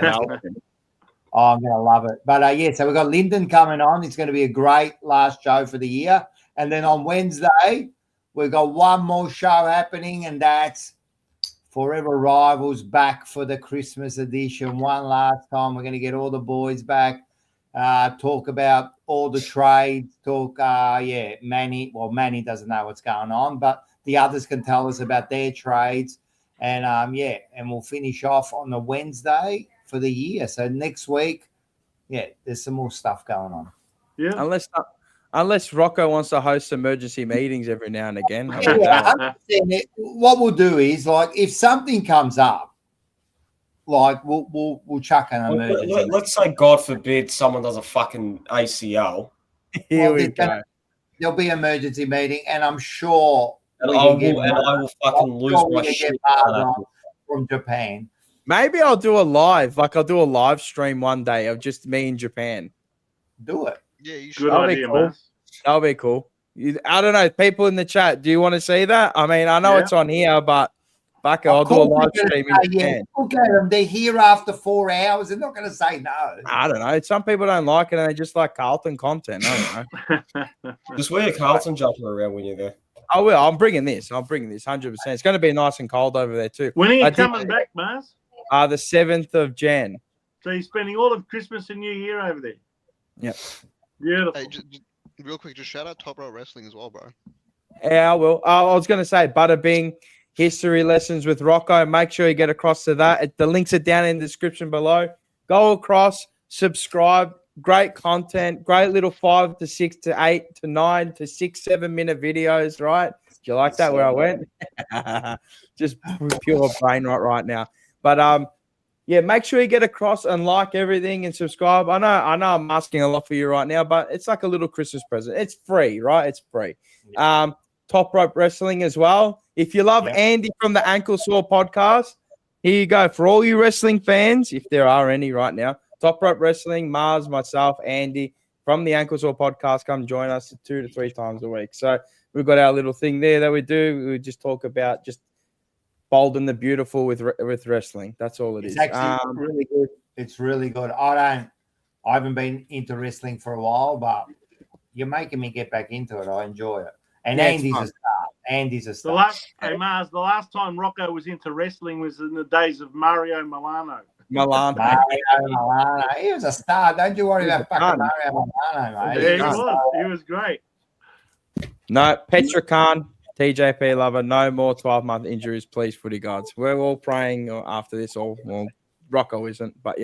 I'm going to love it. But so we've got Lyndon coming on. It's going to be a great last show for the year. And then on Wednesday, we've got one more show happening, and that's Forever Rivals back for the Christmas edition. One last time. We're going to get all the boys back, talk about all the trades, Manny. Well, Manny doesn't know what's going on, but the others can tell us about their trades. And, and we'll finish off on the Wednesday for the year. So next week, there's some more stuff going on. Yeah. Unless Rocco wants to host emergency meetings every now and again. What we'll do is, like, if something comes up, like we'll chuck an emergency. Let's say, God forbid, someone does a fucking ACL. Here we go. There'll be an emergency meeting, and I'm sure. I will fucking lose my shit from Japan. Maybe I'll do a live. Like, I'll do a live stream one day of just me in Japan. Do it. Yeah, you should. Good idea, man. That'll be cool. I don't know. People in the chat, do you want to see that? I mean, I know it's on here, but fuck it, I'll do a live stream in Japan. Look at them. They're here after 4 hours. They're not going to say no. I don't know. Some people don't like it, and they just like Carlton content. I don't know. Just wear your Carlton jumper around when you're there. I will. I'm bringing this. 100%. It's going to be nice and cold over there too. When are you coming back, Mars? The 7th of Jan. So you're spending all of Christmas and New Year over there? Yep. Beautiful. Hey, real quick, just shout out Top Row Wrestling as well, bro. Yeah, I will. I was going to say Bada Bing History Lessons with Rocco. Make sure you get across to that. The links are down in the description below. Go across, subscribe. Great content. Great little 5 to 6 to 8 to 9 to 6, 7 minute videos, right? Do you like that where I went? Just pure brain rot right now. But make sure you get across and like everything and subscribe. I know I'm asking a lot for you right now, but it's like a little Christmas present. It's free, right? It's free. Top Rope Wrestling as well. If you love Andy from the Ankle Sore podcast, here you go. For all you wrestling fans, if there are any right now, Top Rope Wrestling, Mars, myself, Andy from the Ankle Sore podcast, come join us 2 to 3 times a week. So we've got our little thing there that we do. We just talk about just bold and the beautiful with wrestling. That's all it is. It's actually really good. It's really good. I haven't been into wrestling for a while, but you're making me get back into it. I enjoy it. And Andy's a star. Mars, the last time Rocco was into wrestling was in the days of Mario Milano. He was a star. Don't you worry about fucking Mario Milano, mate. Yeah, he was great. No, Petra Khan, TJP lover, no more 12-month injuries, please, footy gods. We're all praying after this. Rocco isn't, but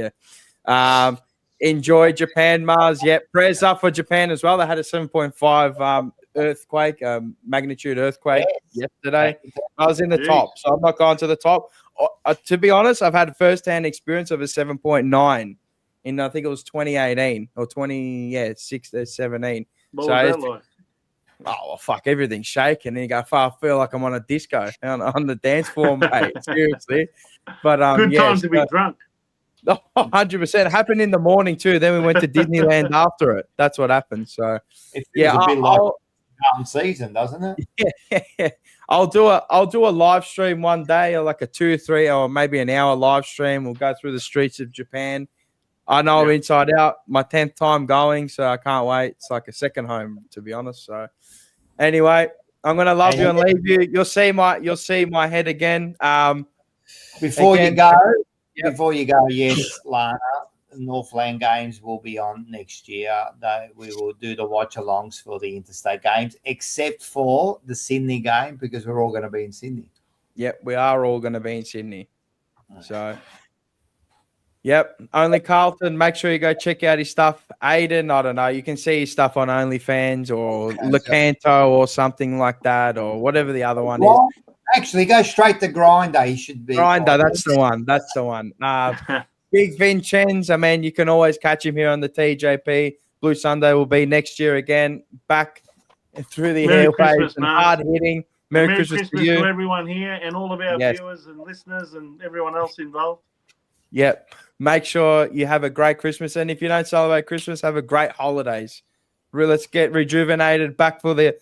enjoy Japan, Mars. Yeah, prayers up for Japan as well. They had a 7.5 earthquake, magnitude earthquake yesterday. I was in the top, so I'm not going to the top. To be honest, I've had first-hand experience of a 7.9 in, I think it was 2018 or 17. What was that like? Oh, well, fuck, everything's shaking. And you go, I feel like I'm on a disco on the dance floor, mate. Seriously. But good time to be drunk. 100%. Happened in the morning too. Then we went to Disneyland after it. That's what happened. So it feels a bit like season, doesn't it? Yeah. I'll do a live stream one day, or like a 2 or 3 or maybe an hour live stream. We'll go through the streets of Japan. I know inside out. My 10th time going, so I can't wait. It's like a second home, to be honest. So anyway, I'm gonna love you and leave you. You'll see my head again. Before you go, yes, Lana, Northland games will be on next year. We will do the watch-alongs for the interstate games, except for the Sydney game, because we're all going to be in Sydney. Yep, we are all going to be in Sydney. So, yep, only Carlton. Make sure you go check out his stuff. Aiden, I don't know. You can see his stuff on OnlyFans or Lecanto or something like that, or whatever the other one is. Actually, go straight to Grinder. He should be. Grinder, that's the one. That's the one. Big Vincenz, I mean, you can always catch him here on the TJP. Blue Sunday will be next year again. Back through the airwaves and hard hitting. Merry Christmas to you. To everyone here and all of our viewers and listeners and everyone else involved. Yep. Make sure you have a great Christmas. And if you don't celebrate Christmas, have a great holidays. Let's get rejuvenated back for the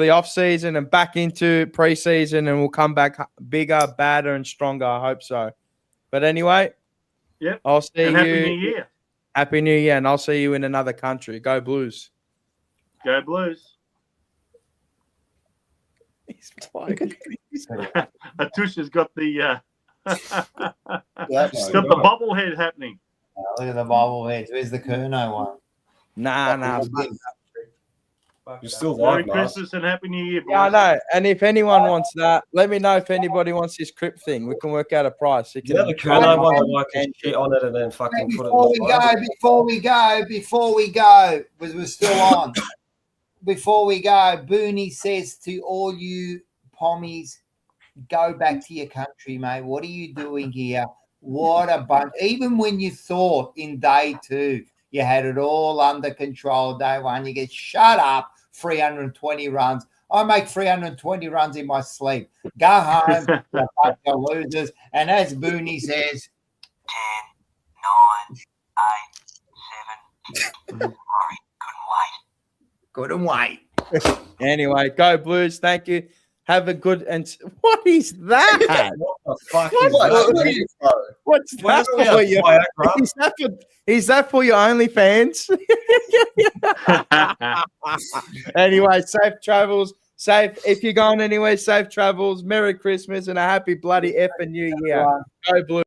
off season and back into preseason, and we'll come back bigger, badder, and stronger. I hope so. But anyway, I'll see you. Happy New Year. Happy New Year, and I'll see you in another country. Go Blues. Go Blues. Atusha's got the bobblehead happening. Look at the bobbleheads. Where's the Curnow one? Nah. You're still live, Merry Christmas and Happy New Year, boys. Yeah, I know. And if anyone wants that, let me know if anybody wants this crypt thing. We can work out a price. The Curnow one, like shit on it and then fucking put it. Before we go, because we're still on. Before we go, Booney says to all you pommies, go back to your country, mate. What are you doing here? What a bunch. Even when you thought in day 2 you had it all under control, day 1, you get shut up, 320 runs. I make 320 runs in my sleep. Go home, you bunch of losers. And as Booney says, 10, 9, 8, 7. Sorry, couldn't wait. Anyway, go Blues. Thank you. Have a good and what is that? What the fuck is that? What's that for you? Is that for your OnlyFans? Anyway, safe travels. If you're going anywhere, safe travels. Merry Christmas and a happy bloody effing New Year. Go Blues.